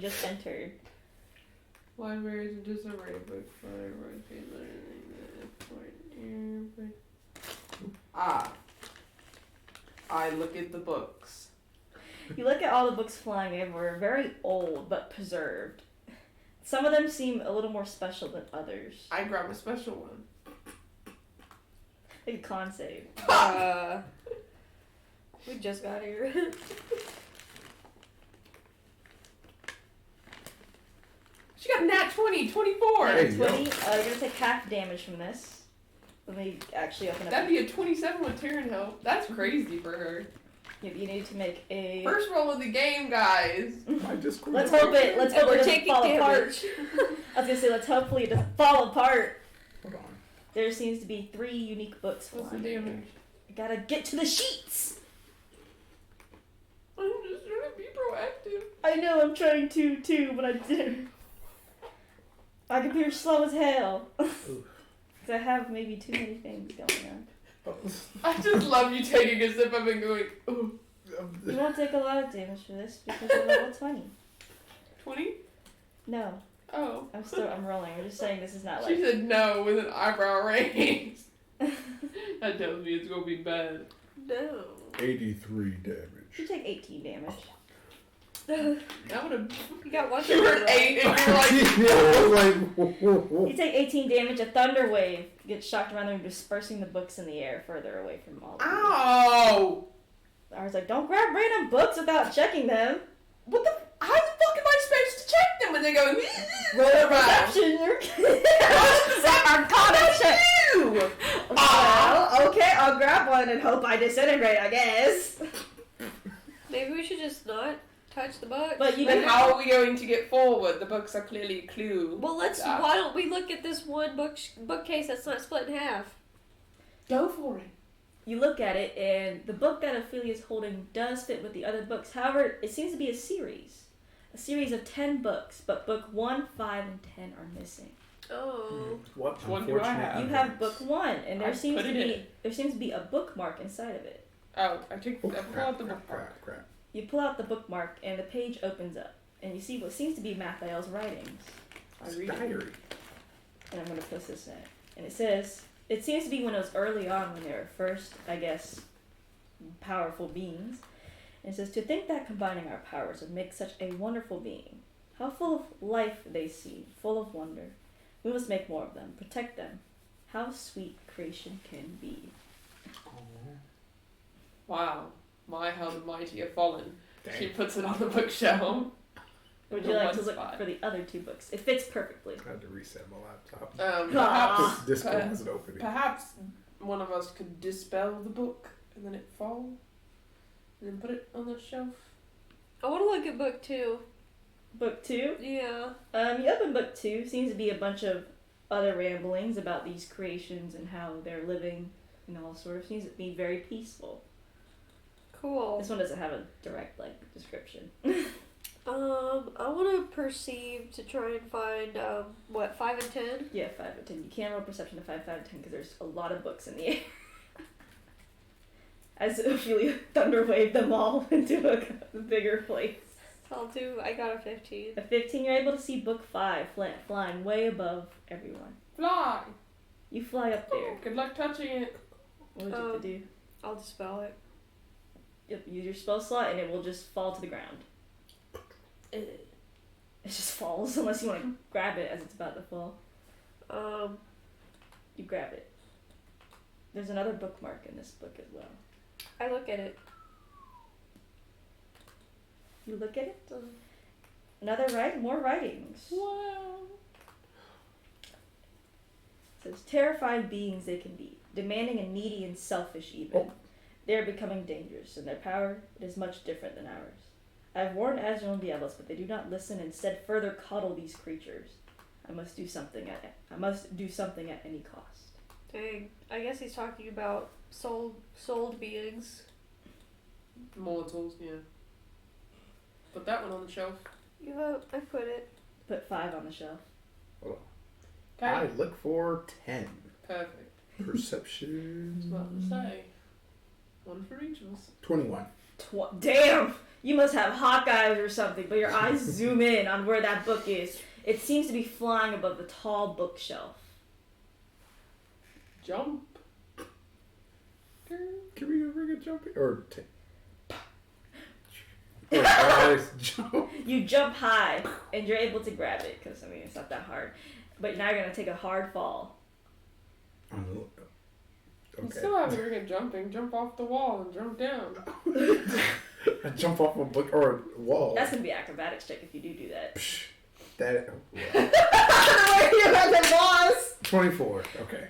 just entered. Library is a disarray book for I look at the books. You look at all the books flying everywhere, very old but preserved. Some of them seem a little more special than others. I grab a special one. Like a con save. We just got here. She got a nat 20, 24. Nat 20. You're gonna take half damage from this. Let me actually open up. That'd be a 27 with Terran help. That's crazy for her. You need to make a first roll of the game, guys. Let's hope it doesn't fall apart. I was gonna say, hopefully it doesn't fall apart. Hold on. There seems to be 3 unique books. What's the damage? I gotta get to the sheets. I'm just trying to be proactive. I know I'm trying to too, but I didn't. My computer's slow as hell. Because I have maybe too many things going on. I just love you taking a sip of it and going, ooh. You won't take a lot of damage for this because you're level 20. 20? No. Oh. I'm rolling. I'm just saying this is not She said no with an eyebrow raise. That tells me it's going to be bad. No. 83 damage. You take 18 damage. That would have. You got one. You were 8 and you're like. You take 18 damage. A thunder wave gets shocked around the room, dispersing the books in the air further away from all of you. Ow! I was like, don't grab random books without checking them. What the? How the fuck am I supposed to check them when they go? Roll a perception. I'm caught check. Well, okay, I'll grab one and hope I disintegrate, I guess. Maybe we should just not touch the book. But you then how are we going to get forward? The books are clearly a clue. Well, why don't we look at this one bookcase that's not split in half? Go for it. You look at it, and the book that Ophelia's holding does fit with the other books. However, it seems to be a series of 10 books, but book 1, 5, and 10 are missing. Oh. What one do I have? You have book 1, and there seems to be a bookmark inside of it. Oh, I pull out the bookmark. Crap. You pull out the bookmark, and the page opens up, and you see what seems to be Mathael's writings. I read Diary. And I'm going to post this in it. And it says, it seems to be when it was early on, when they were first, I guess, powerful beings. And it says, to think that combining our powers would make such a wonderful being. How full of life they seem, full of wonder. We must make more of them, protect them. How sweet creation can be. Wow. My, how the mighty have fallen. Dang. She puts it on the bookshelf. Would you like to look for the other 2 books? It fits perfectly. I had to reset my laptop. Perhaps Discord wasn't opening. Perhaps one of us could dispel the book and then it fall, and then put it on the shelf. I want to look at book 2. Book 2? Yeah. You open book 2. Seems to be a bunch of other ramblings about these creations and how they're living and all sorts. Seems to be very peaceful. Cool. This one doesn't have a direct description. I want to perceive to try and find 5 and 10. Yeah, 5 and 10. You can't roll perception to 5 and 10 because there's a lot of books in the air. As Ophelia thunderwaved them all into a bigger place. I'll do. I got a 15. A 15, you're able to see book 5 flying way above everyone. Fly! You fly up there. Good luck touching it. What would you have to do? I'll dispel it. Yep, use your spell slot and it will just fall to the ground. It just falls unless you want to grab it as it's about to fall. You grab it. There's another bookmark in this book as well. I look at it. You look at it? More writings. Wow. It says, terrified beings they can be, demanding and needy and selfish even. Oh. They are becoming dangerous, and their power is much different than ours. I have warned Azrael and Diablos, but they do not listen and instead further coddle these creatures. I must do something at any cost. Dang. I guess he's talking about souled beings. Mortals, yeah. Put that one on the shelf. Yeah, I put it. Put 5 on the shelf. Hold on. I look for 10. Perfect. Perception. I was about to say. One for each of us. 21. Damn! You must have hawk eyes or something, but your eyes zoom in on where that book is. It seems to be flying above the tall bookshelf. Jump. Can we bring a jumping or guys, jump? You jump high, and you're able to grab it, because, I mean, it's not that hard. But now you're going to take a hard fall. You Okay. still haven't ring jumping. Jump off the wall and jump down. I jump off a book or a wall. That's going to be acrobatics check if you do that. That. You're at the boss! 24. Okay.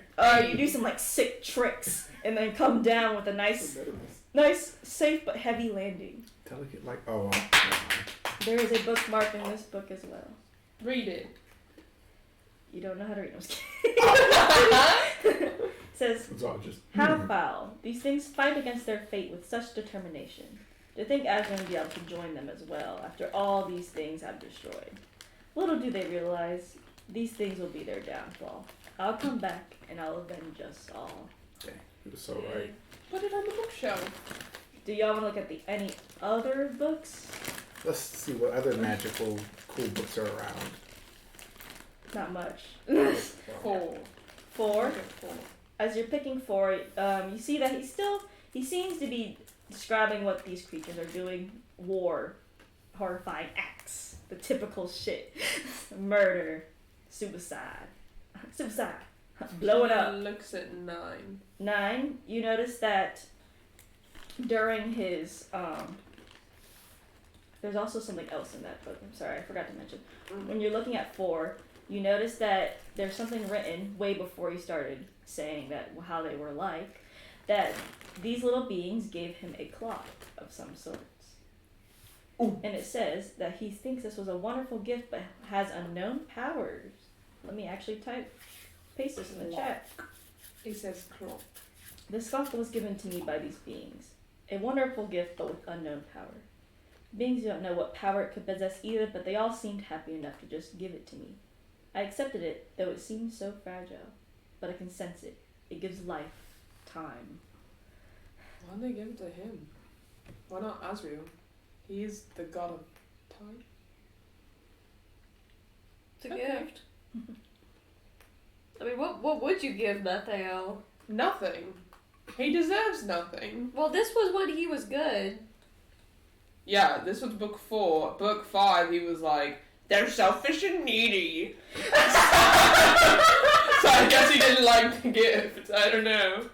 You do some, like, sick tricks, and then come down with a nice, safe but heavy landing. Delicate like. Oh. There is a bookmark in this book as well. Read it. You don't know how to read. I'm just kidding. It says, It's all just. how foul. These things fight against their fate with such determination. To think Aslan would be able to join them as well, after all these things have destroyed. Little do they realize, these things will be their downfall. I'll come back, and I'll avenge us all. Okay. It was so right. Put it on the bookshelf. Do y'all want to look at any other books? Let's see what other magical cool books are around. Not much. 4. 4. Okay, 4. As you're picking 4, you see that he seems to be describing what these creatures are doing. War, horrifying acts, the typical shit. Murder, suicide, blow it up. Looks at 9. 9, you notice that during his, there's also something else in that book. I'm sorry, I forgot to mention. When you're looking at 4, you notice that there's something written way before you started saying that how they were like, that these little beings gave him a clock of some sorts. Ooh. And it says that he thinks this was a wonderful gift but has unknown powers. Let me actually paste this in the chat. It says clock. This clock was given to me by these beings. A wonderful gift but with unknown power. Beings don't know what power it could possess either, but they all seemed happy enough to just give it to me. I accepted it, though it seemed so fragile. But I can sense it. It gives life, time. Why did they give it to him? Why not Asriel? He is the god of time. It's a Okay. gift. I mean, what would you give Mathael? Nothing. He deserves nothing. Well, this was when he was good. Yeah, this was book 4. Book 5, he was like, they're selfish and needy. So I guess he didn't like the gift. I don't know.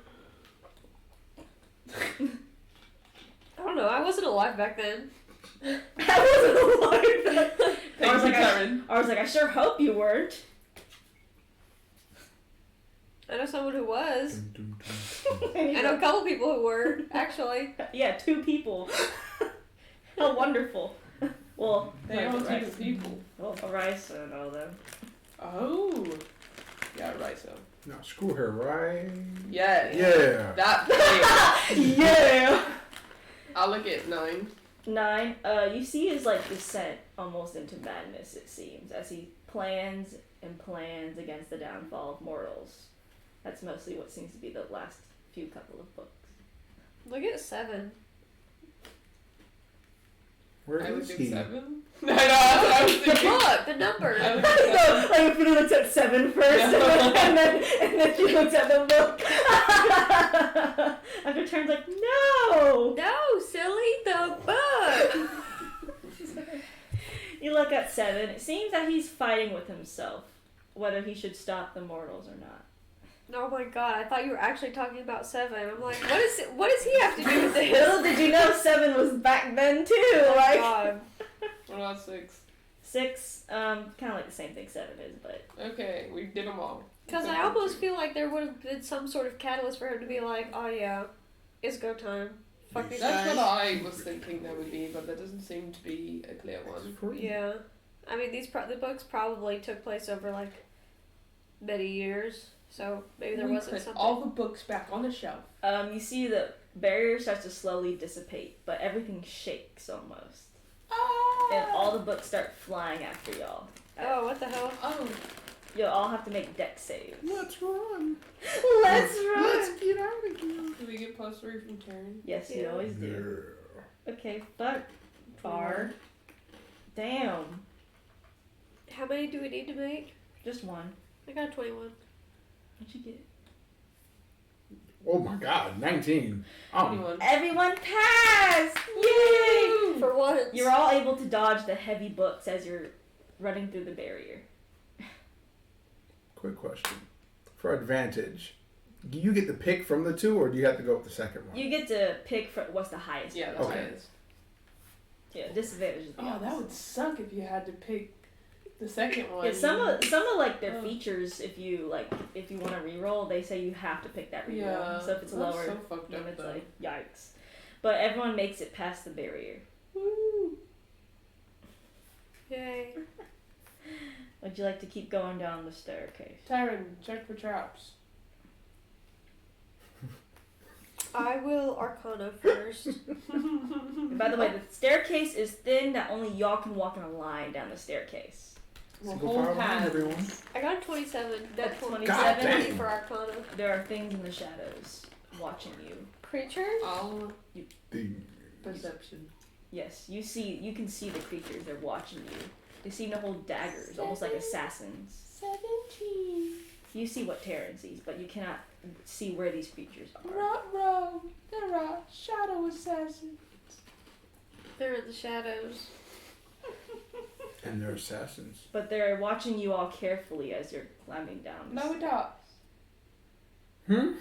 I don't know. I wasn't alive back then. I wasn't alive. Thank you, Karen. I was like, I sure hope you weren't. I know someone who was. Dum, dum, dum, dum. I know a couple people who were, actually. Yeah, 2 people. How wonderful. Well, They all Arisa. take people. Well, Arisa and all them. Oh. Yeah, right, so. No, screw her, right? Yeah. Yeah. That Yeah! I'll look at 9. 9, you see his, like, descent almost into madness, it seems, as he plans and plans against the downfall of mortals. That's mostly what seems to be the last few couple of books. Look at 7. Where I is looked at he? 7. No, that's what I was The thinking. book, the number. I looked at 7. So, like, Fudu looks at 7 first, Yeah. and then she looks at the book. After turns like, no! No, silly, the book. You look at 7. It seems that he's fighting with himself, whether he should stop the mortals or not. Oh my god, I thought you were actually talking about 7. I'm like, what does he have to do with this? Little did you know 7 was back then too. Oh Like god. What about 6? 6, kind of like the same thing 7 is, but Okay, we did them all. Because I almost feel like there would have been some sort of catalyst for him to be like, oh yeah, it's go time. Fuck these That's guys. what I was thinking there would be, but that doesn't seem to be a clear one. Yeah. I mean, the books probably took place over like many years, so maybe there We wasn't put something. all the books back on the shelf. you see the barrier starts to slowly dissipate, but everything shakes almost, and all the books start flying after y'all. Oh, what the hell? Oh, You'll all have to make deck saves. Let's run. Let's run. Let's get out of here. do we get +3 from Karen? Yes, you Yeah. always do. Okay, but are. Damn. How many do we need to make? Just one. I got 21. What'd you get? Oh my god, 19. Oh, 21. Everyone passed! Yay! For once. You're all able to dodge the heavy books as you're running through the barrier. quick question. For advantage, do you get to pick from the two, or do you have to go with the second one? You get to pick what's the highest. Yeah, one. that's Okay. what it is. Yeah, disadvantage is the Oh, that opposite. would suck if you had to pick the second one. Yeah, some of like their Oh. features, if you want to reroll, they say you have to pick that reroll. Yeah, So if it's that's lower, so fucked then up, it's though. like yikes. But everyone makes it past the barrier. Woo. Yay. Would you like to keep going down the staircase? Tyron, check for traps. I will Arcana first. And by the way, the staircase is thin that only y'all can walk in a line down the staircase. We'll Single hold file line, hands. everyone. I got a 27. That 20 God 27. damn. for Arcana. There are things in the shadows watching you. Creatures? All The perception. Yes, you can see the creatures. They're watching you. They seem to hold daggers, almost like assassins. 17. You see what Terran sees, but you cannot see where these creatures are. Ruh-roh. There are shadow assassins. They're in the shadows. and they're assassins. But they're watching you all carefully as you're climbing down. No dots. Hmm?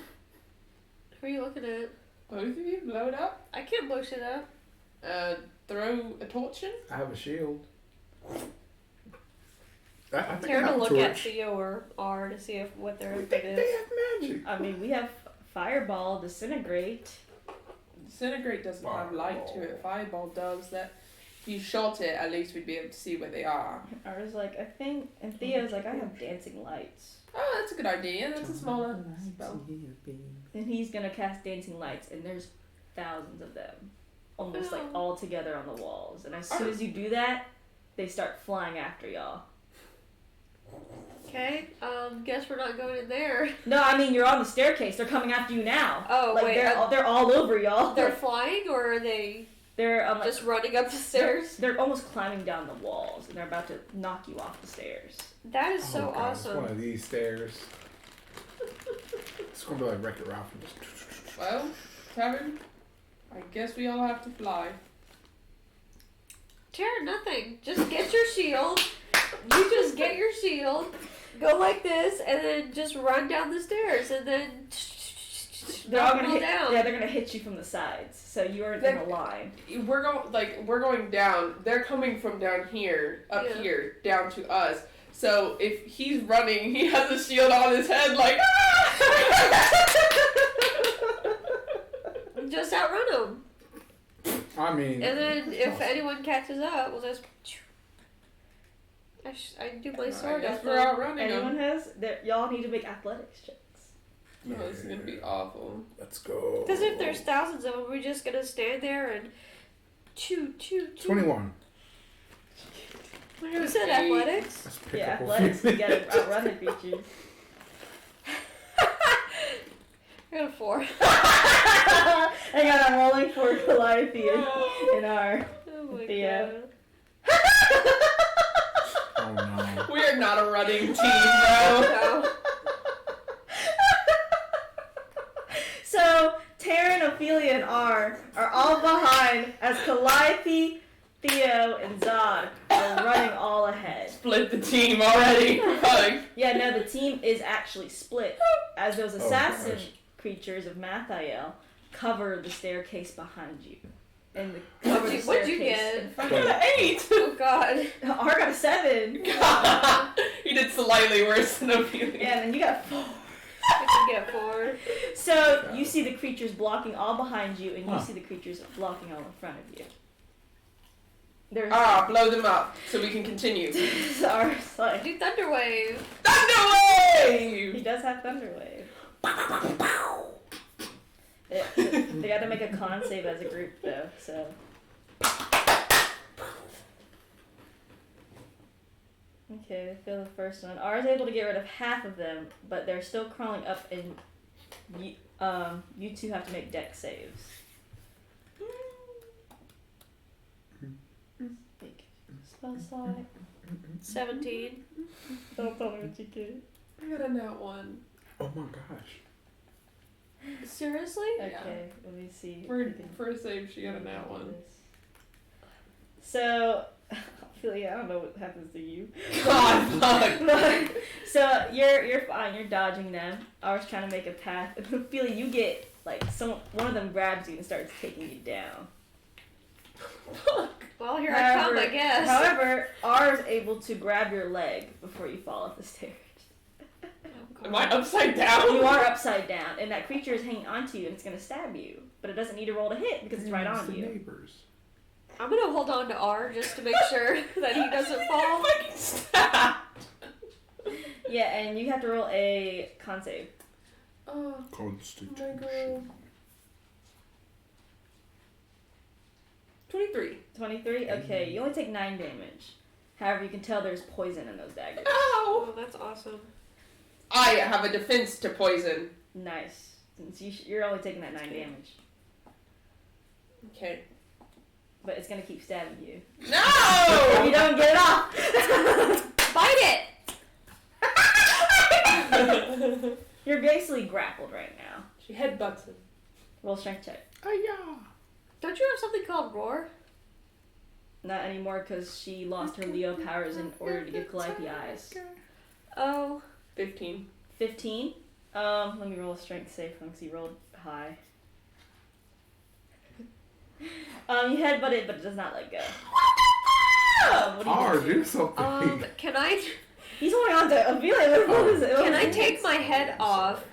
Who are you looking at? Both of you blow it up. I can't blow shit up. Throw a torch in. I have a shield. I think I Tara to have a look at torch. Theo or R to see if what their They, input they is. have magic. I mean, we have fireball, disintegrate. Disintegrate doesn't have light to it. Fireball does. That if you shot it, at least we'd be able to see where they are. I was like, I think, and Theo's like, I have dancing lights. Oh, that's a good idea. That's a smaller spell. And he's gonna cast dancing lights, and there's thousands of them, almost like Oh. all together on the walls. And as soon as you do that, they start flying after y'all. Okay, guess we're not going in there. No, I mean you're on the staircase. They're coming after you now. Oh, like wait, they're all over y'all. They're flying or are they They're like, just running up the stairs? They're almost climbing down the walls, and they're about to knock you off the stairs. That is so Oh, God, It's one awesome. of these stairs. It's gonna be like Wreck-It Ralph. Well, Kevin, I guess we all have to fly. Tara, nothing. Just get your shield. You just get your shield, go like this, and then just run down the stairs, and then They're all knock gonna them hit. down. Yeah, they're gonna hit you from the sides, so you are in They're- a line. We're going down. They're coming from down here, up Yeah. here, down to us. So if he's running, he has a shield on his head, like ah! Just outrun them. I mean, And then that's if awesome. anyone catches up, we'll just. I do my I sword guess at we're them. outrunning Anyone them. has? Y'all need to make athletics checks. Oh, this is gonna be awful. Let's go. Because if there's thousands of them, we're just gonna stand there and choo. 21. You said 8. athletics? Let's pick Yeah, up a athletics. few. You gotta outrun the creatures. I got a 4. Hang on, I'm rolling for Calliope in our. Oh my Theo. god. Oh no. We are not a running team, bro. No. So, Taryn, Ophelia, and R are all behind as Calliope, Theo, and Zod are running all ahead. Split the team already. Like, Yeah, no, the team is actually split as those Oh, assassin gosh. creatures of Mathael cover the staircase behind you. And the cover What'd the you staircase get? in front I of got an 8. Oh god. you. R got a 7. He did slightly worse than Ophelia. Yeah, and then you got 4. I can get 4. So you see the creatures blocking all behind you, and you Huh. see the creatures blocking all in front of you. There's Blow them up so we can continue. R's like Do Thunder Wave. Thunder he Wave! does have Thunder Wave. They got to make a con save as a group though, so. Okay, I feel the first one. R is able to get rid of half of them, but they're still crawling up, and you two have to make deck saves. Spell slot. 17. Don't tell me what you get. I got a nat 1. Oh my gosh. Seriously? Okay, let me see. For a save, she got a nat 1. So, Ophelia, I don't know what happens to you. God, fuck. So you're fine. You're dodging them. I was trying to make a path. Ophelia, you get like one of them grabs you and starts taking you down. Well, here I come, I guess. However, R is able to grab your leg before you fall off the stairs. Am I upside down? You are upside down, and that creature is hanging onto you, and it's going to stab you. But it doesn't need to roll to hit because it's right on the you. Neighbors. I'm gonna hold on to R just to make sure that he doesn't fall. Fucking stab. Yeah, and you have to roll a con save. Oh, Constitution. my God. 23. 23? Okay, you only take 9 damage. However, you can tell there's poison in those daggers. Ow! Oh, that's awesome. I have a defense to poison. Nice. Since you're only taking that 9 damage. Okay. But it's going to keep stabbing you. No! If you don't get it off! Bite it! You're basically grappled right now. She headbutts him. Roll strength check. Hiya! Don't you have something called Roar? Not anymore because she lost her Leo powers in order to give Calliope eyes. Oh. 15. 15? Let me roll a strength save because you rolled high. You headbutt it, but it does not let go. What do you R, do? do something. Can I... He's holding on to Ophelia. What is it? Can I take my head off,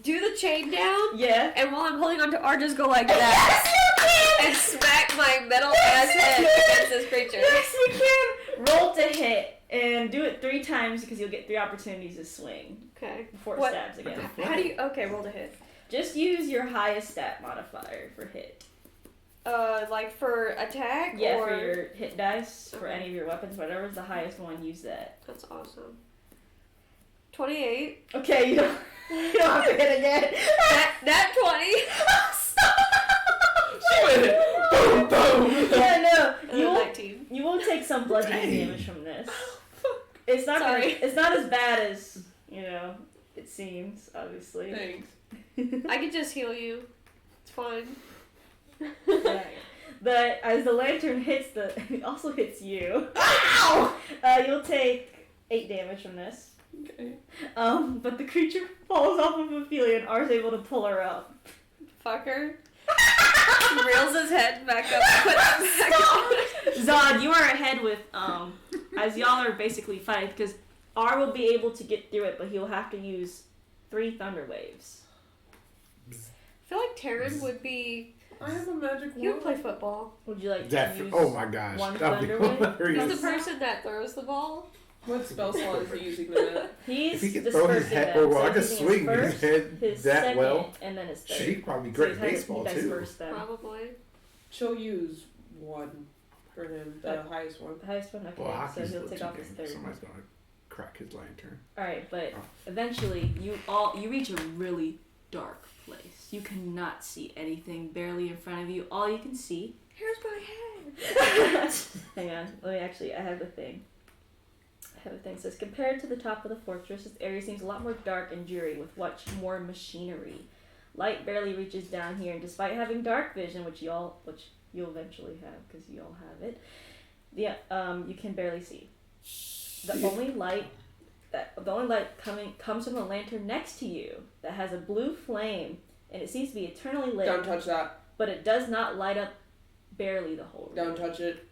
do the chain down, Yeah. and while I'm holding onto R, just go like that, and smack my metal ass head against this creature? Yes, you can. Roll to hit and do it 3 times because you'll get 3 opportunities to swing Okay. before it What? stabs again. How do you... Okay, roll to hit. Just use your highest stat modifier for hit. Like for attack? Yeah, or... for your hit dice, for Okay. any of your weapons, whatever's the highest one, use that. That's awesome. 28. Okay, you don't have to hit again. That 20. She went boom, boom. Yeah, no. And then 19. You will take some bludgeoning damage from this. It's not Sorry. it's not as bad as, it seems, obviously. Thanks. I can just heal you. It's fine. Yeah. But as the lantern hits it also hits you. Ow! You'll take 8 damage from this. Okay. But the creature falls off of Ophelia and R's able to pull her up. Fucker. He reels his head back up and puts it back on. Zod, you are ahead with, as y'all are basically fighting, because R will be able to get through it, but he'll have to use 3 thunder waves. I feel like Taryn would be... I have a magic wand. He would play football. Would you like That, to use oh my gosh. one That'd be thunder wave? He's hilarious. the person that throws the ball. What spell slot is he using then? He's If he could throw his dispersing head, them, well, so I could he's using swing his first, head his that second, well. and then his third. She'd probably be So great he's at baseball he too. dispersed them. Probably. She'll use 1 for him, the highest one. The highest one, okay, Well, so hockey's he'll still take off his cheating. third. Somebody's gonna crack his lantern. Alright, but Oh. eventually you reach a really dark place. You cannot see anything barely in front of you. All you can see. Here's my head. Hang on, I have the thing. It says, compared to the top of the fortress, this area seems a lot more dark and dreary with much more machinery. Light barely reaches down here, and despite having dark vision, which you'll eventually have because you all have it, you can barely see. The only light comes from the lantern next to you that has a blue flame, and it seems to be eternally lit. Don't touch that. But it does not light up barely the whole room. Don't touch it.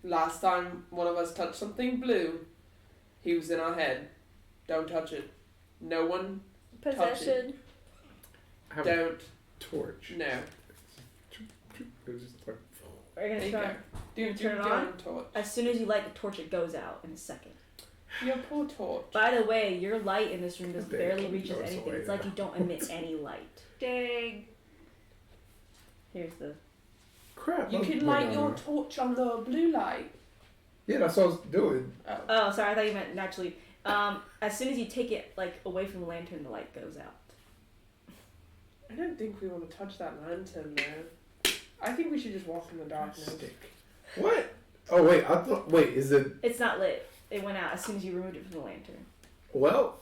Last time one of us touched something blue, he was in our head. Don't touch it. No one. Possession. I have Don't. a torch. No. It was just like, We're There gonna you try. go. Do turn it your on? torch. As soon as you light the torch, it goes out in a second. Your poor torch. By the way, your light in this room just They barely can reaches throw us anything. away It's like now. you don't emit any light. Dang. Here's the. crap. You I'm can putting light on your there. torch on the blue light. Yeah, that's what I was doing. Oh. Oh, sorry. I thought you meant naturally. As soon as you take it away from the lantern, the light goes out. I don't think we want to touch that lantern though. I think we should just walk in the darkness. Stick. What? Oh wait, I thought. Wait, is it? It's not lit. It went out as soon as you removed it from the lantern. Well.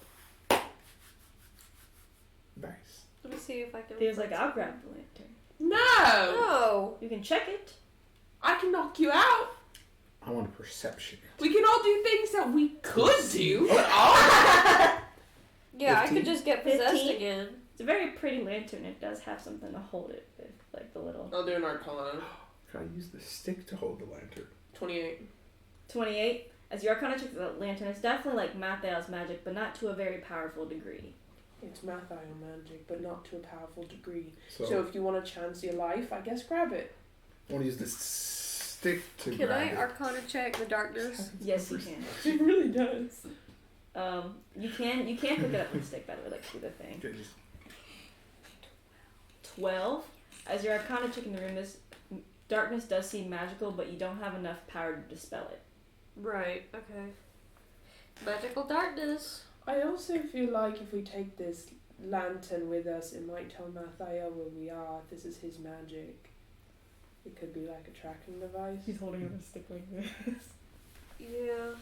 Nice. Let me see if I can. He was like, I'll grab the lantern. No! No. You can check it. I can knock you out. I want a perception. We can all do things that we could do, but all. Yeah, I 15? could just get possessed 15? again. It's a very pretty lantern. It does have something to hold it with, like the little. I'll do an Arcana. Can I use the stick to hold the lantern? 28. 28. As your Arcana checks the lantern, it's definitely like Mathiel's magic, but not to a very powerful degree. It's Mathiel magic, but not to a powerful degree. So, So if you want to chance your life, I guess grab it. I want to use the stick to Can I grab it. Arcana check the darkness? Yes, you can. It really does. You can pick it up with a stick, by the way, like through the thing. Okay, just 12. As your Arcana check in the room, this darkness does seem magical, but you don't have enough power to dispel it. Right. Okay. Magical darkness. I also feel like if we take this lantern with us, it might tell Mathiel where we are. If this is his magic. It could be like a tracking device. He's holding up a stick like this. Yeah.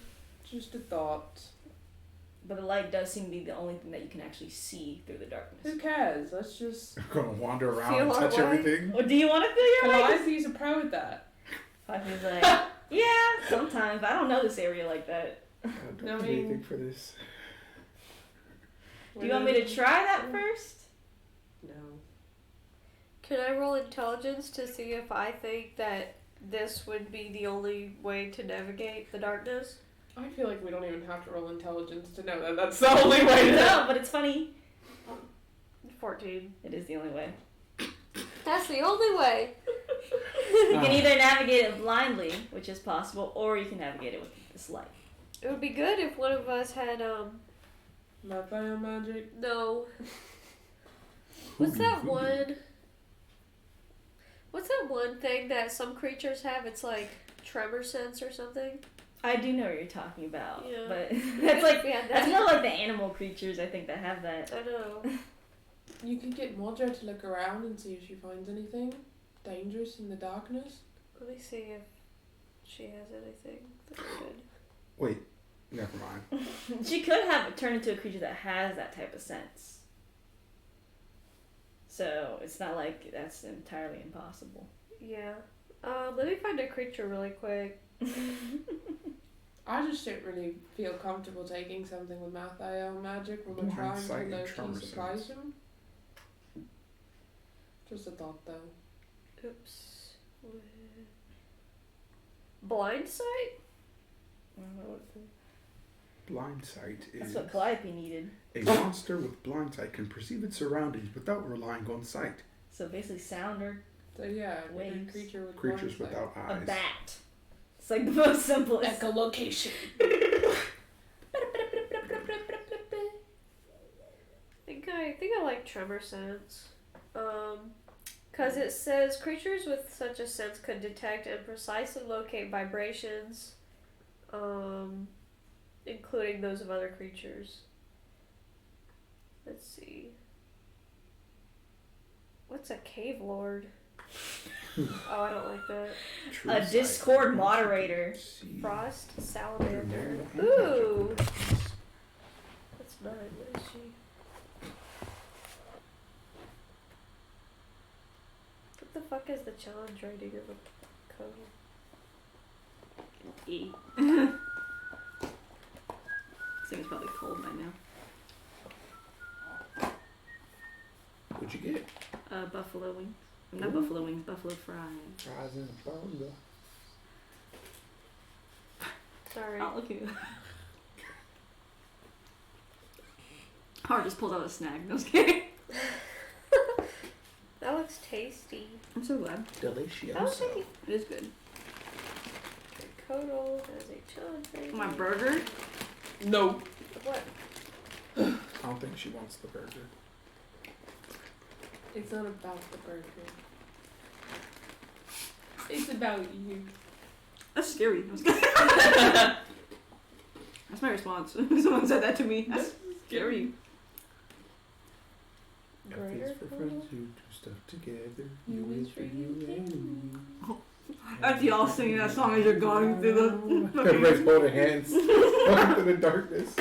Just a thought. But the light does seem to be the only thing that you can actually see through the darkness. Who cares? Let's just. I'm gonna wander around Feel and our touch way. everything. Or do you want to feel your light? Calliope's a pro at that. He's like, yeah, sometimes. I don't know this area like that. I don't I have mean- anything for this. Do you want me to try that first? No. Can I roll intelligence to see if I think that this would be the only way to navigate the darkness? I feel like we don't even have to roll intelligence to know that that's the only way to. No, but it's funny. 14. It is the only way. That's the only way. You can either navigate it blindly, which is possible, or you can navigate it with this light. It would be good if one of us had Mathiel magic. no. What's that one? What's that one thing that some creatures have? It's like tremor sense or something. I do know what you're talking about, Yeah. but that's like Yeah, that's more like the animal creatures I think that have that. I know. You could get Mordred to look around and see if she finds anything dangerous in the darkness. Let me see if she has anything that's good. Wait, never mind. She could have it turn into a creature that has that type of sense. So it's not like that's entirely impossible. Yeah. Let me find a creature really quick. I just don't really feel comfortable taking something with Mathiel magic when we're Blind trying sight and to tremor low-key surprise sense. him. Just a thought though. Oops. Blind sight? Blind sight That's is what Calliope needed. a monster with blind sight can perceive its surroundings without relying on sight. So basically sound or So yeah, every Waves. creature with Creatures blind sight. without a eyes. bat. It's like the most simplest. Echolocation. I think I like tremor sense. Cause it says creatures with such a sense could detect and precisely locate vibrations, including those of other creatures. Let's see. What's a cave lord? Oh, I don't like that. True A sight. Discord moderator. See. Frost salamander. Ooh. Ooh, that's mine. What is she? What the fuck is the challenge rating of a code? E. This thing's probably cold by now. What'd you get? Buffalo wings. Not Ooh. buffalo wings, buffalo fries. Fries in a burger. Sorry. Oh, look at you. Hard just pulled out a snack. No, I was kidding. That looks tasty. I'm so glad. Delicious. That was like It is good. Kodal has a challenge rating. My burger. No. What? I don't think she wants the burger. It's not about the burger. It's about you. That's scary. I was kidding. That's my response. Someone said that to me. That's scary. F Greater is for Kodal? friends who do stuff together. U U is is for for you you and me. That's y'all singing that song as you're going through the. Everybody's holding hands. Walking through the darkness.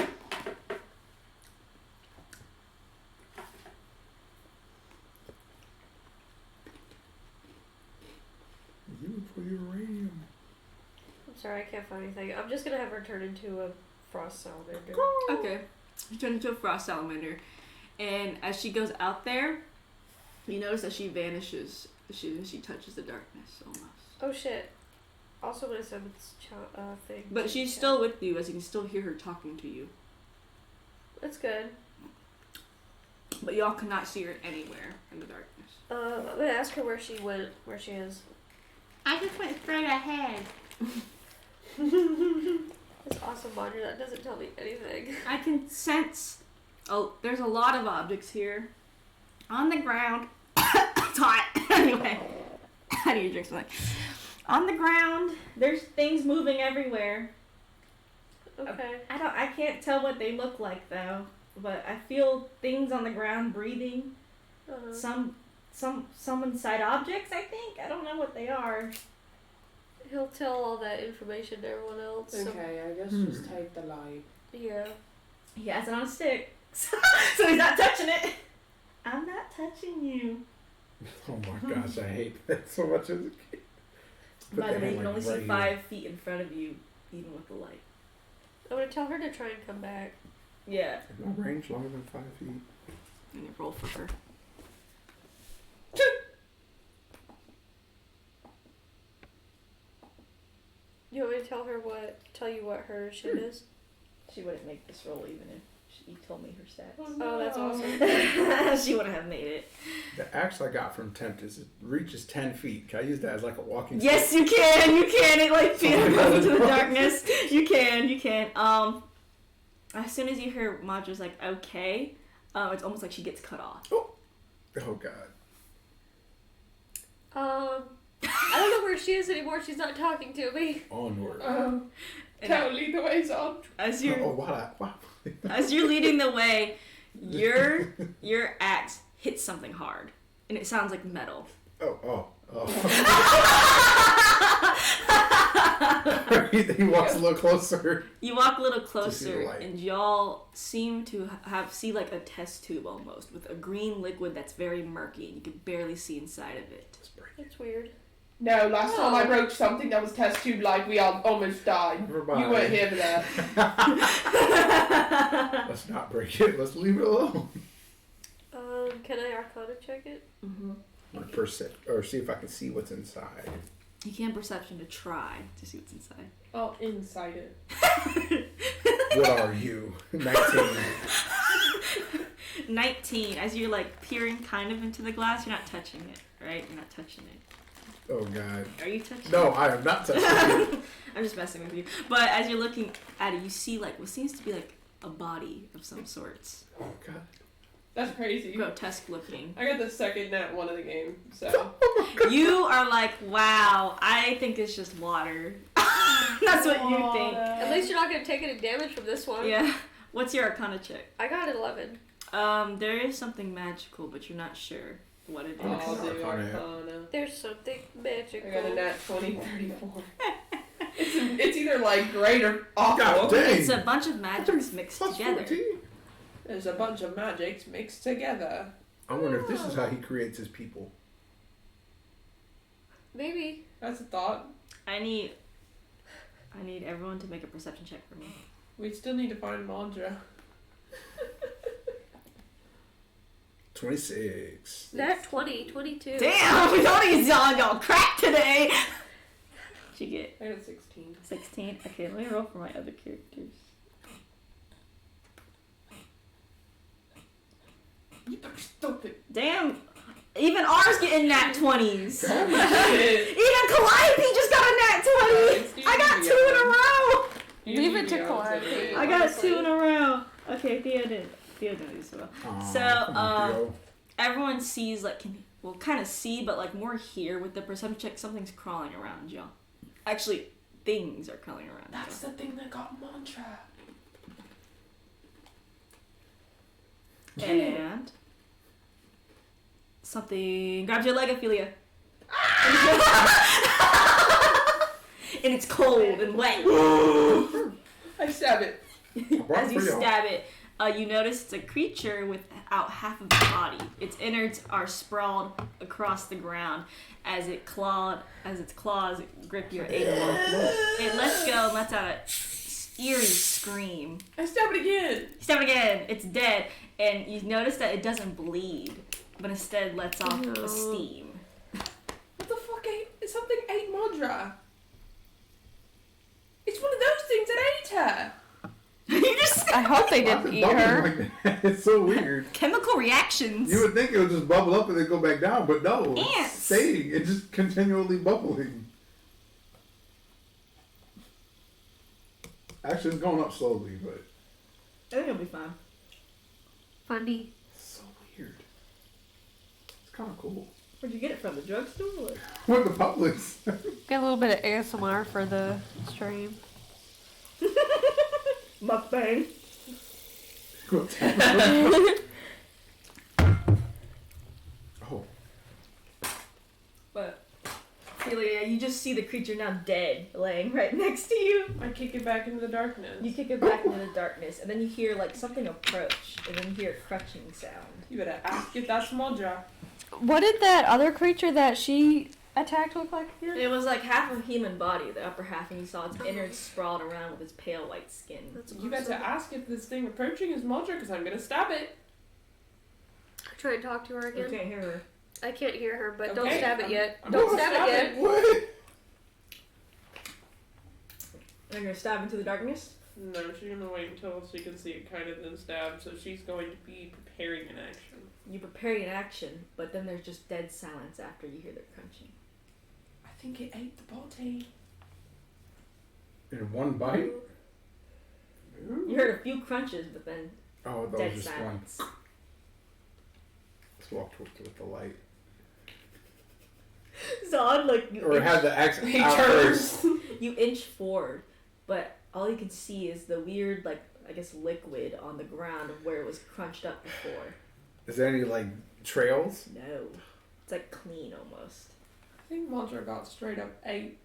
You for uranium. I'm sorry, I can't find anything. I'm just gonna have her turn into a frost salamander. Okay. She turns into a frost salamander. And as she goes out there, you notice that she vanishes as soon as she touches the darkness almost. Oh shit. Also, when I said it's thing. But she's still with you, as you can still hear her talking to you. That's good. But y'all cannot see her anywhere in the darkness. I'm gonna ask her where she went, where she is. I just went straight ahead. This awesome monitor that doesn't tell me anything. I can sense. Oh, there's a lot of objects here. On the ground. It's hot. Anyway. I need to drink something. On the ground, there's things moving everywhere. Okay. I can't tell what they look like though. But I feel things on the ground breathing. Uh-huh. Some inside objects, I think. I don't know what they are. He'll tell all that information to everyone else. So, Okay, I guess just take the light. yeah. He has it on a stick. So he's not touching it. I'm not touching you. Oh my gosh, I hate that so much as a kid. Put By the the way, hand, you can like, only see right 5 feet in front of you, even with the light. I'm gonna tell her to try and come back. Yeah. here. No range longer than 5 feet. And you roll for her. You want me to tell you what her shit is? She wouldn't make this roll even if she told me her stats. Oh, that's awesome. She wouldn't have made it. The axe I got from Tempt is it reaches 10 feet. Can I use that as like a walking Yes, stick? you can. You can. It like Oh my goes into the God. darkness. You can. As soon as you hear Madra's like okay, it's almost like she gets cut off. Oh god. I don't know where she is anymore. She's not talking to me. Onward. And Totally the way's on. as you're Oh wow. as you're leading the way, your axe hits something hard, and it sounds like metal. Oh. He walks a little closer. You walk a little see the closer, light. and y'all seem to see like a test tube almost with a green liquid that's very murky, and you can barely see inside of it. Let's break it. That's weird. No, last time I broke something that was test tube like we all almost died. Never mind. You weren't here for that. Let's not break it. Let's leave it alone. Can I Arcana check it? Mm-hmm. I'm gonna or see if I can see what's inside. You can perception to try to see what's inside. I'll inside it. What are you? 19. 19. As you're like peering kind of into the glass, you're not touching it, right? You're not touching it. Oh god. Are you touching No, it? I am not touching it. I'm just messing with you. But as you're looking at it, you see like what seems to be like a body of some sorts. Oh god. That's crazy. Grotesque looking. I got the second nat one of the game, so. You are like, wow, I think it's just water. That's what you think. At least you're not gonna take any damage from this one. Yeah. What's your Arcana check? I got 11. There is something magical, but you're not sure what it is. I'll do Arcana. Arcana. There's something magical. I got a nat 20, 34. It's either like great or awful. God dang. It's a bunch of magics mixed Plus together. 14? There's a bunch of magics mixed together. I wonder if this is how he creates his people. Maybe. That's a thought. I need everyone to make a perception check for me. We still need to find Mandra. 26. That 20, 22. Damn, we don't need y'all crap today. What'd you get? I got 16. 16. Okay, let me roll for my other characters. You stupid. Damn, even ours getting nat 20s. Shit. Even Calliope just got a nat 20. I got 2 in a row. Leave it to Calliope. I got 2 in a row. Okay, Theo didn't do so well. Aw, So, come on, Theo. Everyone sees, like, kind of see, but, like, more here with the perception check, something's crawling around y'all. Actually, things are crawling around That's y'all. the thing that got Mantra. And something grabs your leg, Ophelia. and it's cold and wet. I stab it. As you stab it, you notice it's a creature without half of its body. Its innards are sprawled across the ground as its claws grip your ankle. It lets go and lets out a eerie scream. I stab it again. Stab it again. It's dead, and you notice that it doesn't bleed, but instead lets off a steam. What the fuck? Something ate Modra. It's one of those things that ate her. I hope they didn't eat her. Like that? It's so weird. Chemical reactions. You would think it would just bubble up and then go back down, but no. Ants. It's staying. It's just continually bubbling. Actually, it's going up slowly, but I think it'll be fine. Funny. it's so weird. It's kind of cool. Where'd you get it from? The drugstore? Or? What the Publix? Get a little bit of ASMR for the stream. Mukbang. Oh. But, Celia, you just see the creature now dead, laying right next to you. I kick it back into the darkness. You kick it back into the darkness, and then you hear like something approach, and then you hear a crunching sound. You better ask if that's Modra. What did that other creature that she attacked look like again? It was like half a human body, the upper half, and you saw its innards sprawled around with its pale white skin. That's You better ask if this thing approaching is Modra, because I'm gonna stab it. Try and talk to her You again. can't hear her. I can't hear her, but don't Okay, stab it yet. I'm Don't gonna stab it yet. What? You're gonna stab into the darkness? No, she's gonna wait until she can see it kind of then stab, so she's going to be preparing an action. You prepare an action, but then there's just dead silence after you hear the crunching. I think it ate the body. In one bite? You heard a few crunches, but then Oh, that dead was just silence. one. Let's walk with the light. Zod, like, Or it had the axe He out turns. first. you inch forward, but all you can see is the weird, like, I guess liquid on the ground of where it was crunched up before. Is there any, like, trails? No. It's like clean almost. I think Modra got straight up ate.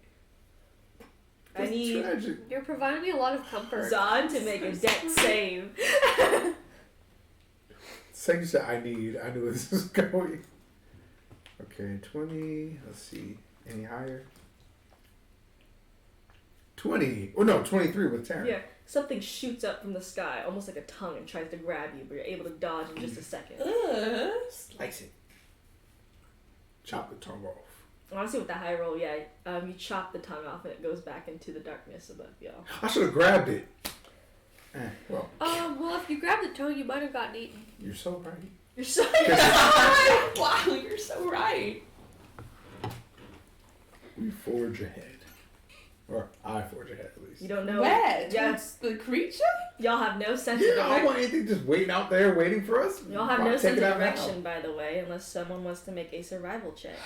I That's need tragic. You're providing me a lot of comfort. Zod to make a dex save. Second you said I knew where this was going. Okay, 20. Let's see. Any higher? 20. Oh no, 23 with Taryn. Yeah, something shoots up from the sky, almost like a tongue, and tries to grab you, but you're able to dodge in just a second. Slice it. Chop the tongue off. Honestly, with the high roll, yeah, you chop the tongue off and it goes back into the darkness above y'all. I should have grabbed it. Well, Well, if you grabbed the tongue, you might have gotten eaten. you're so right. You're so Wow, you're so right. We forge ahead. Or I forge ahead at least. You don't know. Where? Yeah, Towards the creature? y'all have no sense Yeah, of I don't want direction. anything just waiting out there waiting for us. Y'all have I'll no take sense it of out now. direction, by the way, unless someone wants to make a survival check.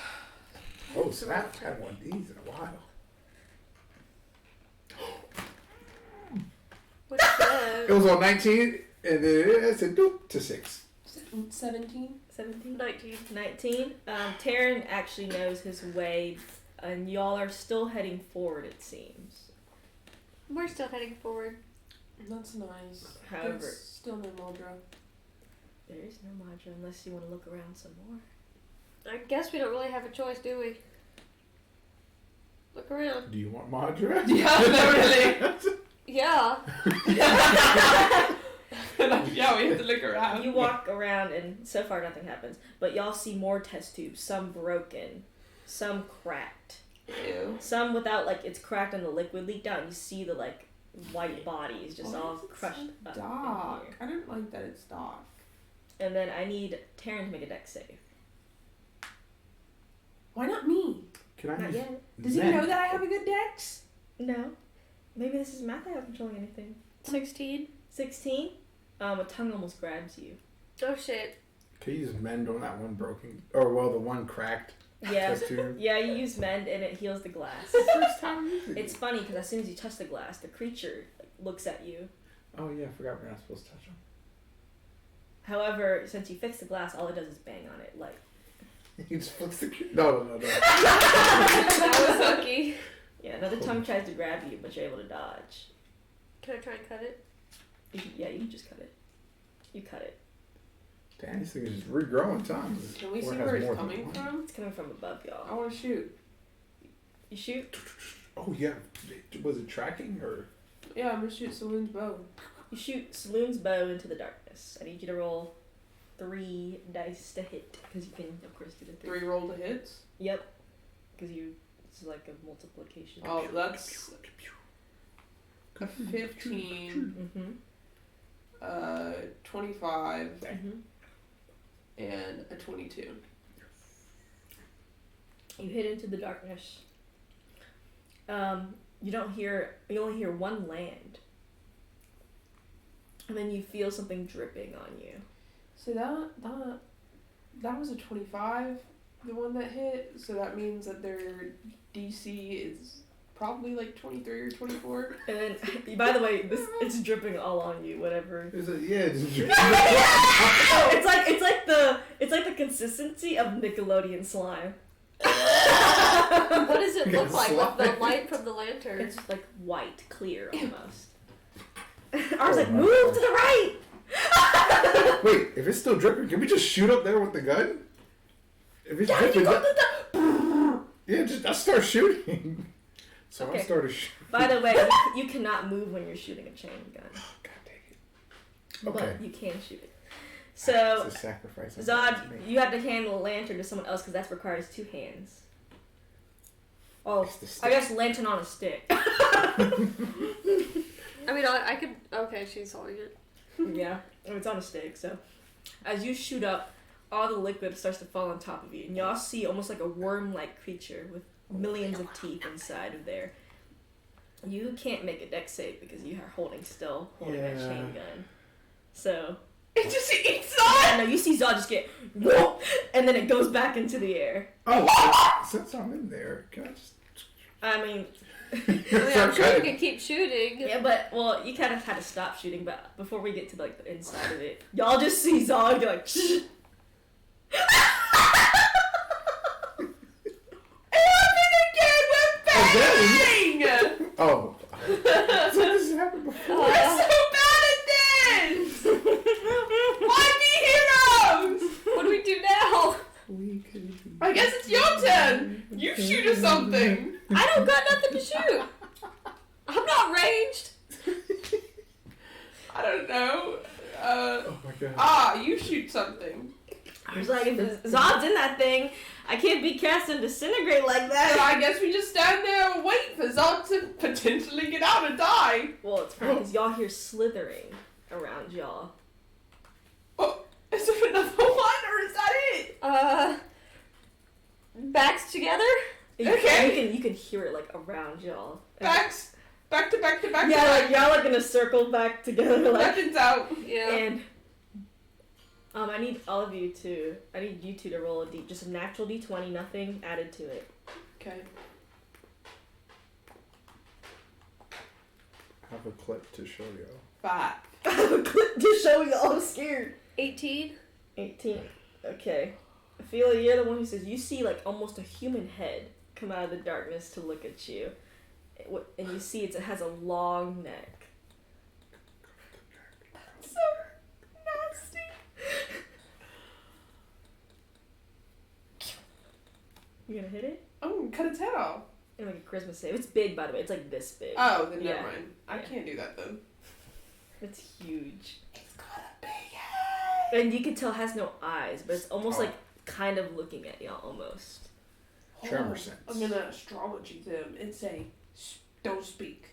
Oh snap, I haven't one of these in a while. What's that? It was on 19 and then it said doop to 6. 17? 17? 19. 19. Taryn actually knows his way, and y'all are still heading forward, it seems. We're still heading forward. That's nice. However- There's still no Modra. There is no Madra unless you want to look around some more. I guess we don't really have a choice, do we? Look around. Do you want Madra? Yeah, no, really. Yeah. Yeah, we have to look around. You walk around, and so far nothing happens. But y'all see more test tubes, some broken, some cracked, Ew. some without, like, it's cracked and the liquid leaked out. And you see the, like, white bodies just Why all is it crushed so up dark. in here. I don't like that it's dark. And then I need Taryn to make a dex save. Why not me? Can I Not use yet. Does he Zen? know that I have a good dex? No. Maybe this is math I have controlling anything. 16. 16. A tongue almost grabs you. Oh shit. Can you use mend on that one broken? Or well, the one cracked Yeah. test tube? Yeah, you use mend and it heals the glass. First time using it. It's funny because as soon as you touch the glass, the creature looks at you. Oh yeah, I forgot we're not supposed to touch them. However, since you fix the glass, all it does is bang on it. Like, He just flips the No. That was lucky. Yeah, another tongue tries to grab you, but you're able to dodge. Can I try and cut it? Yeah, you can just cut it. You cut it. Damn, these things just regrowing tongues. Can we Or see it has where more it's than coming one. from? It's coming from above I y'all. want to shoot. You shoot. Oh yeah, was it tracking or? Yeah, I'm gonna shoot Saloon's bow. You shoot Saloon's bow into the darkness. I need you to roll 3 dice to hit, because you can, of course, do the 3. 3 roll to hits. Yep. Because it's like a multiplication. Oh, that's a 15, Mm-hmm. 25, Mm-hmm. and a 22. You hit into the darkness. You only hear one land. And then you feel something dripping on you. So that was a 25, the one that hit. So that means that their DC is probably like 23 or 24. And then, by the way, it's dripping all on you, whatever. Is it? Yeah. It's like the consistency of Nickelodeon slime. What does it look like with the Slime. light from the lantern? It's like white, clear almost. I was like, move to the right! Wait, if it's still dripping, can we just shoot up there with the gun? If it's Yeah, dripping, you go I start shooting. So Okay. I started shooting. By the way, you cannot move when you're shooting a chain gun. God dang it. Okay. But you can shoot it. So, It's a sacrifice. Zod, you have to hand the lantern to someone else because that requires 2 hands. Oh, It's the stick. I guess lantern on a stick. I mean, I could. Okay, she's holding it. Yeah, it's on a stick. So, as you shoot up, all the liquid starts to fall on top of you, and y'all see almost like a worm-like creature with millions of teeth inside of there. You can't make a dex save because you are holding that chain gun. So It just eats Zod! no, you see Zod just get whoop, and then it goes back into the air. Oh, since I'm in there, can I just? I mean, I'm sure you can keep shooting. yeah, but well, you kind of had to stop shooting. But before we get to like the inside of it, y'all just see Zod go like. Shh. Oh. So this has happened before. We're so bad at this! Why be heroes? What do we do now? I guess it's your turn. You shoot or something. I don't got nothing to shoot. I'm not ranged. I don't know. Oh my god. You shoot something. I was like, if Zod's in that thing, I can't be cast and disintegrate like So that. I guess we just stand there and wait for Zod to potentially get out and die. Well, it's funny because y'all hear slithering around y'all. Oh, is there another one or is that it? Backs together. Okay. You can hear it like around y'all. Backs. Back to back to back Yeah, to like back. y'all are gonna circle back together like. Weapons out. Yeah. And I need you two to roll just a natural D20, nothing added to it. Okay. I have a clip to show you. 5. I have a clip to show y'all. I'm scared. 18. 18. Okay. Ophelia, you're the one who says you see like almost a human head come out of the darkness to look at you, and you see it has a long neck. So nasty. You gonna hit it? I'm gonna cut its head off. And like a charisma save. It's big, by the way. It's like this big. Oh, then Yeah. never mind. I Yeah. can't do that then. It's huge. It's got a big head. And you can tell it has no eyes, but it's almost Oh. like kind of looking at y'all almost. Tremor sense. I'm gonna astrology them and say, don't speak.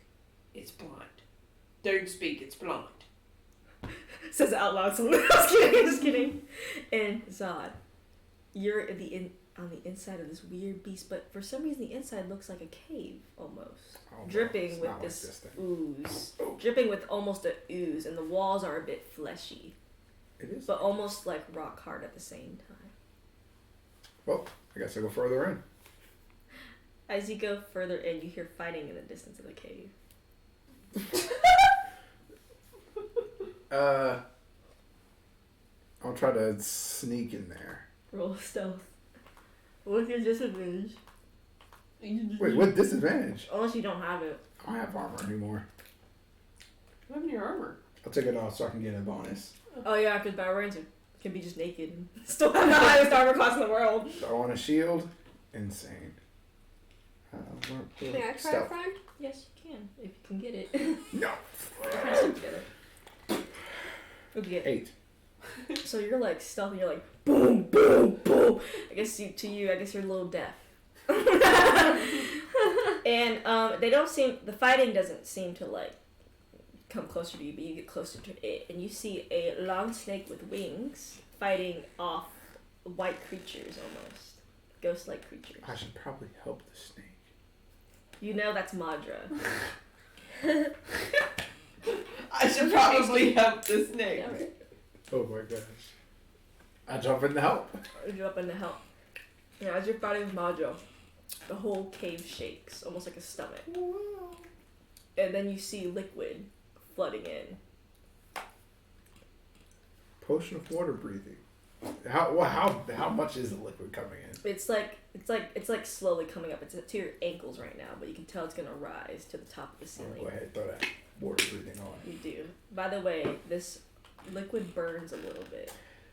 It's blind. Don't speak. It's blind. Says it out loud. So I'm just kidding. And Zod, you're on the inside of this weird beast, but for some reason the inside looks like a cave almost, Oh, well, dripping it's with not this like this thing. ooze, dripping with almost a ooze, and the walls are a bit fleshy, It is. but almost like rock hard at the same time. Well, I guess I'll go further in. As you go further in, you hear fighting in the distance of the cave. I'll try to sneak in there. Roll stealth with your disadvantage. Wait, what disadvantage? Unless you don't have it. I don't have armor anymore. What happened to your armor? I'll take it off so I can get a bonus. Oh yeah, because Battle Ranger can be just naked and still have the highest armor class in the world. So I want a shield. Insane. May I try it, Stealth. Frank? Yes, you can if you can get it. No. We're trying to stick together. What'd you get? 8. So you're like stealthy. You're like boom, boom, boom. I guess I guess you're a little deaf. And they don't seem. The fighting doesn't seem to like come closer to you, but you get closer to it, and you see a long snake with wings fighting off white creatures, almost ghost-like creatures. I should probably help the snake. You know that's Madra. I should probably help the snake. Yeah, right. Oh my gosh. I jump in to help. You up in the help. Yeah, as you're fighting with Madra, the whole cave shakes, almost like a stomach. And then you see liquid flooding in. Potion of water breathing. How much is the liquid coming in? It's like slowly coming up. It's to your ankles right now, but you can tell it's gonna rise to the top of the ceiling. Go ahead and throw that water breathing on. You do. By the way, this liquid burns a little bit.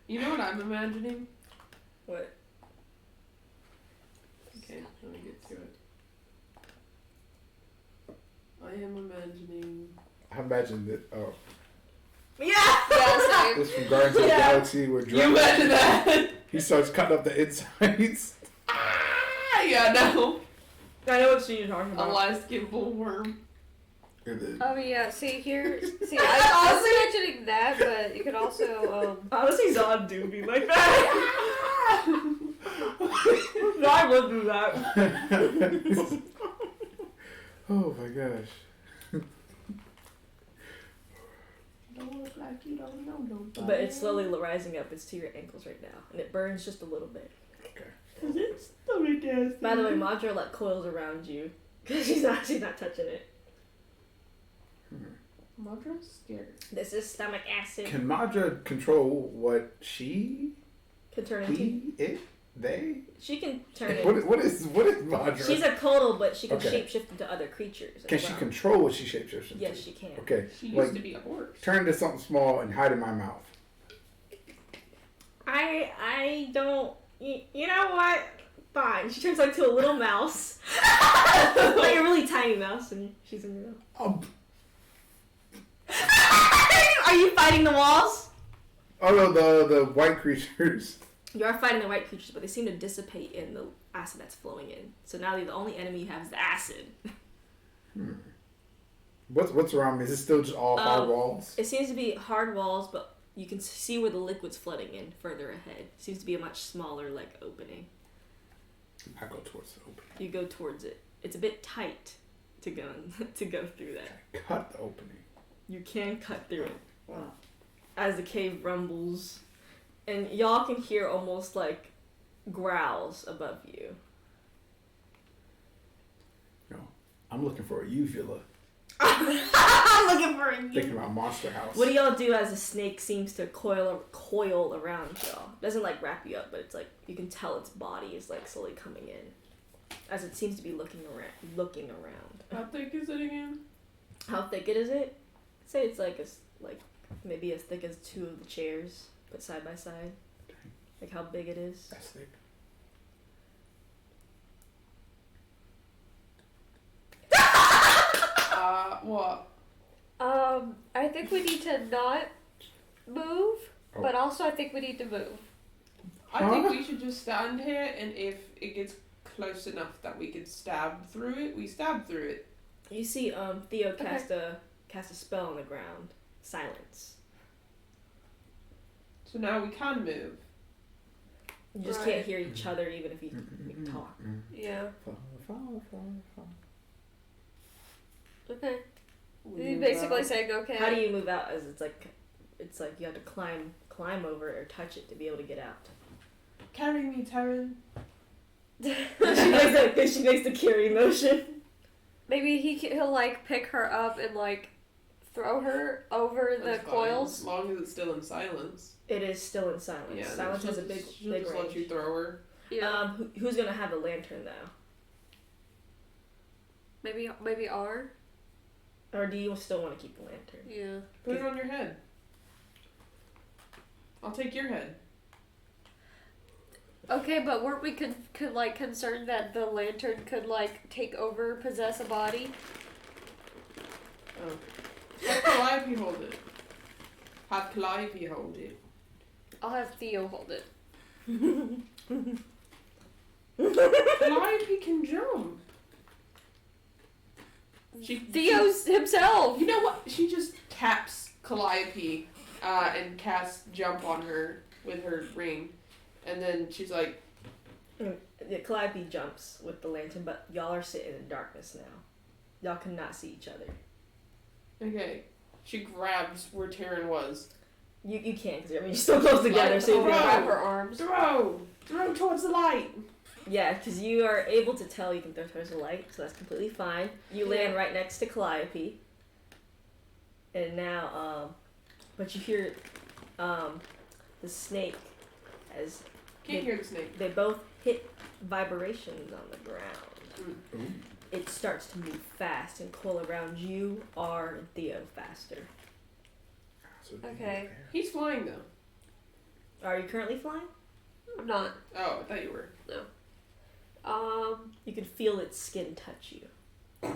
You know what I'm imagining? What? Okay, let me get to it. I am imagining. I imagine that. Oh, Yeah. Yeah, this from Guardians of the Yeah. Galaxy where You imagine that? he starts cutting up the insides. Yeah, no. I know what scene you're talking A about. live skin bullworm. And then, Oh yeah, see here. See, I was imagining that, but you could also Honestly, Zod do be like that. No, I would do that. oh my gosh. Don't look like you don't know nobody. But it's slowly rising up. It's to your ankles right now, and it burns just a little bit. Cause it's so nasty. By the way, Madra like coils around you because she's not touching it. Madra's scared. This is stomach acid. Can Madra control what she, Can turn into. he, it, they? She can turn it. What is Madra? She's a Kotal, but she can Okay. shapeshift into other creatures. Can as she well. control what she shapeshifts into? Yes, she can. Okay. She used Like, to be a horse. turn into something small and hide in my mouth. I don't. You know what? Fine. She turns like to a little mouse, like a really tiny mouse, and she's in your mouth. Are you fighting the walls? Oh no, the white creatures. You are fighting the white creatures, but they seem to dissipate in the acid that's flowing in. So now the only enemy you have is the acid. What's around me? Is it still just all hard walls? It seems to be hard walls, but you can see where the liquid's flooding in further ahead. It seems to be a much smaller like opening. I go towards the opening. You go towards it. It's a bit tight to go through that. Cut the opening. You can cut through it. Wow. As the cave rumbles, and y'all can hear almost like growls above you. No, I'm looking for a uvula. I'm looking for Thinking about Monster House. What do y'all do as the snake seems to coil around y'all? It doesn't like wrap you up, but it's like you can tell its body is like slowly coming in, as it seems to be looking around. How thick is it again? How thick is it? I'd say it's like maybe as thick as 2 of the chairs, but side by side. Dang. Like how big it is. That's thick. What? I think we need to not move, Oh. but also I think we need to move. I think we should just stand here, and if it gets close enough that we can stab through it, we stab through it. You see, Theo cast a spell on the ground. Silence. So now we can move. You just Right. can't hear each other even if you talk. Yeah. Fall. Okay. We He's move basically out. saying okay. How do you move out? As it's like you have to climb over it or touch it to be able to get out. Carry me, Taryn. she makes the carry motion. Maybe he'll like pick her up and like throw her over the That's fine, coils. as long as it's still in silence. It is still in silence. Yeah, Silence has a she'll big just let you range. throw her. Yeah. Who's gonna have the lantern though? Maybe R. Or do you still want to keep the lantern? Yeah. Put it on your head. I'll take your head. Okay, but weren't we concerned that the lantern could take over, possess a body? Oh. Have Calliope hold it. Have Calliope hold it. I'll have Theo hold it. Calliope can jump. Theo's himself. You know what? She just taps Calliope and casts jump on her with her ring. And then she's like... The Calliope jumps with the lantern, but y'all are sitting in darkness now. Y'all cannot see each other. Okay. She grabs where Taryn was. You can't, because you're still close together, so you grab her arms. Throw towards the light. Yeah, because you are able to tell you can throw towards the light, so that's completely fine. You land right next to Calliope. And now, but you hear the snake as... Can't hear the snake. They both hit vibrations on the ground. Ooh. It starts to move fast and coil around you, R, and Theo faster. So Okay. He's flying though. Are you currently flying? I'm not. Oh, I thought you were. You can feel its skin touch you.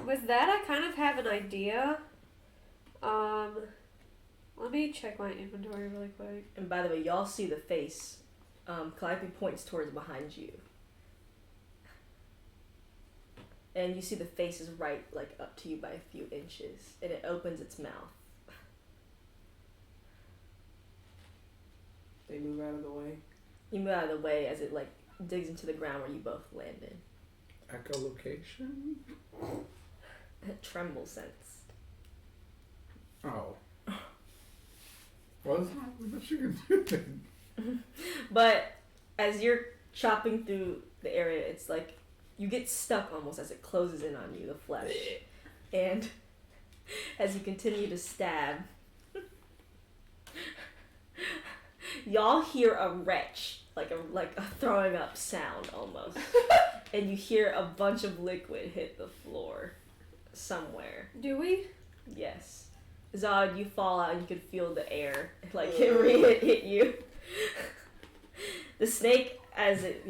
With that, I kind of have an idea. Let me check my inventory really quick. And by the way, y'all see the face. Calliope points towards behind you. And you see the face is right, up to you by a few inches. And it opens its mouth. They move out of the way. You move out of the way as it, digs into the ground where you both landed. Echolocation? Tremble sense. Oh. What you can do then? But as you're chopping through the area, it's you get stuck almost as it closes in on you, the flesh. And as you continue to stab, y'all hear a retch, like a throwing up sound almost. And you hear a bunch of liquid hit the floor somewhere. Do we? Yes. Zod, you fall out and you can feel the air hit you. The snake, as it,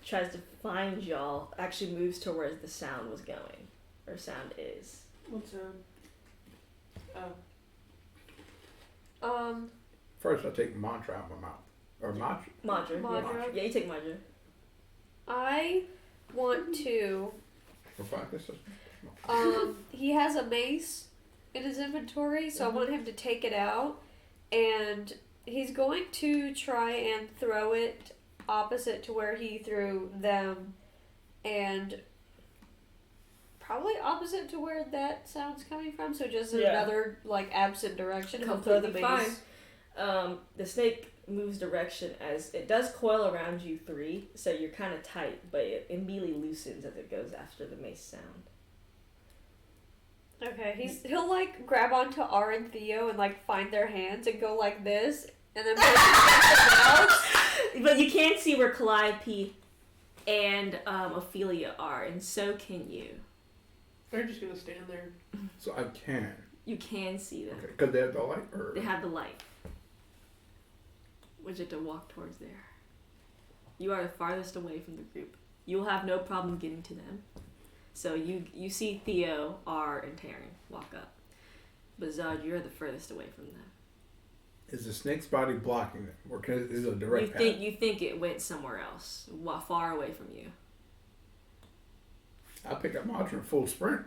tries to find y'all, actually moves to where the sound was going. Or sound is. What's First, I take mantra out of my mouth. Or mantra? Madra. Madra. Yeah, you take Madra. I want to. For focus? He has a mace in his inventory, so I want him to take it out, and he's going to try and throw it opposite to where he threw them, and probably opposite to where that sound's coming from, so just in another, absent direction. Come throw the Completely base. fine. The snake moves direction as it does coil around you three, so you're kind of tight, but it immediately loosens as it goes after the mace sound. Okay, he'll grab onto R and Theo and find their hands and go like this, and then push But you can't see where Calliope and Ophelia are, and so can you. They're just gonna stand there. So I can. You can see them. Okay, because they have the light? Or... They have the light. Would you have to walk towards there? You are the farthest away from the group. You'll have no problem getting to them. So you see Theo, R, and Taryn walk up. But Zod, you're the furthest away from them. Is the snake's body blocking them? Or is it a direct path? You think it went somewhere else, far away from you. I'll pick up mantra in full sprint.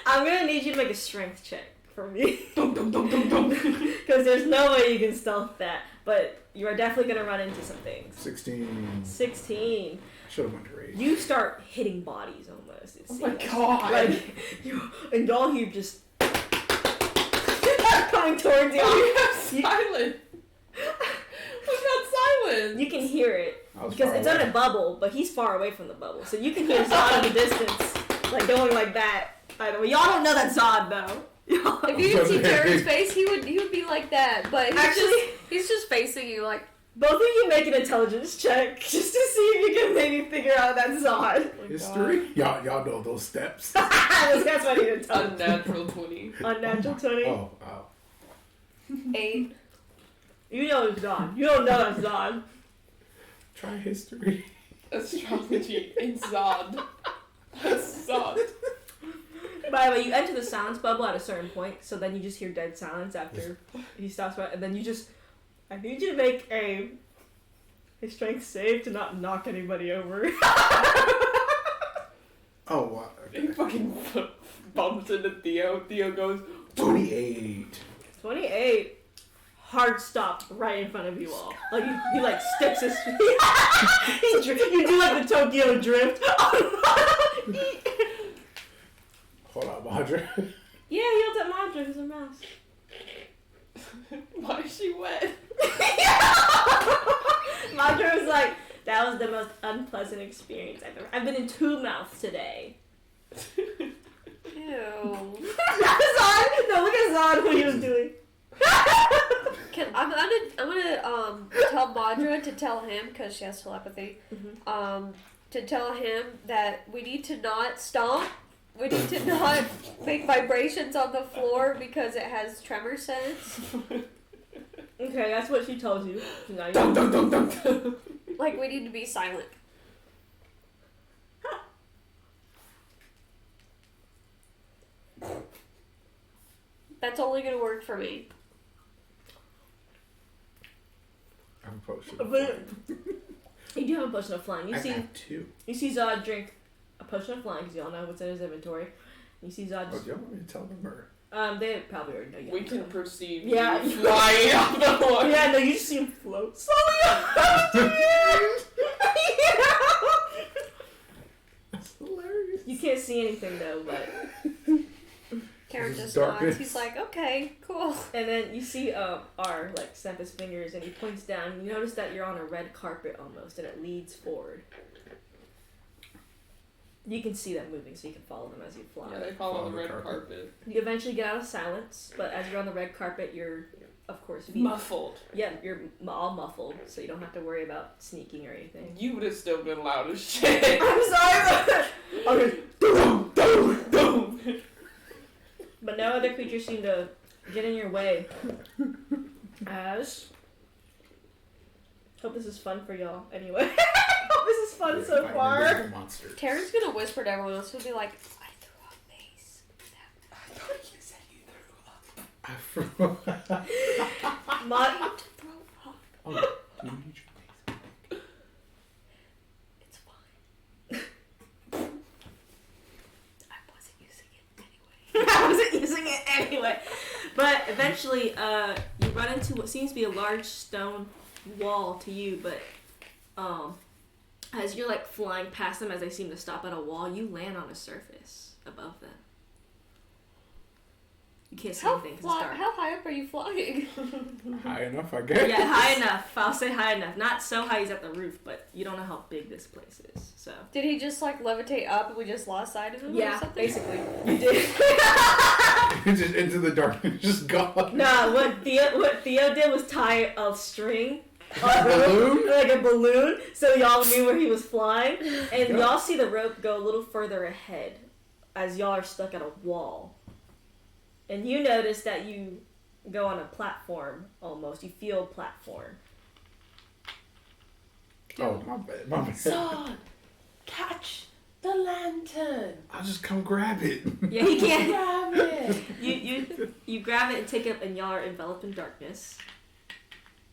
I'm going to need you to make a strength check for me. Because there's no way you can stealth that. But you are definitely going to run into some things. 16. 16. Should have went to rage. You start hitting bodies almost. It Oh seems. my god! And y'all hear just coming towards you. Oh, we have silence! We got silence! You can hear it. Because it's on a bubble, but he's far away from the bubble. So you can hear Zod in the distance, going like that. By the way, y'all don't know that Zod though. If you could see Jared's face, he would be like that. But he's just facing you Both of you make an intelligence check just to see if you can maybe figure out that's Zod. Oh my History? Y'all know those steps. That's why I need intelligence. God. Unnatural 20. Unnatural 20. Oh. 8. You know it's Zod. You don't know that's Zod. Try history. Astrology. It's Zod. That's Zod. By the way, you enter the silence bubble at a certain point, so then you just hear dead silence after he stops, and then you just... I need you to make a strength save to not knock anybody over. Oh, wow. He fucking bumps into Theo. Theo goes, 28. 28. Hard stop right in front of you all. Like he like sticks his feet. You do like the Tokyo drift. Hold on, Madra. Yeah, he yelled at Madra who's a mouse. why is she wet? Madra was like, that was the most unpleasant experience I've ever. I've been in 2 mouths today. Ew. Zod! No, look at Zod what he was doing. I'm gonna tell Madra to tell him, because she has telepathy, to tell him that we need to not stomp. We need to not make vibrations on the floor because it has tremor sense. Okay, that's what she told you. Dum dum dum dum dum. Like, we need to be silent. That's only gonna work for me. I'm a potion. But you do have a potion of flying. I have 2. You see Zod drink a potion of flying because you all know what's in his inventory. You see Zod Oh, just... do y'all want me to tell them or? They probably already know you. We can perceive Yeah. you flying off the floor. Yeah, no, you just see him float slowly up. That's hilarious. You can't see anything though, but... Karen This is just nods. darkness. He's like, okay, cool. And then you see R like snap his fingers and he points down and you notice that you're on a red carpet almost and it leads forward. You can see them moving so you can follow them as you fly. Yeah, they follow Follow the the red carpet. carpet. You eventually get out of silence, but as you're on the red carpet, you're, of course, Muffled. Yeah, you're all muffled, so you don't have to worry about sneaking or anything. You would have still been loud as shit. I'm sorry, okay. Boom, boom, boom. But no other creatures seem to get in your way. As hope this is fun for y'all. Anyway, hope this is fun so Find far. invisible monsters. Karen's gonna whisper to everyone else. She'll be like, I threw a mace. I thought you said you threw up. I My, need to throw up. Oh, do you need your face? It's fine. I wasn't using it anyway. I wasn't using it anyway. But eventually, you run into what seems to be a large stone wall to you, but as you're like flying past them as they seem to stop at a wall, you land on a surface above them. You can't see anything 'cause it's dark. How high up are you flying? High enough, I guess. Yeah, high enough. I'll say high enough. Not so high he's at the roof, but you don't know how big this place is. So Did he just like levitate up and we just lost sight of him or something? basically you did. Just into the darkness, just gone. No, what Theo did was tie a string. A balloon? Like a balloon, so y'all knew where he was flying. And y'all see the rope go a little further ahead as y'all are stuck at a wall. And you notice that you go on a platform almost. You feel platform. Oh, my bad. My bad. Son, catch the lantern. I'll just come grab it. Yeah, he can't. Grab it. You grab it and take it up, and y'all are enveloped in darkness.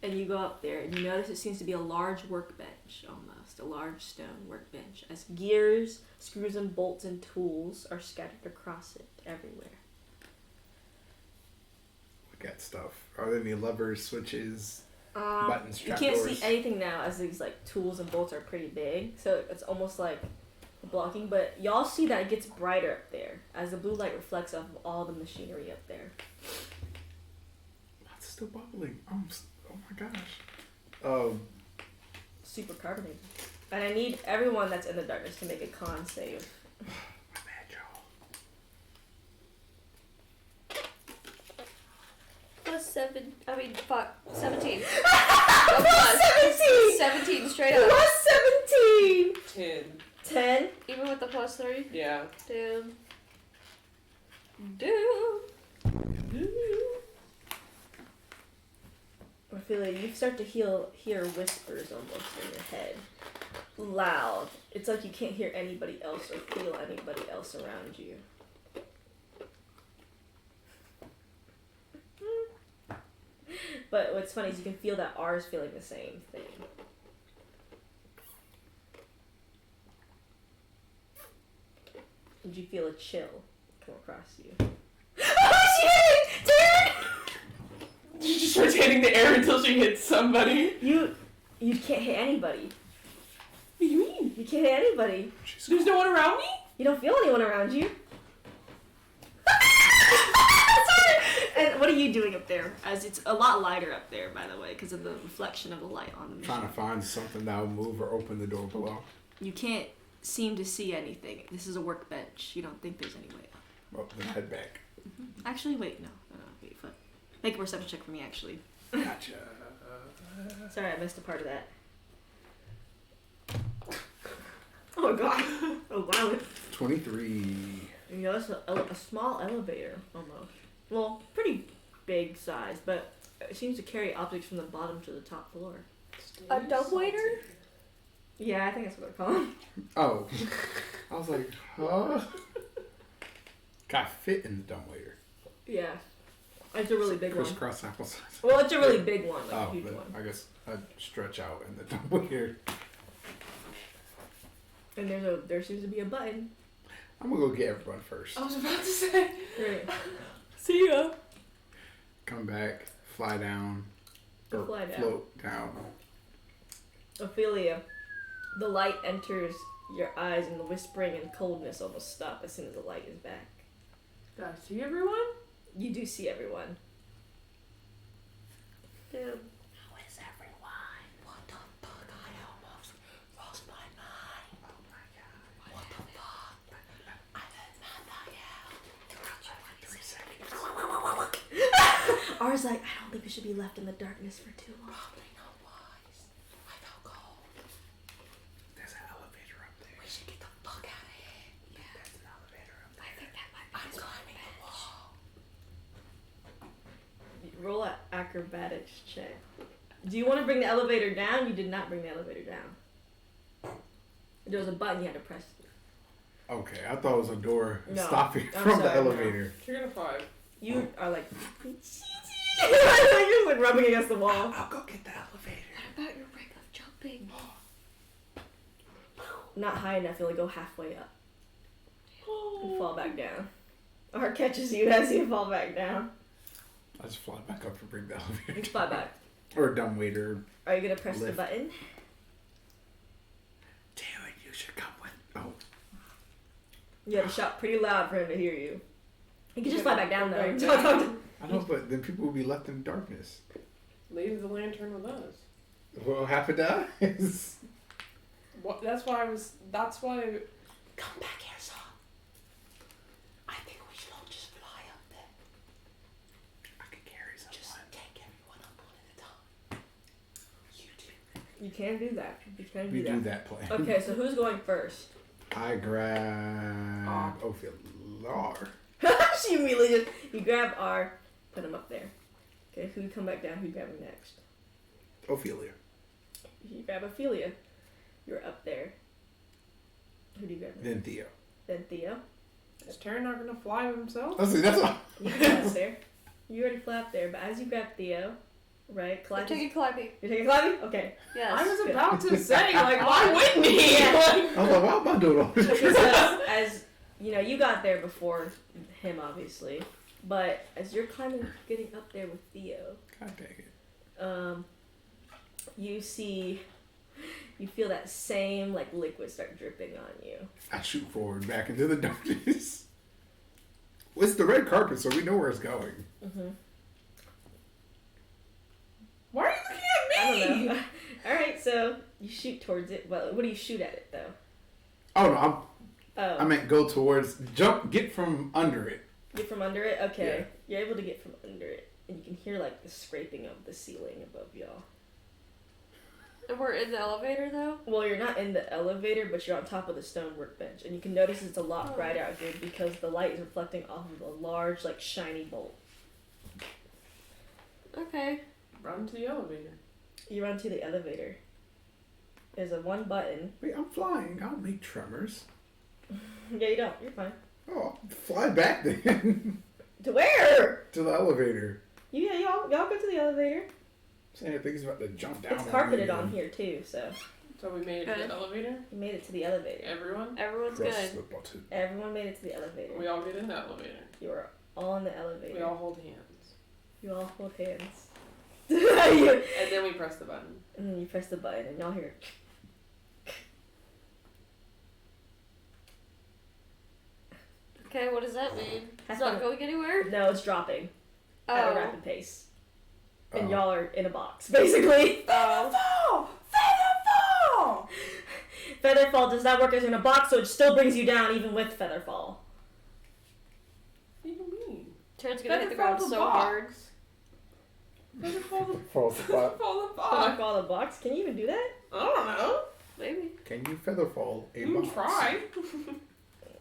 And you go up there, and you notice it seems to be a large workbench, almost. A large stone workbench. As gears, screws, and bolts and tools are scattered across it everywhere. Look at stuff. Are there any levers, switches, buttons, You can't trapdoors? see anything now as these like tools and bolts are pretty big, so it's almost like blocking. But y'all see that it gets brighter up there as the blue light reflects off of all the machinery up there. It's still bubbling. Oh my gosh. Super carbonated. And I need everyone that's in the darkness to make a con save. My bad, y'all. +6. 17. Plus 17! 17 straight up. Plus 17! 10. 10? Even with the plus 3? Yeah. Damn. I feel like you start to hear whispers almost in your head. Loud. It's like you can't hear anybody else or feel anybody else around you. But what's funny is you can feel that R is feeling the same thing. Did you feel a chill come across you? Oh shit! Dude! She just starts hitting the air until she hits somebody. You can't hit anybody. What do you mean? You can't hit anybody. There's no one around me? You don't feel anyone around you. And what are you doing up there? As it's a lot lighter up there, by the way, because of the reflection of the light on the machine. Trying to find something that will move or open the door below. You can't seem to see anything. This is a workbench. You don't think there's any way up. Well, then head back. Actually, wait, no, wait, fuck. Make a perception check for me, actually. Gotcha. Sorry, I missed a part of that. Oh god. Oh wow. 23. You know, it's a small elevator, almost. Well, pretty big size, but it seems to carry objects from the bottom to the top floor. A dumbwaiter? Yeah, I think that's what they're called. Oh. I was like, huh? Got fit in the dumbwaiter. Yeah. It's a really big one. Crisscross applesauce. Well, it's a really big one, like a Oh, huge but one. I guess I'd stretch out in the dumbwaiter. And there seems to be a button. I'm gonna go get everyone first. I was about to say. Right. See ya. Come back, fly down, or Fly down. float down. Ophelia, the light enters your eyes and the whispering and coldness almost stop as soon as the light is back. Did I see everyone? You do see everyone. Damn. How is everyone? What the fuck? I almost lost my mind. Oh my god. What the fuck? I did not know you. 3 seconds. R's like, I don't think we should be left in the darkness for too long. Probably not wise. I felt cold. There's an elevator up there. We should get the fuck out of here. Yeah. There's an elevator up there. I think that might be I'm climbing the wall. Roll an acrobatics check. Do you want to bring the elevator down? You did not bring the elevator down. There was a button you had to press. Okay, I thought it was a door No, stopping I'm from the sorry, no. elevator. Trigger to 5. You are like, you're like rubbing against the wall. I'll go get the elevator. What about your rig of jumping? Not high enough, you'll go halfway up and fall back down. Or catches you as you fall back down. I just fly back up to bring the You elevator. fly back. Or a dumbwaiter. Are you gonna press Lift. the button? Damn it, you should come with. Oh. You have to shout pretty loud for him to hear you. You can just fly back down though. Back Talk down. to- I know, but then people will be left in darkness. Leave the lantern with us. What happened to us? What? That's why. Come back here, son. I think we should all just fly up there. I could carry someone. Just take everyone up one at a time. You do. You can do that. You can We do do that. that plan. Okay, so who's going first? I grab Ophelia. She immediately just, you grab R, put him up there. Okay, who come back down, who grab him next? Ophelia. You grab Ophelia. You're up there. Who do you grab next? Then Theo. Then Theo. Is Terry not gonna fly himself? Oh, see, that's all. You fly up there. You already fly up there, but as you grab Theo, right? I'm Clyde, taking climbing. you're taking climbing? Okay. Yes. I was about to say, like, why wouldn't he? Yeah. I was like, why am I doing all this? Because as you know, you got there before him, obviously. But as you're climbing, getting up there with Theo, God dang it. you feel that same like liquid start dripping on you. I shoot forward back into the darkness. Well, it's the red carpet, so we know where it's going. Mm-hmm. Why are you looking I at me? don't know. All right, so you shoot towards it. Well, what do you shoot at it though? Oh no, I Oh, meant go towards, get from under it. get from under it. Okay, you're able to get from under it. and you can hear like the scraping of the ceiling above y'all. And we're in the elevator though? Well, you're not in the elevator, but you're on top of the stone workbench, and you can notice it's a lot brighter out here because the light is reflecting off of a large, like, shiny bolt. Okay. Run to the elevator. You run to the elevator. There's a one button. Wait, I'm flying. I don't make tremors. Yeah, you don't. You're fine. Oh, fly back then. To where? To the elevator. Yeah, y'all go to the elevator. Saying I think he's about to jump down. It's carpeted on here too, so So we made it to the elevator? you made it to the elevator. Everyone? Everyone's Press good. the button. Everyone made it to the elevator. We all get in the elevator. You are all in the elevator. We all hold hands. You all hold hands. And then we press the button. And then you press the button, and y'all hear. Okay, what does that mean? It's Have not fun. going anywhere? No, it's dropping at a Oh. rapid pace, and Oh. y'all are in a box, basically. Oh. Featherfall! Featherfall does not work as in a box, so it still brings you down even with Featherfall. What do you mean? Turn's gonna hit the Featherfall ground the so box. hard. Featherfall the Falls apart. Featherfall the box. Featherfall the box? Can you even do that? I don't know. Maybe. Can you featherfall a You box? can try.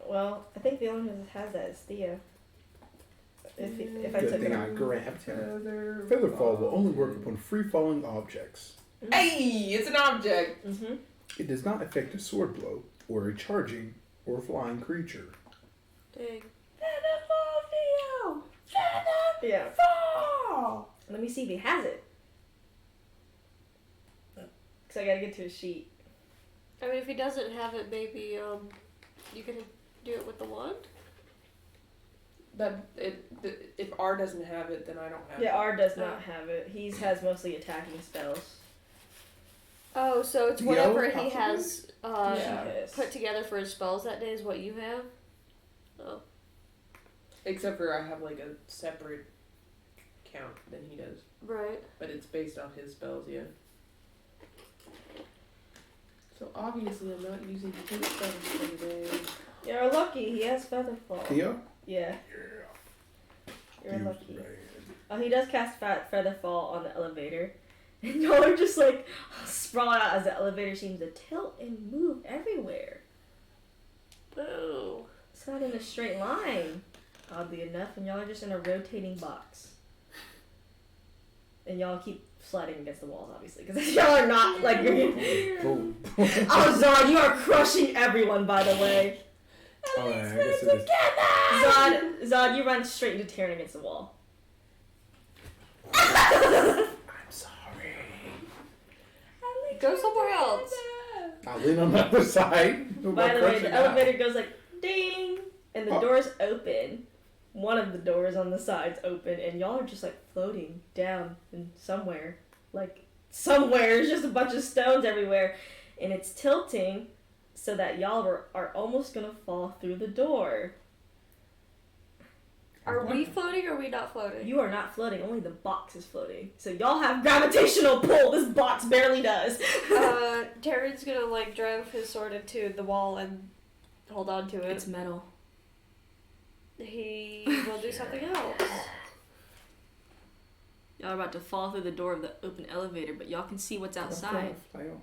Well, I think the only one that has that is Theo. If I Good took thing it I out. grabbed him. Featherfall will only work upon free-falling objects. Hey, it's an object. Mm-hmm. It does not affect a sword blow, or a charging, or flying creature. Dang. Featherfall, Theo! Yeah. Let me see if he has it. Because I gotta get to his sheet. I mean, if he doesn't have it, maybe you can do it with the wand. If R doesn't have it, then I don't have it. Yeah, R does not have it. He has mostly attacking spells. Oh, so it's Yeah, whatever he possibly. has Yeah. Yes. put together for his spells that day is what you have. Oh. Except for I have like a separate count than he does. Right. But it's based off his spells, yeah. So obviously I'm not using his spells for today. You're lucky. He has Featherfall. Theo? Yeah, Yeah. you're Use lucky. red. Oh, he does cast Featherfall on the elevator. And y'all are just like sprawled out as the elevator seems to tilt and move everywhere. Boo. It's not in a straight line, oddly enough, and y'all are just in a rotating box. And y'all keep sliding against the walls, obviously, because y'all are not like you're. Boom. Oh, Zod, you are crushing everyone, by the way. Oh, yeah, I guess it is. Zod, you run straight into tearing against the wall. I'm sorry. Go somewhere else. I'll lean on the other side. By the way, the elevator goes like ding, and the Oh. doors open. One of the doors on the sides open, and y'all are just like floating down in somewhere. Like somewhere, there's just a bunch of stones everywhere, and it's tilting so that y'all are almost gonna fall through the door. Are we floating or are we not floating? You are not floating, only the box is floating. So y'all have gravitational pull, this box barely does. Terran's gonna like drive his sword into the wall and hold on to it. It's metal. He will do something else. Y'all are about to fall through the door of the open elevator, but y'all can see what's outside.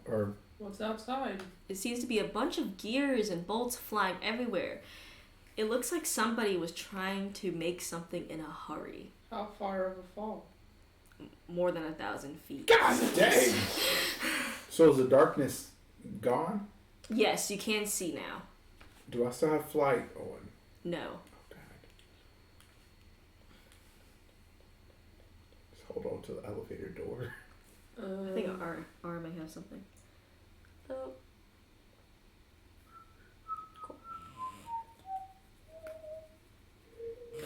Or What's outside? It seems to be a bunch of gears and bolts flying everywhere. It looks like somebody was trying to make something in a hurry. How far of a fall? More than 1,000 feet. God dang! So is the darkness gone? Yes, you can see now. Do I still have flight on? No. Oh, God. Just hold on to the elevator door. I think R may have something. Oh.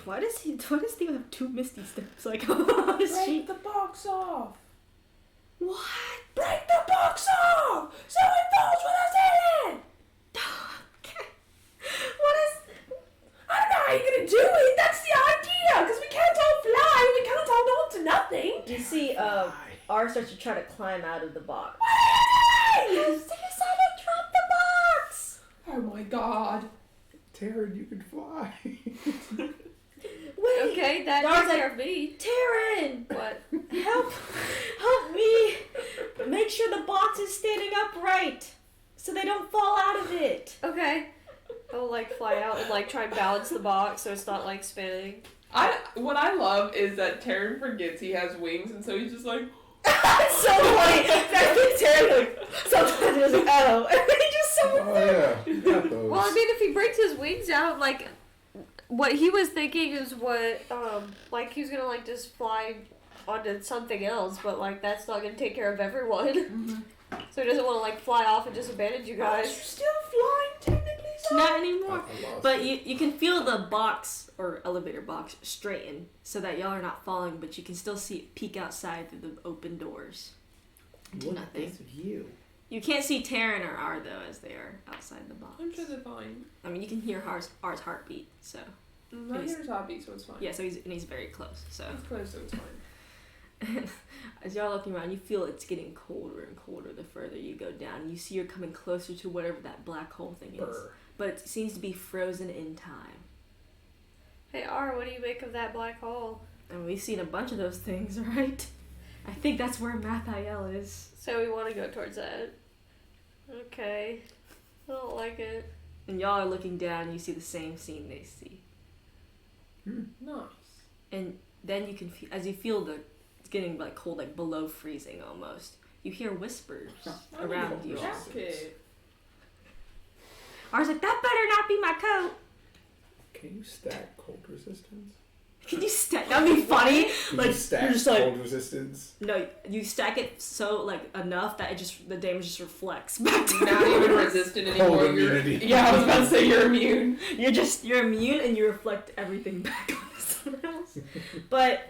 Why does Theo have two misty steps like on his Break sheet? the box off! What? Break the box off! So it falls with us in it! Okay. What is? I don't know how you're gonna do it! That's the idea! Because we can't all fly! We can't all hold to nothing! You see, R starts to try to climb out of the box. Hey! You decided to drop the box! Oh my god. Taryn, you can fly. Wait, Okay, Okay, that Dar's takes like, care of me. Taryn, What? help me make sure the box is standing upright so they don't fall out of it. Okay. I'll like fly out and like try and balance the box so it's not like spinning. What I love is that Taryn forgets he has wings, and so he's just like. It's so funny. That's Taryn like sometimes he was like, oh, and then he just Oh yeah, you got those. Well, I mean, if he brings his wings out, like, what he was thinking is what, like, he was gonna, like, just fly onto something else, but, like, that's not gonna take care of everyone. Mm-hmm. So he doesn't want to, like, fly off and just abandon you You're guys. still flying technically, so not anymore. I lost But it. you can feel the box or elevator box straighten so that y'all are not falling, but you can still see it peek outside through the open doors. Look at Nothing. this view. You can't see Taryn or R though as they are outside the box. I'm sure they're fine. I mean, you can hear R's heartbeat. So My Yes. ears hobby, so it's fine. yeah, so he's very close. So It's close, so it's fine. as y'all looking around, you feel it's getting colder and colder the further you go down. You see you're coming closer to whatever that black hole thing is, Brr. but it seems to be frozen in time. Hey, R, what do you make of that black hole? And we've seen a bunch of those things, right? I think that's where Mathiel is. So we want to go towards that. Okay. I don't like it. And y'all are looking down and you see the same scene they see. Nice. And then you can feel, as you feel it's getting like cold, like below freezing almost. You hear whispers around you all. Jacket. R's like, that better not be my coat. Can you stack cold resistance? Can you stack? That'd be funny. Can Like you stack you're just like, cold resistance? no, you stack it so like enough that the damage just reflects back to Not you. even resistant anymore. Cold You're, immunity. yeah, I was about to say you're immune. You're immune and you reflect everything back on someone else. But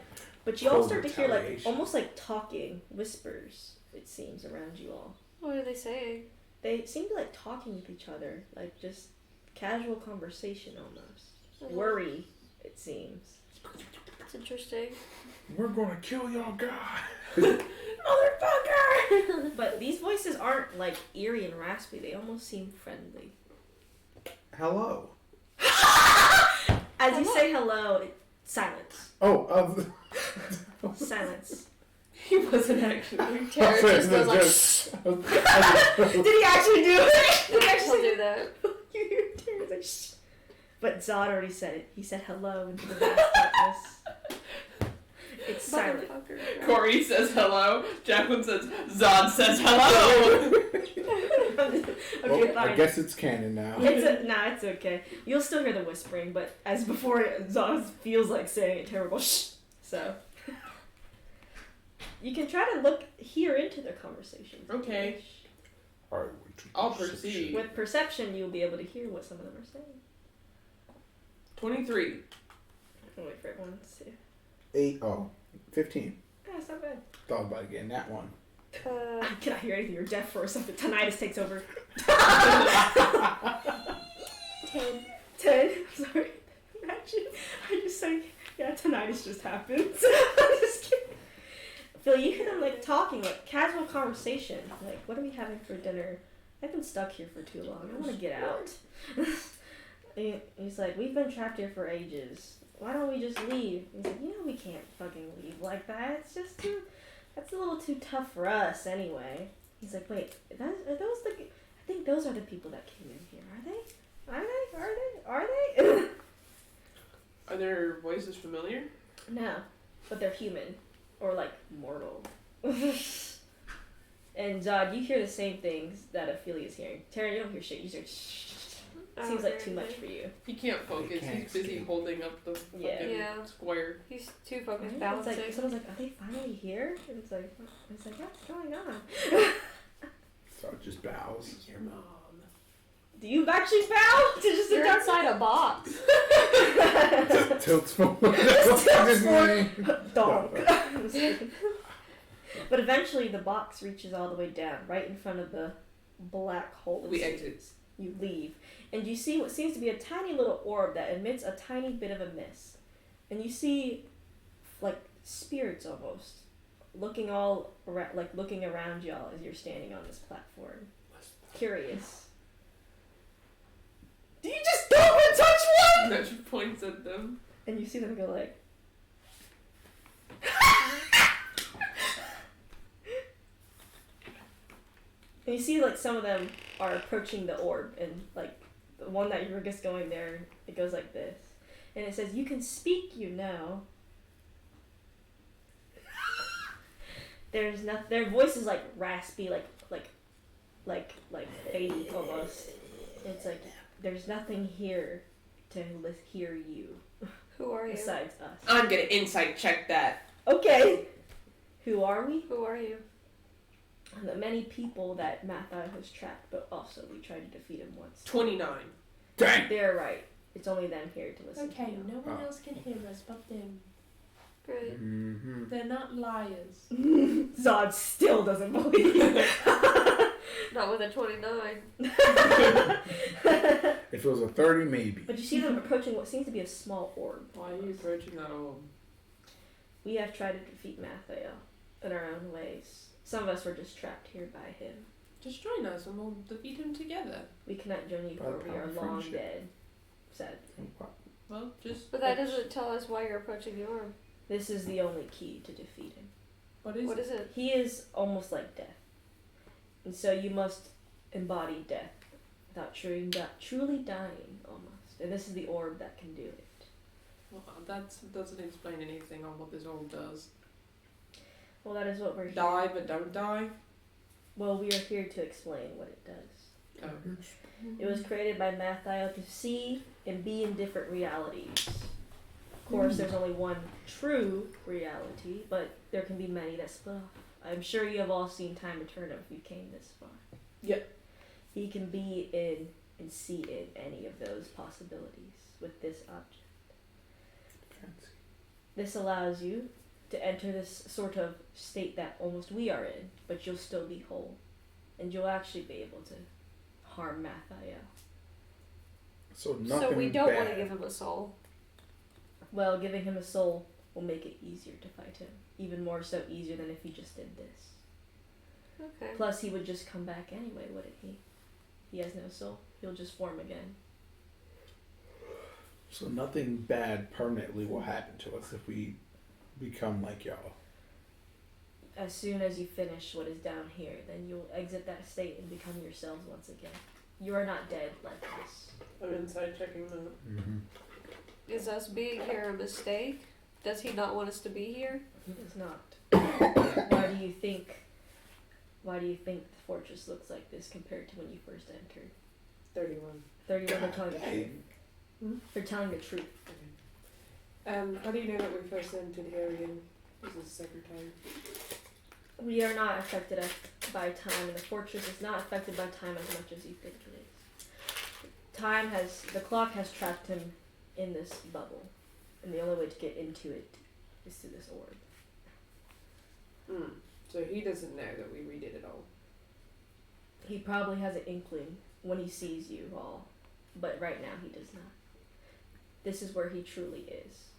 you all Cold start to hear like retaliation. almost like talking whispers. It seems around you all. What are they saying? They seem to like talking with each other, like just casual conversation almost. Oh. Worry, it seems. It's interesting. We're gonna kill y'all, guy. Motherfucker! But these voices aren't like eerie and raspy. They almost seem friendly. Hello. As you say hello, silence. Oh, Silence. He wasn't actually. Tara just goes like, shh. Did he actually do it? Did he He'll actually do that. You hear Tara's like, shh. But Zod already said it. He said hello into the vast darkness. It's silent. Motherfucker. Corey says hello. Jacqueline says Zod says hello. Okay, well, fine. I guess it's canon now. It's okay. You'll still hear the whispering, but as before, Zod feels like saying it terrible. Shh. So you can try to hear into their conversations. Okay. All right, I'll proceed. With perception, you'll be able to hear what some of them are saying. 23. I'll wait for everyone to see. 15. Ah, it's not bad. Thought about getting that one. Uh, I cannot hear anything. You're deaf for something. Tinnitus takes over. 10. 10. I'm sorry. Imagine. I just say, yeah, tinnitus just happened. I'm just kidding. Phil, you hear them like talking, like casual conversation. Like, what are we having for dinner? I've been stuck here for too long. I want to get out. And he's like, we've been trapped here for ages. Why don't we just leave? He's like, we can't fucking leave like that. It's just that's a little too tough for us anyway. He's like, wait, are those I think those are the people that came in here. Are they? Are they? Are their voices familiar? No, but they're human. Or like mortal. And Zod, you hear the same things that Ophelia's hearing. Tara, you don't hear shit. You hear shh. Seems like too much for you. He can't focus. can't He's busy escape. holding up the fucking Yeah. square. He's too focused It's balancing. like someone's like, are they finally here? And it's like, what's going on? So it just bows. Your mom. Do you actually bow to just a You're dark inside a box. Tilts forward. Tilts forward. Donk. But eventually the box reaches all the way down, right in front of the black hole. We exit. You leave. And you see what seems to be a tiny little orb that emits a tiny bit of a mist. And you see, like, spirits almost, looking all around, like, looking around y'all as you're standing on this platform. Curious. Do you just go and touch one? That she points at them. And you see them go like, And you see, like, some of them are approaching the orb, and, like, the one that you were just going there, it goes like this. And it says, "You can speak, you know." There's nothing. Their voice is, like, raspy, like fading almost. It's like, there's nothing here to hear you. Who are you? Besides us. I'm gonna insight check that. Okay. Who are we? Who are you? The many people that Mathiel has trapped, but also we tried to defeat him once. 29. Dang! They're right. It's only them here to listen to Okay, you. no one else can hear us but them. Great. Mm-hmm. They're not liars. Zod still doesn't believe you. Not with a 29. If it was a 30, maybe. But you see them approaching what seems to be a small orb. Why are you approaching that orb? We have tried to defeat Mathiel in our own ways. Some of us were just trapped here by him. Just join us and we'll defeat him together. We cannot join you, By for the we power are of long friendship. dead. Sad. Well, just. But that doesn't tell us why you're approaching the orb. This is the only key to defeat him. What is What it? is it? He is almost like death. And so you must embody death without truly dying, almost. And this is the orb that can do it. Well, that doesn't explain anything on what this orb does. Well, that is what we're here. Die but don't die? Well, we are here to explain what it does. Oh. It was created by Mathiel to see and be in different realities. Of course, there's only one true reality, but there can be many that split off. I'm sure you have all seen Time Eternal if you came this far. Yep. He can be in and see in any of those possibilities with this object. Fancy. This allows you to enter this sort of state that almost we are in, but you'll still be whole. And you'll actually be able to harm Mathiel. So nothing So we don't want to bad. give him a soul. Well, giving him a soul will make it easier to fight him. Even more so easier than if he just did this. Okay. Plus, he would just come back anyway, wouldn't he? He has no soul. He'll just form again. So nothing bad permanently will happen to us if we become like y'all. As soon as you finish what is down here, then you'll exit that state and become yourselves once again. You are not dead like us. I'm inside checking that. Mm-hmm. Is us being here a mistake? Does he not want us to be here? He does not. Why do you think the fortress looks like this compared to when you first entered? 31. 31, they're telling the truth. Hmm? They're telling the truth. How do you know that we first entered here again? This is the second time. We are not affected by time, and the fortress is not affected by time as much as you think it is. The clock has trapped him in this bubble, and the only way to get into it is through this orb. So he doesn't know that we redid it all. He probably has an inkling when he sees you all, but right now he does not. This is where he truly is.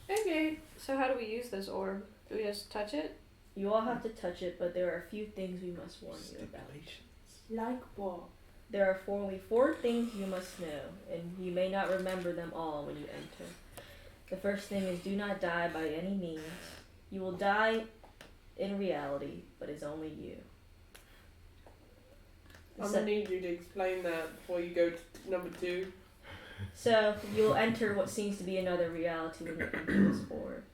Okay. So how do we use this orb? Do we just touch it? You all have to touch it, but there are a few things we must warn you about. Like what? There are only 4 things you must know, and you may not remember them all when you enter. The first thing is, do not die by any means. You will die in reality, but it's only you. I'm gonna need you to explain that before you go to number 2. So, you'll enter what seems to be another reality when you enter this orb.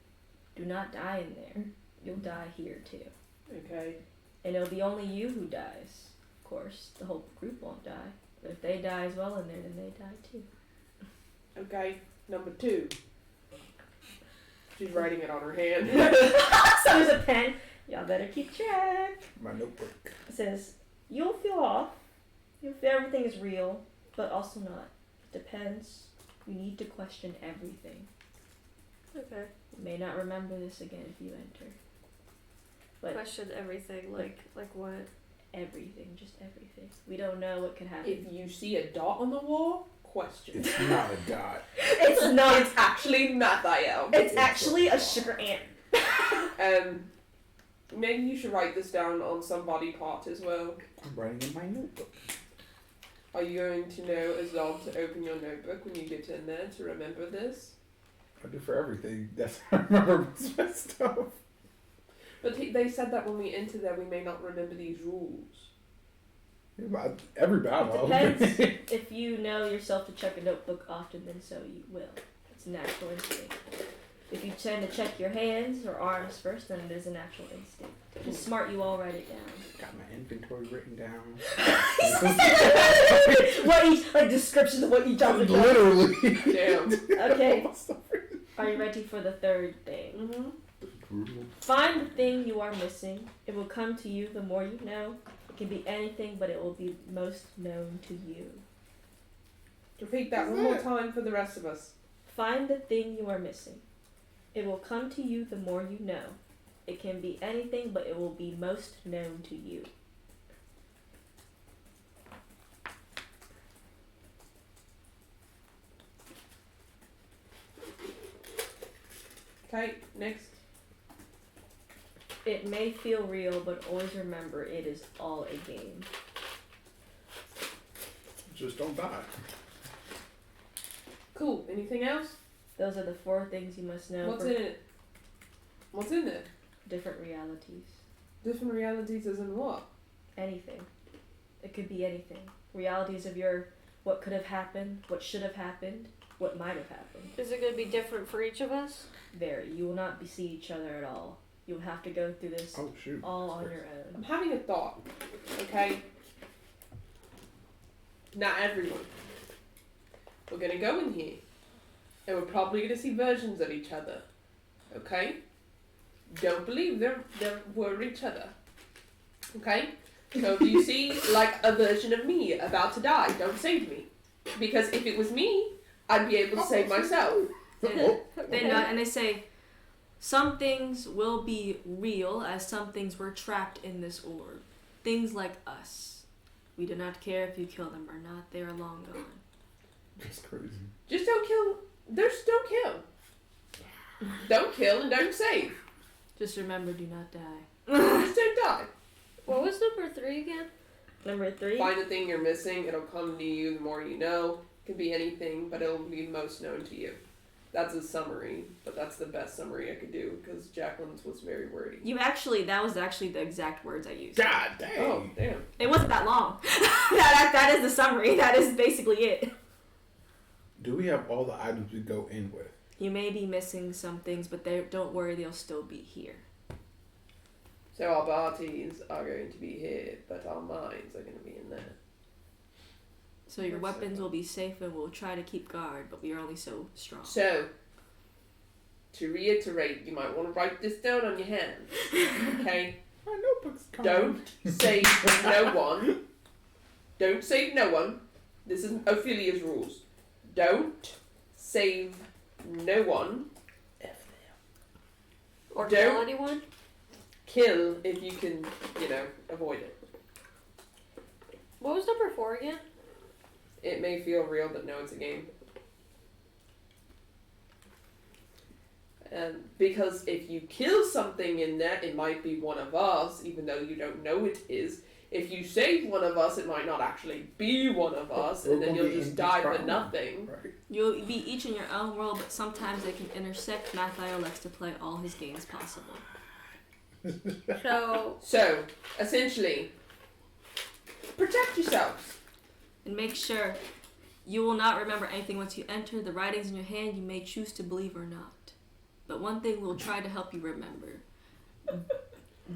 Do not die in there. You'll die here too. Okay. And it'll be only you who dies. Of course, the whole group won't die. But if they die as well in there, then they die too. Okay. Number 2. She's writing it on her hand. So there's a pen. Y'all better keep track. My notebook. It says, you'll feel off. You'll feel everything is real, but also not. It depends. You need to question everything. Okay. You may not remember this again if you enter. But Question everything. Like what? everything, just everything. We don't know what could happen. If you see a dot on the wall, question. It's not a dot. It's not. It's actually Mathiel. It's actually a sugar ant. Maybe you should write this down on some body part as well. I'm writing in my notebook. Are you going to know as well to open your notebook when you get in there to remember this? I do for everything. That's how I remember most of my stuff. But they said that when we enter there, we may not remember these rules. Every battle. It depends if you know yourself to check a notebook often, then so you will. It's an actual instinct. If you tend to check your hands or arms first, then it is an actual instinct. Just smart, you all write it down. Got my inventory written down. What each, like descriptions of what each object does. Literally. Damn. Okay. Are you ready for the third thing? Mm-hmm. Find the thing you are missing. It will come to you the more you know. It can be anything, but it will be most known to you. Repeat that one more time for the rest of us. Find the thing you are missing. It will come to you the more you know. It can be anything, but it will be most known to you. Okay, next. It may feel real, but always remember it is all a game. Just don't die. Cool. Anything else? Those are the 4 things you must know What's for in it? What's in there? different realities. Different realities as in what? Anything. It could be anything. Realities of your what could have happened, what should have happened, what might have happened. Is it going to be different for each of us? Very. You will not see each other at all. You'll have to go through this Oh shoot. all on your I'm own. having a thought. Okay? Not everyone. We're gonna go in here. And we're probably gonna see versions of each other. Okay? Don't believe we're each other. Okay? So if you see like a version of me about to die, don't save me. Because if it was me, I'd be able to save myself. They nod and they say, some things will be real as some things were trapped in this orb. Things like us. We do not care if you kill them or not. They are long gone. That's crazy. Just don't kill. Don't kill. Don't kill and don't save. Just remember, do not die. Just don't die. What was number 3 again? Number 3. Find the thing you're missing. It'll come to you the more you know. It can be anything, but it'll be most known to you. That's a summary, but that's the best summary I could do because Jacqueline's was very wordy. That was actually the exact words I used. God dang. Oh, damn. It wasn't that long. that is the summary. That is basically it. Do we have all the items we go in with? You may be missing some things, but don't worry, they'll still be here. So our bodies are going to be here, but our minds are going to be in there. So your That's weapons so will be safe and we'll try to keep guard, but we are only so strong. So, to reiterate, you might want to write this down on your hand. Okay? My notebook's coming. Don't save no one. Don't save no one. This is Ophelia's rules. Don't save no one. Or Don't- kill anyone? Kill if you can, avoid it. What was number 4 again? It may feel real, but no, it's a game. And because if you kill something in there, it might be one of us, even though you don't know it is. If you save one of us, it might not actually be one of us, and then you'll just die for nothing. Right. You'll be each in your own world, but sometimes they can intersect. Matthew likes to play all his games possible. So, essentially, protect yourselves. And make sure you will not remember anything once you enter. The writings in your hand you may choose to believe or not. But one thing we'll try to help you remember.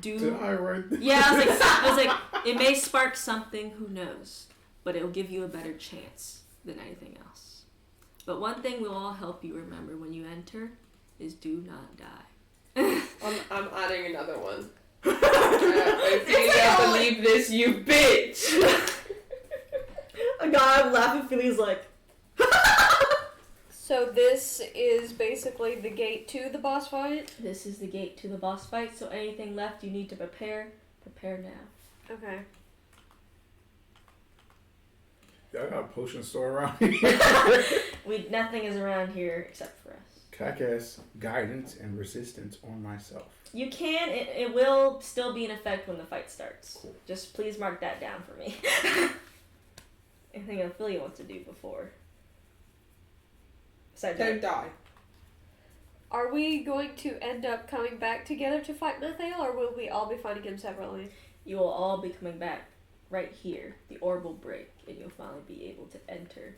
Did I write this? Yeah, I was like, it may spark something, who knows? But it'll give you a better chance than anything else. But one thing we'll all help you remember when you enter is do not die. I'm adding another one. I can't believe this, you bitch! A guy laughing, Philly's like, So this is basically the gate to the boss fight? this is the gate to the boss fight, so anything left you need to prepare now. Okay. I got a potion store around here. Nothing is around here except for us. Can I cast guidance and resistance on myself? You can, it will still be in effect when the fight starts. Cool. Just please mark that down for me. Anything Ophelia wants to do before. Besides Don't that. die. Are we going to end up coming back together to fight Mathael, or will we all be fighting him separately? You will all be coming back right here. The orb will break, and you'll finally be able to enter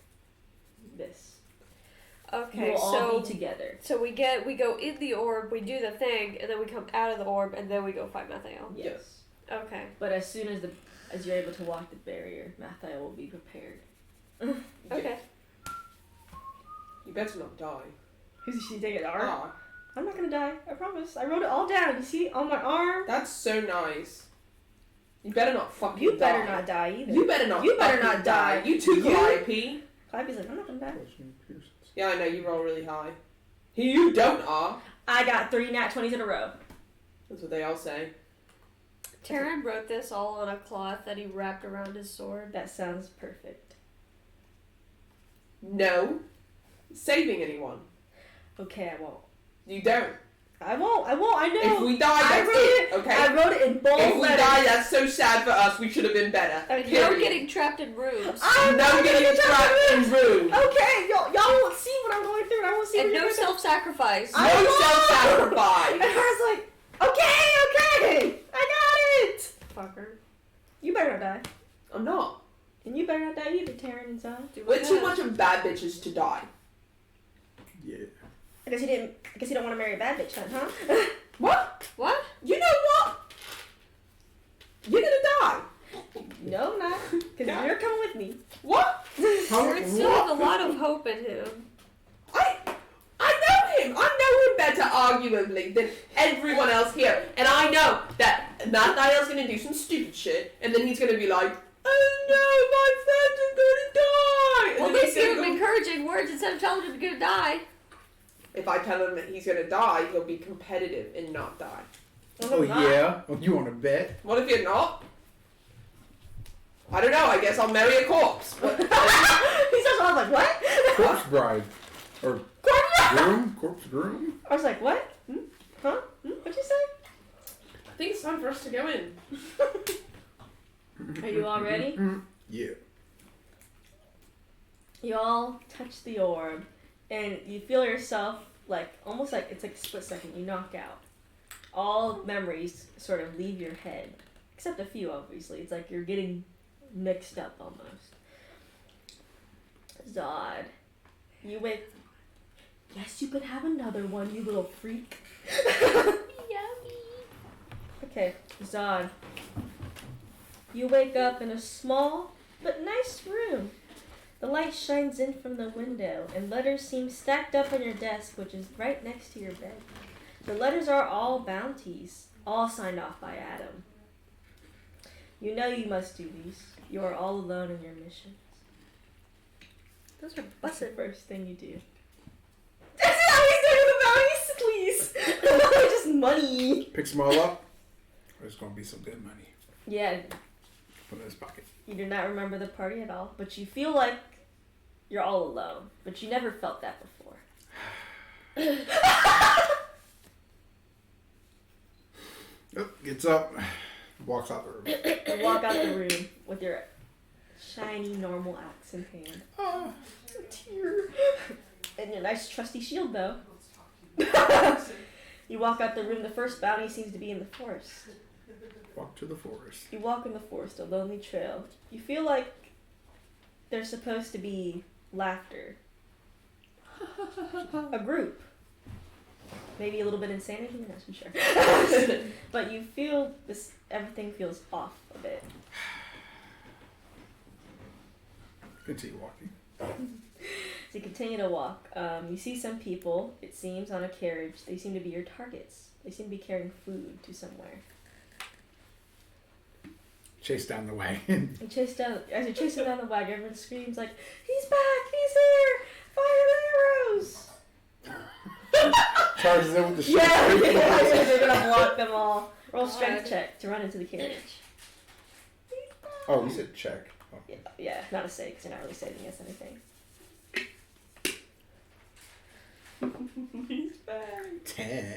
this. Okay, You will so all be together. so we go in the orb, we do the thing, and then we come out of the orb, and then we go fight Mathael. Yes. Okay. But as soon as you're able to walk the barrier, Mathael will be prepared. Okay. You better not die. Who's she taking arm? Ah, I'm not gonna die. I promise. I wrote it all down. You see on my arm. that's so nice. You better not fucking You die. better not die either. You better not. You better fucking not die. You too, You- Calliope. Calliope's like, I'm not gonna die. Yeah, I know you roll really high. You don't are. I got 3 nat 20s in a row. That's what they all say. Taryn wrote this all on a cloth that he wrapped around his sword. That sounds perfect. No, saving anyone. Okay, I won't. You don't. I won't. I know. If we die, I that's wrote it. Okay. I wrote it in bold If we letters. die, that's so sad for us. We should have been better. And Okay. no Period. getting trapped in rooms. I'm No not getting trapped in rooms. Okay, y'all won't see what I'm going through. And I won't see And what no you're going self-sacrifice. I No won't. self-sacrifice. And hers like, okay, I got it. Fucker. You better not die. I'm not. And you better not die either, Taryn and Zon. Do We're my too best. much of bad bitches to die. Yeah. I guess you don't want to marry a bad bitch, huh? What? What? You know what? You're gonna die. No, I'm not. Because Yeah. you're coming with me. What? Taryn still has a lot of hope in him. I know him. I know him better, arguably, than everyone else here. And I know that Mathael's gonna do some stupid shit, and then he's gonna be like, "Oh no, my friends are gonna die." And Well, then at he's least give gonna him go- encouraging words instead of telling him he's gonna die. If I tell him that he's gonna die, he'll be competitive and not die. Oh yeah. Oh, you want to bet? What if you're not? I don't know. I guess I'll marry a corpse. What? He starts off like, what? Corpse bride, or groom? Corpse groom? I was like, what? Huh? What'd you say? I think it's time for us to go in. Are you all ready? Yeah. You all touch the orb, and you feel yourself almost like it's like a split second. You knock out. All memories sort of leave your head, except a few, obviously. It's like you're getting mixed up almost. Zod, you wake. Yes, you could have another one, you little freak. Yummy. Okay, Zod. You wake up in a small but nice room. The light shines in from the window, and letters seem stacked up on your desk, which is right next to your bed. The letters are all bounties, all signed off by Adam. You know you must do these. You are all alone in your missions. Those are What's the busted. first thing you do? That's how he's doing the bounties, please. Just money. Picks them all up. There's gonna be some good money. Yeah, Put in his pocket. you do not remember the party at all, but you feel like you're all alone. But you never felt that before. Oh, gets up, walks out the room. You walk out the room with your shiny normal axe in hand. Oh, A tear. And your nice trusty shield, though. You walk out the room. The first bounty seems to be in the forest. walk to the forest. You walk in the forest, a lonely trail. You feel like there's supposed to be laughter. A group. Maybe a little bit insanity, I'm not too sure. But you feel this, everything feels off a bit. Continue walking. So you continue to walk. You see some people, it seems, on a carriage. They seem to be your targets. They seem to be carrying food to somewhere. Chase down the wagon. You chase down, as you're chasing down the wagon, everyone screams like, "He's back! He's here! Fire the arrows!" Charges in with the shit. Yeah, they're gonna block them all. Roll strength check to run into the carriage. Oh, you said check. Oh. Yeah, not a save, because you're not really saving us anything. He's back. 10.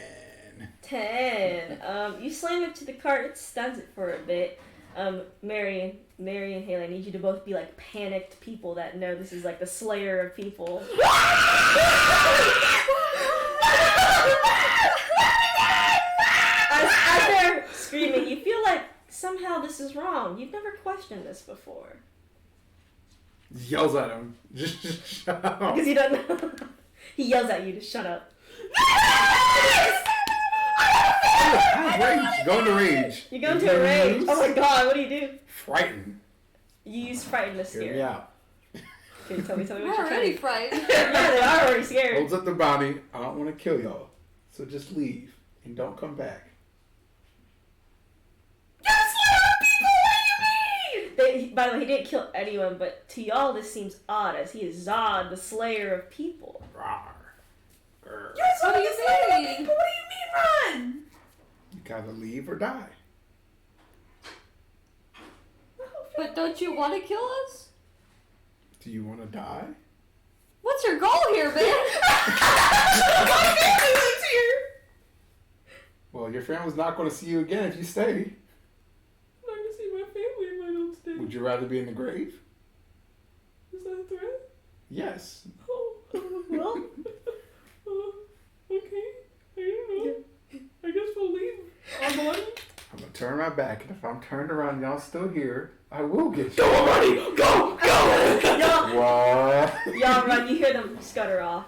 10. You slam it to the cart, it stuns it for a bit. Mary and Haley, I need you to both be like panicked people that know this is like the slayer of people. As they're screaming, you feel like somehow this is wrong. You've never questioned this before. Yells at him. Just shut up. Because you don't know. He yells at you to shut up. Rage. Go into rage. You go into a rage. Oh my god, what do you do? Frighten. You use frighten to Hear me scare. out. Okay, tell me I'm what you're already trying. frightened. Yeah, they are already scared. Holds up the bounty. I don't want to kill y'all. So just leave. And don't come back. By the way, he didn't kill anyone, but to y'all this seems odd, as he is Zod, the slayer of people. Rawr. Grr. What do you mean? What do you mean, run? You gotta leave or die. But don't you want to kill us? Do you want to die? What's your goal here, man? My family lives here. Well, your family's not going to see you again if you stay. I'm not gonna see my family if I don't stay. Would you rather be in the grave? Is that a threat? Yes. Oh, Well, okay. I don't know. I guess we'll leave our body. I'm going to turn my back, and if I'm turned around and y'all still here, I will get you. Go, buddy! Go! Go! y'all, What? y'all run. You hear them scutter off.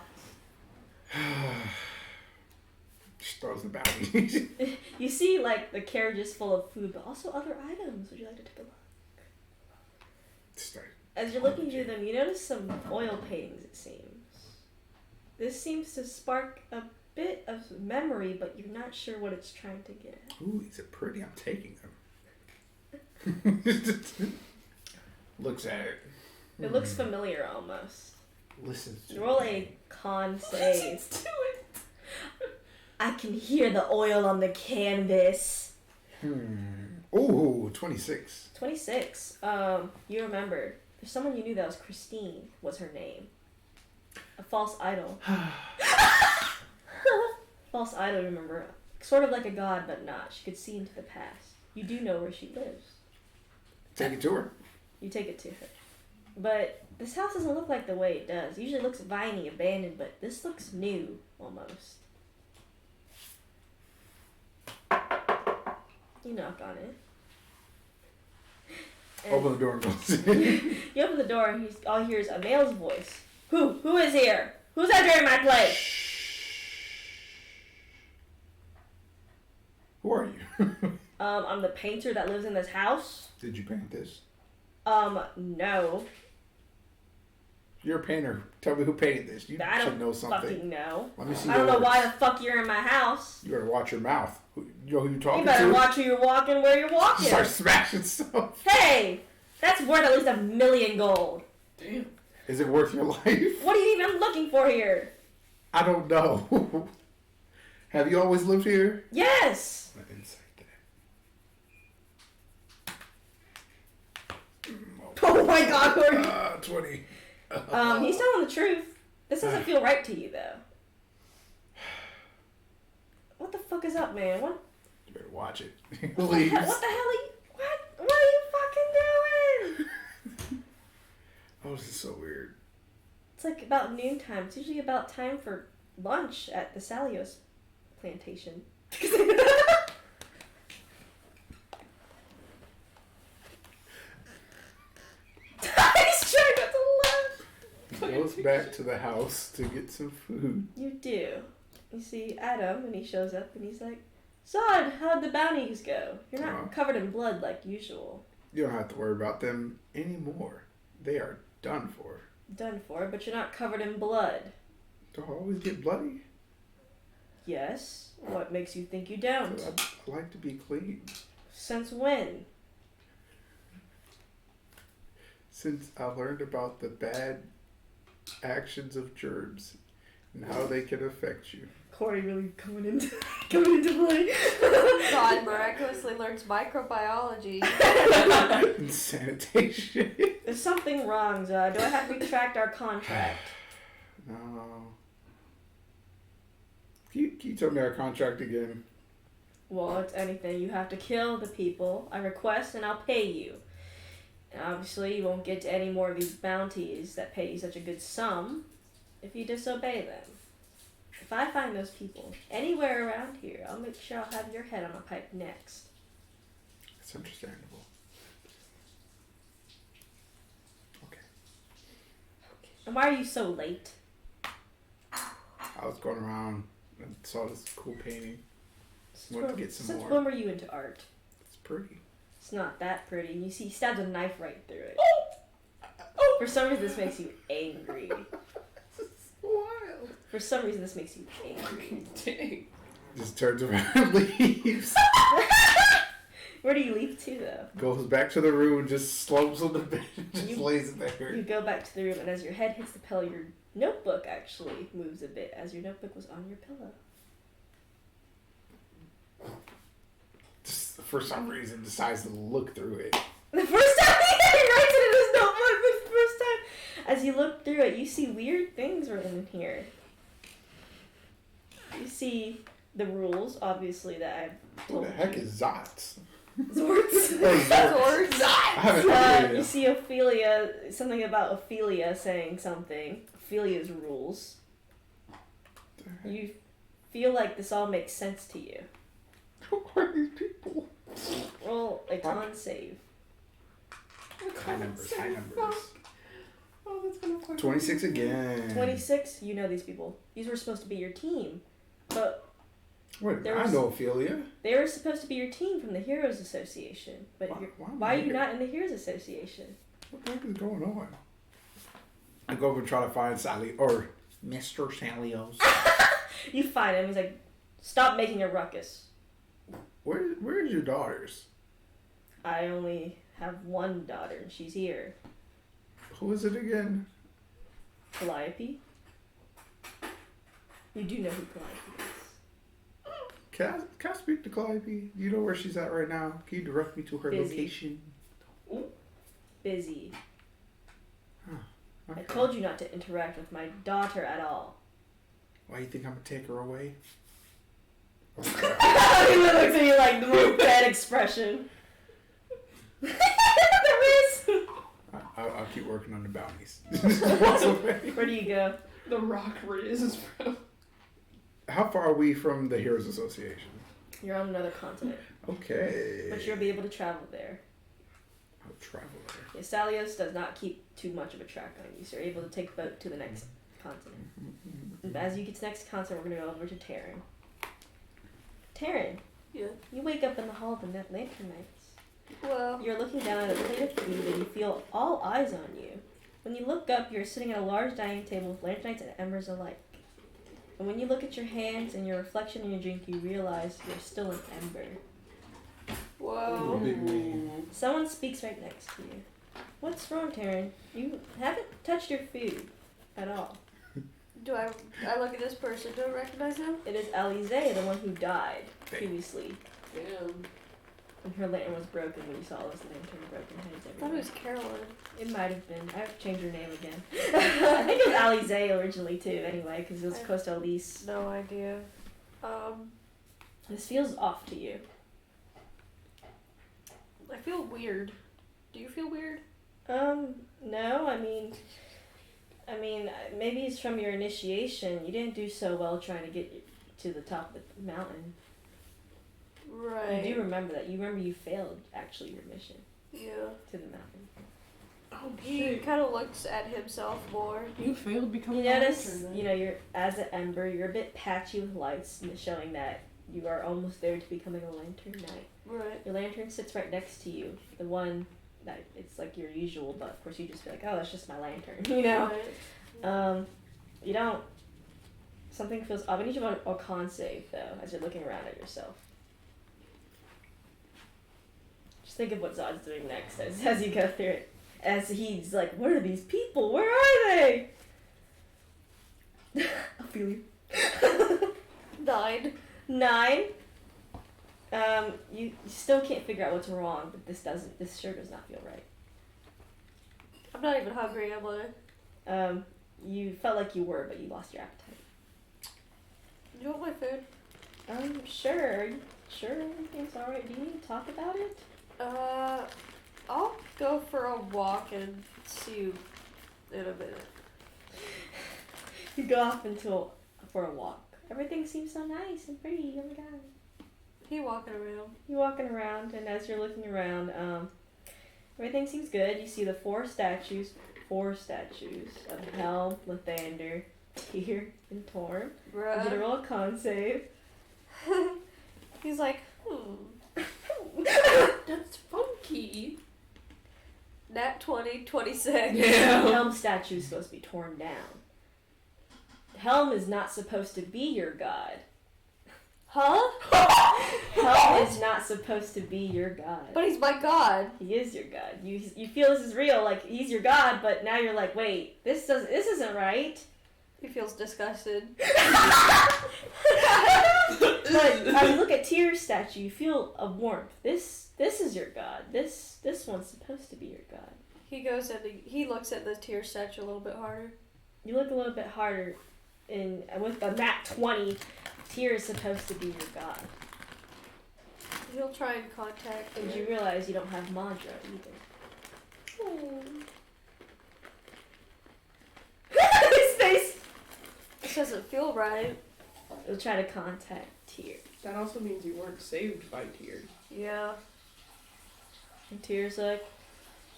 Just throws the bounty. You see, like, the carriage is full of food, but also other items. Would you like to take a look? Start. As you're looking through them, you notice some oil paintings, it seems. This seems to spark a bit of memory, but you're not sure what it's trying to get at. Ooh, these are pretty. I'm taking them. Looks at it. It looks familiar almost. Listens to Roll it. a con save. Let's do it. I can hear the oil on the canvas. Ooh, 26. 26. You remembered. There's someone you knew that was Christine, was her name. A false idol. False idol, remember. Sort of like a god, but not. She could see into the past. You do know where she lives. Take it to her. You take it to her. But this house doesn't look like the way it does. It usually looks viney, abandoned, but this looks new, almost. You knock on it. And Open the door and go in. you open the door and all you hear is a male's voice. Who is here? Who's entering my place? Who are you? I'm the painter that lives in this house. Did you paint this? No. You're a painter. Tell me who painted this. You I should don't know something. fucking know. Let me see I don't your know why the words. fuck you're in my house. You better watch your mouth. You know who you're talking You better to? watch who you're walking, where you're walking. Start smashing stuff. Hey! That's worth at least $1 million gold. Damn. Is it worth your life? What are you even looking for here? I don't know. Have you always lived here? Yes! My insight there. Oh my god, who are you? 20. He's telling the truth. This doesn't feel right to you, though. What the fuck is up, man? What? You better watch it. What the Leaves. hell are you? What are you fucking doing? Oh, this is so weird. It's like about noontime. It's usually about time for lunch at the Salios plantation. He's trying not to laugh. He goes back to the house to get some food. You do. You see Adam, and he shows up, and he's like, Zod, how'd the bounties go? You're not Oh. covered in blood like usual. You don't have to worry about them anymore. They are done for. Done for, but you're not covered in blood. Do I always get bloody? Yes. What makes you think you don't? 'Cause I like to be clean. Since when? Since I learned about the bad actions of germs and how they can affect you. Corey really coming into play. God miraculously learns microbiology. And sanitation. There's something wrong, Zod. Do I have to retract our contract? No. Can you tell me our contract again? Well, it's anything. You have to kill the people I request, and I'll pay you. And obviously, you won't get to any more of these bounties that pay you such a good sum if you disobey them. If if I find those people anywhere around here, I'll make sure I'll have your head on a pike next. That's understandable. Okay. And why are you so late? I was going around and saw this cool painting. Went to get some Since more. when were you into art? It's pretty. It's not that pretty. You see, he stabs a knife right through it. For some reason, this makes you angry. This is wild. For some reason, this makes you angry. Dang. Just turns around and leaves. Where do you leave to, though? Goes back to the room and just slumps on the bed and just lays there. You go back to the room, and as your head hits the pillow, your notebook actually moves a bit, as your notebook was on your pillow. Just for some reason decides to look through it. The first time he writes it in his notebook, the first time. As you look through it, you see weird things written in here. You see the rules, obviously, that I've What told the heck you. is Zots? Zords. Oh, Zords. I haven't heard You of see Ophelia, something about Ophelia saying something. Ophelia's rules. You feel like this all makes sense to you. Who are these people? Roll a con save. High numbers, high numbers. Oh, that's gonna fucking 26 again. 26, you know these people. These were supposed to be your team. But Wait, There I was- know Ophelia. they were supposed to be your team from the Heroes Association. But why are you here? not in the Heroes Association? What the heck is going on? I go over and try to find Sally, or Mr. Salios. You find him. He's like, stop making a ruckus. Where's your daughters? I only have one daughter, and she's here. Who is it again? Calliope. You do know who Calliope is. Can I speak to Calliope? Do you know where she's at right now? Can you direct me to her Busy. location? Busy. Okay. I told you not to interact with my daughter at all. Why do you think I'm gonna take her away? He looks at you like the most bad expression. There is. I'll keep working on the bounties. Where do you go? The Rock Riz, bro. How far are we from the Heroes Association? You're on another continent, Okay. but you'll be able to travel there. I'll travel there. Yeah, Salios does not keep too much of a track on you, so you're able to take the boat to the next continent. And as you get to the next continent, we're going to go over to Terran. Terran, Yeah. you wake up in the hall of the Lantern Knights. Well, You're looking down at a plate of food and you feel all eyes on you. When you look up, you're sitting at a large dining table with Lantern Knights and embers alike. And when you look at your hands and your reflection in your drink, you realize you're still an ember. whoa. Big me. Someone speaks right next to you. What's wrong, Taryn? You haven't touched your food at all. Do I look at this person? Do I recognize him? It is Alize, the one who died previously. Damn. And her lantern was broken when you saw those lantern broken heads I thought it everywhere. was Carolyn. It might have been. I have to change her name again. I think it was Alize originally too, anyway, because it was close to Elise. No idea. This feels off to you. I feel weird. Do you feel weird? No, I mean, maybe it's from your initiation. You didn't do so well trying to get to the top of the mountain. Right. You do remember that. You remember you failed, actually, your mission Yeah. to the mountain. Oh, He shit. kind of looks at himself more. You failed You becoming notice, a lantern, then. you know, you're, as an ember, you're a bit patchy with lights, showing that you are almost there to becoming a lantern knight. Right. Your lantern sits right next to you. The one that it's like your usual, but of course you just feel like, oh, that's just my lantern, you know? Right. You don't. Something feels off. I need you to roll a con save though, as you're looking around at yourself. Just think of what Zod's doing next as you go through it. As he's like, what are these people? Where are they? I feel you. 9. 9. You still can't figure out what's wrong, but this sure does not feel right. I'm not even hungry, am I? You felt like you were, but you lost your appetite. Do you want my food? Sure. Are you sure everything's alright? Do you need to talk about it? I'll go for a walk and see you in a minute. You go off for a walk. Everything seems so nice and pretty. Oh my god. He walking around. You're walking around, and as you're looking around, everything seems good. You see the four statues of Helm, Lathander, Tyr, and Torm. Bruh. You get a roll a con save. He's like, That's funky. nat 20, 26. Yeah. Helm statue is supposed to be torn down. Helm is not supposed to be your god. Huh? Helm is not supposed to be your god. But he's my god. He is your god. You feel this is real, like he's your god, but now you're like, wait, this isn't right. He feels disgusted. But as you look at Tyr's statue, you feel a warmth. This is your god. This one's supposed to be your god. He goes and he looks at the tear statue a little bit harder. You look a little bit harder, and with the nat 20, Tyr is supposed to be your god. He'll try and contact And you. you realize you don't have Madra either. His face. This doesn't feel right. You'll try to contact Tyr. That also means you weren't saved by tears. Yeah. And Tyr's like,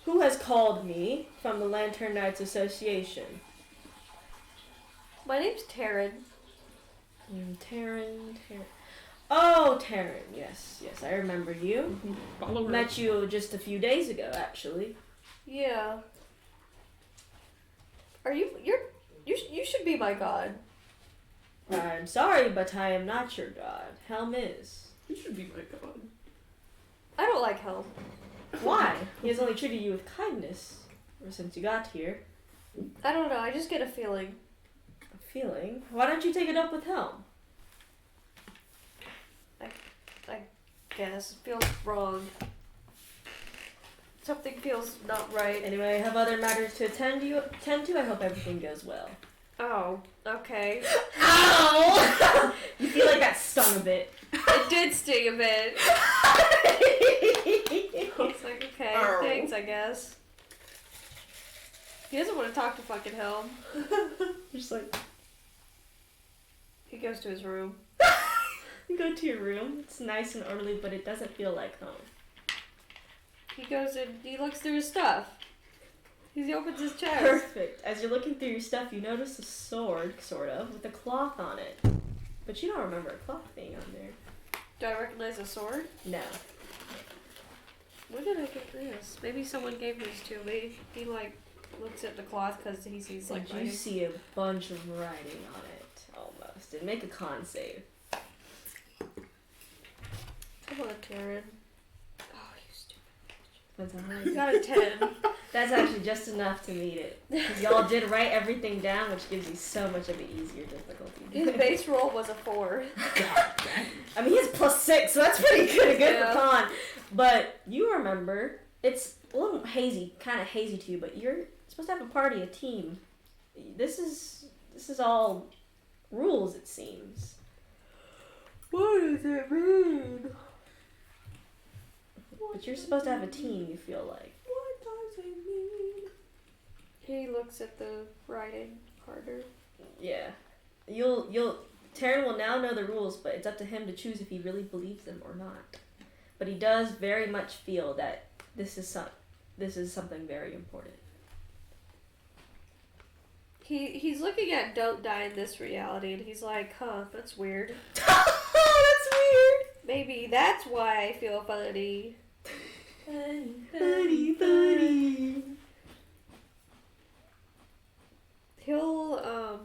who has called me from the Lantern Knights Association? My name's Taryn. Taryn. Oh, Taryn. Yes, I remember you. Follow her. Met you just a few days ago, actually. Yeah. Are you should be my god. I'm sorry, but I am not your god. Helm is. You should be my god. I don't like Helm. Why? He has only treated you with kindness ever since you got here. I don't know, I just get a feeling. A feeling? Why don't you take it up with Helm? Guess. It feels wrong. Something feels not right. Anyway, I have other matters to attend to. I hope everything goes well. Oh, okay. Ow! You feel like that stung a bit. It did sting a bit. It's like, okay, Ow. thanks, I guess. He doesn't want to talk to fucking Helm. Just like, He goes to his room. you go to your room. It's nice and orderly, but it doesn't feel like home. He goes and he looks through his stuff. He opens his chest. Perfect. As you're looking through your stuff, you notice a sword, sort of, with a cloth on it. But you don't remember a cloth being on there. Do I recognize a sword? No. When did I get this? Maybe someone gave this to me. He looks at the cloth because he sees And you writing. see a bunch of writing on it, almost. And make a con save. Come on, Taryn. Oh, you stupid. That's a high. You got a 10. That's actually just enough to meet it. Because y'all did write everything down, which gives you so much of an easier difficulty. His base roll was a 4. I mean, he has +6, so that's pretty good Yeah. for con. But you remember, it's a little hazy, kind of hazy to you, but you're supposed to have a party, a team. This is all rules, it seems. What does it mean? But you're supposed to have a team, you feel like. What does it mean? He looks at the writing harder. Yeah. Taryn will now know the rules, but it's up to him to choose if he really believes them or not. But he does very much feel that this is something very important. He's looking at Don't Die in This Reality and he's like, huh, that's weird. Oh, that's weird. Maybe that's why I feel funny. Funny. He'll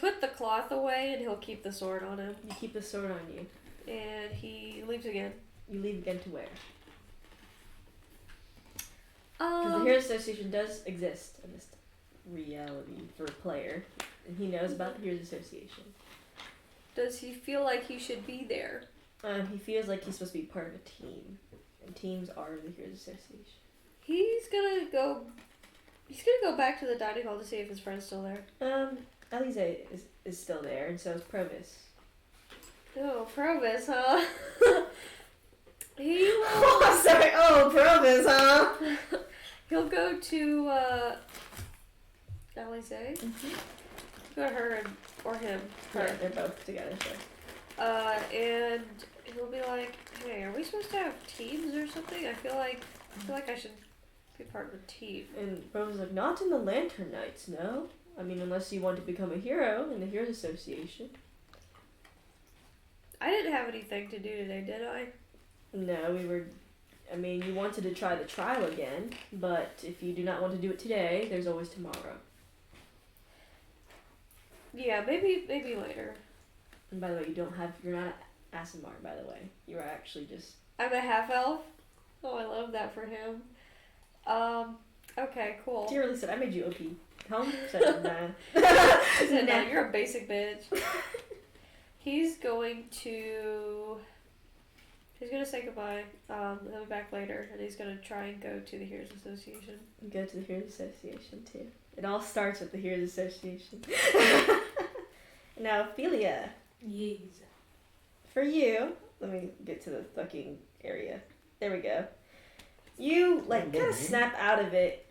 put the cloth away and he'll keep the sword on him. You keep the sword on you. And he leaves again. You leave again to where? Because the Um, Heroes Association does exist in this reality for a player. And he knows about the Heroes Association. does he feel like he should be there? He feels like he's supposed to be part of a team. And teams are the Heroes Association. He's gonna go back to the dining hall to see if his friend's still there. Alize is still there, and so is Provis. Oh, Provis, huh? He will. Oh, sorry. Oh, Provis, huh? He'll go to Alize. Go to her or him. Yeah, Her. they're both together, so. And he'll be like, "Hey, are we supposed to have teams or something? I feel like I should be part of a team." And Rose's like, not in the Lantern Knights, no. I mean, unless you want to become a hero in the Heroes Association. I didn't have anything to do today, did I? No, you wanted to try the trial again, but if you do not want to do it today, there's always tomorrow. Yeah, maybe later. And by the way, you're not Asimar, by the way. You are actually just... I'm a half elf. Oh, I love that for him. Okay, cool. Dear Lisa, I made you OP. Home? Said nah. I said, no, you're a basic bitch. He's going to say goodbye. He'll be back later, and he's gonna try and go to the Heroes Association. Go to the Heroes Association, too. It all starts with the Heroes Association. Now, Ophelia, Yes. for you, let me get to the fucking area. There we go. You, kind of snap out of it.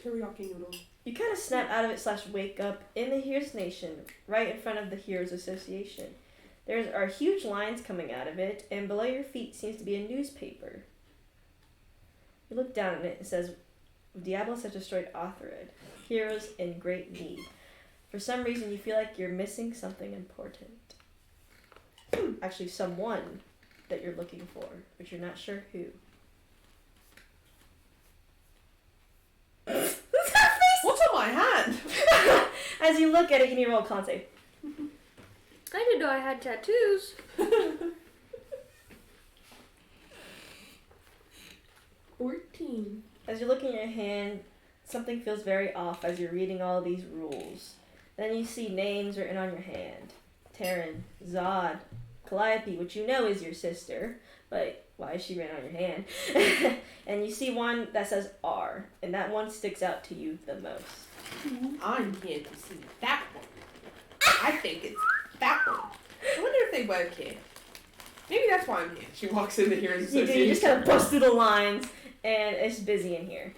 Teriyaki noodles. You kind of snap out of it / wake up in the Heroes Nation, right in front of the Heroes Association. There are huge lines coming out of it, and below your feet seems to be a newspaper. You look down at it, it says, Diablos has destroyed Arthurhead. Heroes in great need. For some reason, you feel like you're missing something important. Actually, someone that you're looking for, but you're not sure who. What's on my hand? As you look at it, you need to roll a con save. I didn't know I had tattoos. 14. As you look in your hand, something feels very off as you're reading all these rules. Then you see names written on your hand. Taryn, Zod, Calliope, which you know is your sister, but why is she written on your hand? And you see one that says R, and that one sticks out to you the most. I'm here to see that one. I think it's that one. I wonder if they work here. Maybe that's why I'm here. She walks in the Heroes You Association. just kind of bust through the lines, and it's busy in here.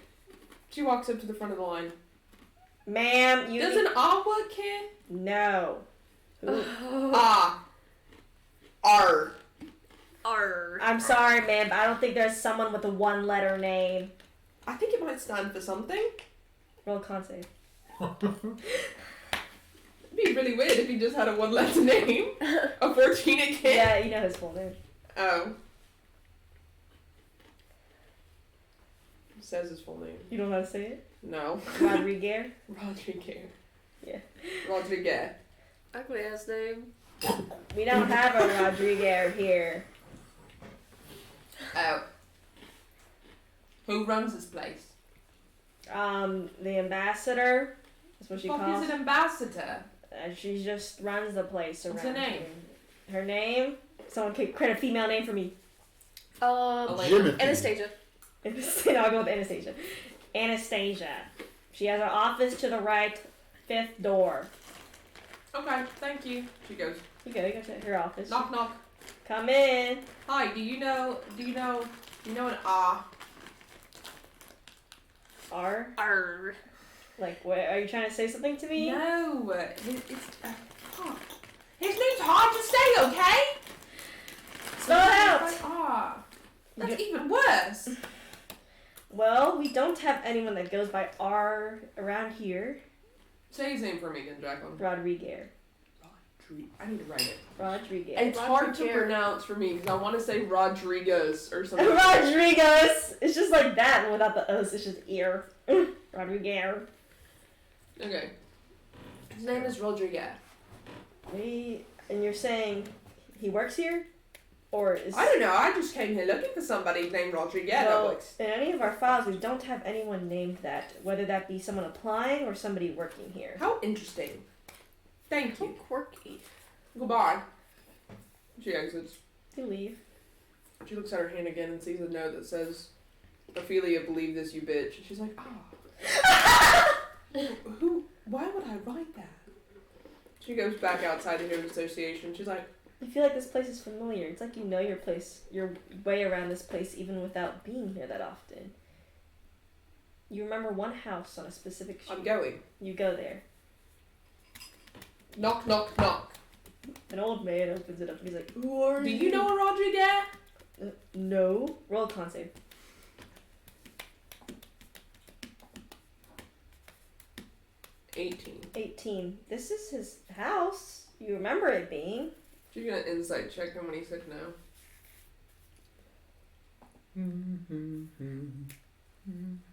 She walks up to the front of the line. Ma'am, you... Does an R work here? No. Who? Ah. R. Arr. I'm sorry, ma'am, but I don't think there's someone with a one-letter name. I think it might stand for something. Roll a con save. It'd be really weird if he just had a one-letter name. A 14 again. Yeah, you know his full name. Oh. It says his full name. You don't know how to say it? No. Rodriguez? Rodriguez. Yeah. Rodriguez. Ugly ass name. We don't have a Rodriguez here. Oh. Who runs this place? The ambassador. That's what she Fuck calls. is an ambassador? She just runs the place around. What's her name? here. Her name? Someone could create a female name for me. Elena. Anastasia. I'll go with Anastasia. Anastasia. She has her office to the right, 5th door. Okay, thank you. She goes, You go to her office. knock knock. Come in. Hi, do you know an R? R? Arr. Like, what? Are you trying to say something to me? No, fuck. His name's hard to say, okay? Spell it out. Like R. That's You- even worse. Well, we don't have anyone that goes by R around here. Say his name for me then, Jacqueline. Rodriguez. I need to write it. Rodriguez. It's hard to Rodriguez. pronounce for me because I want to say Rodriguez or something. Rodriguez. It's just like that without the O's. It's just ear. Rodriguez. Okay. His name is Rodriguez. And you're saying he works here, or is? I don't know. I just came here looking for somebody named Rodriguez. Well, in any of our files, we don't have anyone named that. Whether that be someone applying or somebody working here. How interesting. Thank How you. quirky. Goodbye. She exits. You leave. She looks at her hand again and sees a note that says, Ophelia, believe this, you bitch. She's like, who? Why would I write that? She goes back outside the Heroes Association. She's like, I feel like this place is familiar. It's like you know your place, your way around this place, even without being here that often. You remember one house on a specific street. I'm going. You go there. Knock, knock, knock. An old man opens it up and he's like, "Who are Do you?" you know a Rodriguez? No. Roll a con save. 18. This is his house. You remember it being. She's gonna insight check him when he said no.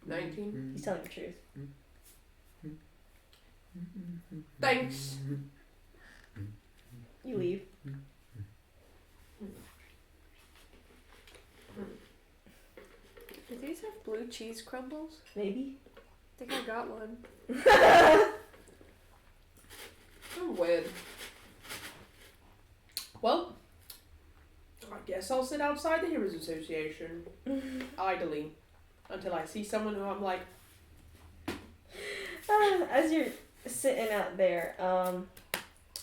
19. He's telling the truth. Thanks. You leave. Do these have blue cheese crumbles? Maybe. I think I got one. I'm weird. Well, I guess I'll sit outside the Heroes Association idly until I see someone who I'm like, As you're sitting out there,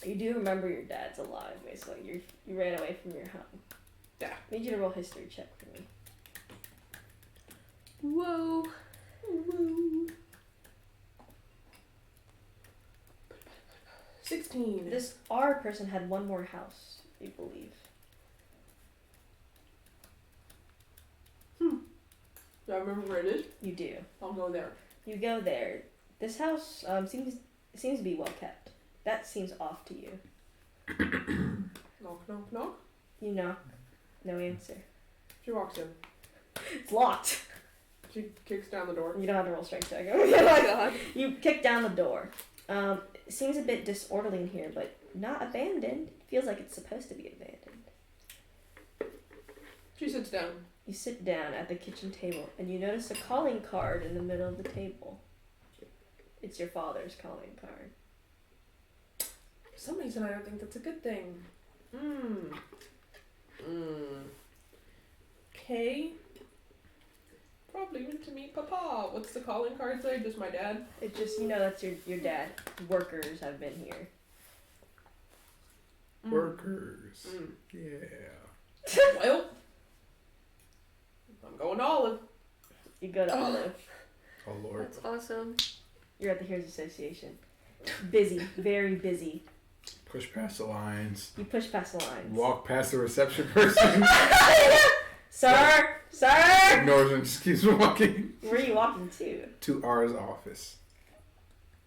you do remember your dad's alive, basically. You ran away from your home. Yeah. I need you to roll history check for me. Whoa. woo. 16. This R person had one more house, you believe. Do I remember where it is? You do. I'll go there. You go there. This house seems to be well kept. That seems off to you. Knock, knock, knock. You knock. No answer. She walks in. It's locked. She kicks down the door. You don't have to roll strength check. Oh my god. You kick down the door. It seems a bit disorderly in here, but not abandoned. It feels like it's supposed to be abandoned. She sits down. You sit down at the kitchen table, and you notice a calling card in the middle of the table. It's your father's calling card. For some reason, I don't think that's a good thing. Okay. Probably went to meet Papa. What's the calling card say? Just my dad? It just, that's your dad. Workers have been here. Workers. Mm. Yeah. Well, I'm going to Olive. You go to Olive. Oh Lord. That's awesome. You're at the Heroes Association. Busy, very busy. Push past the lines. You push past the lines. Walk past the reception person. Sir! Sir! Ignores and just keeps walking. Where are you walking to? To R's office.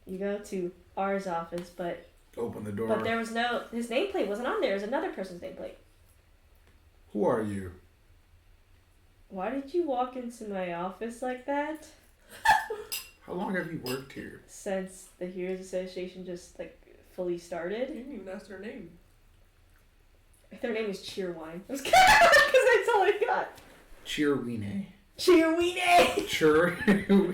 You go to R's office, but Open the door. there was no, his nameplate wasn't on there. It was another person's nameplate. Who are you? Why did you walk into my office like that? How long have you worked here? Since the Heroes Association just, fully started. You didn't even ask her name. Their name is Cheerwine. Because that's all I got. Cheerweenie. Cheerweenie! Sure.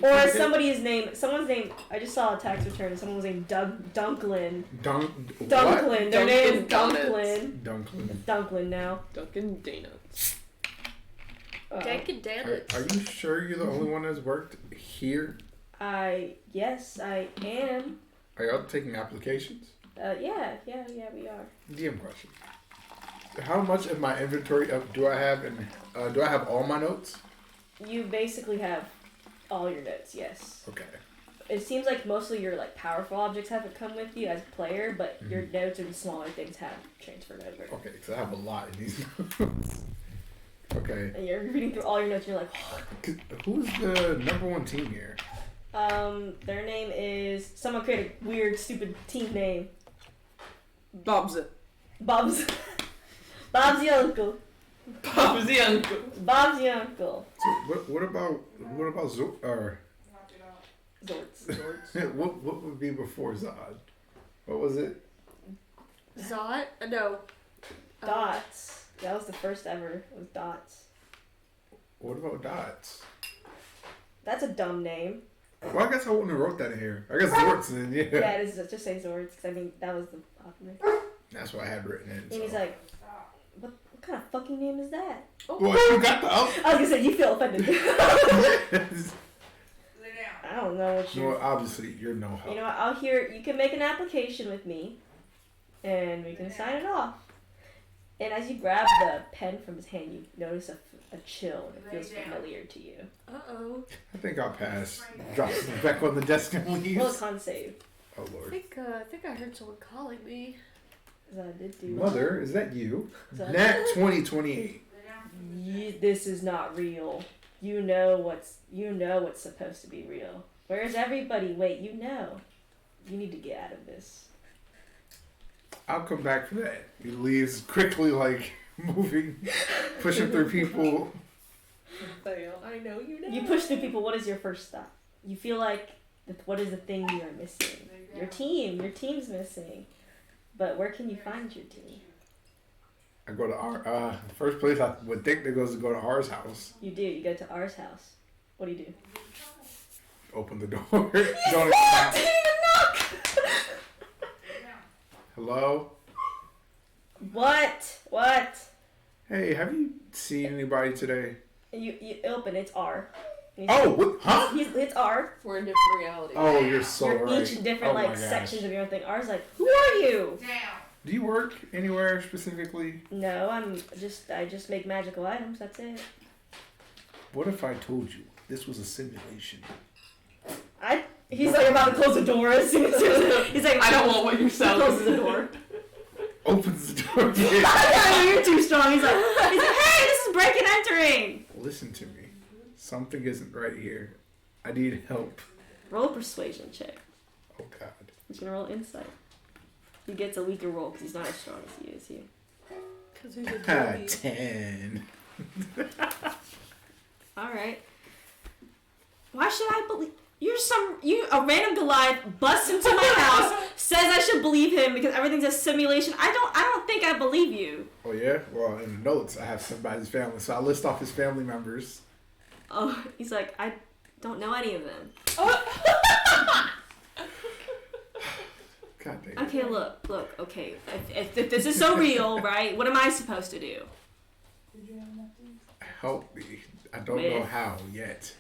Or someone's name, I just saw a tax return, someone was named Dunklin. What? Dunklin. Their name is Dunkin' Dunklin. Dunklin. It's Dunklin now. Dunkin' Donuts. Dunkin' Donuts. Are you sure you're the only one that's worked here? Yes, I am. Are y'all taking applications? Yeah, we are. DM question. How much of my inventory do I have? And do I have all my notes? You basically have all your notes, yes. Okay. It seems like mostly your powerful objects haven't come with you as a player, but your notes and smaller things have transferred over. Okay, because I have a lot in these notes. Okay. And you're reading through all your notes and you're like, Who's the number one team here? their name is, someone created a weird, stupid team name. Bob's Bob's your uncle. Bob's the uncle. Bob's your uncle. So what about Zorts. what would be before Zod? What was it? Zot? No. Dots. That was the first ever. It was Dots. What about Dots? That's a dumb name. Well, I guess I wouldn't have wrote that in here. I guess Zorts then, yeah. Yeah, it is. Just say Zords, because that was the popular. That's what I had written in. And So. he's like, what kind of fucking name is that? Well, you got the up. I was gonna say, you feel offended. I don't know what you. No, obviously you're no help. You know what? You can make an application with me, and we can sign it off. And as you grab the pen from his hand, you notice a chill. It feels familiar to you. Uh-oh. I think I'll pass. Drops it back on the desk and leaves. Roll a con save. Oh I Lord. think I heard someone calling me. Cause I did do. Mother, is that you? that. Nat 2028. This is not real. You know what's supposed to be real. Where's everybody? Wait, you know. You need to get out of this. I'll come back for that. He leaves quickly, like moving, pushing through people. Fail. I know you know. You push through people. What is your first stop? You feel like what is the thing you are missing? Your team. Your team's missing. But where can you find your team? I go to our first place I would think that goes to go to ours house. You do. You go to ours house. What do you do? Open the door. Don't even Didn't knock. even knock. Hello. What? Hey, have you seen anybody today? You open. It's R. Oh, what? Huh? It's R. We're in different realities. Oh, you're so You're right. each in different Oh my like gosh. sections of your own thing. R's like, who are you? Do you work anywhere specifically? No, I just make magical items. That's it. What if I told you this was a simulation? He's like about to close the door as soon as he's like, I don't want what you're selling. Closes the door. Opens the door. Yeah, you're too strong. He's like, hey, this is break and entering. Listen to me. Something isn't right here. I need help. Roll a persuasion check. Oh God. He's gonna roll insight. He gets a weaker roll because he's not as strong as he is here. Because he's a dummy. 10. All right. Why should I believe? A random Goliath busts into my house, says I should believe him because everything's a simulation. I don't think I believe you. Oh yeah? Well, in the notes I have somebody's family, so I list off his family members. Oh, he's like, I don't know any of them. God damn. Okay, look, okay. If this is so real, right, what am I supposed to do? Help me. I don't With- know how yet.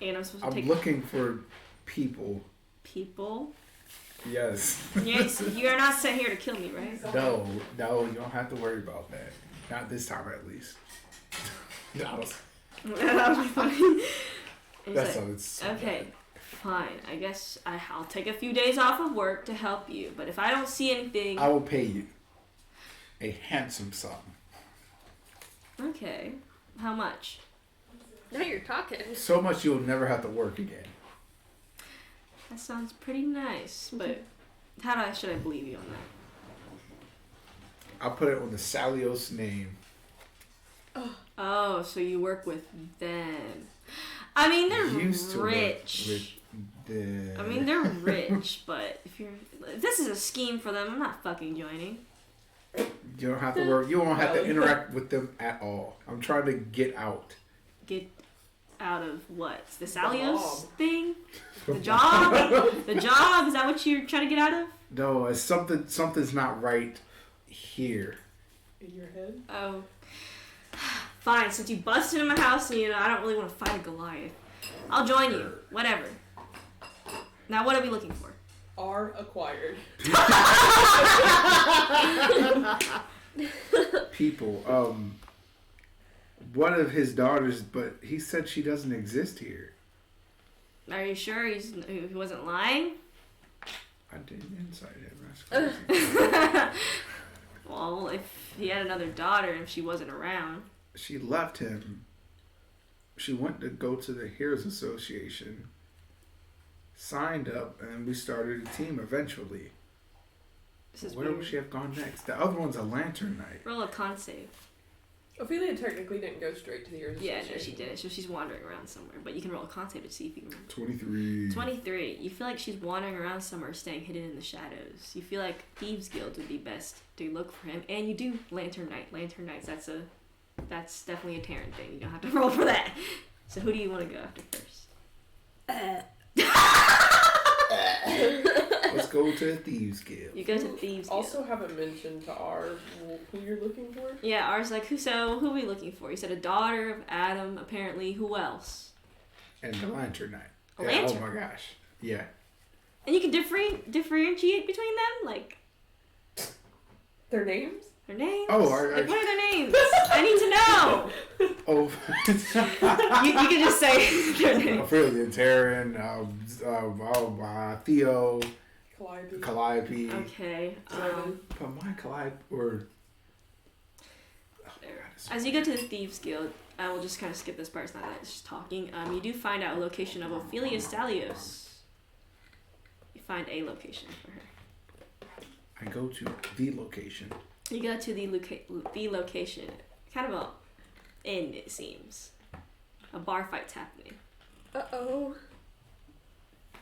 And I'm supposed to I'm take looking for people. people? Yes. Yes, you're not sent here to kill me, right? No, you don't have to worry about that. Not this time, at least. No, That'll be fine. And that's he's how like, it's. okay, fine. I guess I'll take a few days off of work to help you. But if I don't see anything... I will pay you a handsome sum. Okay. How much? Now you're talking. So much you'll never have to work again. That sounds pretty nice, but should I believe you on that? I'll put it on the Salios name. Oh, so you work with them. I mean, they're Used to work rich. with I mean, they're rich, but if this is a scheme for them, I'm not fucking joining. You don't have to work. You won't have to interact with them at all. I'm trying to get out. Get out of what? The Job. Salios thing? The job? The job? Is that what you're trying to get out of? No, it's something's not right here. In your head? Oh. Fine, since you busted in my house and I don't really want to fight a Goliath. I'll join you. Whatever. Now what are we looking for? Are acquired. People. One of his daughters, but he said she doesn't exist here. Are you sure he wasn't lying? I didn't inside him. That's crazy. Well, if he had another daughter and if she wasn't around. She left him. She went to go to the Heroes Association, signed up, and we started a team eventually. This is Where weird. would she have gone next? The other one's a Lantern Knight. Roll a con save. Ophelia technically didn't go straight to the Heroes Yeah, no, Association. she didn't. So she's wandering around somewhere. But you can roll a con save to see if you can. 23. 23. You feel like she's wandering around somewhere, staying hidden in the shadows. You feel like Thieves Guild would be best to look for him. And you do Lantern Knight. Lantern Knights, that's definitely a Terran thing. You don't have to roll for that. So who do you want to go after first? Let's go to the Thieves Guild. You go to Thieves Guild. Also haven't mentioned to R who you're looking for. Yeah, ours like, who are we looking for? You said a daughter of Adam, apparently. Who else? And the Lantern Knight. A Yeah, lantern? Oh my gosh. Yeah. And you can differentiate between them? Like, Their names? Their names? Oh, like, what are their names? I need to know. Oh. You can just say their names. Ophelia, Taryn, Theo, Calliope. Okay. But my Calliope, or... As you go to the Thieves Guild, I will just kind of skip this part. It's not that it's just talking. You do find out a location of Ophelia Stalios. You find a location for her. I go to the location. You go to the location. Kind of a inn, it seems. A bar fight's happening. Uh-oh.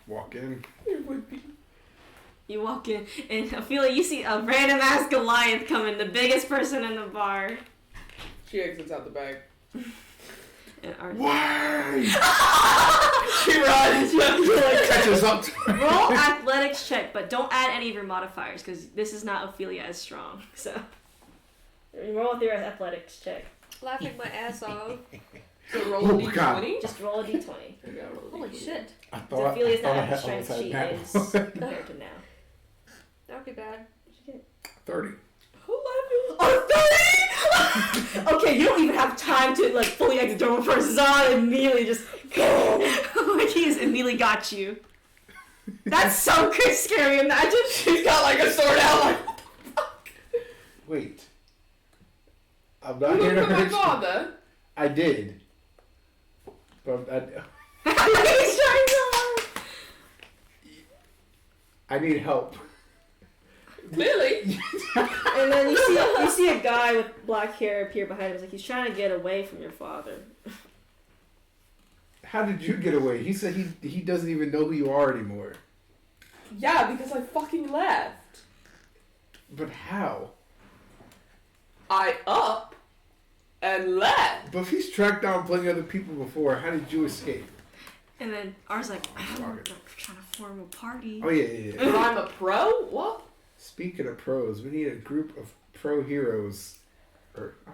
Walk in. It would be. You walk in, and Ophelia, you see a random ass Goliath coming, the biggest person in the bar. She exits out the bag. And Arthur. Why? She runs. Catches up to her. Roll athletics check, but don't add any of your modifiers, because this is not Ophelia as strong. So roll with your athletics check. Laughing my ass off. So roll a Oh, God. d20. Just roll a d20. Holy shit. I So thought Ophelia's not I at the had strength almost she had is that. compared to now. That would be bad. 30. 30? Okay, you don't even have time to like fully exit door for Zahn immediately just like he's immediately got you. That's so scary. Imagine She's got like a sword out. Like, Wait. I'm you not here look to for my hurt you. father. I did. But he's trying so hard. I need help. Clearly. And then you see a guy with black hair appear behind him. It's like he's trying to get away from your father. How did you get away? He said he doesn't even know who you are anymore. Yeah, because I fucking left. But how? I up and left. But if he's tracked down plenty of other people before, how did you escape? And then R's like, I'm trying to form a party. Oh yeah. And I'm a pro? What? Speaking of pros, we need a group of pro heroes.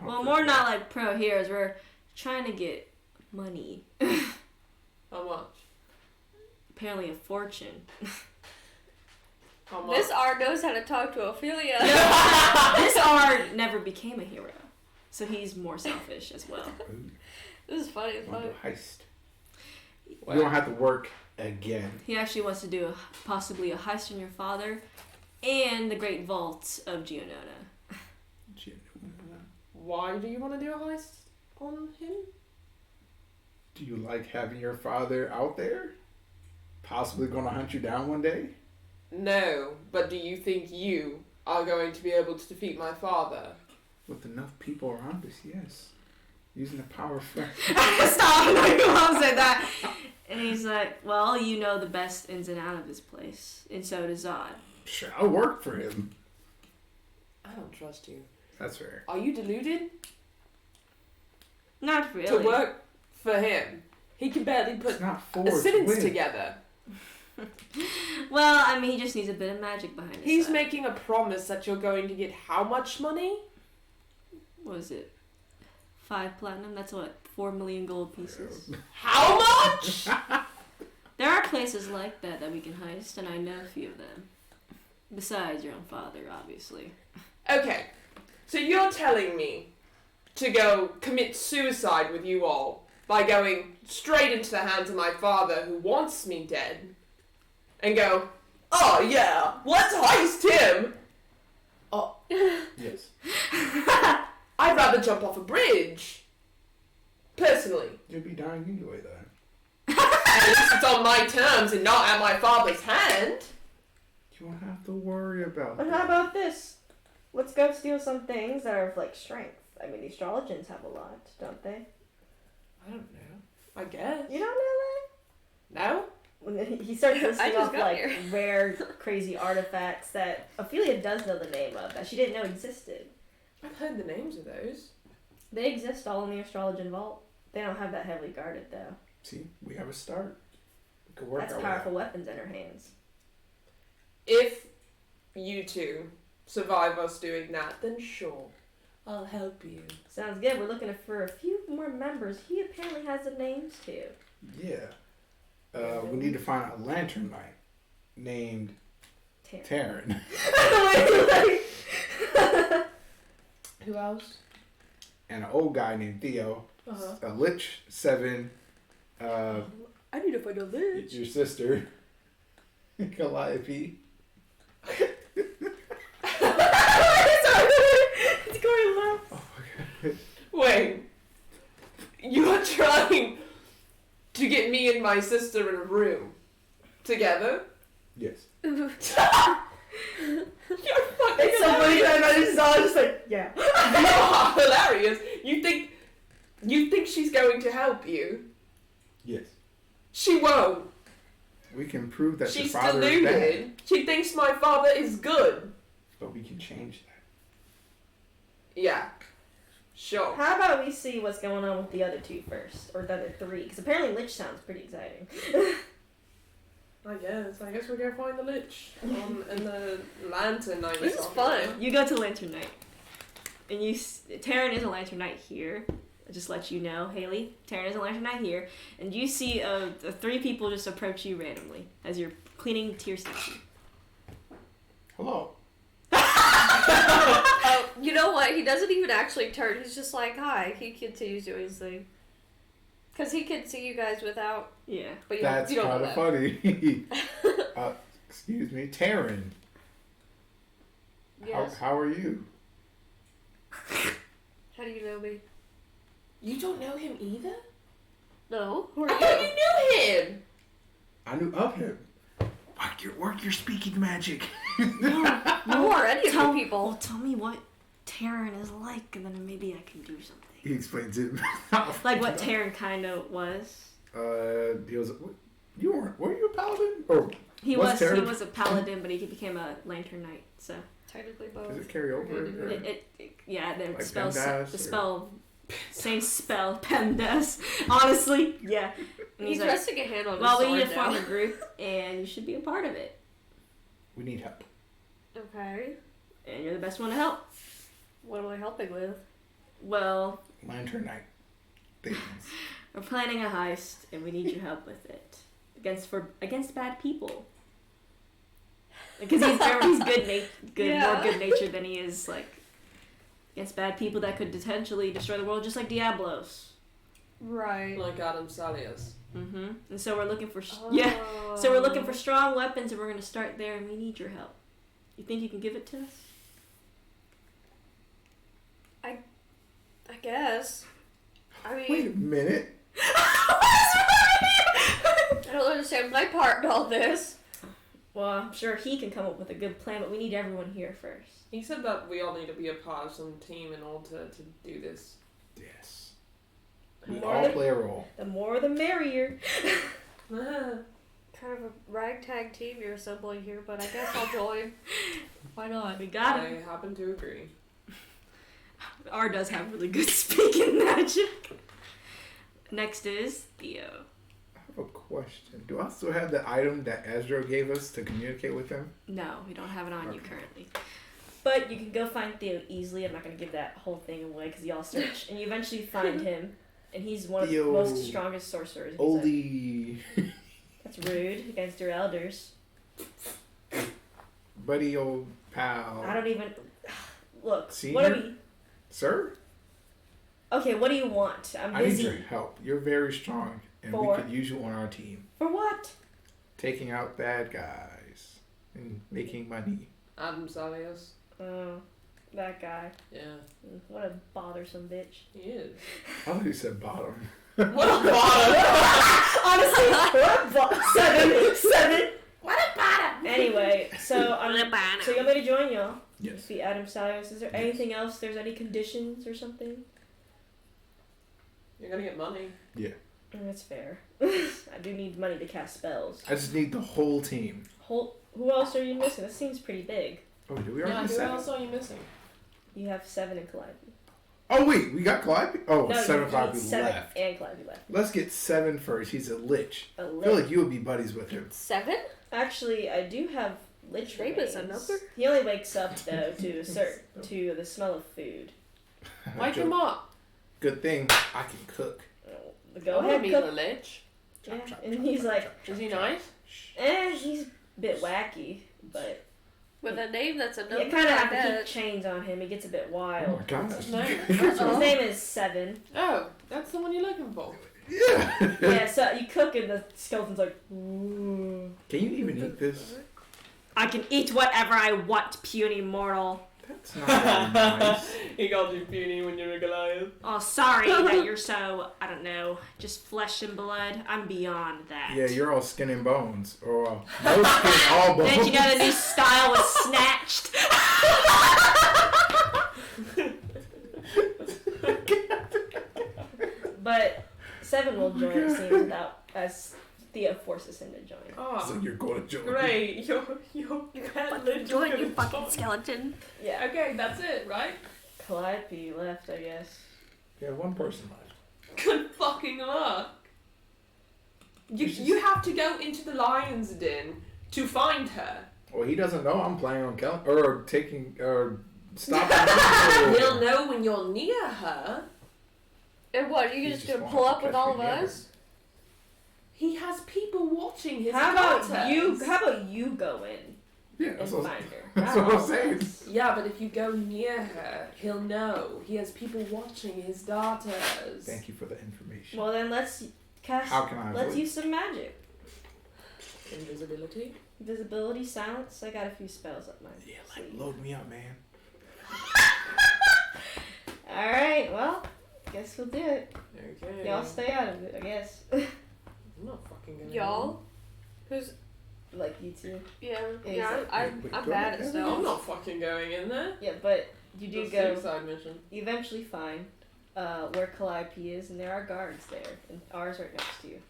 Well, more not like pro heroes. We're trying to get money. How much? Apparently a fortune. How much? This R knows how to talk to Ophelia. This R never became a hero. So he's more selfish as well. This is funny as Want fuck. to heist. Wow. You don't have to work again. He actually wants to do possibly a heist on your father and the Great Vaults of Geonona. Why do you want to do a heist on him? Do you like having your father out there? Possibly going to hunt you down one day? No, but do you think you are going to be able to defeat my father? With enough people around us, yes. Using the power of friends. Stop! No, you won't say that. And he's like, well, you know the best ins and outs of this place. And so does Zod. Sure, I'll work for him. I don't trust you. That's fair. Are you deluded? Not really. To work for him. He can barely It's put not a forced. sentence Wait. together. Well, I mean, he just needs a bit of magic behind his He's side. making a promise that you're going to get how much money? What was it? 5 platinum? That's what? 4 million gold pieces? How much? There are places like that we can heist, and I know a few of them. Besides your own father, obviously. Okay, so you're telling me to go commit suicide with you all by going straight into the hands of my father who wants me dead and go, oh yeah, let's heist him! Oh, Yes. I'd rather jump off a bridge. Personally. You'll be dying anyway, then. At least it's on my terms and not at my father's hand. You won't have to worry about But how about this? Let's go steal some things that are of, like, strength. I mean, the astrologers have a lot, don't they? I don't know. I guess. You don't know that? No? When he starts listing just off, got like, here. rare, crazy artifacts that Ophelia does know the name of, that she didn't know existed. I've heard the names of those. They exist all in the astrologian vault. They don't have that heavily guarded, though. See, we have a start. We could work That's our way powerful out. weapons in her hands. If you two survive us doing that, then sure, I'll help you. Sounds good. We're looking for a few more members. He apparently has the names, too. Yeah. We need to find a lantern knight named Taryn. Taryn. who else? and an old guy named Theo. Uh-huh. A lich, 7. I need to find a lich. Your sister, Calliope. It's going low. Oh my god. Wait. You are trying to get me and my sister in a room together? Yes. You're fucking It's so funny that I just saw it, just like, yeah. You're hilarious. You think she's going to help you? Yes. She won't. We can prove that She's your father is bad, deluded. She thinks my father is good. but we can change that. Yeah. Sure. How about we see what's going on with the other 2 first, or the other 3? Because apparently Lich sounds pretty exciting. I guess we're gonna find the lich in the lantern night. This is fun. You go to Lantern Night, and Taryn is a Lantern Night here. I'll just let you know, Haley. Taryn is a Lantern Night here, and you see 3 people just approach you randomly as you're cleaning to your statue. Hello. Oh, you know what? He doesn't even actually turn. He's just like, hi. He continues doing his thing. Because he can see you guys without. Yeah. But you That's don't kind know of that. funny. Excuse me, Taryn. Yes. How are you? How do you know me? You don't know him either? No. Who I are thought you? you knew him. I knew of him. Work your speaking magic. Who are any of you people? Well, tell me what Taryn is like, and then maybe I can do something. He explains it. Like what Taryn kind of was. He was. Were you a paladin? Or He What's was Taryn? he was a paladin, but he became a Lantern Knight. So Technically does both. it carry over? Mhm. or- yeah, the Like spell PEMDAS the or- spell same spell PEMDAS. Honestly, yeah. And He's he's like, resting a hand on well, his we need to sword form now. a group, and you should be a part of it. We need help. Okay. And you're the best one to help. What am I helping with? Well, Lantern Night. Things. we're planning a heist, and we need your help with it against bad people. Because he's Yeah. more good natured than he is like against bad people that could potentially destroy the world, just like Diablos. Right. Like Adam Salias. Mm-hmm. And so we're looking for Oh. So we're looking for strong weapons, and we're gonna start there, and we need your help. You think you can give it to us? I guess. I mean, Wait a minute. I don't understand my part in all this. Well, I'm sure he can come up with a good plan, but we need everyone here first. He said that we all need to be a part of some team in order to do this. Yes. We More all than- play a role. The more the merrier. Kind of a ragtag team you're assembling here, but I guess I'll join. Why not? We got I it. happen to agree. R does have really good speaking magic. Next is Theo. I have a question. Do I still have the item that Ezra gave us to communicate with him? No, we don't have it on you Okay. currently. But you can go find Theo easily. I'm not going to give that whole thing away because y'all search. And you eventually find him. And he's one of the Theo. most strongest sorcerers. He's like, Oldie. that's rude against your elders. Buddy old pal. I don't even... Look, what Senior? do we... Sir? Okay, what do you want? I'm I need busy. your help. You're very strong. And For? we could use you on our team. For what? Taking out bad guys. And making money. Adam Salias. Oh, that guy. Yeah, What a bothersome bitch. he is. I thought you said bottom. What a bottom! Honestly, what a seven. What a bottom. Anyway, so so you want me to join y'all? Yes. Defeat Adam Salias. Is there Yes. anything else? There's any conditions or something? You're gonna get money. That's fair. I do need money to cast spells. I just need the whole team. Who else are you missing? That seems pretty big. Oh, did we Yeah, already who say? else are you missing? You have 7 in Calliope. Oh wait, we got Calliope? Oh, No, 7 you Calliope need 7 left. and Calliope left. Let's get 7 first. He's a lich. A I feel lich. like you would be buddies with him. 7? Actually, I do have lich Name is a remains. number? He only wakes up though to the smell of food. Wake him up. Good thing I can cook. Go I'm gonna ahead, meet cook. the lich. Yeah, Chop, and he's like, Is he nice? he's a bit wacky, but With a name that's a number. You kind of have to like keep that. chains on him. He gets a bit Oh wild. my gosh. What's his name? His name is Seven. Oh, that's the one you're looking for. Yeah. Yeah, so you cook and the skeleton's like, ooh. Can you even eat this? I can eat whatever I want, puny mortal. That's not very nice. He called you puny when you were Goliath. Oh, sorry that you're so, I don't know, just flesh and blood. I'm beyond that. Yeah, you're all skin and bones. Or no skin, all bones. Did you know the new style was snatched? But Seven will join, it seems, without, as Theo forces him to join. Oh, So you're going to join. great. Your pet little Join you gonna fucking join. skeleton. Yeah. Okay, that's it, right? Calliope left, I guess. Yeah, one person left. Good fucking luck. You have to go into the lion's den to find her. Well, he doesn't know I'm planning on killing or taking or stopping. He'll know when you're near her. And what? You He's just just gonna wanting pull to up with catch all of me never. us? He has people watching his How about daughters. you? How about you go in Yeah, and that's what, find her? that's Not what I'm all of saying. us. Yeah, but if you go near her, he'll know. He has people watching his daughters. Thank you for the information. Well, then let's cast. How can I Let's avoid? use some magic. Invisibility. Visibility, silence. I got a few spells up my Yeah, sleeve. load me up, man. All right. Well, guess we'll do it. Okay. Y'all stay out of it, I guess. I'm not fucking gonna. Y'all? Who's? Like you two. Yeah. Yeah, Yeah. he's I'm Wait, I'm go bad ahead. at I'm stealth. not fucking going in there. Yeah, but you do It's a go. suicide mission. You eventually find where Calliope is, and there are guards there, and ours right next to you.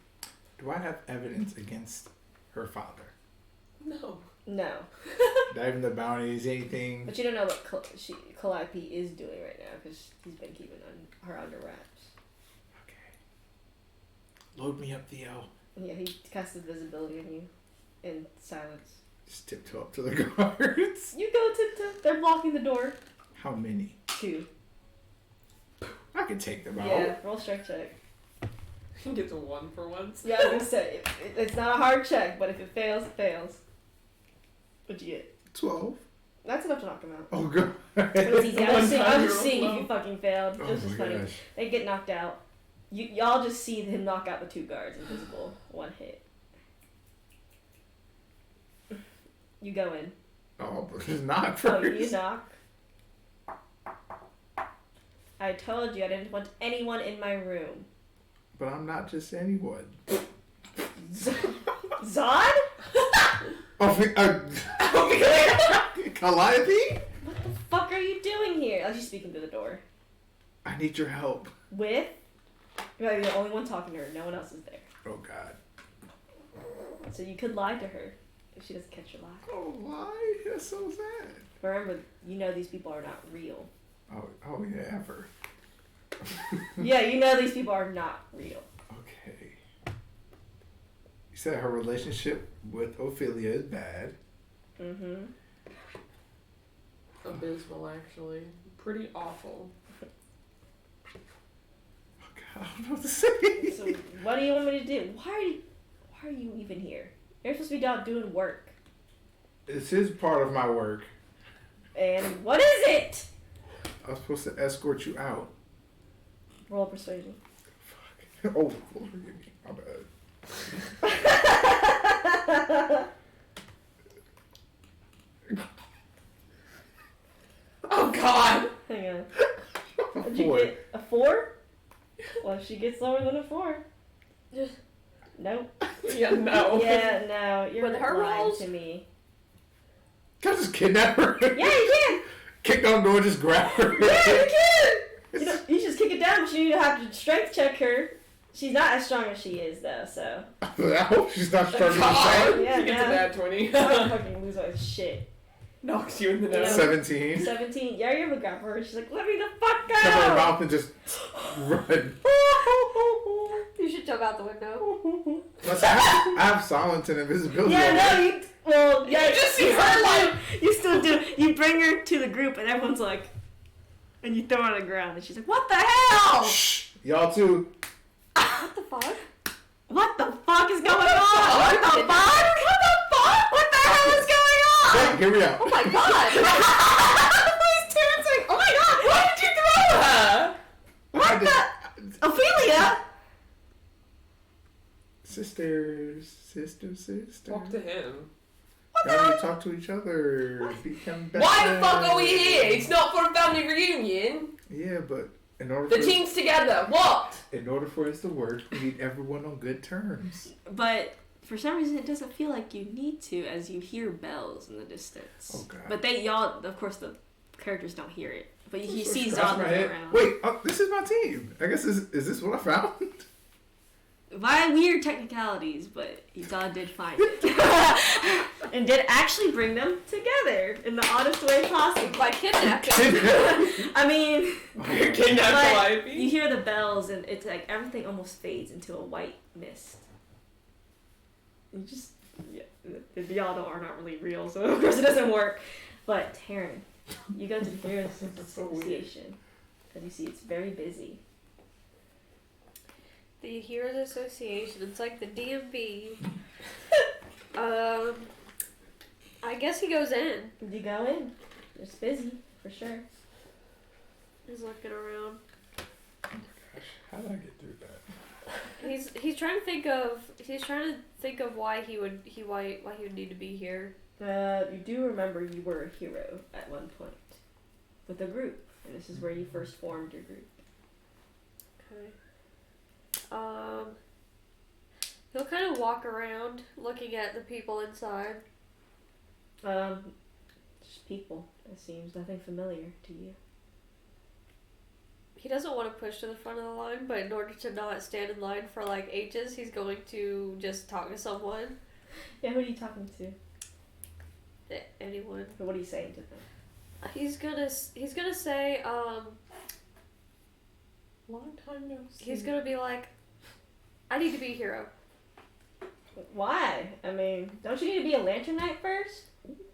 Do I have evidence against her father? No. No, Not even the bounties, anything. but you don't know what Calliope is doing right now because he's been keeping her under wraps. Okay. Load me up, Theo. Yeah, he casted visibility on you, in silence. Just tiptoe up to the guards. You go to. They're blocking the door. How many? 2. I can take them out. Yeah, roll strength check. He gets a 1 for once. Yeah, I was gonna say it's not a hard check, but if it fails, it fails. What'd you get? 12. That's enough to knock him out. Oh, God. It was easy. I was just One seeing time if you fucking failed. It Oh, was just my funny. gosh. They get knocked out. Y'all just see him knock out the 2 guards invisible. 1 hit. You go in. Oh, but it's not Oh, first. you knock. I told you I didn't want anyone in my room. But I'm not just anyone. Zod? Calliope? What the fuck are you doing here? Oh, she's speaking to the door. I need your help. With? You're the only one talking to her. No one else is there. Oh, God. So you could lie to her if she doesn't catch your lie. Oh, why? That's so sad. Remember, you know these people are not real. Oh yeah, ever. Yeah, you know these people are not real. Okay. You said her relationship with Ophelia is bad. Mm-hmm. Abysmal, actually. Pretty awful. Oh, God, I don't know what to say. So what do you want me to do? Why are you even here? You're supposed to be out doing work. This is part of my work. And what is it? I was supposed to escort you out. Roll persuasion. Fuck. Oh, forgive me. My bad. Oh, God! Hang on. What'd you Boy. get? A 4? Well, if she gets lower than a 4. Nope. Yeah, no. Yeah, no. You're With her lying rolls? to me. Can I just kidnap her? Yeah, you can. Kick down the door, just grab her. Yeah, you can. You just kick it down, but you have to strength check her. She's not as strong as she is, though, so. I hope she's not starting to God. say. Yeah, She gets a no. bad 20. I would fucking lose my shit. Knocks you in the Yeah. nose. 17. 17. Yeah, you're able to grab her. She's like, let me the fuck Cover her go! mouth and just run. You should jump out the window. Plus, I have silence and invisibility. Yeah, no, you. Well, yeah, You just see her, like- You still do. You bring her to the group, and everyone's like. And you throw her on the ground, and she's like, what the hell? Shh. Y'all too. What the fuck? What the fuck is going on? What the fuck? What the fuck? What the hell is going on? hear me out. Oh my god! Who's Terrence like, oh my god, why did you throw her? What the? Ophelia! Sisters. Talk to him. Y'all need to talk to each other. Become best Why the fuck are we friends. here? It's not for a family reunion. Yeah, but in order The team's together. What? in order for us to work, we need everyone on good terms. But for some reason, it doesn't feel like you need to as you hear bells in the distance. Oh god. But y'all, of course, the characters don't hear it. But he So sees scratch y'all my moving head. around. Wait, this is my team. I guess is this what I found? By weird technicalities, but y'all did find it. And did actually bring them together in the oddest way possible. By kidnapping. I mean, You're kidnapped but Ivy. you hear the bells and it's like everything almost fades into a white mist. You just, y'all are not really real, so of course it doesn't work. But Taryn, you go to the Heroes So weird. Association, and you see it's very busy. The Heroes Association. It's like the DMV. I guess he goes in. You go in, it's busy for sure. He's looking around. How did I get through that? He's trying to think of why he would need to be here. You do remember you were a hero at one point with a group, and this is where you first formed your group. Okay. He'll kind of walk around looking at the people inside. Just people. It seems nothing familiar to you. He doesn't want to push to the front of the line, but in order to not stand in line for like ages, he's going to just talk to someone. Yeah, who are you talking to? Anyone. What are you saying to them? He's gonna say, Long time no see. he's gonna be like, I need to be a hero. Why? I mean, don't you need to be a lantern knight first?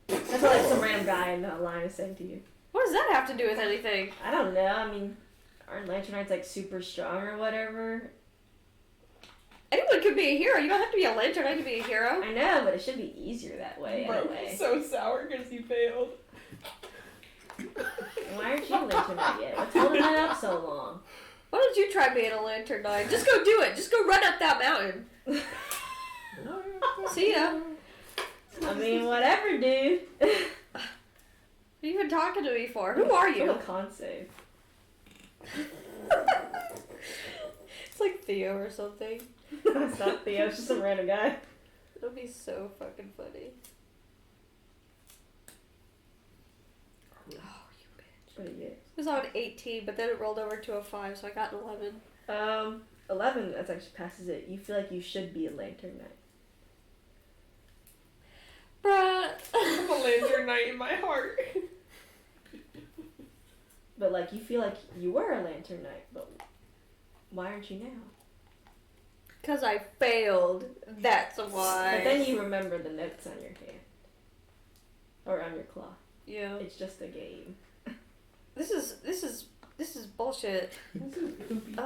That's what like some random guy in the line is saying to you. What does that have to do with anything? I don't know. I mean, aren't lantern knights like super strong or whatever? Anyone could be a hero. You don't have to be a lantern knight to be a hero. I know, but it should be easier that way Bro, anyway. he's so sour because he failed. Why aren't you a lantern knight yet? What's holding that up so long? Why don't you try being a lantern knight? Just go do it. Just go run up that mountain. See ya. I mean, whatever, dude. What are you even talking to me for? Who are I'm you? a con save. It's like Theo or something. It's not Theo, it's just some random guy. That'd be so fucking funny. Oh, you bitch. What do you get? It was on 18, but then it rolled over to a 5, so I got an 11. 11, that actually passes it. You feel like you should be a lantern knight. Bruh. I'm a lantern knight in my heart. But, like, you feel like you were a lantern knight, but why aren't you now? Because I failed. That's why. But then you remember the notes on your hand. Or on your claw. Yeah. It's just a game. This is bullshit. This is poopy.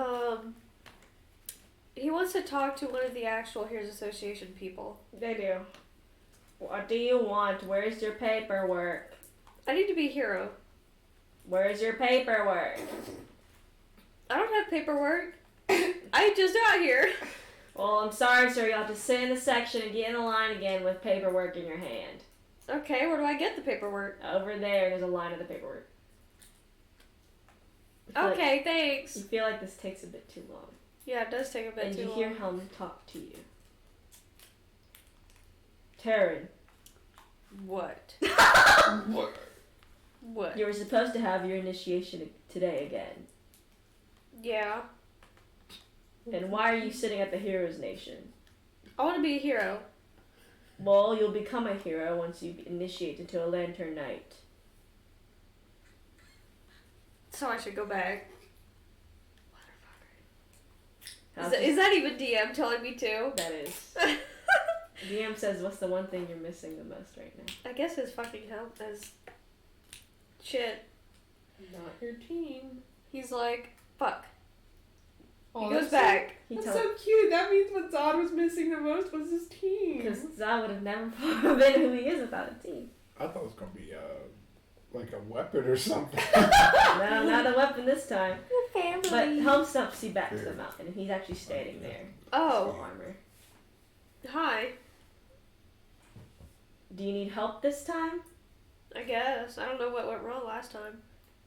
He wants to talk to one of the actual Heroes Association people. They do. What do you want? Where's your paperwork? I need to be a hero. Where's your paperwork? I don't have paperwork. I just got here. Well, I'm sorry, sir. You'll have to sit in the section and get in the line again with paperwork in your hand. Okay, where do I get the paperwork? Over there, there's a line of the paperwork. I feel Okay, like, thanks. you feel like this takes a bit too long. Yeah, it does take a bit And too you long. hear Helm talk to you. Taryn, What? What? What? you were supposed to have your initiation today again. Yeah. And why are you sitting at the Heroes Nation? I want to be a hero. Well, you'll become a hero once you initiate into a Lantern Knight. So I should go back. How's Is that even DM telling me to? That is. DM says, what's the one thing you're missing the most right now? I guess his fucking help is shit. Not your team. He's like, fuck. Oh, He goes that's back. He That's tells so cute. That means what Zod was missing the most was his team. because Zod would have never been who he is without a team. I thought it was gonna be like a weapon or something. No, not a weapon this time. Family. But Helm snaps you back to the mountain, and he's actually standing there. Oh, Full armor. hi. Do you need help this time? I guess. I don't know what went wrong last time.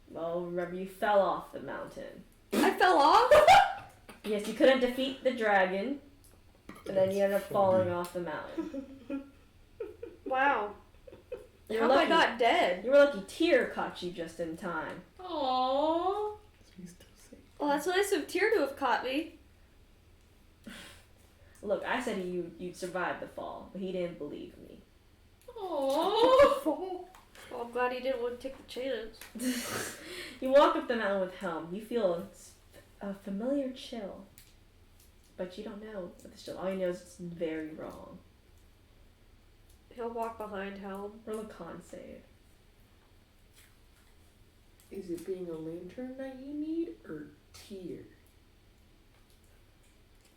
Well, remember you fell off the mountain. I fell off? Yes, you couldn't defeat the dragon, and then you ended up falling off the mountain. Wow. You're How am I lucky. not dead? You were lucky Tyr caught you just in time. Aww. Well, that's nice of Tyr to have caught me. Look, I said you'd survive the fall, but he didn't believe me. Aww. Well, I'm glad he didn't want to take the chance. You walk up the mountain with Helm. You feel a familiar chill, but you don't know what the chill. All you know is it's very wrong. He'll walk behind Helm. Roll a con save. Is it being a lantern that you need, or tear?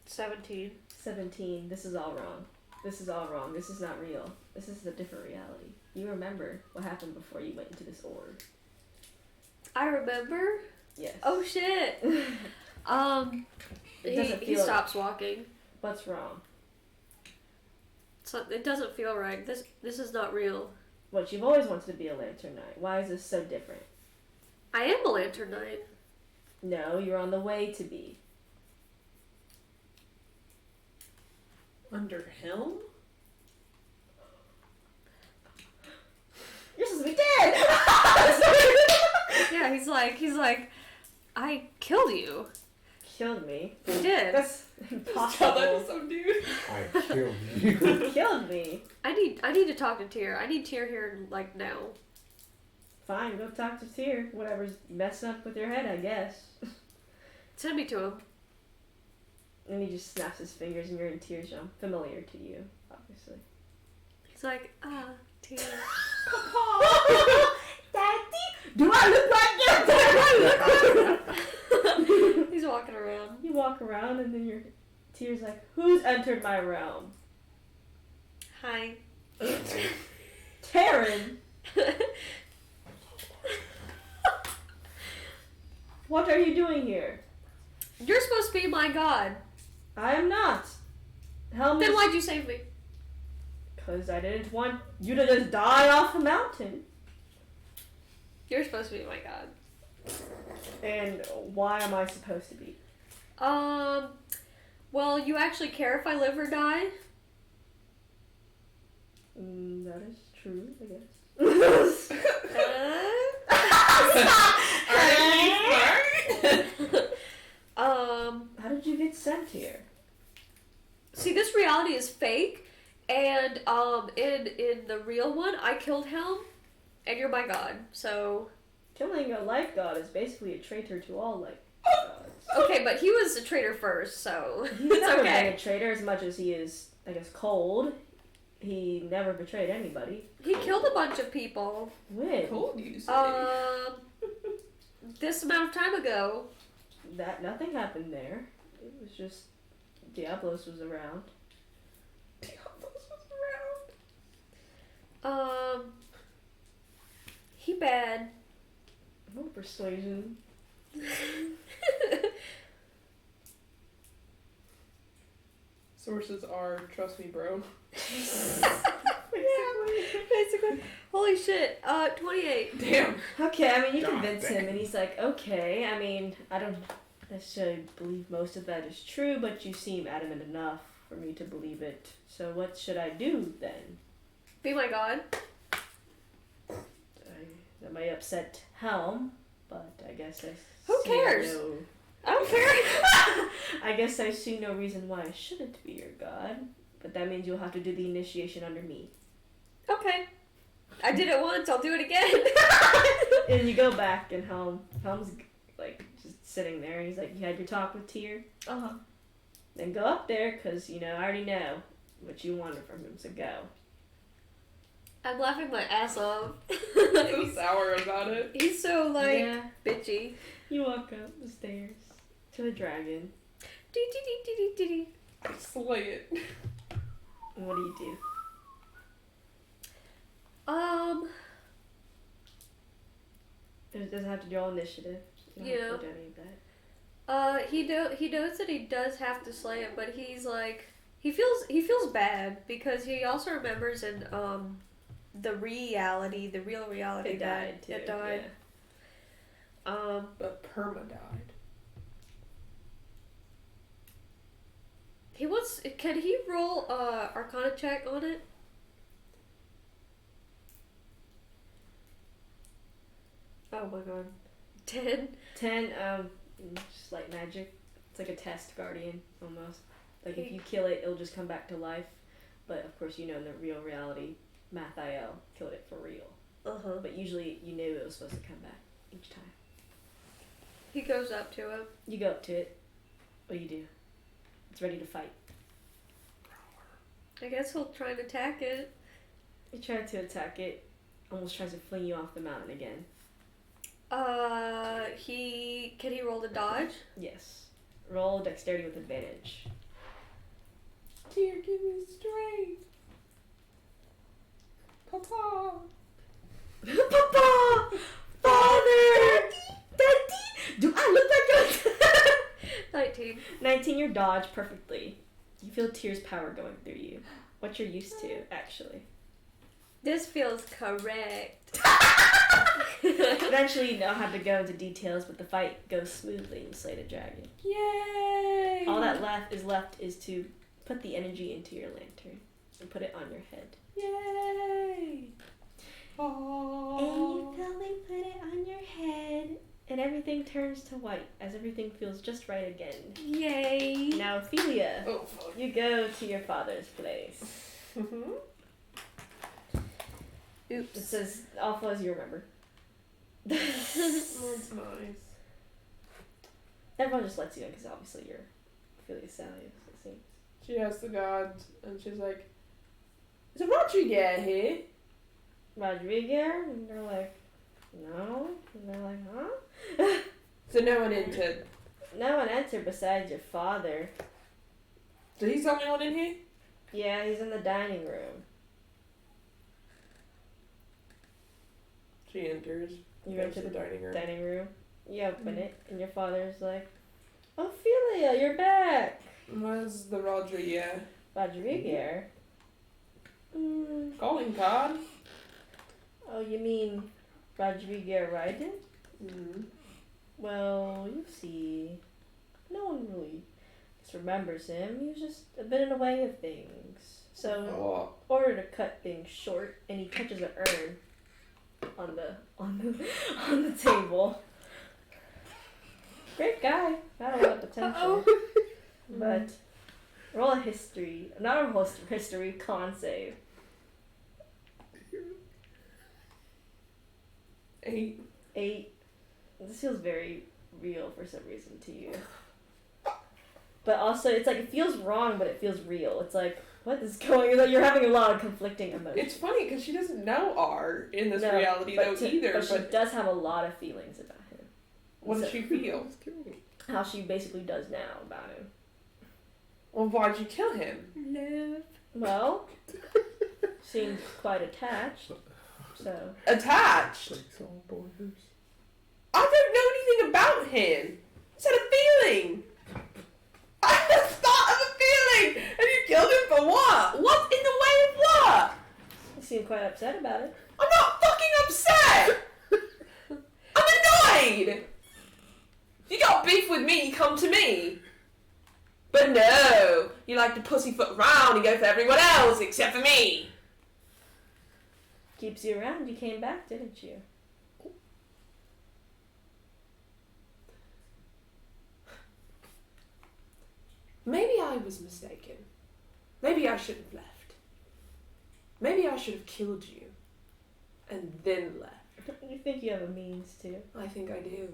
17. 17. This is all wrong. This is all wrong. This is not real. This is a different reality. You remember what happened before you went into this orb. I remember? Yes. Oh shit. It doesn't he feel- stops walking. What's wrong? So it doesn't feel right. This is not real. What, you've always wanted to be a lantern knight. Why is this so different? I am a lantern knight. No, you're on the way to be. Under helm? You're supposed to be dead! Yeah, he's like, I killed you. Killed me. You did. That's Tell that impossible. to some dude. I killed you. You killed me. I need to talk to Tyr. I need Tyr here like now. Fine, go talk to Tyr. Whatever's messing up with your head, I guess. Send me to him. And he just snaps his fingers and you're in tears. I'm familiar to you, obviously. He's like, Tyr. Daddy, do I look like you? He's walking around. You walk around and then your Tyr's like, who's entered my realm? Hi. Taryn, what are you doing here? You're supposed to be my god. I am not. Helm Then why'd you save me? Because I didn't want you to just die off the mountain. You're supposed to be my god. And why am I supposed to be? Well, you actually care if I live or die? That is true, I guess. How did you get sent here? See, this reality is fake, and in the real one, I killed Helm, and you're my god. So Killing a life god is basically a traitor to all life gods. okay, but he was a traitor first, so He's it's never okay. been a traitor as much as he is, I guess, cold. He never betrayed anybody. He killed a bunch of people. When? Told you so. This amount of time ago. That nothing happened there. It was just Diablos was around. Diablos was around. He bad. No persuasion. Sources are, trust me, bro. Basically. Holy shit. 28. Damn. Okay, I mean, you God convince him, dang. and he's like, okay, I mean, I don't necessarily believe most of that is true, but you seem adamant enough for me to believe it. So what should I do then? Be my god. That might upset Helm, but I guess I Who see cares? no- I don't care. I guess I see no reason why I shouldn't be your god, but that means you'll have to do the initiation under me. Okay. I did it once, I'll do it again. And you go back, and Helm's like just sitting there, and he's like, "You had your talk with Tyr? Uh-huh. Then go up there, cause I already know what you wanted from him. So go." I'm laughing my ass off. So sour about it. He's so, like, Yeah. bitchy. You walk up the stairs to the dragon. Dee-dee-dee-dee-dee-dee. I slay it. And what do you do? doesn't have to roll initiative. You don't have to do any of that. He knows that he does have to slay it, but he's like he feels bad because he also remembers in the real reality It died too. it died. Yeah. But Perma died. Can he roll Arcana check on it? Oh my god. 10. 10, just like magic. It's like a test guardian, almost. Like, if you kill it, it'll just come back to life. But, of course, you know in the real reality, Math IL killed it for real. Uh-huh. But usually, you knew it was supposed to come back each time. He goes up to him. You go up to it. What do you do? It's ready to fight. I guess he'll try and attack it. You try to attack it. Almost tries to fling you off the mountain again. Can he roll the dodge? Yes. Roll dexterity with advantage. Dear, give me strength. Papa. Papa! Father! Daddy! Do I look like a 19. 19, you dodge perfectly. You feel Tyr's power going through you. What you're used to, actually. This feels correct. Eventually, you don't have to go into details, but the fight goes smoothly and you slay the dragon. Yay! All that left is to put the energy into your lantern and put it on your head. Yay! And you slowly put it on your head, and everything turns to white as everything feels just right again. Yay! Now, Ophelia, Oh, fuck. you go to your father's place. Mm-hmm. Oops. It says awful as you remember. That's nice. Everyone just lets you in because obviously you're Ophelia Salius, it seems. She asks the guard, and she's like, "Is a Rodriguez here?" Rodriguez? And they're like, no. And they're like, huh? So no one entered. No one entered besides your father. So he's the only one in here? Yeah, he's in the dining room. She enters. You goes enter to the dining room. dining room. You open it, and your father's like, Ophelia, you're back. Where's the Rodriguez? Rodriguez? Calling card? Oh, you mean Rodriguez Ryden? Mm-hmm. Well, you see, no one really just remembers him. He was just a bit in the way of things. So, in What? order to cut things short, and he touches an urn on the table. Great guy, not a lot of potential, but roll a history, not a history, con save. 8. 8. This feels very real for some reason to you. But also, it's like, it feels wrong, but it feels real. It's like, what is going on? Like, you're having a lot of conflicting emotions. It's funny because she doesn't know R in this No, reality but though either. But she does have a lot of feelings about him. what does so- she feel? How she basically does now about him. Well, why'd you kill him? Love. Well, seems quite attached. So, Attached. I don't know anything about him. I just had a feeling. I had the thought of a feeling, and you killed him for what? What's in the way of what? you seem quite upset about it. I'm not fucking upset. I'm annoyed. You got beef with me, you come to me. But no, you like to pussyfoot around and go for everyone else except for me. Keeps you around. You came back, didn't you? Maybe I was mistaken. Maybe I should have left. Maybe I should have killed you. And then left. You think you have a means to. I think I do.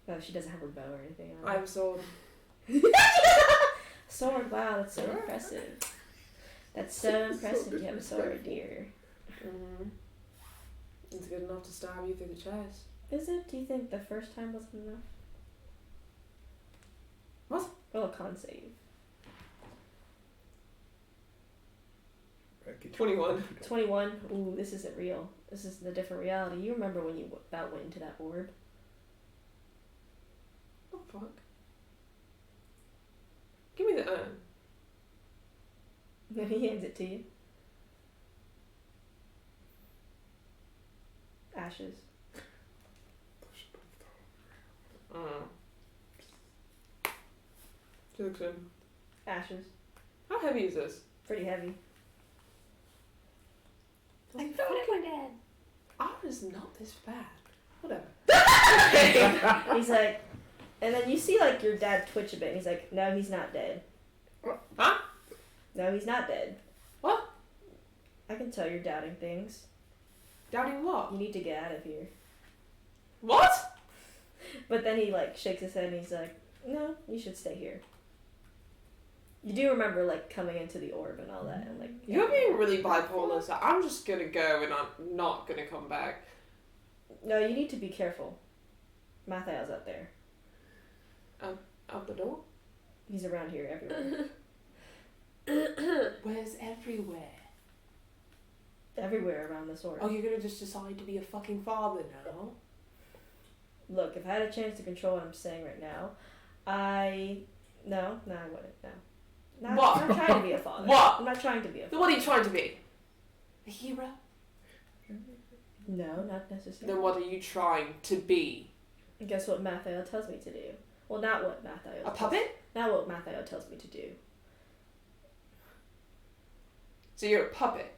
Oh, she doesn't have her bow or anything on. I have a sword. Sword, wow, that's so impressive. That's so impressive. You have a sword, dear. Mm-hmm. It's good enough to stab you through the chest. Is it? Do you think the first time wasn't enough? What? Roll a con save. 21. 21. Ooh, this isn't real. This is a different reality. You remember when you about went into that orb? Oh, fuck. Give me the urn. Then he hands it to you. Ashes. She looks in. Ashes. How heavy is this? Pretty heavy. I thought it my dad. Ours is not this bad. Whatever. He's like, and then you see like your dad twitch a bit. And he's like, no, he's not dead. Huh? No, he's not dead. What? I can tell you're doubting things. Doubting what? You need to get out of here. What? But then he like shakes his head and he's like, no, you should stay here. You do remember like coming into the orb and all that and like. You're being really bipolar, so I'm just gonna go and I'm not gonna come back. No, you need to be careful. Mathiel's out there. Out the door? He's around here everywhere. Where's everywhere? Everywhere around this orb. Oh, you're gonna just decide to be a fucking father now? Look, if I had a chance to control what I'm saying right now, No, I wouldn't. No. No, What? I'm not trying to be a father. What? I'm not trying to be a Then father. what are you trying to be? A hero? No, not necessarily. Then what are you trying to be? And guess what Mathiel tells me to do? Well, not what Mathiel. A puppet? Not what Mathiel tells me to do. So you're a puppet.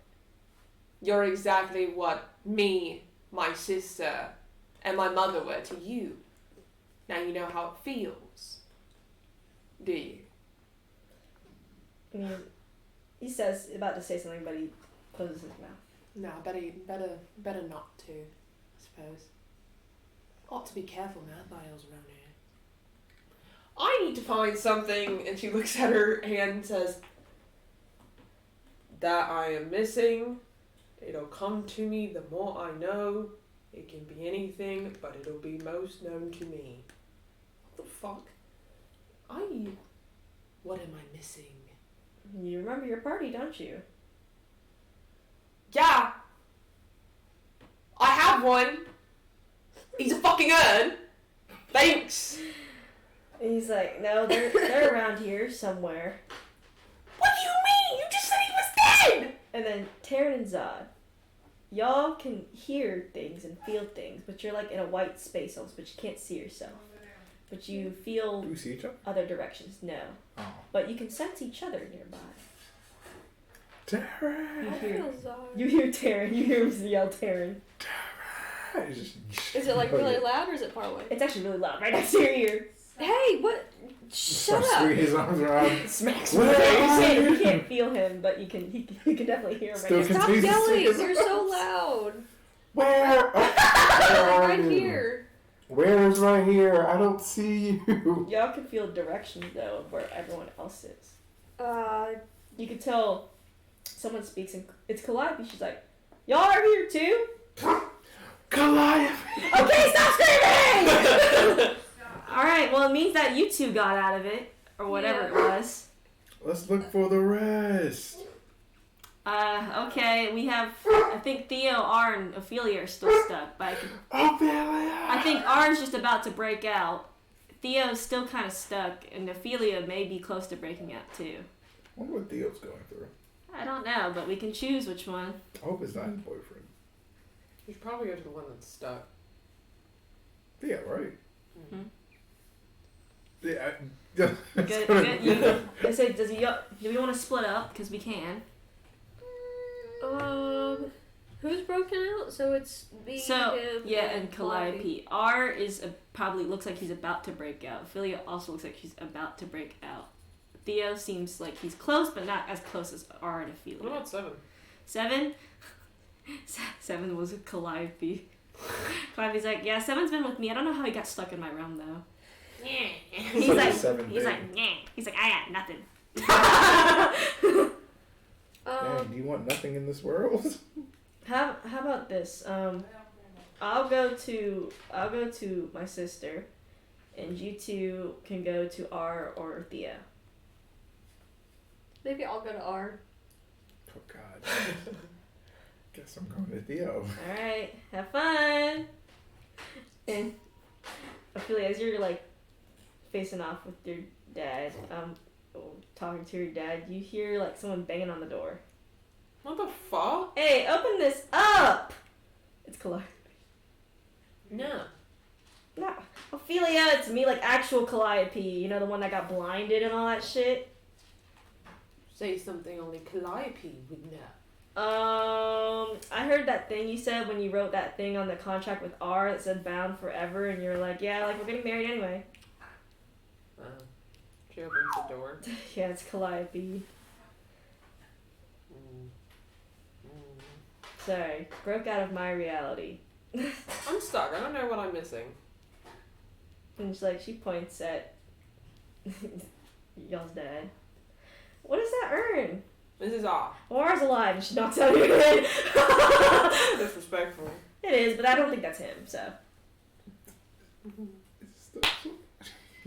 You're exactly what me, my sister, and my mother were to you. Now you know how it feels. Do you? And he says, about to say something, but he closes his mouth. No, better not to, I suppose. Ought to be careful now, Mathiel's around here. I need to find something, and she looks at her hand and says, that I am missing. It'll come to me the more I know. It can be anything, but it'll be most known to me. What the fuck? What am I missing? You remember your party, don't you? Yeah! I have one! He's a fucking urn! Thanks! And he's like, no, they're around here somewhere. What do you mean? You just said he was dead! And then Taryn and Zod, y'all can hear things and feel things, but you're like in a white space almost, but you can't see yourself. But you feel Do we see each other? other directions. No. Oh. But you can sense each other nearby. Taryn! You hear Taryn. You hear him yell Taryn. Is it like really loud or is it far away? It's actually really loud right next to your ear. Hey, what? Shut up. Swing his arms around. Smacks Where me. You can't feel him, but you can definitely hear him Still right next to Stop continues to yelling. swing his You're so loud. Where? Right here. Where is right here? I don't see you. Y'all can feel directions though of where everyone else is. You can tell someone speaks and it's Calliope. She's like, y'all are here too? Goliath! Okay, stop screaming! Alright, well it means that you two got out of it. Or whatever it was. Let's look for the rest. Okay, we have, I think Theo, Arn, Ophelia are still stuck, but I think Arn's just about to break out. Theo's still kind of stuck, and Ophelia may be close to breaking out too. I wonder what Theo's going through. I don't know, but we can choose which one. I hope it's not his boyfriend. You should probably go to the one that's stuck. Yeah, right. Hmm. Yeah. Good. I say, do we want to split up? Because we can. Who's broken out? So it's me, So, him, yeah, and Calliope. R is probably looks like he's about to break out. Ophelia also looks like she's about to break out. Theo seems like he's close, but not as close as R and Ophelia. What about 7? 7? 7 was Calliope. Calliope's like, yeah, 7's been with me. I don't know how he got stuck in my realm, though. He's Such a like, seven, he's babe. like, nah. He's like, I got nothing. Dang, do you want nothing in this world? How about this? I'll go to my sister, and you two can go to R or Thea. Maybe I'll go to R. Oh God. Guess I'm going to Theo. Alright, have fun! And Ophelia, as you're like facing off with your dad, talking to your dad, you hear like someone banging on the door. What the fuck? Hey, open this up! It's Calliope. No. No, Ophelia, it's me, like actual Calliope. You know, the one that got blinded and all that shit? Say something only Calliope would know. I heard that thing you said when you wrote that thing on the contract with R that said bound forever, and you were like, yeah, like we're getting married anyway. She opens the door. Yeah, it's Calliope. Sorry, broke out of my reality. I'm stuck. I don't know what I'm missing. And she's like, she points at y'all's dad. What does that earn? This is off. Omar's alive, and she knocks out your head. Disrespectful. It is, but I don't think that's him, so.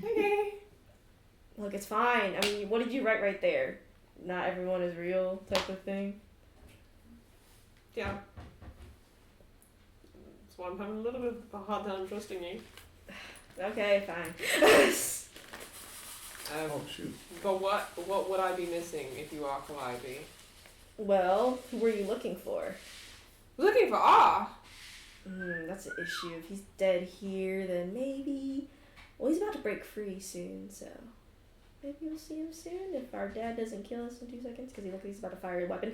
Okay. Look, it's fine. I mean, what did you write right there? Not everyone is real type of thing? Yeah. That's why I'm having a little bit of a hard time trusting you. Okay, fine. Oh shoot. But what would I be missing if you are Calliope? Well, who were you looking for? Looking for R. That's an issue. If he's dead here, then maybe... Well, he's about to break free soon, so... Maybe we'll see him soon if our dad doesn't kill us in 2 seconds, because he looks like he's about to fire a weapon.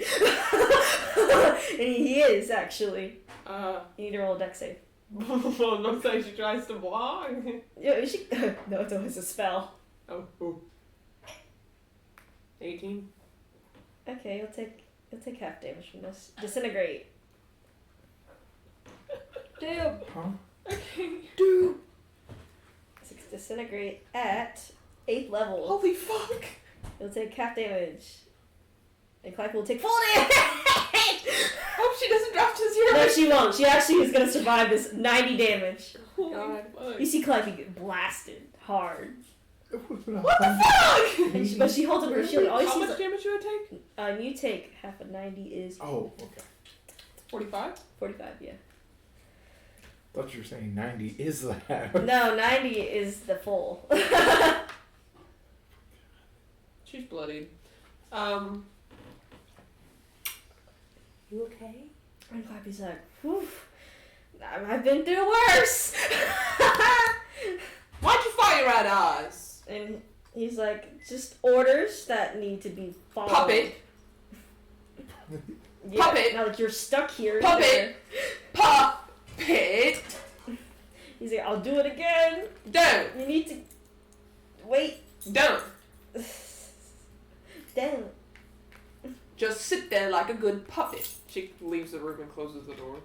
And he is, actually. You need to roll a dex save. Well, looks like she tries to block. Yeah, she... No, it's always a spell. Oh. 18. Okay, you'll take half damage from this. Disintegrate. Damn. Huh? Okay. Dude. Disintegrate at 8th level. Holy fuck. You'll take half damage. And Clive will take full damage! Hope she doesn't drop to 0. No, she won't. She actually is gonna survive this 90 damage. Holy God. fuck. You see Clive get blasted hard. What the fuck? And but she holds up her shield. All you How see much is damage you would take? you take half of 90 is Oh, okay. 45? 45, yeah. Thought you were saying 90 is that. No, 90 is the full. She's bloodied. You okay? And Clive's like, whew, I've been through worse. Why'd you fire at us? And he's like, just orders that need to be followed. Puppet. Yeah, Puppet. now that you're stuck here. Puppet. Puppet. He's like, I'll do it again. Don't. You need to wait. Don't. Don't. Just sit there like a good puppet. She leaves the room and closes the door.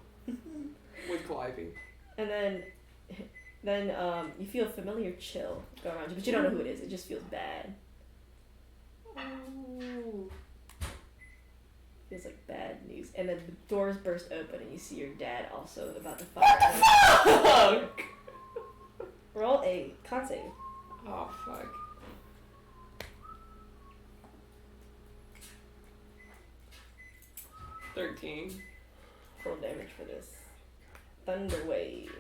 With Calliope. And then you feel a familiar chill go around you, but you don't know who it is. It just feels bad. Oh. Feels like bad news. And then the doors burst open and you see your dad also about to fire. Fuck! Roll a con save. Oh, fuck. $13. Roll damage for this. Thunder wave.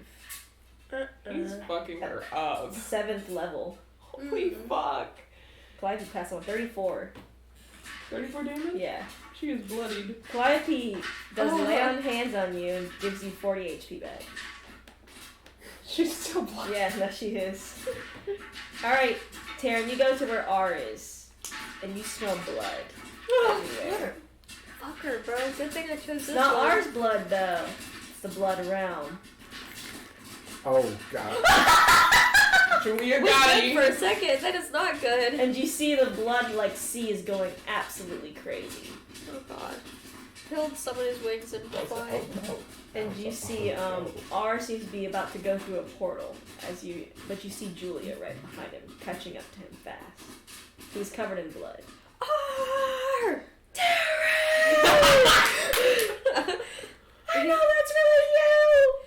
He's fucking her up. 7th level. Holy fuck. Calliope passed on 34. 34 damage? Yeah. She is bloodied. Calliope does lay on hands on you and gives you 40 HP back. She's still bloodied. Yeah, no, she is. Alright, Taryn, you go to where R is. And you smell blood everywhere. Fuck her, bro. Good thing I chose It's this not one. R's blood, though. It's the blood around. Oh God. Julia We got good for a second, then it's not good. And you see the blood, like, sea is going absolutely crazy. Oh god. He'll summon his wings and fly. Oh no. And you see, R seems to be about to go through a portal, but you see Julia right behind him, catching up to him fast. He's covered in blood. R! I know that's really you!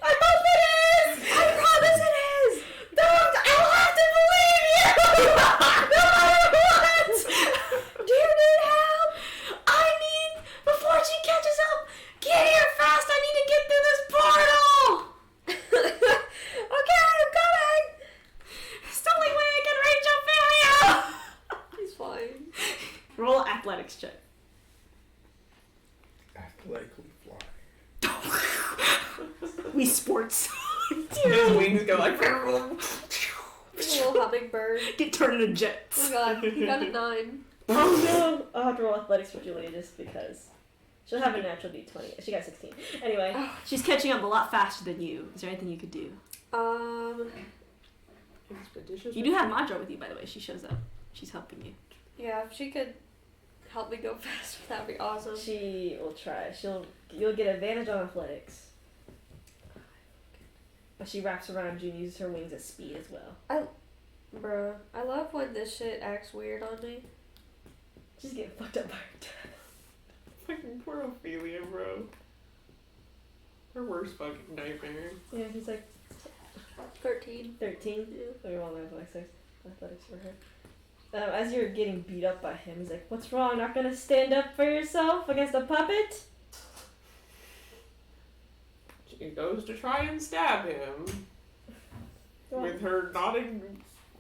I hope it is! I promise it is! Don't! I'll have to believe you! No matter what! Do you need help? I need Wii Sports. His wings go like. He's a little hummingbird. Get turned into jets. Oh god, he got a 9. Oh no! I'll have to roll athletics for Julia just because. She'll have a natural D20. She got 16. Anyway. She's catching up a lot faster than you. Is there anything you could do? Expeditious. You do have Madra with you, by the way. She shows up. She's helping you. Yeah, if she could help me go faster, that'd be awesome. She will try. You'll get advantage on athletics. But she wraps around you and uses her wings as speed as well. Bruh, I love when this shit acts weird on me. She's getting fucked up by her dad. Fucking poor Ophelia, bro. Her worst fucking nightmare. Yeah, he's like 13. 13. So you're rolling athletics for her. As you're getting beat up by him, he's like, "What's wrong? Not gonna stand up for yourself against a puppet?" She goes to try and stab him with her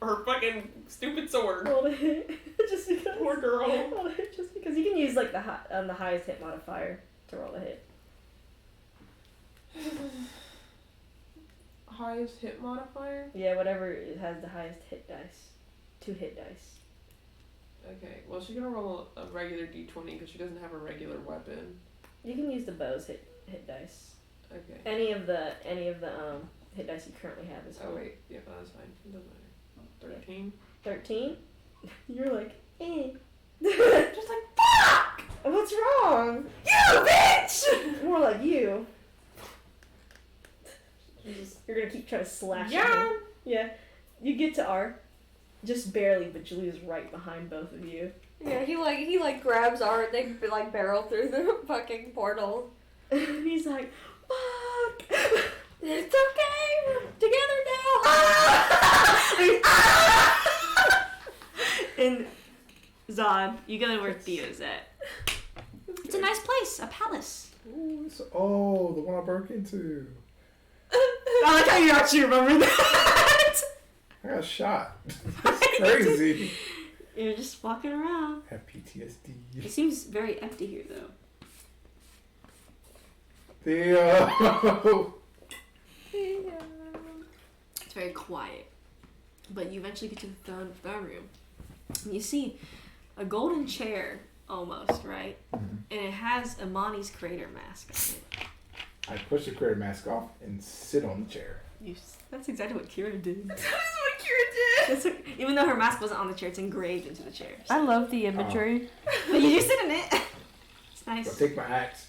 her fucking stupid sword. Roll a hit. Just because. Poor girl. Roll a hit just because you can use like the highest hit modifier to roll a hit. Highest hit modifier? Yeah, whatever it has the highest hit dice. 2 hit dice. Okay, well she's gonna roll a regular d20 because she doesn't have a regular weapon. You can use the bow's hit dice. Okay. Any of the hit dice you currently have is Oh fine. wait, yeah, that's fine. It doesn't matter. 13? 13? You're like, eh. Just like, fuck! What's wrong? You bitch! More like you. You're gonna keep trying to slash at him. Yeah. You get to R. Just barely, but Julia's right behind both of you. Yeah, he grabs R and they like barrel through the fucking portal. He's like, fuck! It's okay, we're together now. And Zod, you go to where Theo's at. It's a nice place, a palace. Ooh, the one I broke into. I like how you actually remember that. I got shot. That's crazy. You're just walking around. Have PTSD. It seems very empty here, though. Theo. It's very quiet. But you eventually get to the throne room. And you see a golden chair, almost, right? Mm-hmm. And it has Imani's creator mask on it. I push the creator mask off and sit on the chair. That's exactly what Kira did. That's what Kira did! Even though her mask wasn't on the chair, it's engraved into the chair. I love the imagery. But you do sit in it. It's nice. I'll take my axe.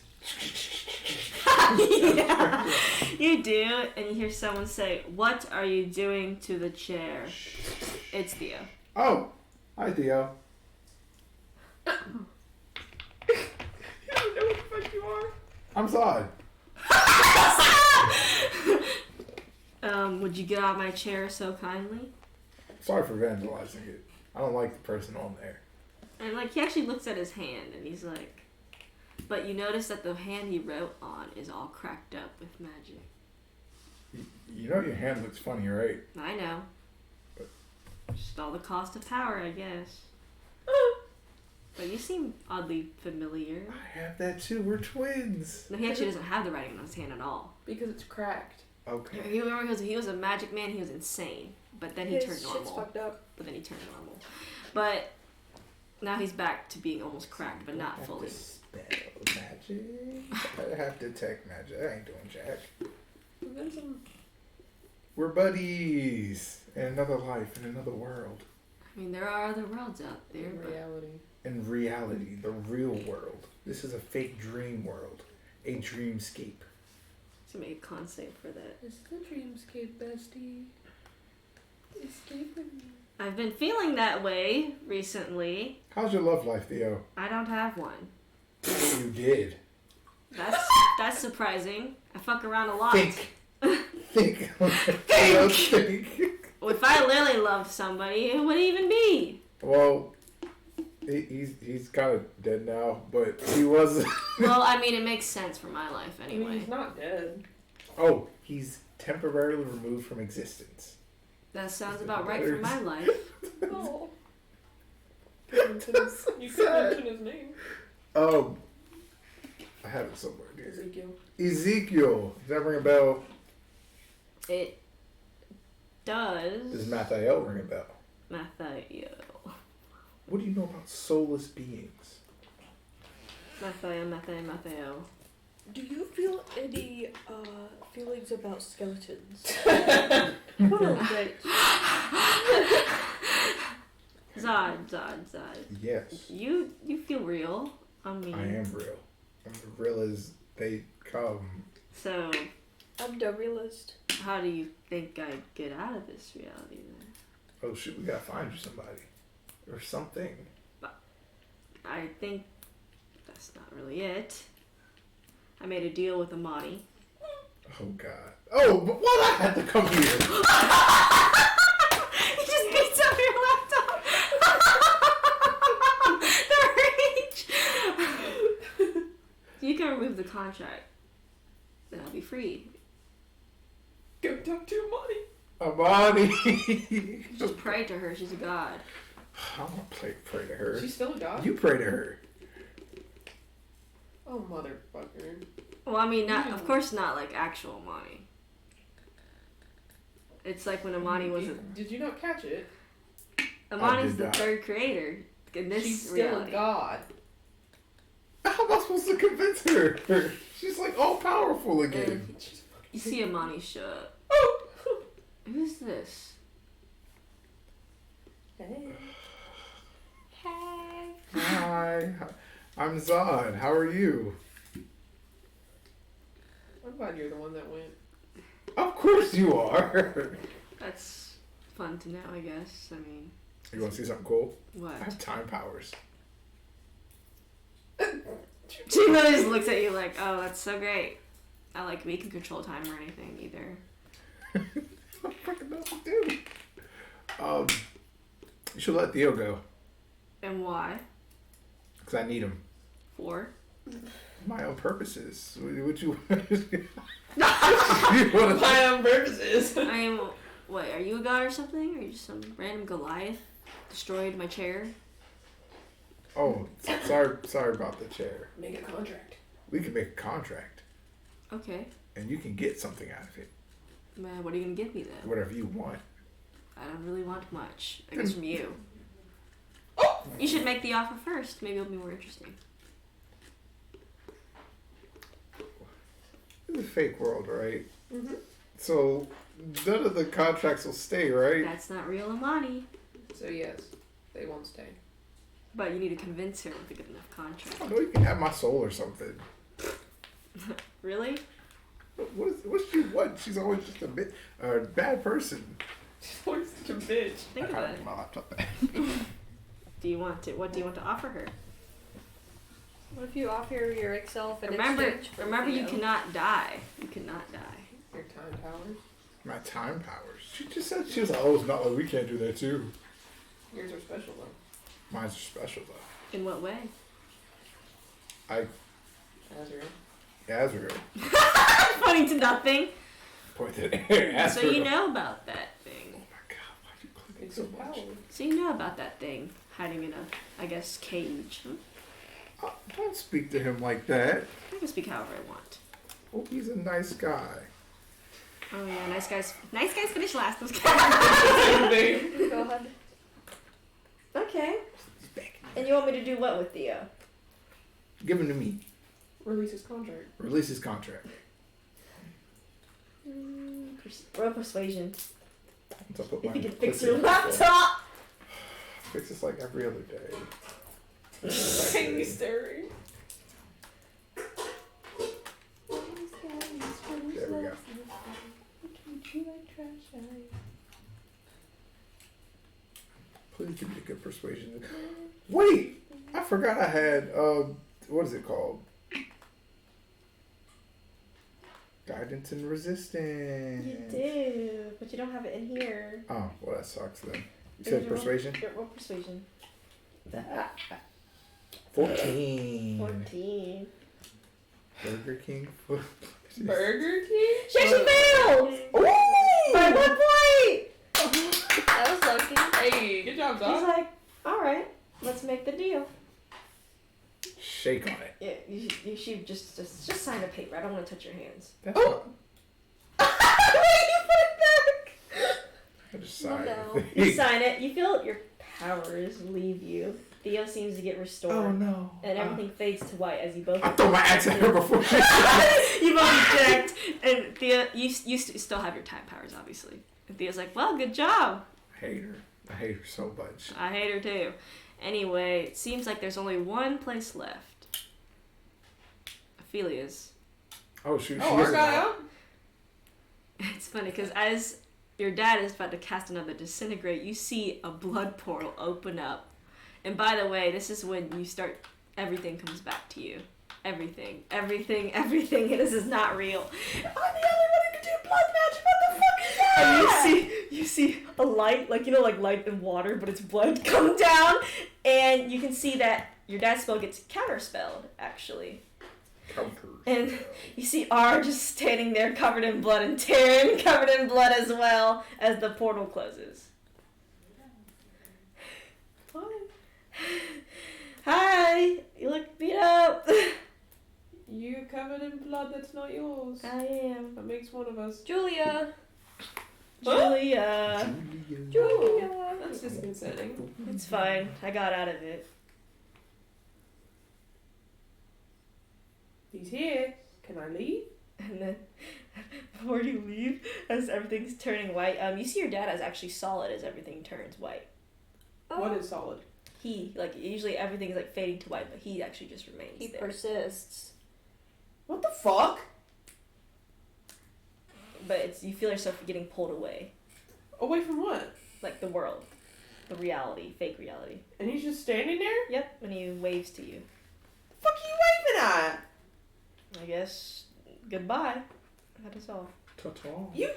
Yeah, you do, and you hear someone say, "What are you doing to the chair?" It's Theo. Oh, hi Theo. You don't know what the fuck you are. I'm Zod. Would you get out of my chair so kindly? Sorry for vandalizing it. I don't like the person on there. And like he actually looks at his hand and he's like, but you notice that the hand he wrote on is all cracked up with magic. You know your hand looks funny, right? I know. Just all the cost of power, I guess. But you seem oddly familiar. I have that too. We're twins. No, he actually doesn't have the writing on his hand at all. Because it's cracked. Okay. He remember he was a magic man. He was insane, but then he His turned shit's normal. fucked up. But then he turned normal. But now he's back to being almost cracked, but not I have fully. to spell magic. I have to detect magic. I ain't doing jack. And then some. We're buddies in another life, in another world. I mean, there are other worlds out there, In but reality. In reality, the real world. This is a fake dream world. A dreamscape. to make a con save for that. It's the dreamscape, bestie. Escape with me. I've been feeling that way recently. How's your love life, Theo? I don't have one. You did. That's surprising. I fuck around a lot. Think. Theo, think. If I really loved somebody, it would even be. Well, he's kind of dead now, but he was. Well, I mean, it makes sense for my life I mean, anyway. he's not dead. Oh, he's temporarily removed from existence. That sounds about right for my life. Oh. You could mention his name. I have it somewhere. Dude. Ezekiel. Ezekiel. Does that ring a bell? It does. Does Mathael ring a bell? Mathael. What do you know about soulless beings? Mathael. Do you feel any feelings about skeletons? Oh, A little bit. Zod. Yes. You feel real. I mean, I am real. I'm as real as they come. So, I'm the realist. how do you think I'd get out of this reality then? Oh shoot, we gotta find you somebody. Or something. I think that's not really it. I made a deal with Amani. Oh god. Oh, but why I had to come here? He just beats up your laptop. The rage. You can remove the contract. Then I'll be free. Go talk to Money. Amani. Just pray to her. She's a god. I'm gonna pray to her. She's still a god? You pray to her. Oh, motherfucker. Well, I mean, not of course not like actual Amani. It's like when Amani was Did you not catch it? Amani's the not. third creator in this She's still reality. a god. How am I supposed to convince her? She's like all powerful again. And you see Amani show up. Who's this? Hey. Hey. Hi, I'm Zod. How are you? I'm glad you're the one that went. Of course you are. That's fun to know, I guess. I mean, You want to see something cool? what? I have time powers. She really just looks at you like, oh, that's so great. Not like we can control time or anything either. I don't fucking know what to do. You should let Theo go. And why? Because I need him. For? My own purposes. Would you... My own purposes. I am. What? Are you a god or something? Or are you just some random Goliath? Destroyed my chair? Oh, sorry about the chair. Make a contract. We can make a contract. Okay. And you can get something out of it. Man, what are you gonna give me then? Whatever you want. I don't really want much. I guess from you. You should make the offer first. Maybe it'll be more interesting. It's a fake world, right? Mm-hmm. So none of the contracts will stay, right? That's not real Amani. So yes, they won't stay. But you need to convince her with a good enough contract. I know you can have my soul or something. Really? What she want? She's always just a bad person. She's always such a bitch. Think about it. My laptop back. Do you want to? What do you want to offer her? What if you offer your self in Remember, exchange for you Theo? cannot die. You cannot die. Your time powers. My time powers. She just said she was like, oh, it's not like we can't do that too. Yours are special though. Mine's are special though. In what way? Azrael. Azrael. Pointing to nothing. Pointed at Azrael. So you know about that thing. Oh my god, why'd you click it It's so a much? power. So you know about that thing hiding in a, I guess, cage. Don't speak to him like that. I can speak however I want. Oh, he's a nice guy. Oh yeah, nice guys finish last. Those guys. Go ahead. Okay. He's back. And you want me to do what with Theo? Give him to me. Release his contract. Release his contract. Roll persuasion. Once I put If my you can fix clicker your in, laptop. Fix this like every other day. Tiny stirring. There we go. Please give me a good persuasion. Wait! I forgot I had, what is it called? Guidance and resistance. You do, but you don't have it in here. Oh, well that sucks then. You said persuasion? Roll persuasion. 14. 14. Burger King food. Burger King? She actually failed! By 1 point! That was lucky. Hey, good job, He's Doc. like, alright, let's make the deal. Shake on it. Yeah, you should just sign a paper. I don't want to touch your hands. That's Oh! Wait, you put You sign it. You feel your powers leave you. Theo seems to get restored. Oh no. And everything fades to white as you both. I threw my axe at her before she You both eject, and Thea, you still have your time powers, obviously. And Thea's like, well, good job. I hate her. I hate her so much. I hate her too. Anyway, it seems like there's only one place left. Ophelia's. Oh shoot. Oh, our guy out? It's funny because as your dad is about to cast another disintegrate, you see a blood portal open up. And by the way, this is when you start, everything comes back to you. Everything. This is not real. I'm the only one who can do blood magic. What the fuck is that? And you see a light, like light in water, but it's blood come down, and you can see that your dad's spell gets counterspelled, actually. And you see R just standing there covered in blood, and Taryn covered in blood as well as the portal closes. Hi, you look beat up. You covered in blood that's not yours. I am. That makes one of us. Julia. Julia. Julia. That's disconcerting. It's fine. I got out of it. He's here. Can I leave? And then, before you leave, as everything's turning white, you see your dad is actually solid as everything turns white. What is solid? He, usually everything is, fading to white, but he actually just remains He there. persists. What the fuck? But you feel yourself getting pulled away. Away from what? Like the world. The reality. Fake reality. And he's just standing there? Yep, and he waves to you. The fuck are you waving at? I guess, goodbye. That is all. Ta-ta. You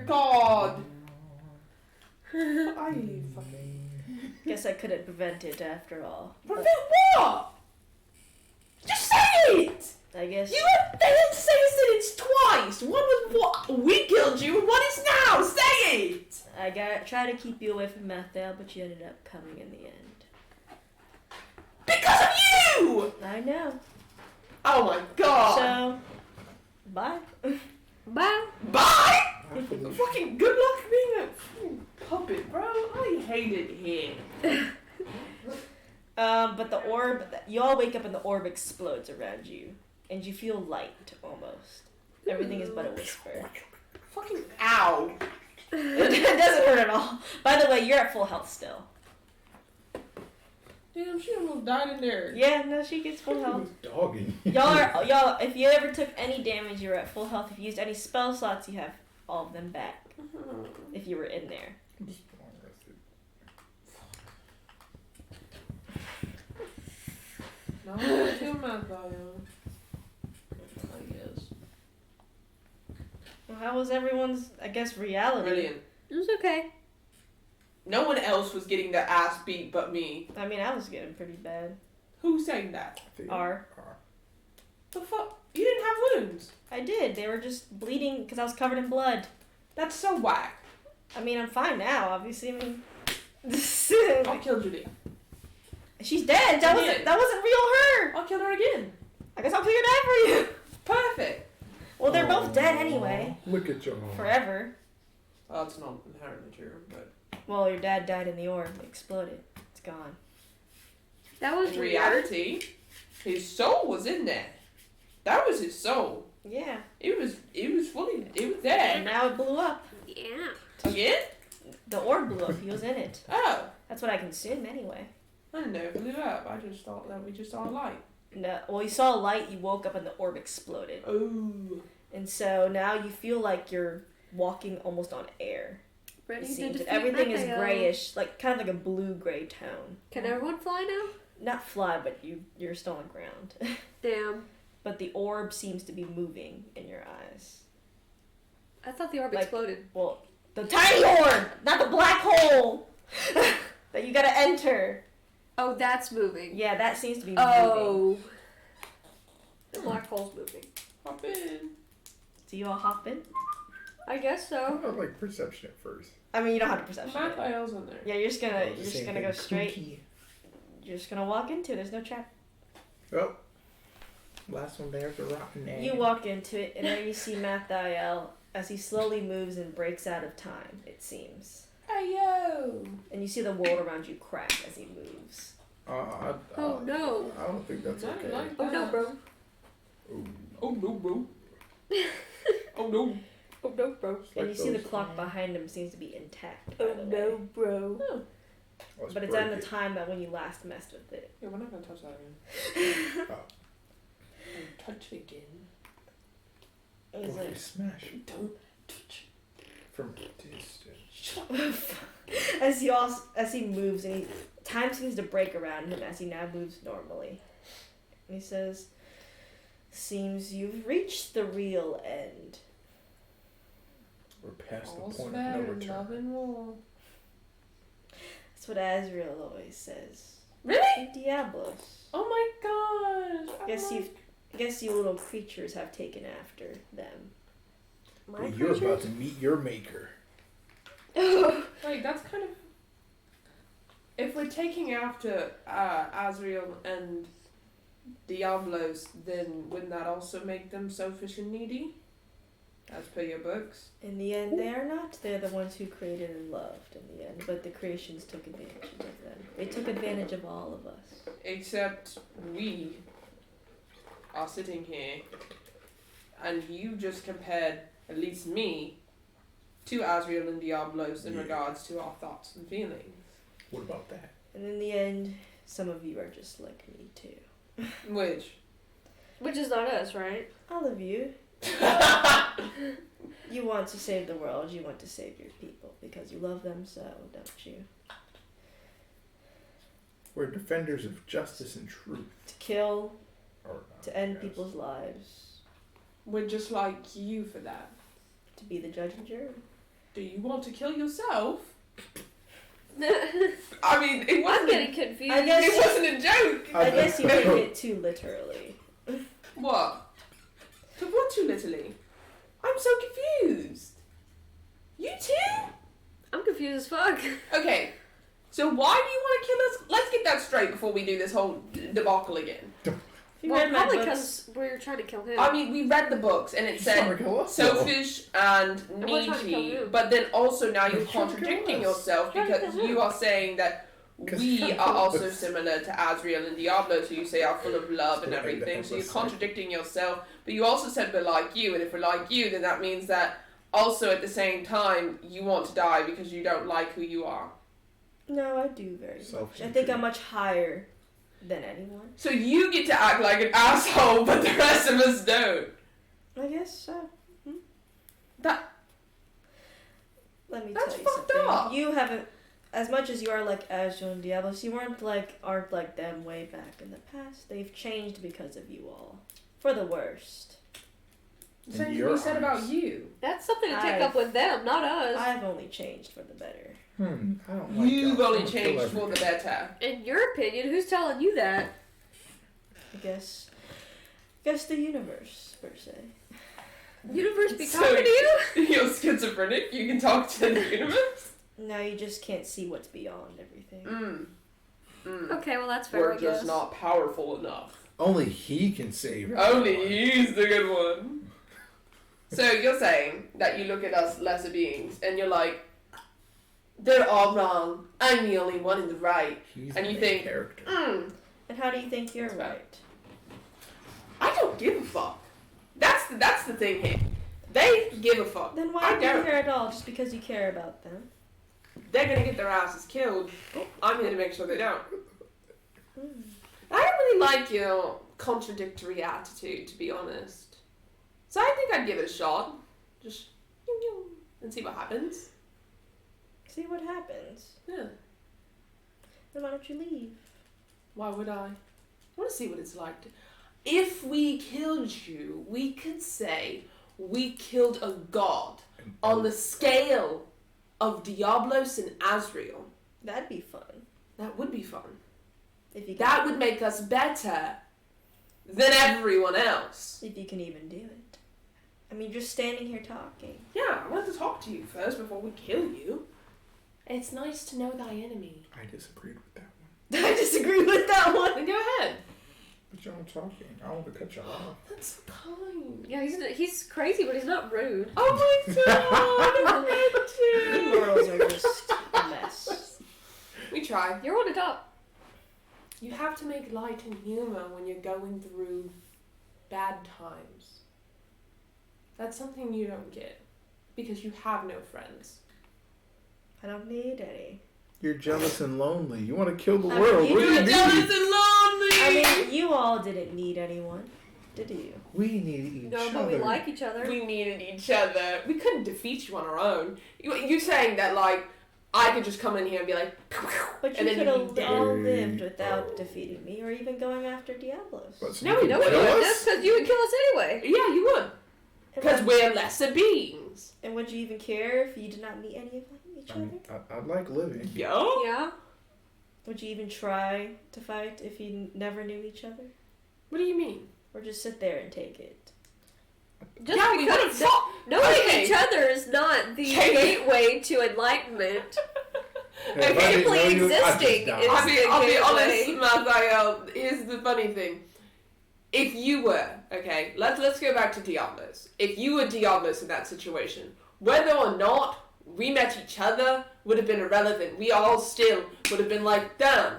God. I fucking... Guess I couldn't prevent it after all. Prevent what? Just say it! I guess. They had to say it twice. One was what we killed you, and one is now. Say it! I tried to keep you away from Mathdale, but you ended up coming in the end. Because of you! I know. Oh my god. So, bye. Bye. Bye! Fucking good luck being a fucking puppet, bro. I hate it here. But the orb, you all wake up and the orb explodes around you. And you feel light, almost. Everything is but a whisper. Fucking ow. It doesn't hurt at all. By the way, you're at full health still. Damn, she almost died in there. Yeah, no, she gets full health. Dogging. Y'all, if you ever took any damage, you're at full health. If you used any spell slots, you have all of them back. If you were in there. No, I feel mad though. I guess. Well, how was everyone's, I guess, reality? Brilliant. It was okay. No one else was getting their ass beat but me. I mean, I was getting pretty bad. Who's saying that? R. The fuck? You didn't have wounds. I did. They were just bleeding because I was covered in blood. That's so whack. I mean, I'm fine now, obviously. I mean, I'll kill Julia. she's dead. That wasn't real her. I'll kill her again. I guess I'll kill your dad for you. Perfect. Well, they're both dead anyway. Look at y'all. Forever. Well, it's not inherently true, but Well, your dad died in the orb. It exploded. It's gone. That was in weird. reality, his soul was in there. That was his soul. Yeah. It was fully. It was And there. now it blew up. Yeah. Again? The orb blew up. He was in it. Oh, That's what I can assume anyway. I didn't know it blew up. I just thought that we just saw a light. No, well, you saw a light. You woke up and the orb exploded. Oh. And so now you feel like you're walking almost on air. Ready It to seems. defeat Everything is Mateo. grayish, kind of like a blue-gray tone. Can everyone fly now? Not fly, but you're still on the ground. Damn. But the orb seems to be moving in your eyes. I thought the orb Like- exploded. Well, the tiny orb, not the black hole that you gotta enter. Oh, that's moving. Yeah, that seems to be moving. Oh. The black hole's moving. Hop in. So you all hop in? I guess I so. have like perception at first. I mean, you don't have to perception. it. Raphael's in there. Yeah, you're just I was gonna saying go thing, straight. kooky. You're just gonna walk into it. There's no trap. Well, last one there's a rotten egg. You walk into it, and there you see Mathiel as he slowly moves and breaks out of time, it seems. Ayo! And you see the world around you crack as he moves. Oh no. I don't think that's okay. Oh no, bro. Ooh. Oh no, bro. Oh no. Oh no, bro. And you Like see the those- clock behind him seems to be intact. By Oh the no, way. bro. Let's But it's break at the it. time that when you last messed with it. Yeah, we're not gonna touch that again. Oh. Don't touch it again. It was What if we like, smash it Don't touch from distance? Shut up. as he moves and time seems to break around him as he now moves normally. And he says, "Seems you've reached the real end." We're past All's the point fair of no in return. love and war. That's what Azrael always says. Really? In Diablos. Oh my gosh. I guess you little creatures have taken after them. My But you're about creatures? to meet your maker. Like, that's kind of... If we're taking after Azrael and Diablos, then wouldn't that also make them selfish and needy? As per your books? In the end, they are not. They're the ones who created and loved in the end. But the creations took advantage of them. They took advantage of all of us. Except we are sitting here, and you just compared, at least me, to Azrael and Diablos in Yeah. regards to our thoughts and feelings. What about that? And in the end, some of you are just like me too. Which? Which is not us, right? All of you. You want to save the world. You want to save your people because you love them so, don't you? We're defenders of justice and truth. To kill, Or not, to end yes. people's lives, We're just like you for that. to be the judge and jury. Do you want to kill yourself? I'm I mean, it wasn't. getting confused. I guess- It wasn't a joke. I guess you take it too literally. What? To what too literally? I'm so confused. You too? I'm confused as fuck. Okay. So why do you want to kill us? Let's get that straight before we do this whole debacle again. If you Well, read my probably books, because we're trying to kill him. I mean, we read the books and it He's trying said to kill us, though. selfish and we're trying to kill needy, you. but then also now you're He's trying to kill contradicting us. yourself Trying to because kill him. you are saying that 'Cause he's we trying to are kill also us. similar to Azrael and Diablos, who you say are full of love and Still hate everything. that So you're episode. contradicting yourself, but you also said we're like you, and if we're like you, then that means that also at the same time you want to die because you don't like who you are. no, I do very much. I Self-hatred. think I'm much higher than anyone. So you get to act like an asshole, but the rest of us don't. I guess so. That Let me That's tell you fucked something. up. You haven't, as much as you are like Azrael and Diablos, you aren't like them way back in the past. They've changed because of you all, for the worst. the same your can be said about eyes. you. That's something to take I've- up with them, not us. I've only changed for the better. I don't like You've that. only I'm gonna kill changed for the everybody. better. In your opinion, who's telling you that? I guess the universe per se. Universe be So- talking to you? You're schizophrenic. You can talk to the universe. Now you just can't see what's beyond everything. Okay, well that's fair. We're I just guess. not powerful enough. Only he can save Only everyone. he's the good one. So you're saying that you look at us lesser beings and you're like, they're all wrong. I'm the only one in the right. He's And the you main think, character. And how do you think you're That's bad. right? I don't give a fuck. That's the thing here. They give a fuck. Then why I are you don't. here at all? Just because you care about them? They're gonna get their asses killed. I'm here to make sure they don't. Hmm. I don't really like your contradictory attitude, to be honest. So I think I'd give it a shot. Just and see what happens. See what happens. Yeah. Then why don't you leave? Why would I? I want to see what it's like. If we killed you, we could say we killed a god on the scale of Diablos and Azrael. That'd be fun. That would be fun. If you can, That would make us better than everyone else. if you can even do it. I mean, you're standing here talking. Yeah, I want to talk to you first before we kill you. It's nice to know thy enemy. I disagreed with that one. I disagree with that one. Then go ahead. But y'all talking. I don't want to cut y'all off. That's so kind. Yeah, he's crazy, but he's not rude. Oh my god, You mortals are just a mess. We try. You're on the top. You have to make light and humor when you're going through bad times. That's something you don't get because you have no friends. I don't need any. You're jealous and lonely. You want to kill the I mean, world. you- What do you You're jealous need? and lonely. I mean, you all didn't need anyone, did you? We need each No, other. but we like each other. We needed each other. We couldn't defeat you on our own. You saying that like I could just come in here and be like, But you and then could you'd be have dead. all lived without defeating me or even going after Diablos. But so No, you we can don't. kill us? That's because you would kill us anyway. Yeah, you would, And because would- we're lesser beings. And would you even care if you did not meet any of each I other? mean, I'd like living. Yo. Yeah. Would you even try to fight if you never knew each other? What do you mean? Or just sit there and take it? Just yeah, we would have because fought. knowing Okay. each other is not the Okay. gateway to enlightenment. If I didn't Simply know you, I'd just existing die. is- I'll be gateway. honest, Mathael. Here's the funny thing. If you were, okay, let's go back to Diablos. If you were Diablos in that situation, whether or not we met each other would have been irrelevant. We all still would have been like, damn,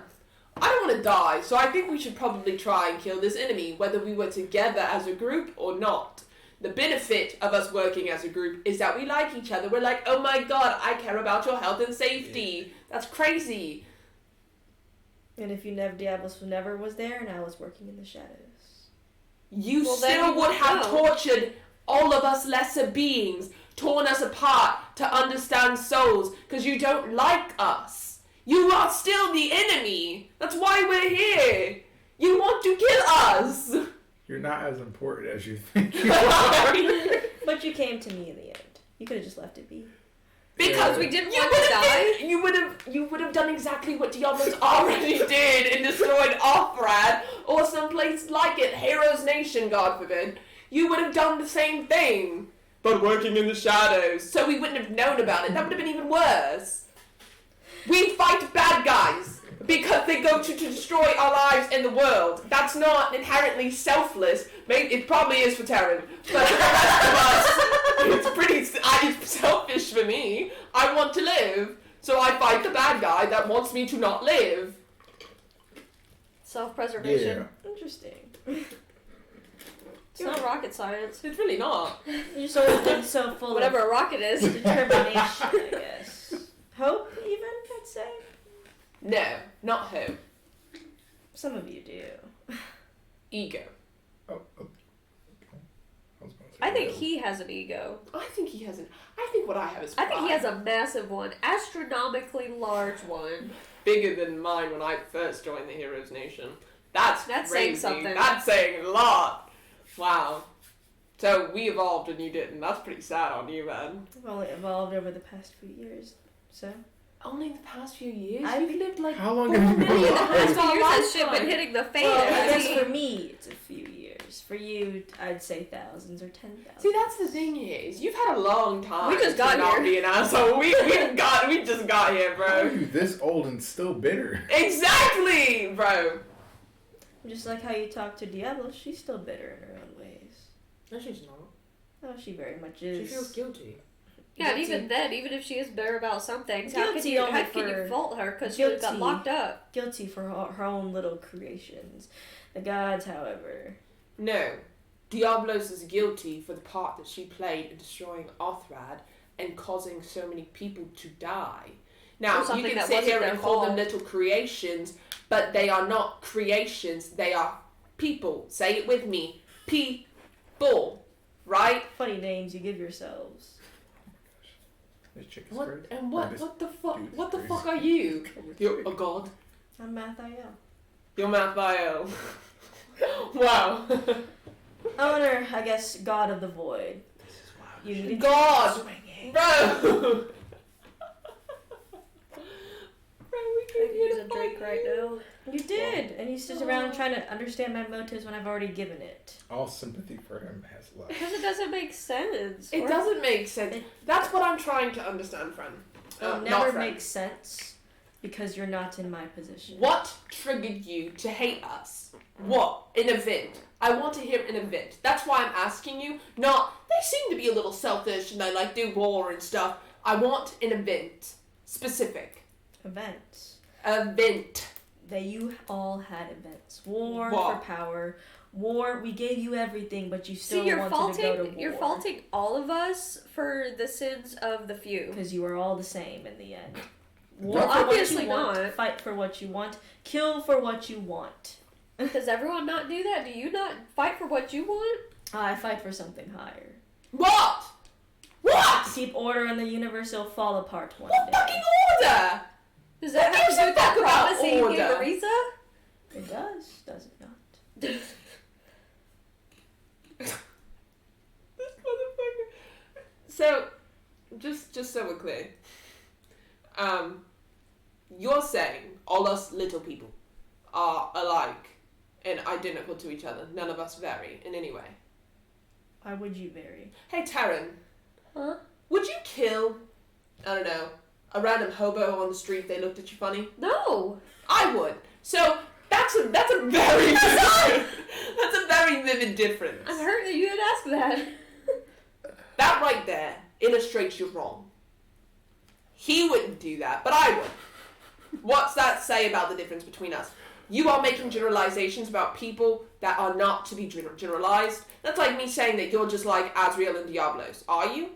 I don't want to die, so I think we should probably try and kill this enemy, whether we were together as a group or not. The benefit of us working as a group is that we like each other. We're like, oh my god, I care about your health and safety. That's crazy. And if you never Diablos never was there and I was working in the shadows. You Well, then still you would would have know. tortured all of us lesser beings, torn us apart to understand souls, because you don't like us. You are still the enemy. That's why we're here. You want to kill us. You're not as important as you think you are. But you came to me in the end. You could have just left it be. Because We didn't you want to would have die. you would have done exactly what Diablos already did and destroyed Offrad or someplace like it, Heroes Nation, God forbid. You would have done the same thing, but working in the shadows, so we wouldn't have known about it. That would have been even worse. We fight bad guys because they go to destroy our lives in the world. That's not inherently selfless. Maybe it probably is for Terran, but for the rest of us, it's pretty it's selfish for me. I want to live, so I fight the bad guy that wants me to not live. Self-preservation. Yeah. Interesting. It's not rocket science. It's really not. You're so full Whatever of a rocket is. determination, I guess. Hope, even, I'd say. No, not who. Some of you do. Ego. Oh, okay. I was gonna say I think no. he has an ego. I think he has an. I think what I have is. I think he pride. has a massive one, astronomically large one. Bigger than mine when I first joined the Heroes Nation. That's saying crazy. something. That's saying a lot. Wow. So we evolved and you didn't. That's pretty sad on you, man. I've only evolved over the past few years, so. Only in the past few years? I've You've lived like How long 4 have you been million alive? times Years our has shit been lifetime. hitting the fan. Well, I guess hasn't for me, it's a few years. For you, I'd say thousands or 10,000. See, that's the thing is, you've had a long time. We just to got not here. be an asshole. We just got here, How are bro. you this old and still bitter? Exactly, bro. Just like how you talk to Diablo, she's still bitter in her own ways. No, she's not. Oh, she very much is. She feels guilty. Yeah, and Guilty. even then, even if she is bitter about some things, how Guilty can you only how can you for- fault her because she got guilty. locked up? Guilty for her own little creations. The gods, however. No. Diablos is guilty for the part that she played in destroying Othrad and causing so many people to die. Now, Or you something can that sit wasn't here their and call them fault. little creations, but they are not creations. They are people. Say it with me. People. Right? Funny names you give yourselves. This chick is What crazy. and Or what? this What the fuck? dude's What the crazy. fuck are you? You're a god. I'm Mathael. You're Mathael. Wow. Owner, I guess, god of the void. This is wild. You needed God. Swinging. Bro. Bro, we I could could use a drink right now. You did, and you sit around trying to understand my motives when I've already given it. All sympathy for him has left. Because it doesn't make sense. It Or- doesn't make sense. That's what I'm trying to understand, friend. It'll Not never friend. make sense Because you're not in my position. What triggered you to hate us? What? An event. I want to hear an event. That's why I'm asking you. Not, they seem to be a little selfish and they like do war and stuff. I want an event. Specific. Events. Event. That you all had events. War What? for power. War, we gave you everything, but you still See, you're wanted to go to war. you're faulting all of us for the sins of the few. Because you are all the same in the end. War Well, for what obviously you want, not. fight for what you want, kill for what you want. Does everyone not do that? Do you not fight for what you want? I fight for something higher. What? To What? keep order in the universe will fall apart one What day. fucking order? Does that Who have gives to do a with that fuck about prophecy you gave order? Marisa? It does it not? This motherfucker. So, just so we're clear, you're saying all us little people are alike and identical to each other. None of us vary in any way. Why would you vary? Hey, Taryn, Huh? would you kill, I don't know, a random hobo on the street if they looked at you funny? No. I would. So that's a very that's a very vivid difference. I'm hurt that you would ask that. That right there illustrates you're wrong. He wouldn't do that, but I would. What's that say about the difference between us? You are making generalizations about people that are not to be generalized. That's like me saying that you're just like Azrael and Diablos. Are you?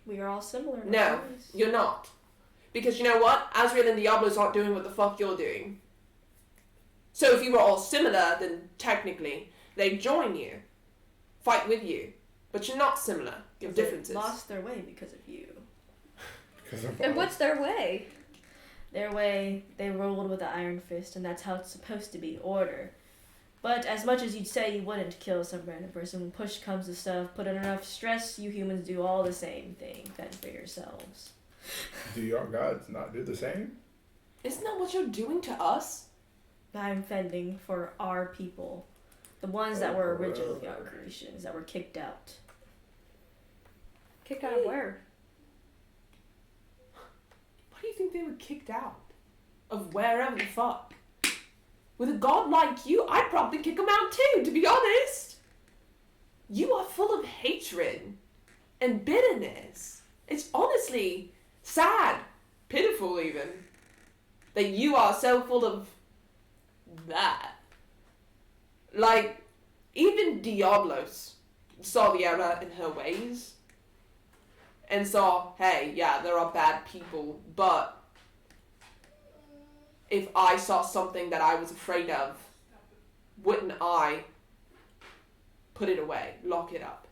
We are all similar. in No, ways. you're not. Because you know what? Azrael and Diablos aren't doing what the fuck you're doing. So if you were all similar, then technically they'd join you, fight with you. But you're not similar. You have They differences. lost their way because of you. And what's their way? Their way, they ruled with the iron fist, and that's how it's supposed to be, order. But as much as you'd say you wouldn't kill some random person, when push comes to shove, put in enough stress, you humans do all the same thing. Fend for yourselves. Do your gods not do the same? Isn't that what you're doing to us? I'm fending for our people. The ones that were originally our creations, that were kicked out. Kicked out of where? Why do you think they were kicked out? Of wherever the fuck? With a god like you, I'd probably kick them out too, to be honest. You are full of hatred and bitterness. It's honestly sad, pitiful even, that you are so full of that. Like, even Diablos saw the error in her ways and saw, hey, yeah, there are bad people, but if I saw something that I was afraid of, wouldn't I put it away, lock it up?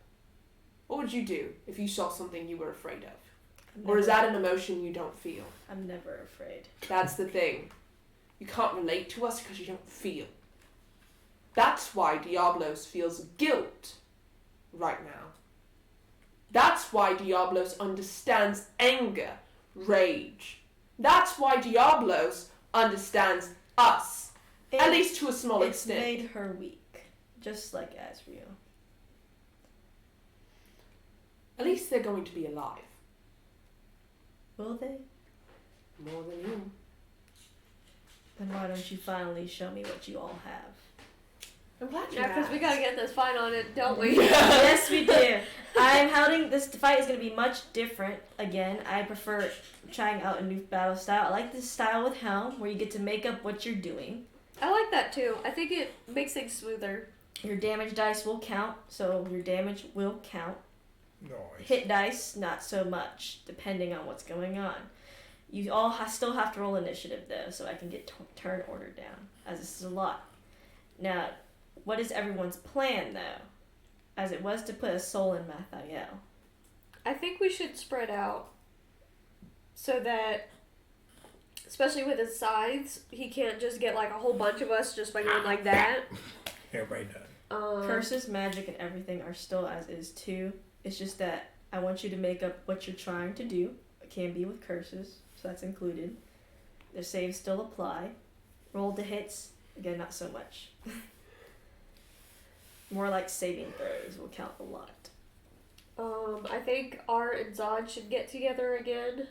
What would you do if you saw something you were afraid of? Or is that an emotion you don't feel? I'm never afraid. That's the thing. You can't relate to us because you don't feel. That's why Diablos feels guilt right now. That's why Diablos understands anger, rage. That's why Diablos understands us. At least to a small It's extent. made her weak, just like Azrael. At least they're going to be alive. Will they? More than you. Then why don't you finally show me what you all have? I'm glad you Yeah, because we asked. gotta get this fight on it, don't we? Yes, we do. I'm holding this fight is going to be much different. Again, I prefer trying out a new battle style. I like this style with Helm, where you get to make up what you're doing. I like that too. I think it makes things smoother. Your damage dice will count, so your damage will count. Nice. Hit dice, not so much, depending on what's going on. You all still have to roll initiative, though, so I can get turn order down, as this is a lot. Now, what is everyone's plan, though? As it was to put a soul in Mathiel. I think we should spread out so that, especially with his scythes, he can't just get like a whole bunch of us just by going like that. Everybody done. Curses, magic, and everything are still as is, too. It's just that I want you to make up what you're trying to do. It can be with curses, so that's included. The saves still apply. Roll the hits, again, not so much. More like saving throws will count a lot. I think Art and Zod should get together again.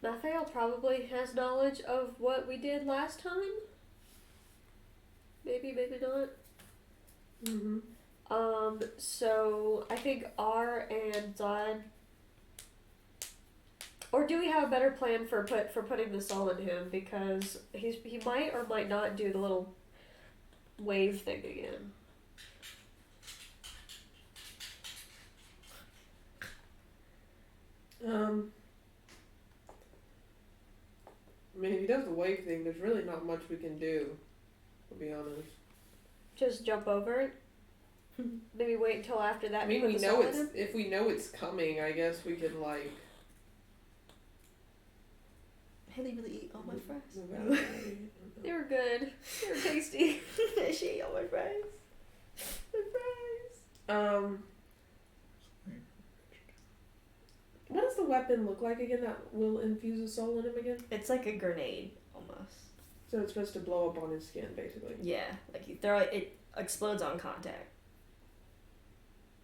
Raphael probably has knowledge of what we did last time. Maybe, maybe not. Mm-hmm. So I think R and Zod. Or do we have a better plan for putting the soul in him? Because he might or might not do the little wave thing again. I mean, if he does the wave thing, there's really not much we can do, to be honest. Just jump over it. Maybe wait until after that. I mean, to put we the know soul in it's him? if we know it's coming. I guess we could like. Haley really ate all my fries. move out of the way. They were good. They were tasty. She ate all my fries. My fries. What does the weapon look like again that will infuse a soul in him again? It's like a grenade almost. So it's supposed to blow up on his skin, basically. Yeah, like you throw it, it explodes on contact.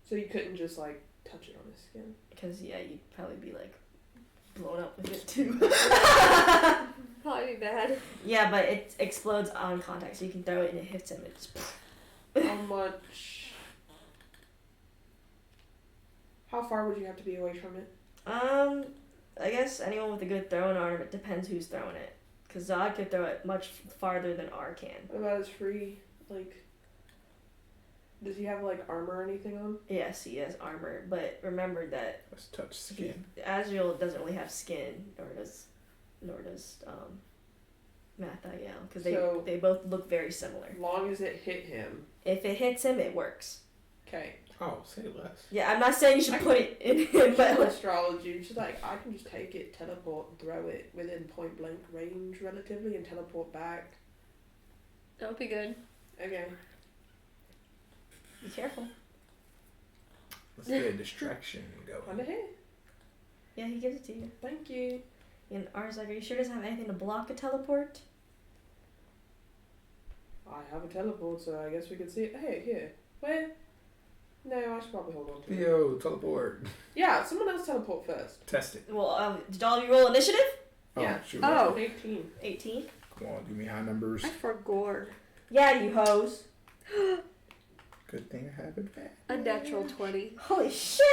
So you couldn't just like touch it on his skin. Because yeah, you'd probably be like blown up with it too. Probably be bad. Yeah, but it explodes on contact, so you can throw it and it hits him. It just How much? How far would you have to be away from it? I guess anyone with a good throwing arm. It depends who's throwing it. Cause Zod could throw it much farther than R can. What about his free? Like, does he have like armor or anything on? Yes, he has armor, but remember that Let's touch skin. Azrael doesn't really have skin, nor does Mathiel, because So- they both look very similar. As long as it hit him. If it hits him, it works. Okay. Oh, say less. Yeah, I'm not saying you should put it in him, But but astrology, just like I can just take it, teleport, and throw it within point blank range relatively, and teleport back. That would be good. Okay. be careful. Let's get a distraction going. Under here. Yeah, he gives it to you. Thank you. And R's like, are you sure it doesn't have anything to block a teleport? I have a teleport, so I guess we could see it. Hey, here. Where? No, I should probably hold on to it. Theo, teleport. Yeah, someone else teleport first. Test it. Well, did all of you roll initiative? Yeah. Shoot. Oh. 18. 18. Come on, give me high numbers. I forgot. Yeah, you hoes. Good thing I have advantage. A natural 20. Holy shit!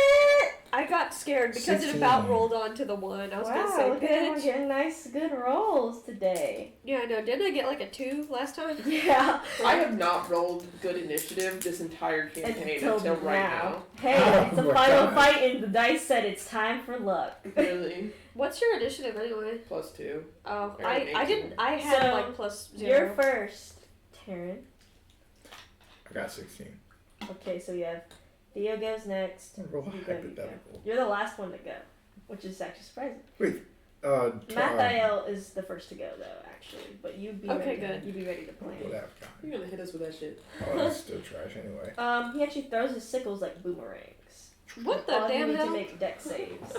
I got scared because it 16. about rolled onto the 1. I was gonna Wow, say, look at everyone bitch. getting nice, good rolls today. Yeah, I know. Didn't I get like a 2 last time? Yeah. I have not rolled good initiative this entire campaign until right now. Hey, Oh it's the my final God. fight, and the dice said it's time for luck. Really? What's your initiative anyway? +2. Oh, Or I 18. didn't. I had So, like plus 0. You're first, Taryn. I got 16. Okay, so we have Theo goes next. Roll You go, you go. hypothetical. You're the last one to go, which is actually surprising. Mathiel is the first to go, though, actually. But you'd be Okay, ready. good. You'd be ready to play. What that You're gonna hit us with that shit. Oh, that's still trash anyway. He actually throws his sickles like boomerangs. What the All you damn need to hell? make deck saves.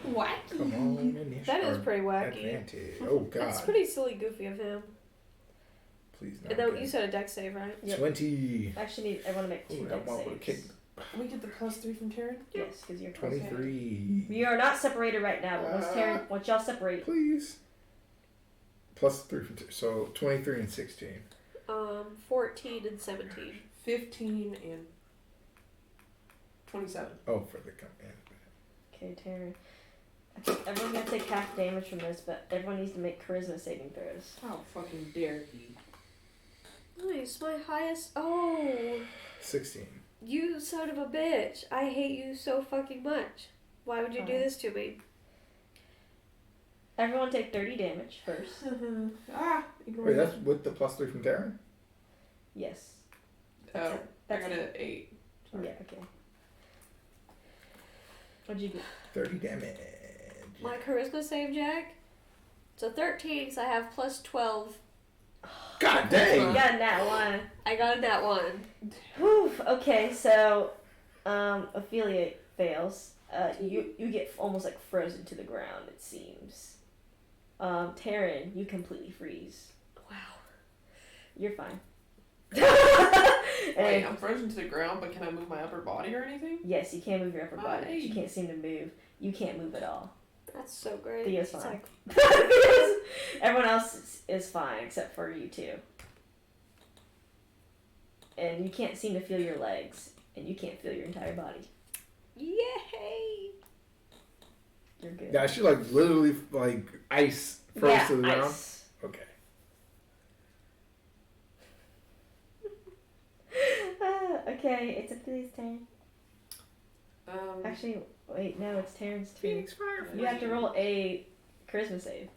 What? Come on, initiative. That is pretty wacky. Advantage. Oh God. That's pretty silly, goofy of him. Please not. And then again. you said a deck save, right? Yep. 20. Actually, I want to make 2 Ooh, that deck one would've saves. kicked. We get the +3 from Taryn? Yes, because you're close. 23. We are not separated right now, but once y'all separate, Please. +3 from so 23 and 16. 14 and 17. 15 and 27. Oh, for the command. okay, Taryn. I think everyone's gonna take half damage from this, but everyone needs to make charisma saving throws. How fucking dare he? Nice, my highest. Oh, 16. you son of a bitch! I hate you so fucking much. Why would you do Fine. this to me? Everyone take 30 damage first. Ignore Wait, that. that's with the +3 from Darren? Yes. Oh, I That's got it. an 8. Yeah, okay. What'd you get? 30 damage. My charisma save, Jack? So 13, so I have plus 12. God You dang! got that one. I got that one. Whew, okay, so Ophelia fails. You get almost like frozen to the ground, it seems. Taryn, you completely freeze. Wow. You're fine. Wait, And I'm frozen to the ground, but can I move my upper body or anything? yes, you can move your upper body, but you Nice. can't seem to move. You can't move at all. That's so great. Theo's It's fine. like, Everyone else is fine except for you two. And you can't seem to feel your legs, and you can't feel your entire body. yay! You're good. Yeah, she like literally like ice froze yeah, to the ground. ice. Okay. Okay, it's Aphelia's turn. Actually, wait, no, it's Terran's turn. Phoenix fire. You have to roll a charisma save.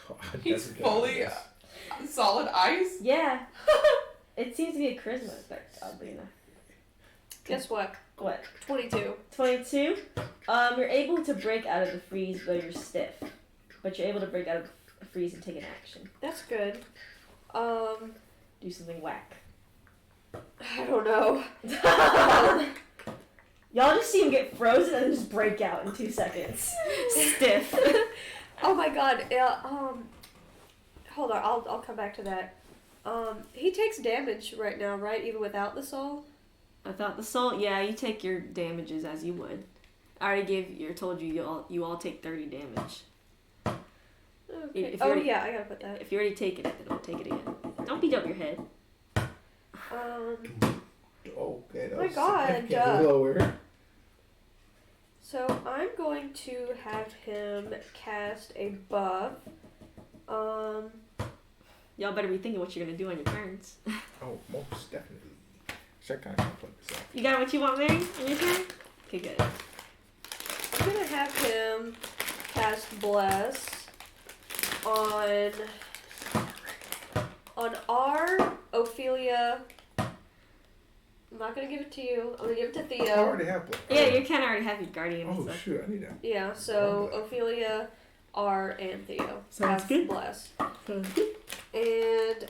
Oh, He's that's a good fully idea. solid ice. Yeah. It seems to be a charisma effect, oddly enough. Guess what? What? 22. 22? You're able to break out of the freeze, though you're stiff. But you're able to break out of the freeze and take an action. That's good. Do something whack. I don't know. Y'all just see him get frozen and then just break out in 2 seconds. Stiff. Oh my god. Hold on. I'll come back to that. He takes damage right now, right? Even without the soul? Without the soul, yeah, you take your damages as you would. I already told you you all take 30 damage. Okay. If you Oh already- yeah, I gotta put that. If you already taken it, then don't take it again. Don't beat up your head. Okay. That My was God, significantly lower. So I'm going to have him cast a buff. Y'all better be thinking what you're gonna do on your turns. Oh, most definitely. Check kind of put this up. You got what you want, Mary, on your turn? Okay, good. I'm gonna have him cast bless on our Ophelia. I'm not gonna give it to you. I'm gonna give it to I Theo. already have one. Yeah, you kind of already have your guardian and Oh stuff. shoot, I need that. Yeah, so Ophelia, R, and Theo. Sounds cast good. bless. Sounds good. And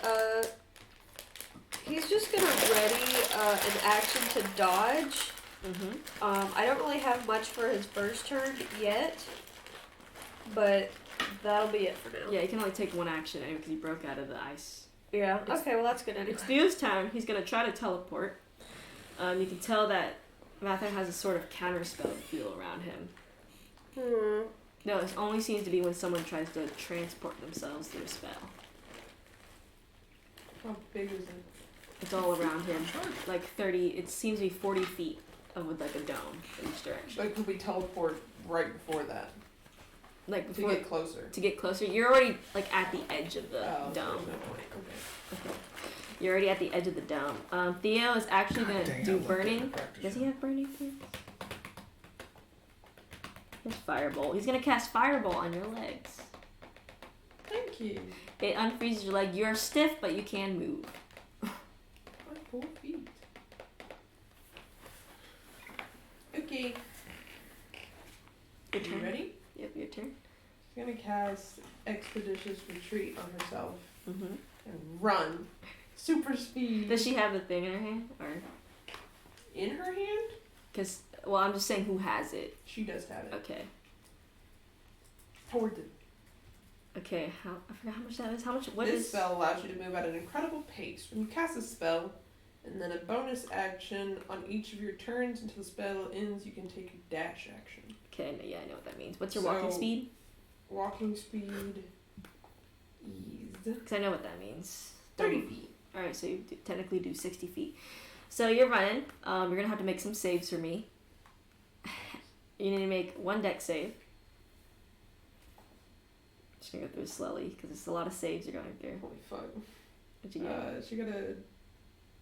he's just gonna ready an action to dodge. Mm-hmm. I don't really have much for his first turn yet, but that'll be it for now. Yeah, you can only take one action because he broke out of the ice. Yeah. It's- Okay. Well, that's good anyway. It's Theo's turn. He's gonna try to teleport. You can tell that Matthew has a sort of counterspell feel around him. No, it only seems to be when someone tries to transport themselves through a spell. How big is it? It's all around him, like 30. It seems to be 40 feet with like a dome in each direction. Like, could we teleport right before that Like to before get closer? to get closer, you're already like at the edge of the Oh, dome. there's no point. Okay. You're already at the edge of the dome. Theo is actually God gonna dang, I do looked at the burning. practice Does he room. have burning? He has firebolt. He's gonna cast firebolt on your legs. Thank you. It unfreezes your leg. You're stiff, but you can move. My 4 feet. Okay. Your You turn. ready? Yep, your turn. She's gonna cast Expeditious Retreat on herself Mm-hmm. and run. Super speed. Does she have the thing in her hand, or in her hand? because? Well, I'm just saying who has it. She does have it. Okay. Toward it. Okay. How I forgot how much that is. How much? What This is? spell allows you to move at an incredible pace. When you cast a spell, and then a bonus action on each of your turns until the spell ends, you can take a dash action. Okay. Yeah, I know what that means. What's your walking So- speed? Walking speed eased. Because I know what that means. 30 feet. All right, so you technically do 60 feet. So you're running. You're gonna have to make some saves for me. You need to make one deck save. Just gonna go through it slowly because it's a lot of saves you're going through. Holy fuck. What'd you get? She got a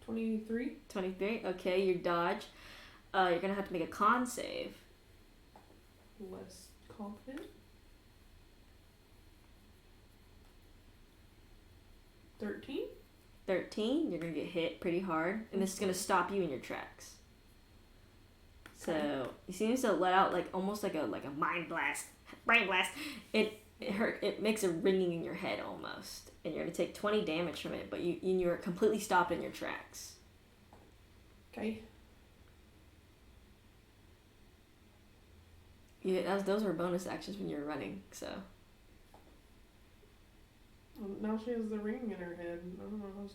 23. 23. Okay, your dodge. You're gonna have to make a con save. Less confident. 13. 13. You're gonna get hit pretty hard, and this is gonna stop you in your tracks. So he seems to let out like almost like a mind blast, brain blast. It makes a ringing in your head almost, and you're gonna take 20 damage from it. But you're completely stopped in your tracks. Okay. Those were bonus actions when you were running. So Well, now she has the ring in her head. I don't know how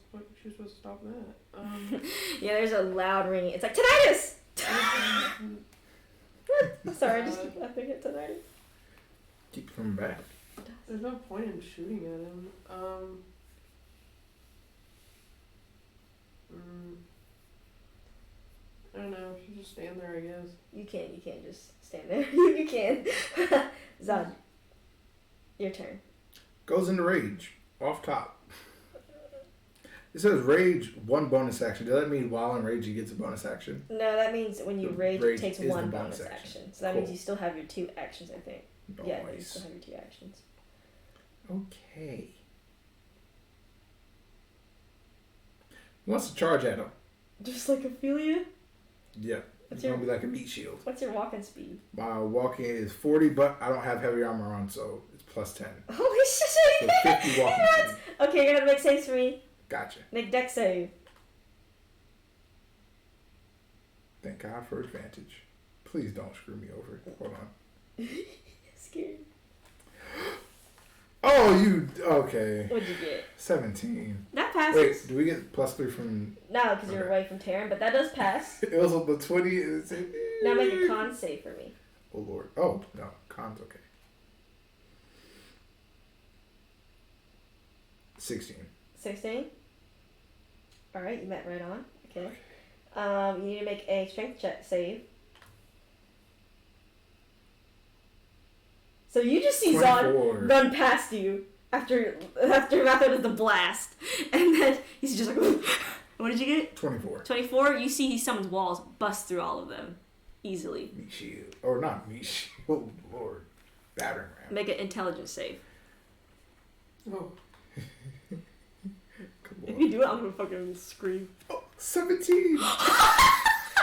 she's supposed to stop that. yeah, there's a loud ringing. It's like tinnitus. Sorry, I think it's tinnitus. Keep coming back. There's no point in shooting at him. I don't know. Should just stand there, I guess. You can't just stand there. You can. Zod, your turn. Goes into rage. Off top. It says rage, 1 bonus action. Does that mean while in rage he gets a bonus action? No, that means when you The rage, rage it takes is 1 the bonus bonus action. action. So that Cool. means you still have your 2 actions, I think. Nice. Yeah, you still have your 2 actions. Okay. He wants to charge at him. Just like Ophelia? Yeah. It's going to be like a meat shield. What's your walking speed? My walking is 40, but I don't have heavy armor on, so it's plus 10. Holy shit! So 50 walking speed. Okay, you're gonna make saves for me. Gotcha. Make deck save. Thank God for advantage. Please don't screw me over. Hold on. Scared. Oh, you... Okay. What'd you get? 17. That passes. Wait, do we get +3 from... No, because you're Okay. away from Terran, but that does pass. It was on the 20. It's... Now make a con save for me. Oh, Lord. Oh, no. Con's okay. 16. 16. Alright, you met right on. Okay. You need to make a strength check save. So you just see Zod 24. run past you after Matho does the blast. And then he's just like, what did you get? 24. 24, you see he summons walls, bust through all of them. Easily. Meat shield. Or not meat shield. Lord. Battering ram. Make an intelligence save. Oh. Come If on. you do it, I'm gonna fucking scream. Oh, 17.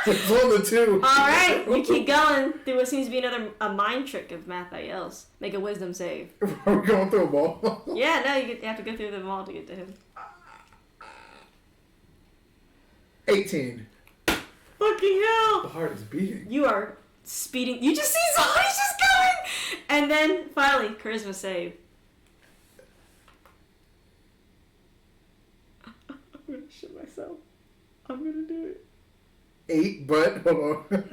It's on the 2. Alright, you keep going through what seems to be a mind trick of Mathiel's. Make a wisdom save. Are we going through a ball? Yeah, no, you have to go through them all to get to him. 18. Fucking hell! The heart is beating. You are speeding. You just see Zod, he's just going! And then, finally, charisma save. I'm gonna shit myself. I'm gonna do it. 8, but hold on. Mary's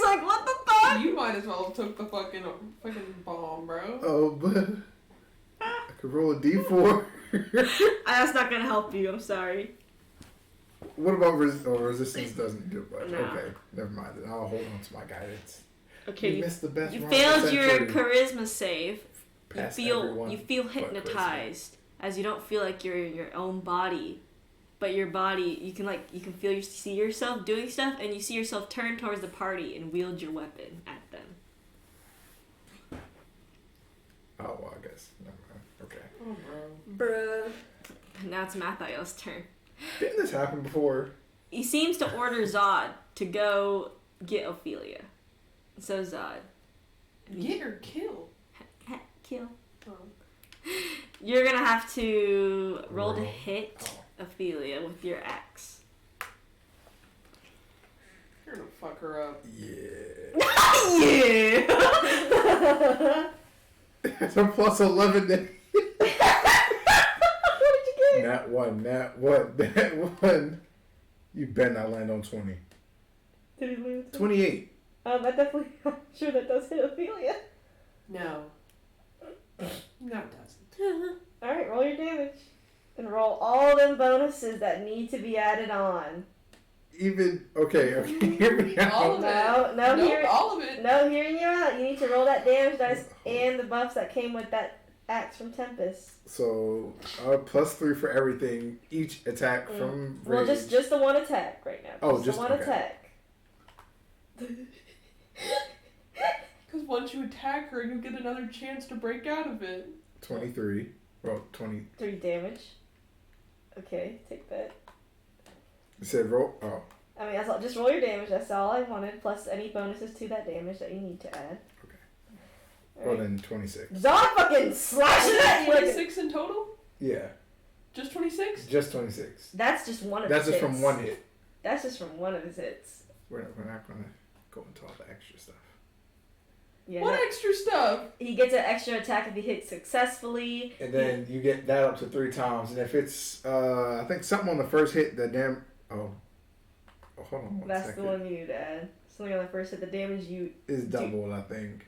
like, what the fuck? You might as well have took the fucking bomb, bro. Oh, but I could roll a D4. That's not gonna help you, I'm sorry. What about resistance? Doesn't do much. No. Okay, never mind. Then I'll hold on to my guidance. Okay, You missed the best. you round failed of the your century. charisma save. Past You everyone feel but hypnotized as you don't feel like you're in your own body, but your body you can feel see yourself doing stuff, and you see yourself turn towards the party and wield your weapon at them. Oh, well, I guess. Never mind. Okay. Oh, bro. Bruh. Now it's Mathiel's turn. Didn't this happen before? He seems to order Zod to go get Ophelia. So Zod, Get or kill. kill. Oh. You're gonna have to roll to Roll. hit Oh. Ophelia with your axe. You're gonna fuck her up. Yeah. Yeah. It's a plus 11. Then. What did you get? Nat 1. Nat 1. Nat 1. You better not land on 20. Did he lose? 28. I definitely, I'm sure that does hit Ophelia. No. No, it doesn't. Alright, roll your damage. And roll all them bonuses that need to be added on. Even okay, hear me All out. of No, it. no, Nope, hear, all of it. no, hearing you out. You need to roll that damage dice and the buffs that came with that axe from Tempest. So +3 for everything. Each attack from rage. Well, just the one attack right now. Oh, the just- one okay. attack. Because once you attack her, you get another chance to break out of it. 23. Well, 20. 3 damage. Okay, take that. It said roll. Oh, I mean, that's all, just roll your damage. That's all I wanted. Plus any bonuses to that damage that you need to add. Okay. All well right. then 26. Zod fucking slashes at you like a- 26 in total? Yeah, Just 26? just 26. That's just one of That's his just from hits. one hit. That's just from one of his hits. We're not gonna go into all the extra stuff. Yeah. What no. extra stuff? He gets an extra attack if he hits successfully. And then you get that up to 3 times. And if it's, I think something on the first hit, the damn. Oh. hold on one That's second. the one you need to add. Something on the first hit. The damage you Is doubled, I think.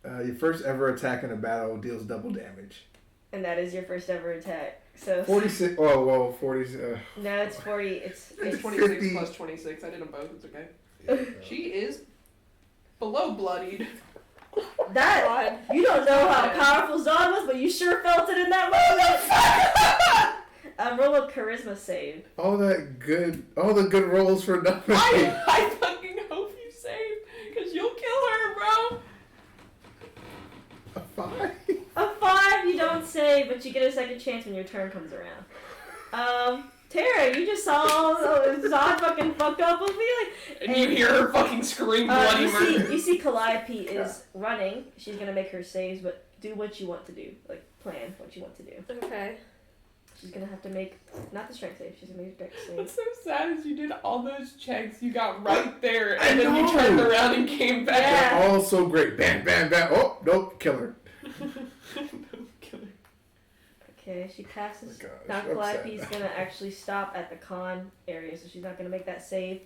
Your first ever attack in a battle deals double damage. and that is your first ever attack. So 46. Oh, well, 40. no, it's 40. It's 26 50. plus 26. I did them both. It's okay. Yeah. She is below bloodied. that. God. You don't know how powerful Zod was, but you sure felt it in that moment. Roll a charisma save. All the good rolls for nothing. I fucking hope you save, because you'll kill her, bro. A 5? A 5, you don't save, but you get a second chance when your turn comes around. Tara, you just saw Zod fucking fucked up with me. And you hear her fucking scream bloody murder. You see Calliope is running. She's gonna make her saves, but do what you want to do. Like, plan what you want to do. Okay. She's gonna have to make, not the strength save, she's gonna make a dex save. What's so sad is you did all those checks, you got right there, I and then you know. turned around and came back. Yeah. They're all so great. Bam, bam, bam. Oh, nope, killer. Okay, she passes. Oh my gosh, Now I'm Calliope's sad. gonna actually stop at the con area, so she's not gonna make that save.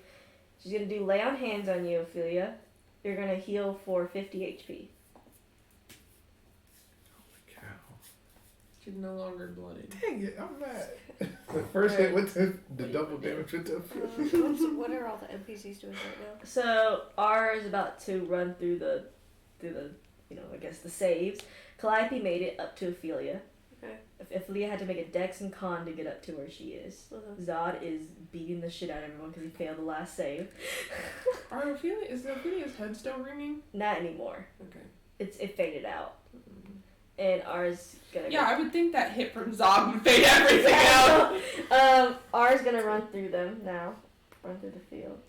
She's gonna do lay on hands on you, Ophelia. You're gonna heal for 50 HP. Cow. She's no longer blooded. Dang it, I'm mad. The first hit with the double damage with the. What are all the NPCs doing right now? So R is about to run through the I guess the saves. Calliope made it up to Ophelia. Okay. If Ophelia had to make a dex and con to get up to where she is. Zod is beating the shit out of everyone because he failed the last save. Is Ophelia's head still ringing? Not anymore. Okay. It faded out. And R's gonna Yeah, I would think that hit from Zod would fade everything out. R's gonna run through them now. Run through the fields.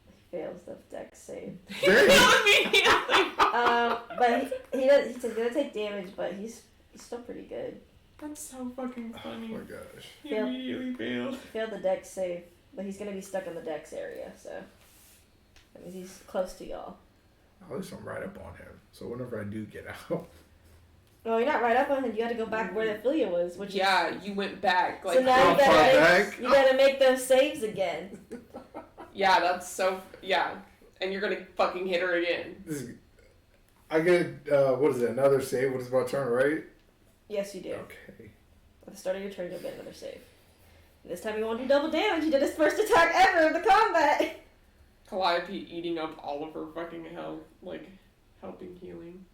He fails the dex save. Immediately. But he's gonna take damage, but he's still pretty good. That's so fucking Oh funny. my gosh. He Failed. immediately failed. He failed the dex save, but he's gonna be stuck in the dex area, so that means he's close to y'all. At least I'm right up on him. So whenever I do get out. No, you're not right up on him. You had to go back where the Ophelia was, which Yeah, you went back. Like, so now how you far gotta back? you gotta make those saves again. yeah, that's so. Yeah, and you're gonna fucking hit her again. I get, what is it, another save? What is my turn, right? Yes, you do. Okay. At the start of your turn, you'll get another save. And this time you won't do double damage. He did his first attack ever in the combat. Calliope eating up all of her fucking health, like helping healing.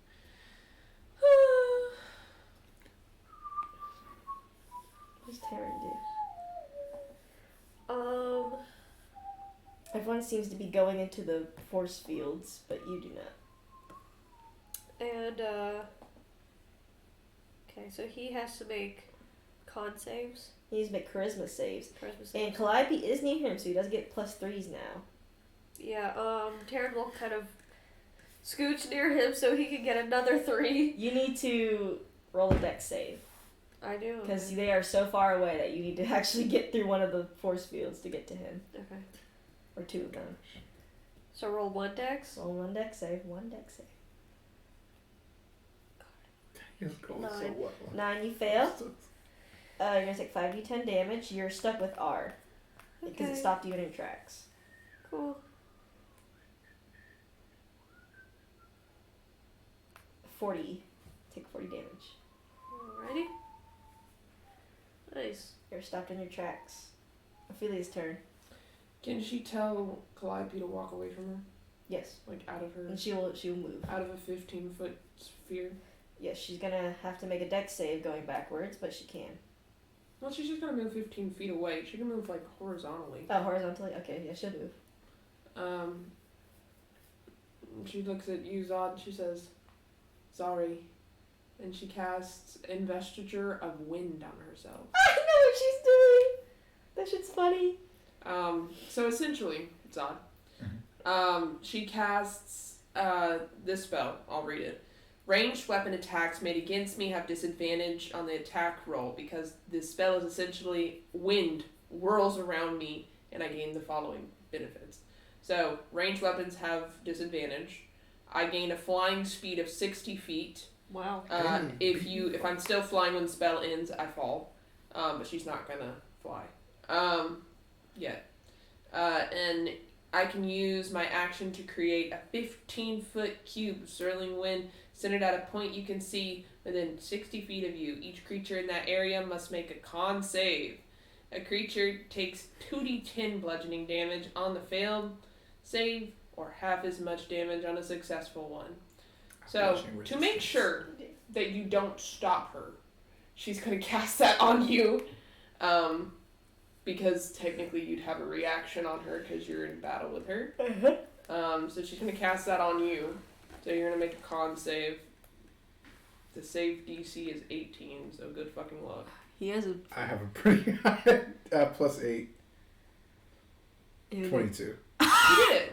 What does Taryn do? Everyone seems to be going into the force fields, but you do not. And okay, so he has to make con saves. He needs to make charisma saves. Charisma saves. And Calliope is near him, so he does get +3s now. Yeah, Taryn will kind of scooch near him so he can get another 3. You need to roll a dex save. I do. Because they are so far away that you need to actually get through one of the force fields to get to him. Okay. Or 2 of them. So roll 1 dex. Roll one dex save. It's going so 9. well. 9, you fail. You're going to take 5d10 damage. You're stuck with R. Because it Okay. stopped you in your tracks. Cool. 40. Take 40 damage. Alrighty. Nice. You're stopped in your tracks. Ophelia's turn. Can she tell Calliope to walk away from her? Yes. Like out of her, And she will move. out of a 15-foot sphere? Yes, she's gonna have to make a dex save going backwards, but she can. Well, she's just gonna move 15 feet away. She can move like horizontally. Oh, horizontally? Okay, yeah, she'll move. She looks at you, Zod, and she says, "Sorry," and she casts Investiture of Wind on herself. I know what she's doing! That shit's funny. So essentially, Zod, she casts this spell. I'll read it. Ranged weapon attacks made against me have disadvantage on the attack roll because this spell is essentially wind whirls around me and I gain the following benefits. So, ranged weapons have disadvantage. I gain a flying speed of 60 feet. Wow. If I'm still flying when the spell ends, I fall. But she's not gonna fly. Yet. then I can use my action to create a 15-foot cube of swirling wind centered at a point you can see within 60 feet of you. Each creature in that area must make a con save. A creature takes 2d10 bludgeoning damage on the failed save, or half as much damage on a successful one. So, to make sure that you don't stop her, she's going to cast that on you. Because technically you'd have a reaction on her because you're in battle with her. So she's going to cast that on you. So you're going to make a con save. The save DC is 18, so good fucking luck. He has a. I have a pretty high +8. 22. You did.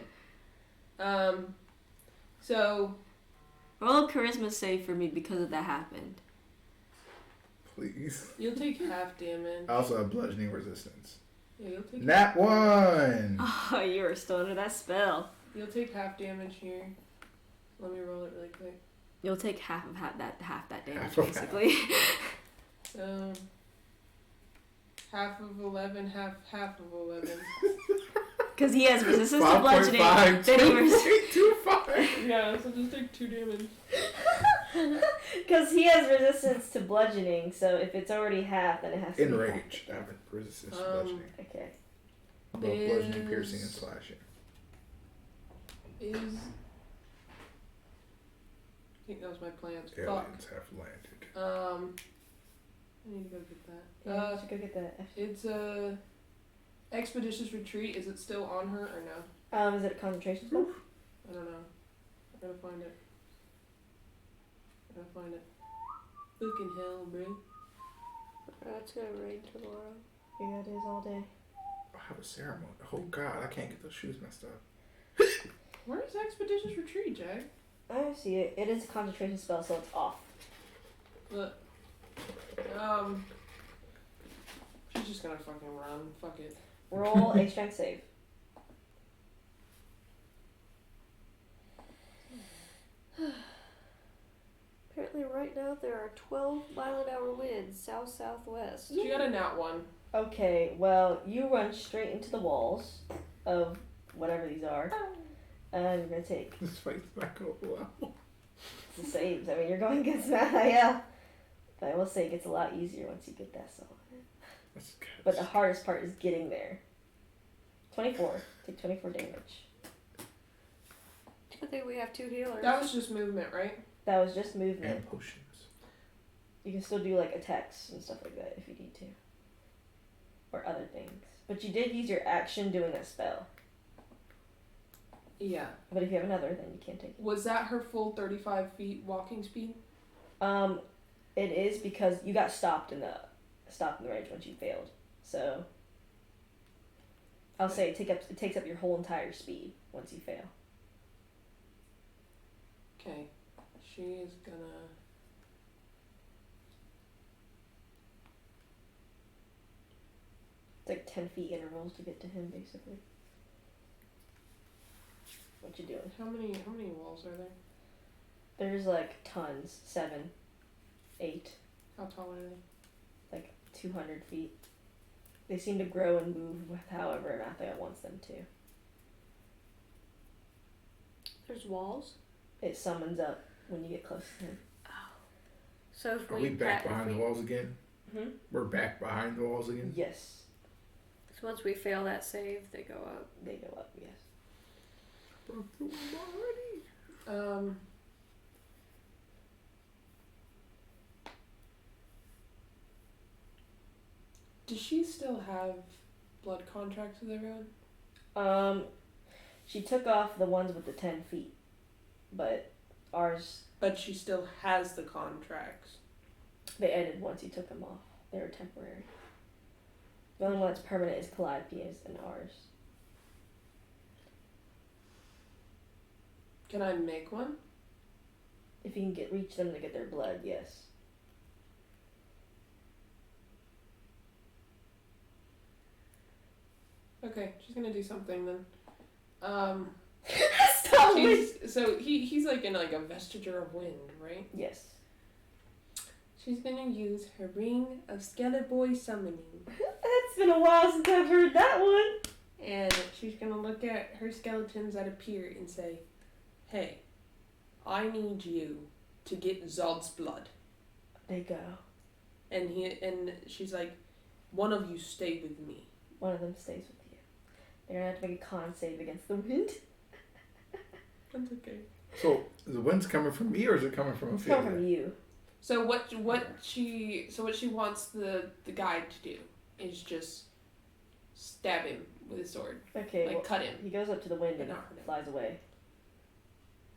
So Roll a charisma save for me because of that happened. Please. you'll take half damage. I also have bludgeoning resistance. Yeah, you'll take. Nat 1! Oh, you were still under that spell. You'll take half damage here. Let me roll it really quick. You'll take half that damage, Half of basically. So half of 11, half of 11. Because he has resistance to bludgeoning. 5.5, Then he res- 2.5. Yeah, so just take 2 damage. Because he has resistance to bludgeoning, so if it's already half, then it has to be Enraged. I have resistance to bludgeoning. half. Okay. Both bludgeoning, piercing, and slashing. Is I think that was my plans. Fuck. Aliens have landed. I need to go get that. Yeah, you should go get that. It's a expeditious retreat. Is it still on her or no? Is it a concentration spell? I don't know. I gotta find it. Fucking hell, bro. It's gonna rain tomorrow. Yeah, it is all day. I have a ceremony. Oh god, I can't get those shoes messed up. Where's expeditious retreat, Jack? I see it. It is a concentration spell, so it's off. Look. She's just gonna fucking run. Fuck it. Roll a strength save. Apparently, right now there are 12-mile-an-hour winds south-southwest. She got a nat 1. Okay, well, you run straight into the walls of whatever these are, and you're gonna take This fight's not going well. the saves. I mean, you're going against Maya. But I will say it gets a lot easier once you get that song. That's good. But the hardest part is getting there. 24. Take 24 damage. I think we have 2 healers. That was just movement, right? That was just movement. And potions. You can still do like attacks and stuff like that if you need to. Or other things. But you did use your action doing that spell. Yeah. But if you have another, then you can't take it. Was that her full 35 feet walking speed? It is because you got stopped in the range once you failed. So I'll say it takes up your whole entire speed once you fail. Okay. She is gonna... It's like 10 feet intervals to get to him, basically. What you doing? How many walls are there? There's like tons. 7, 8, How tall are they? like 200 feet. They seem to grow and move with however Mathia wants them to. There's walls. It summons up when you get close to him. So if Are we back behind the walls? walls again? Hmm? We're back behind the walls again? Yes. So once we fail that save, they go up. They go up, yes. Broke through them already. Does she still have blood contracts with everyone? She took off the ones with the 10 feet. But ours, But she still has the contracts. they ended once you took them off. They were temporary. The only one that's permanent is Calliope's and ours. Can I make one? If you can reach them to get their blood, yes. Okay, she's gonna do something then. Stop He's like in like a vestiture of wind, right? Yes. She's gonna use her ring of Skeletor summoning. It's been a while since I've heard that one. And she's gonna look at her skeletons that appear and say, "Hey, I need you to get Zod's blood." They go. And she's like, "One of you stay with me." One of them stays with you. They're gonna have to make a con save against the wind. That's okay. So the wind's coming from me, or is it coming from It's Ophelia? coming from you. So what she wants the guide to do is just stab him with his sword, Okay, like well, cut him. he goes up to the wind But and not hurt him. flies away.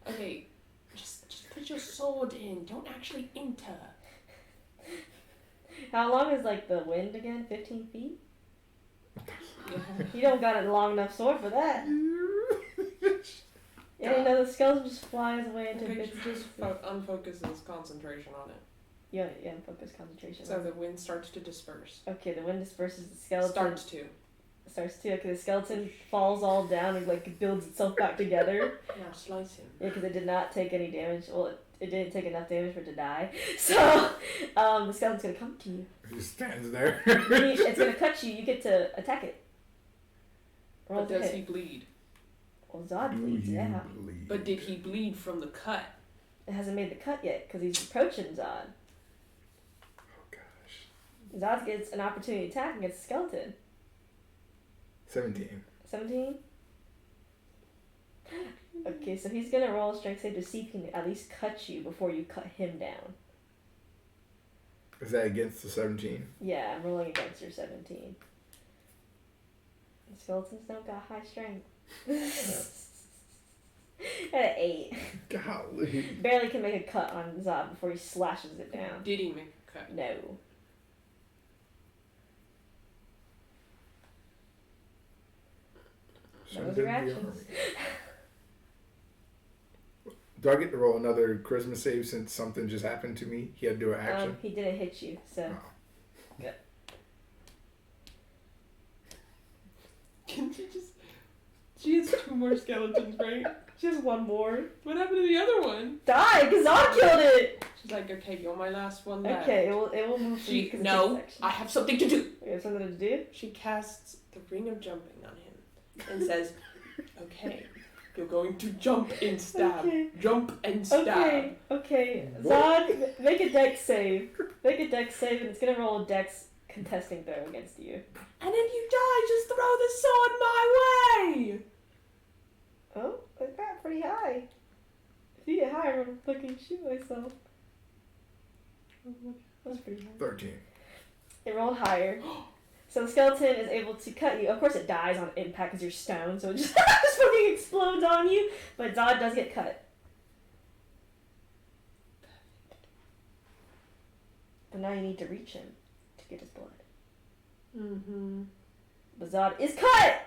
Okay, just put your sword in. Don't actually enter. How long is like the wind again? 15 feet? Yeah. You don't got a long enough sword for that. Yeah, you know the skeleton just flies away into Okay, bits. she just unfocuses concentration on it, Yeah, focus concentration. so the wind starts to disperse. Okay, the wind disperses the skeleton. Starts to. Starts to. Okay, the skeleton falls all down and like builds itself back together. Now slice him. Yeah, because it did not take any damage. Well, it didn't take enough damage for it to die. So, the skeleton's gonna come to you. He just stands there. It's gonna cut you. You get to attack it. Roll But to does hit. he bleed? Well, Zod Do bleeds, you yeah. bleed? But did he bleed from the cut? It hasn't made the cut yet because he's approaching Zod. Oh gosh. Zod gets an opportunity to attack against the skeleton. 17. 17? Okay, so he's gonna roll a strength save to see if he can at least cut you before you cut him down. Is that against the 17? Yeah, I'm rolling against your 17. The skeletons don't got high strength. At an 8. Golly. Barely can make a cut on Zod before he slashes it down. Did he make a cut? No. That was your actions. Do I get to roll another charisma save since something just happened to me? He had to do an action? He didn't hit you, so. Oh. Can she just? She has 2 more skeletons, right? Just one more. What happened to the other one? Die, because Zod killed it! She's like, okay, you're my last one left. Okay, it will move for you She 'cause it no, takes action. I have something to do. You have something to do? She casts the ring of jumping on him and says, "Okay, you're going to jump and stab. Okay. Jump and stab." Okay. What? Zod, make a dex save. Make a dex save, and it's gonna roll a dex contesting throw against you. And if you die, just throw the sword my way. Oh, I got pretty high. If you get higher, I'm gonna fucking shoot myself. That's pretty high. 13. It rolled higher. So the skeleton is able to cut you. Of course, it dies on impact because you're stone, so it just, just fucking explodes on you. But Zod does get cut. But now you need to reach him to get his blood. Mm-hmm. But Zod is cut!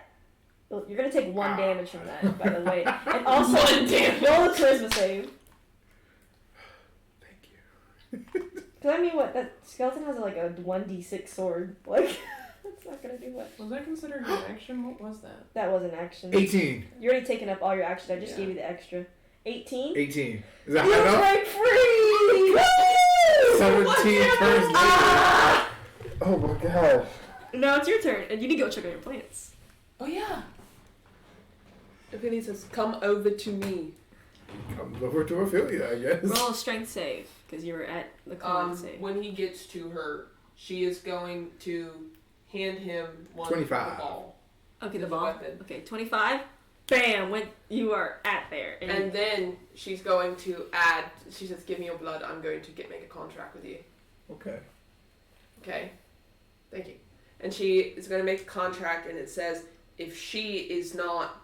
Well, you're gonna take 1 damage from that, by the way. And also, 1 damage. roll a charisma save. Thank you. Because I mean, what? That skeleton has like a 1d6 sword. Like, that's not gonna do much. Was that considered an action? What was that? That was an action. 18. You're already taking up all your actions. I just Yeah. gave you the extra. 18? 18. Is that You high enough? break free! Woo! 17 turns later. Ah! Oh my gosh. No, it's your turn, and you need to go check on your plants. Oh yeah. Ophelia says, "Come over to me." Comes over to Ophelia, I guess. Roll a strength save, because you were at the con save. When he gets to her, she is going to hand him one 25. the ball. Okay, the the ball. weapon. Okay, 25. Bam! When you are at there. And then she's going to add. She says, "Give me your blood. I'm going to make a contract with you." Okay. Okay. Thank you. And she is going to make a contract, and it says, if she is not.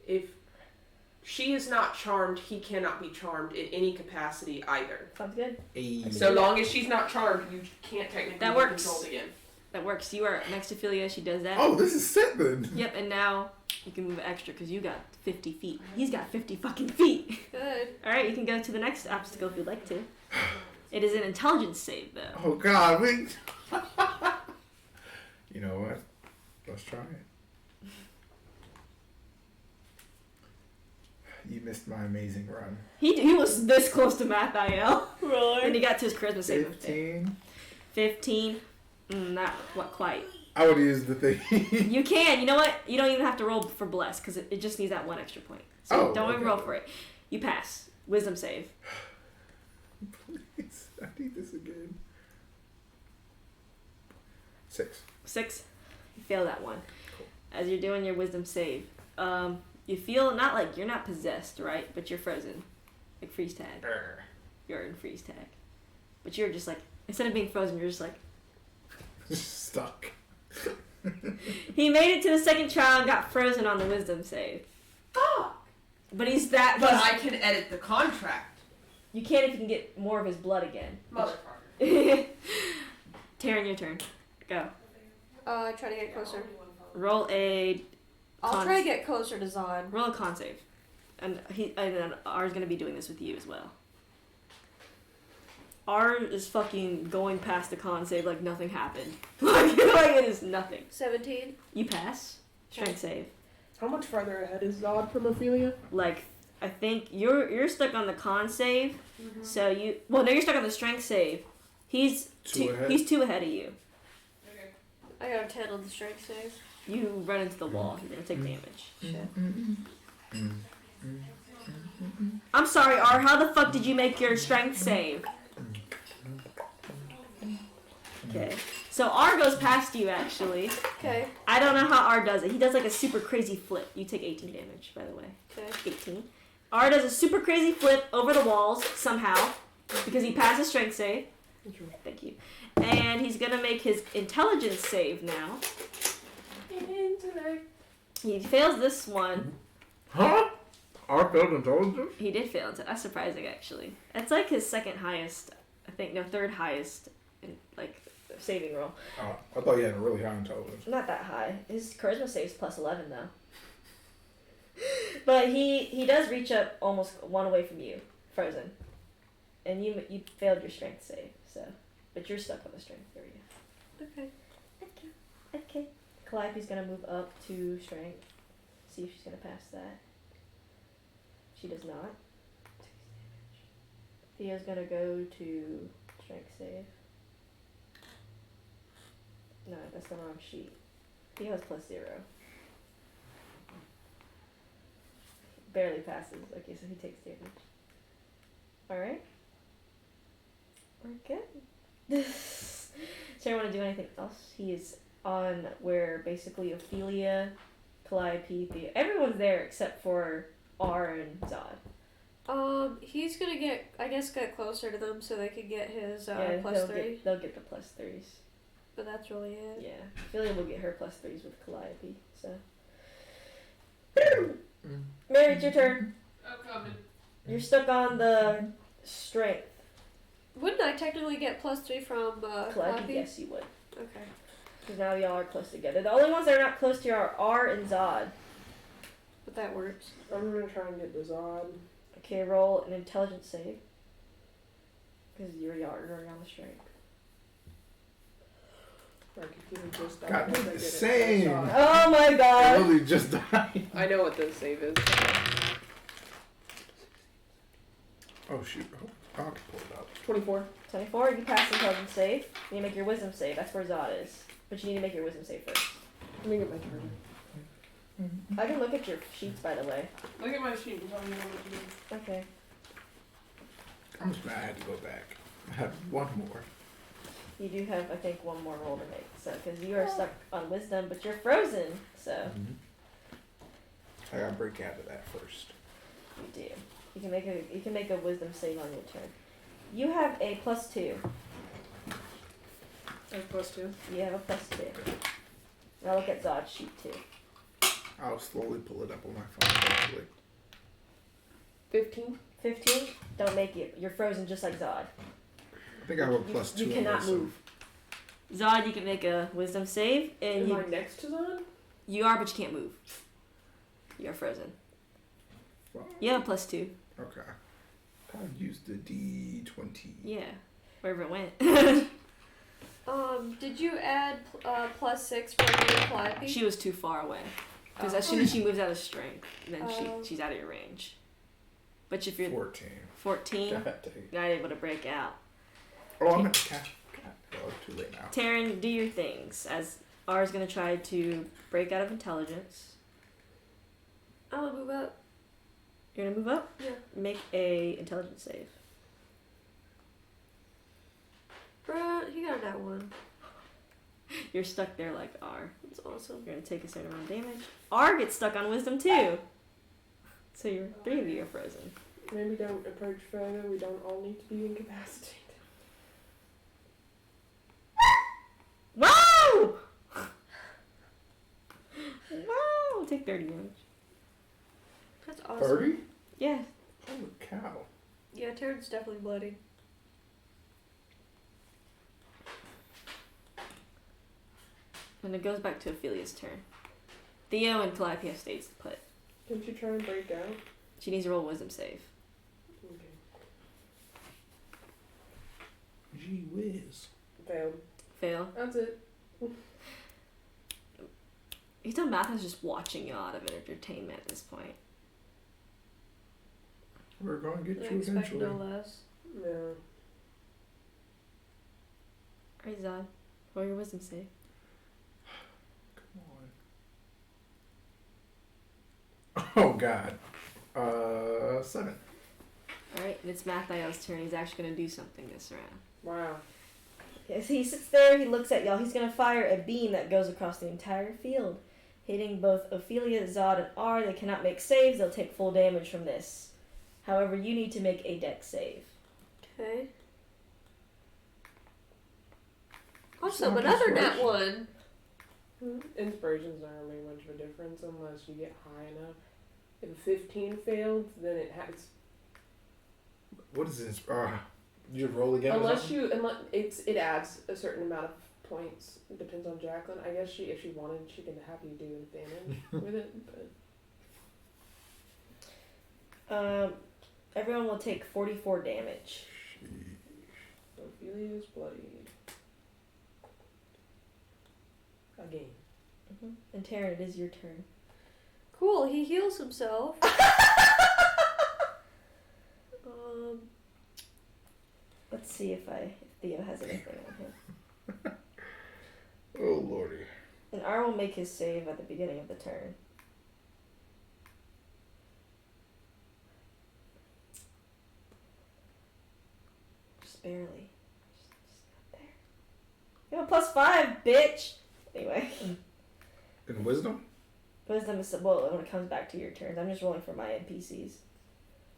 If she is not charmed, he cannot be charmed in any capacity either. Sounds good. Hey. So long as she's not charmed, you can't technically That be works. controlled again. that works. You are next to Philia. She does that. Oh, this is set then. Yep, and now you can move extra because you got 50 feet. He's got 50 fucking feet. Good. Alright, you can go to the next obstacle if you'd like to. It is an intelligence save, though. Oh God, wait. You know what? Let's try it. You missed my amazing run. He was this close to Mathael. Roller. And he got to his charisma save. 15. 15. Not what quite. I would use the thing. You can. You know what? You don't even have to roll for bless because it just needs that one extra point. So don't even roll for it. You pass. Wisdom save. Please, I need this again. 6. 6. You fail that one. Cool. As you're doing your wisdom save, you feel not like you're not possessed, right? But you're frozen, like freeze tag. You're in freeze tag, but you're just like instead of being frozen, you're just like stuck. He made it to the second trial and got frozen on the wisdom save. Fuck! But he's that. But I can edit the contract. You can if you can get more of his blood again. Motherfucker. Taryn, your turn. Go. Try to get closer. Roll a. I'll try to get closer to Zod. Roll a con save, and then R's gonna be doing this with you as well. R is fucking going past the con save like nothing happened. like it is nothing. 17. You pass. Strength save. How much farther ahead is Zod from Ophelia? Like I think you're stuck on the con save, so no, you're stuck on the strength save. He's he's 2 ahead of you. Okay. I got a 10 on the strength save. You run into the wall. You're gonna take damage. Shit. I'm sorry, R. How the fuck did you make your strength save? Okay. So R goes past you, actually. Okay. I don't know how R does it. He does like a super crazy flip. You take 18 damage, by the way. Okay. 18. R does a super crazy flip over the walls, somehow, because he passed his strength save. Thank you. And he's gonna make his intelligence save now. Intellect. He fails this one. Huh? R failed intelligence? He did fail. That's surprising, actually. It's like his second highest, I think, no, third highest, in, like, saving roll. Oh, I thought you had a really high intelligence. Not that high. His charisma save's plus 11, though. But he does reach up almost 1 away from you, frozen. And you failed your strength save, so. But you're stuck on the strength area. Okay. Okay. Calliope's gonna move up to strength. See if she's gonna pass that. She does not. Theo's gonna go to strength save. No, that's the wrong sheet. Theo has plus 0. Barely passes. Okay, so he takes damage. Alright. We're good. So I want to do anything else? He is on where basically Ophelia, Calliope, Theo, everyone's there except for R and Zod. He's gonna get closer to them so they can get his plus they'll 3. they'll get the plus 3s. But that's really it. Yeah, Ophelia will get her plus 3s with Calliope. So, Mary, it's your turn. I'm coming. You're stuck on the strength. Wouldn't I technically get plus 3 from Calliope, Calliope? yes, you would. Okay. Because now y'all are close together. The only ones that are not close to you are R and Zod. But that works. I'm gonna try and get the Zod. Okay, roll an intelligence save. Because you're already on the strength. Like if you just God, died, they're I the did it. same. Zod. Oh my I god! literally just died. I know what the save is. Oh shoot. Oh, I can pull it up. 24. 24, you pass the intelligence save. You need to make your wisdom save. That's where Zod is. But you need to make your wisdom save first. Let me get my turn. I can look at your sheets, by the way. Look at my sheet and tell me what to do. Okay. I'm just mad I had to go back. I have 1 more. You do have, I think, 1 more roll to make. So, because you are stuck on wisdom, but you're frozen. So, I gotta break out of that first. you do. You can make a wisdom save on your turn. You have a plus 2. I have plus 2. You have a plus 2. Now look at Zod's sheet too. I'll slowly pull it up on my phone eventually. 15. 15. Don't make it. You're frozen just like Zod. I think I have a plus 2 You on cannot this move. Zod, you can make a wisdom save, and Am I next to Zod? you are, but you can't move. You're frozen. Well, You have a plus 2. okay. I'll use the D20. Yeah, wherever it went. Did you add plus 6 for the Calliope? She was too far away. Because Oh. as soon as she moves out of strength, then Oh. she's out of your range. But if you're 14. 14, God. you're not able to break out. Oh, I'm at cat. Well, too late now. Taryn, do your things. As R is gonna try to break out of intelligence. I'm gonna move up. You're gonna move up? Yeah. Make a intelligence save. Bruh, he got that one. You're stuck there like R. That's awesome. You're gonna take a certain amount of damage. R gets stuck on wisdom too. So you're 3 of you are frozen. Maybe don't approach further. We don't all need to be incapacitated. Wow! Wow! Take 30 damage. That's awesome. 30? Yeah. Holy cow. Yeah, Terran's definitely bloody. And it goes back to Ophelia's turn. Theo and Calliope have stayed put. Didn't you try and break out? She needs to roll a wisdom save. Okay. Gee whiz. Failed. Fail. That's it. You tell Matthew's just watching you out of entertainment at this point. We're going to I get you expect eventually. no less. No. Alright, Zod. Roll your wisdom save. Come on. Oh, God. 7. Alright, and it's Matthew's turn. He's actually going to do something this round. Wow. As he sits there, he looks at y'all. He's gonna fire a beam that goes across the entire field, hitting both Ophelia, Zod, and R. They cannot make saves. They'll take full damage from this. However, you need to make a dex save. Okay. Awesome, another nat one. Inspirations aren't really much of a difference unless you get high enough. If 15 failed, then it has. What is this? You just roll again? Unless it adds a certain amount of points. It depends on Jacqueline. I guess if she wanted, she could have you do damage with it. But Everyone will take 44 damage. Ophelia's bloodied. Again. And Taryn, it is your turn. Cool, he heals himself. Let's see if Theo has anything on him. Oh, lordy. And R will make his save at the beginning of the turn. Just barely. Just not there. You have a +5, bitch! Anyway. In wisdom? Wisdom is, well, when it comes back to your turns. I'm just rolling for my NPCs.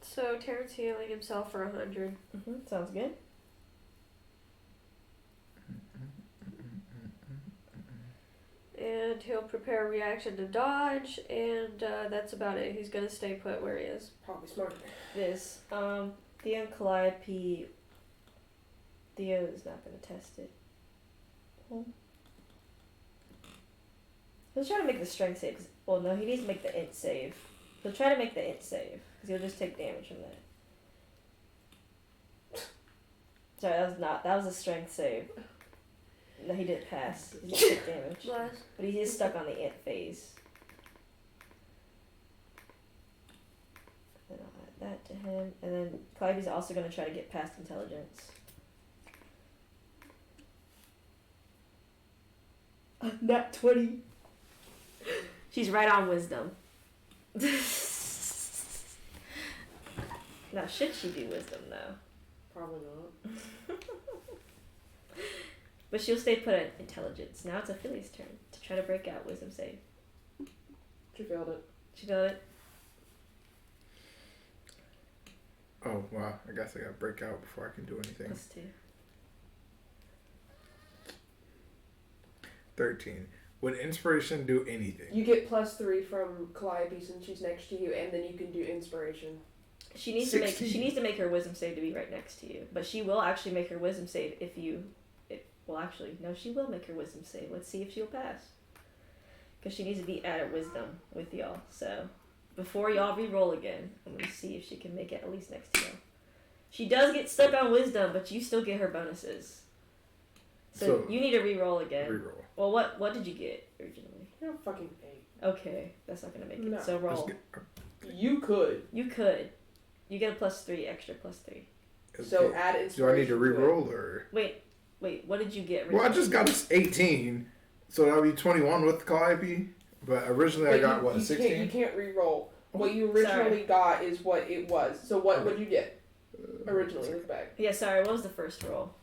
So Terran's healing himself for 100. Sounds good. And he'll prepare a reaction to dodge, and that's about it. He's gonna stay put where he is. Probably smart. It is. Theo and Calliope. Theo is not going to test it. He'll try to make the strength save. Well, no, he needs to make the int save. He'll try to make the int save, because he'll just take damage from that. Sorry, that was a strength save. No, he didn't pass. He just took damage. Bless. But he is stuck on the int phase. Then I'll add that to him. And then Calliope's also going to try to get past intelligence. Nat 20. She's right on wisdom. Now, should she do wisdom, though? Probably not. But she'll stay put at intelligence. Now it's Ophelia's turn to try to break out wisdom save. She failed it. She got it. Oh, wow. I guess I gotta break out before I can do anything. +2. 13. Would inspiration do anything? You get +3 from Calliope since she's next to you, and then you can do inspiration. She needs 16. to make her wisdom save to be right next to you. But she will actually make her wisdom save if you. Well, actually, no, she will make her wisdom save. Let's see if she'll pass. Because she needs to be at her wisdom with y'all. So, before y'all re-roll again, I'm going to see if she can make it at least next to y'all. She does get stuck on wisdom, but you still get her bonuses. So you need to re-roll again. Reroll. Well, what did you get originally? You're fucking 8. Okay, that's not going to make it. No. So roll. You could. You could. You get a +3, extra +3. Okay. So add inspiration. Do I need to it. re-roll or? Wait, Wait, what did you get? Well, I just got 18, so that would be 21 with Calliope. But originally I got, what, 16? You can't re-roll. What you originally got is what it was. So what would you get originally in the bag? Yeah, sorry. What was the first roll?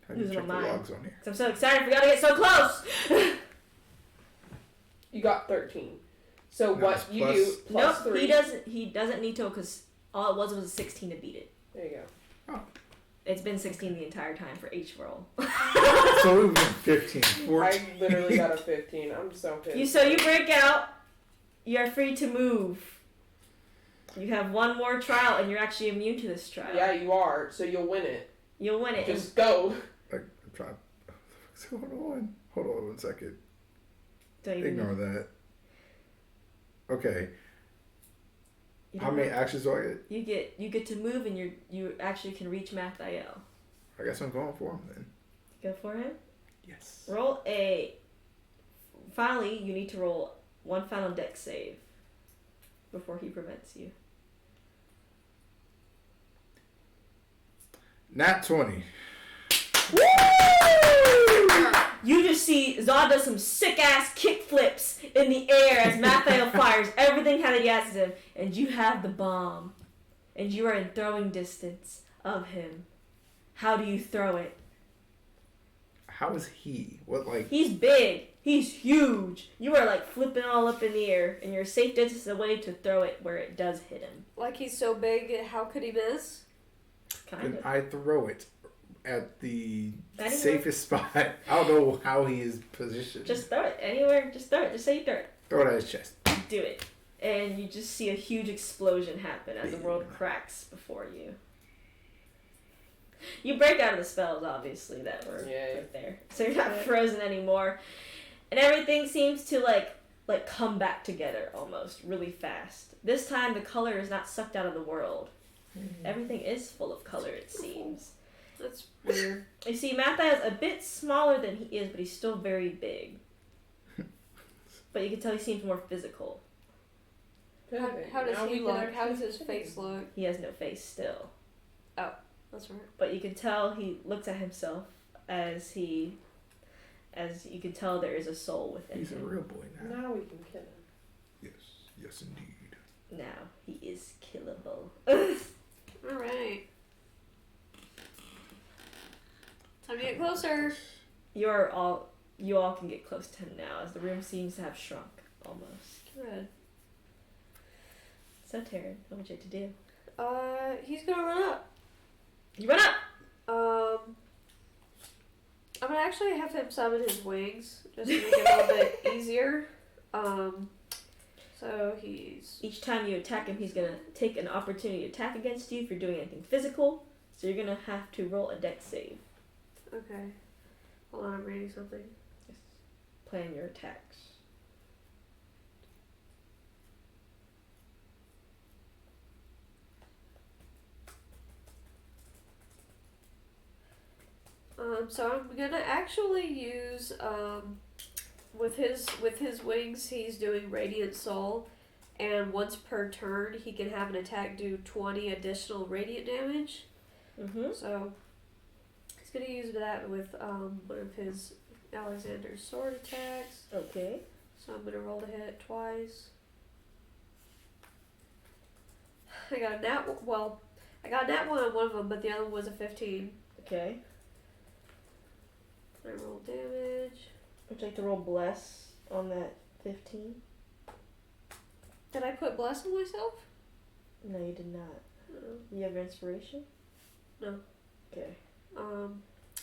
How do you Losing check the my mind. logs on here? 'Cause I'm so excited. We gotta get so close. You got 13. So No, what it's you plus- do plus Nope, 3. he doesn't need to because all it was a 16 to beat it. There you go. It's been 16 the entire time for each roll. So we've been 15, 14. I literally got a 15. I'm so pissed. So you break out. You are free to move. You have one more trial, and you're actually immune to this trial. Yeah, you are. So you'll win it. You'll win it. Just go. I'm trying. Hold on. Hold on 1 second. Don't even Ignore that. Okay. you How don't many know. actions do I get? You get to move, and you actually can reach Mathael. I guess I'm going for him then. Go for him. Yes. Roll a. Finally, you need to roll one final dex save before he prevents you. Nat 20. Woo! You just see Zod does some sick ass kick flips in the air as Mathael fires everything that he asks him, and you have the bomb, and you are in throwing distance of him. How do you throw it? How is he? What, like... He's big. He's huge. You are like flipping all up in the air, and you're a safe distance away to throw it where it does hit him. Like he's so big, how could he miss? Kind Can of. I throw it at the Anywhere. safest spot? I don't know how he is positioned. Just throw it anywhere. Just throw it. Just say you throw it. throw it at his chest. Do it. And you just see a huge explosion happen as the world cracks before you. You break out of the spells, obviously, that were right there. So you're not frozen anymore. And everything seems to, like come back together almost really fast. This time, the color is not sucked out of the world. Everything is full of color, it seems. That's weird. You see, Mathael is a bit smaller than he is, but he's still very big. But you can tell he seems more physical. How does he look? How does his face look? He has no face still. That's right. But you can tell he looks at himself as you can tell there is a soul within He's a him. real boy now. Now we can kill him. Yes. Yes, indeed. Now he is killable. Alright. Time to get closer. You all can get close to him now, as the room seems to have shrunk almost. Good. So Taryn, what would you like to do? He's gonna run up. You run up. I'm gonna actually have him summon his wings just to make it a little bit easier. So he's Each time you attack him, he's gonna take an opportunity to attack against you if you're doing anything physical. So you're gonna have to roll a dex save. okay. Hold on, I'm reading something. Plan your attacks. So I'm gonna actually use with his wings he's doing Radiant Soul, and once per turn he can have an attack do 20 additional radiant damage. Mm-hmm. So he's gonna use that with one of his Alexander's sword attacks. Okay. So I'm gonna roll to hit twice. I got a nat one on one of them, but the other one was a 15. Okay. I roll damage. Would you like to roll bless on that 15? Did I put bless on myself? No, you did not. No. You have inspiration? No. Okay.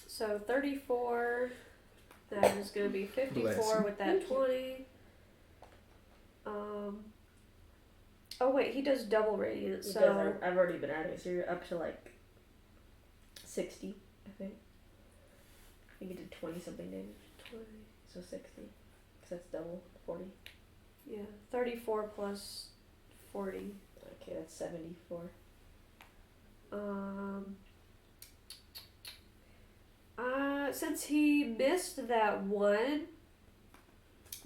So 34. That is going to be 54 Bless. with that 20. Oh wait, he does double radiant. You So guys I've already been adding, so you're up to like 60, I think. I think you did 20 something damage, 20. so 60. Because that's double, 40. Yeah, 34 plus 40. Okay, that's 74. Since he missed that one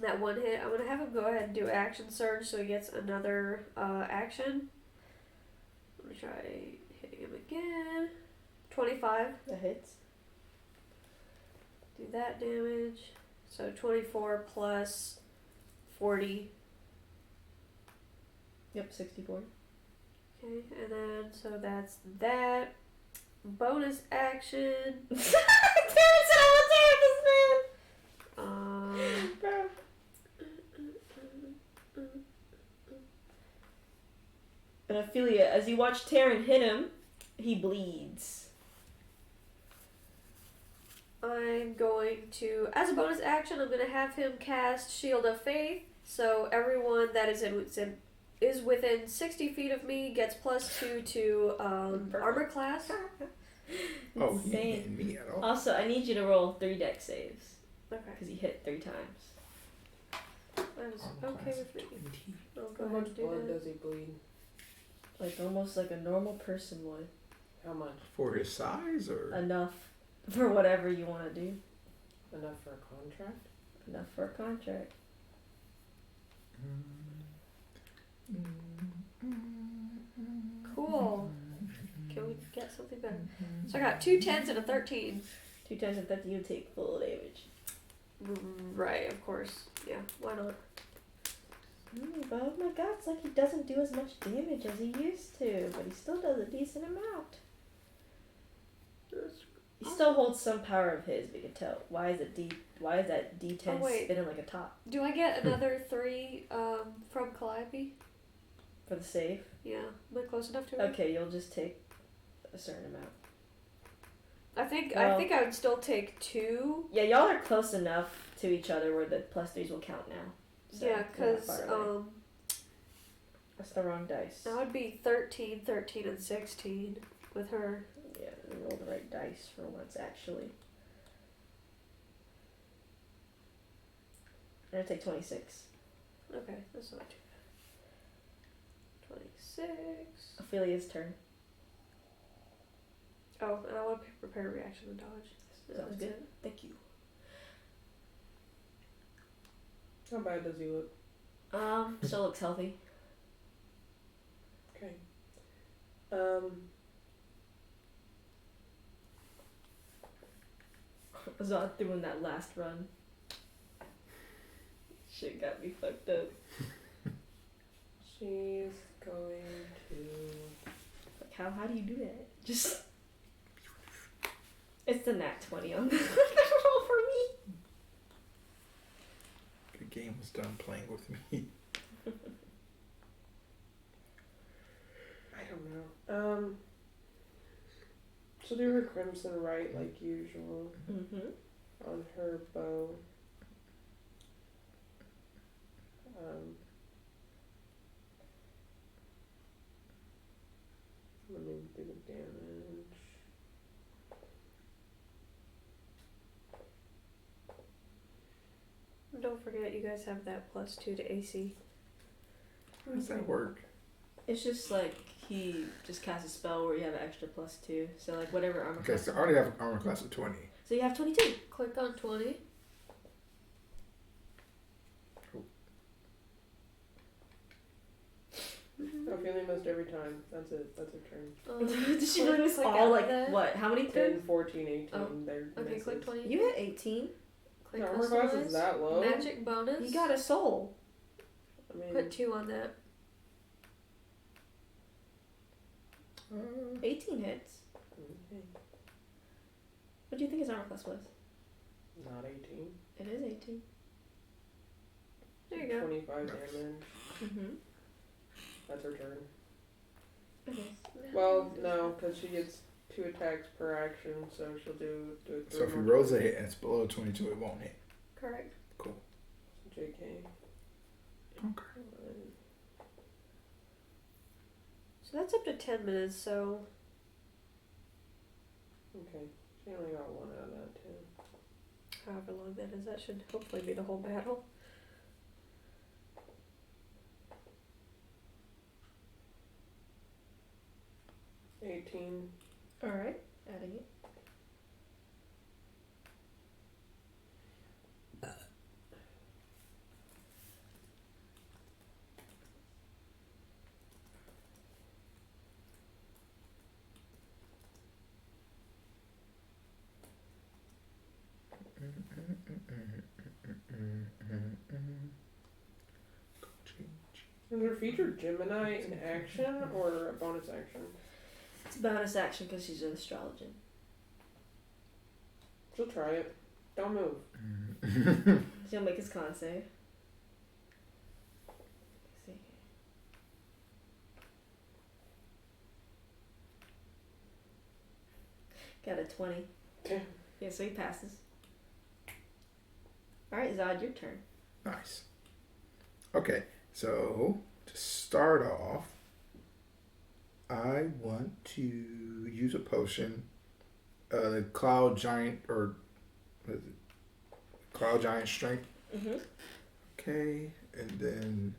hit, I'm gonna have him go ahead and do action surge, so he gets another action. I'm gonna try hitting him again. 25. That hits. Do that damage. So 24 plus 40. Yep, 64. Okay, and then so that's that. Bonus action. Terrence said I will tear this Um, man! Bro. And Ophelia, as you watch Taryn hit him, he bleeds. I'm going to, as a bonus action, I'm going to have him cast Shield of Faith. So everyone that is within 60 feet of me gets +2 to armor class. Oh, he ain't Insane. hitting me at all. Also, I need you to roll 3 dex saves. Okay, Because he hit 3 times. that is okay with me. I'll go How ahead much and do blood that. does he bleed? Like almost like a normal person would. How much? For his size, or Enough for whatever you want to do. Enough for a contract? Enough for a contract. Cool. Can we get something better? So I got 2 10s and a 13. 2 times and 50, you take full damage. Right, of course. Yeah, why not? But oh my god, it's like he doesn't do as much damage as he used to, but he still does a decent amount. He still holds some power of his, but you can tell. Why is that D10 Oh, wait. spinning like a top? Do I get another 3 from Calliope? For the save? Yeah, am I close enough to it? Okay, you'll just take a certain amount. I think Well- I would still take 2. Yeah, y'all are close enough to each other where the +3s will count now. So Yeah, you're not because far away. That's the wrong dice. that would be 13, 13, and 16 with her. Yeah, roll the right dice for once, actually. I'm gonna take 26. Okay, that's not too bad. 26. Ophelia's turn. Oh, and I want to prepare a reaction and dodge. Sounds That's good. it. Thank you. How bad does he look? Still looks healthy. Okay. Zod doing that last run. Shit got me fucked up. She's going to... Like, how do you do that? Just... It's the nat 20 on the roll for me. the game was done playing with me. I don't know. She'll do her crimson right like usual Mm-hmm. on her bow. Let me do the damage. Don't forget, you guys have that +2 to AC. How does that work? It's just like he just casts a spell where you have an extra +2. So like whatever armor Okay, class. so I already have an armor class of 20. So you have 22. Click on 20. Ophelia missed every time. That's it. That's her turn. Did she click- really miss click all out like of that. what? How many 10, turns? 14, 18. Oh, They're Okay, misses. click 20. You had 18. Click The armor class customize. is that low? Magic bonus. You got a soul. I mean, Put 2 on that. 18 hits. okay. What do you think his armor class was? Not 18. It is 18. There you go. 25 damage. Mm-hmm. That's her turn. Okay. Well, no, because she gets 2 attacks per action, so she'll do it. So if he rolls a hit and it's below 22, it won't hit. Correct. JK. Okay. So that's up to 10 minutes, so Okay. She only got 1 out of that 10. however long that is, that should hopefully be the whole battle. $18. Alright. Adding it. Is her feature Gemini in action or a bonus action? It's a bonus action because she's an astrologer. She'll try it. Don't move. She'll make his con save. Let's see. Got a 20. Damn. Yeah, so he passes. Alright, Zod, your turn. Nice. Okay, so to start off, I want to use a potion. The Cloud Giant, or what is it? Cloud Giant Strength. Mm-hmm. Okay, and then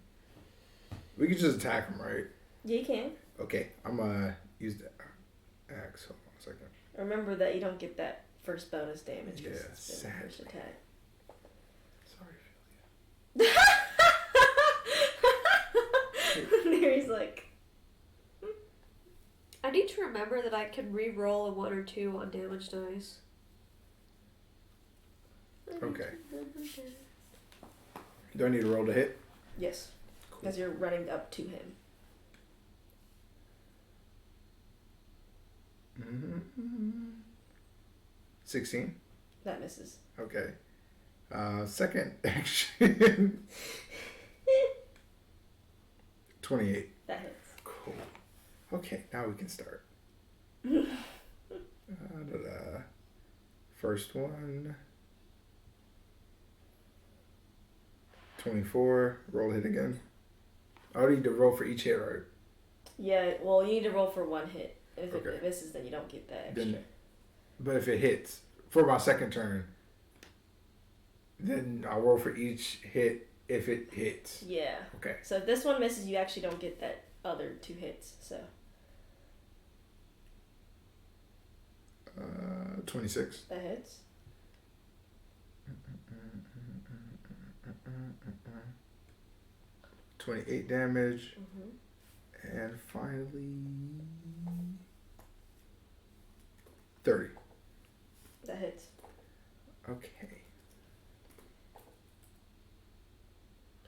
we can just attack him, right? Yeah, you can. Okay, I'm gonna use the axe. Hold on a second. Remember that you don't get that first bonus damage. 'cause Yeah, it's been the first sadly. attack. Sorry, Mary's like, I need to remember that I can re-roll a 1 or 2 on damage dice. Okay. Do I need to roll to hit? yes, Cool. because you're running up to him. Mm-hmm. 16. That misses. Okay. Second action. 28. That hits. Cool. Okay, now we can start. First one. 24. Roll hit again. I need to roll for each hit, right? Yeah, well, you need to roll for one hit. If Okay. it misses, then you don't get that extra. Then, but if it hits for my second turn, then I'll roll for each hit if it hits. Yeah. Okay. So if this one misses, you actually don't get that other 2 hits. So 26. that hits. 28 damage. Mm-hmm. And finally, 30. That hits. Okay.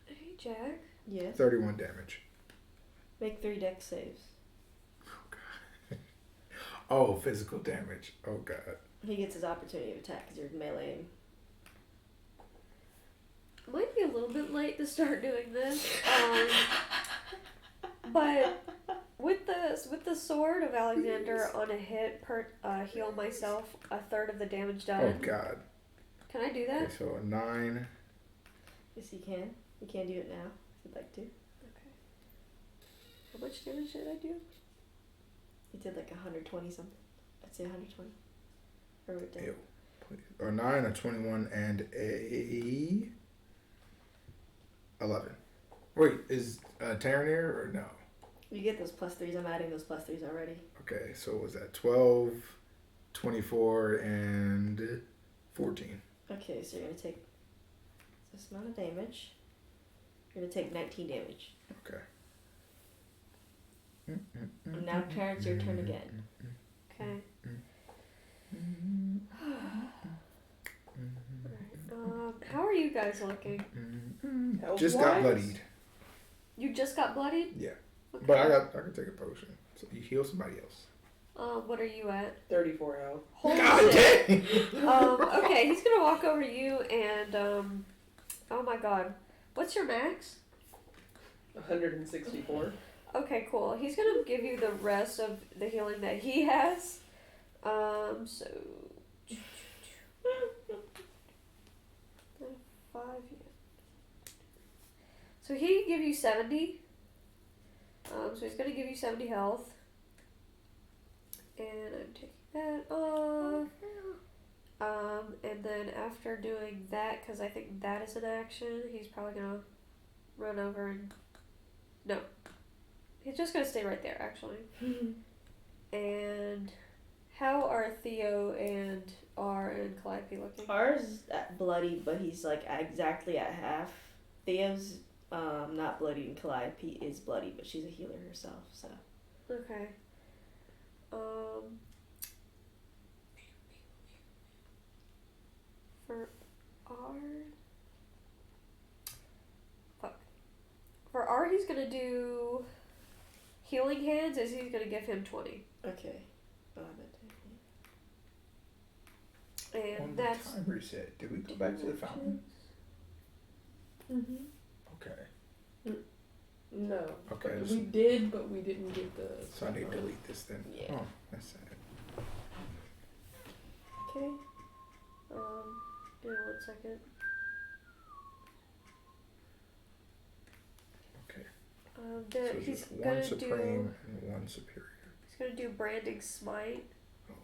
Hey, Jack. Yes. 31 damage. Make 3 dex saves. Oh, physical damage. Oh, God. He gets his opportunity of attack because you're meleeing. Might be a little bit late to start doing this. But with the sword of Alexander on a hit, heal myself a third of the damage done. Oh, God. Can I do that? Okay, so a 9. Yes, you can. You can do it now if you'd like to. Okay. How much damage did I do? You did like 120 something. I'd say 120. Or what did? Ew. Please. Or 9, a 21, and a 11. Wait, is Terranir or no? You get those +3s. I'm adding those +3s already. Okay, so what was that 12, 24, and 14? Okay, so you're going to take this amount of damage. You're going to take 19 damage. Okay. And now, Terrence, your turn again. Okay. How are you guys looking? Just got Health-wise? bloodied. You just got bloodied? Yeah. Okay. But I can take a potion. So you heal somebody else. What are you at? 34 health. Holy God shit. dang! Okay, he's gonna walk over to you and oh my god. What's your max? 164. Okay, cool. He's gonna give you the rest of the healing that he has. So 5, yeah. So he can give you 70. So he's gonna give you 70 health. And I'm taking that off. And then after doing that, because I think that is an action, he's probably gonna run over and no, he's just gonna stay right there actually. And how are Theo and R and Calliope looking? Ours is bloodied, but he's like exactly at half. Theo's not bloodied, and Calliope is bloody, but she's a healer herself. So Okay. For R. Fuck. For R, he's gonna do healing hands, as he's gonna give him 20. Okay. Oh, I bet. And On the that's. time reset, did we go back to the fountain? Mm-hmm. Okay. No. Okay. We did, but we didn't get the. So I need to delete this then. Yeah. Oh, that's sad. Okay. Give me 1 second. Okay. There, So he's just one gonna supreme and one superior. He's gonna do branding smite, Oh,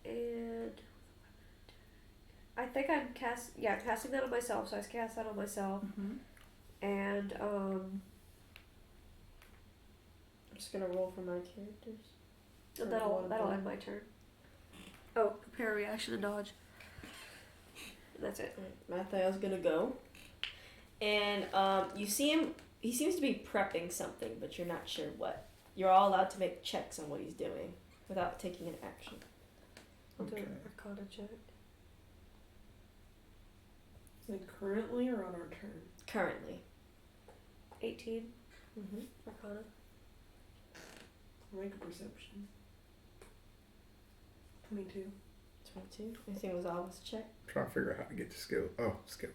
okay. and I think I'm casting that on myself. So I cast that on myself, and I'm just gonna roll for my characters. and Or that'll one of them. end my turn. Oh, prepare a reaction and dodge. And that's it. Alright, Matthew's gonna go. And you see him, he seems to be prepping something, but you're not sure what. You're all allowed to make checks on what he's doing without taking an action. I'll do Okay. an Arcana check. Like currently or on our turn? Currently. 18 Mm-hmm. Arcana. Make a perception. 22. 22. Anything was all was check? Trying to figure out how to get to skill. Oh, skills.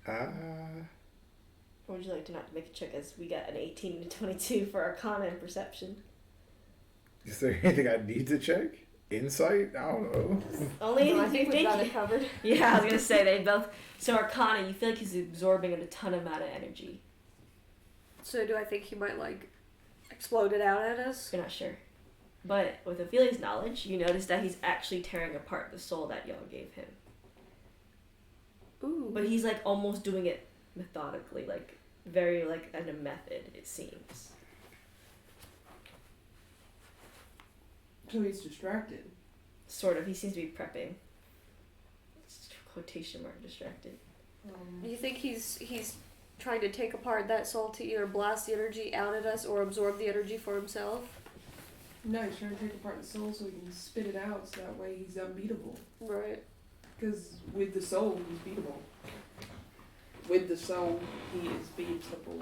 Or would you like to not make a check as we got an 18 and a 22 for Arcana and Perception? Is there anything I need to check? Insight? I don't know. Only No, I if think you we've think. got it covered. Yeah, I was gonna say they both. So Arcana, you feel like he's absorbing a ton amount of energy. So do I think he might like explode it out at us? You're not sure. But with Ophelia's knowledge, you notice that he's actually tearing apart the soul that y'all gave him. Ooh. But he's like almost doing it methodically, like very like in a method, it seems. So he's distracted. Sort of. He seems to be prepping. It's quotation mark distracted. Do you think he's trying to take apart that soul to either blast the energy out at us or absorb the energy for himself? No, he's trying to take apart the soul so he can spit it out so that way he's unbeatable. Right. Because with the soul, he's beatable. With the soul, he is beatable.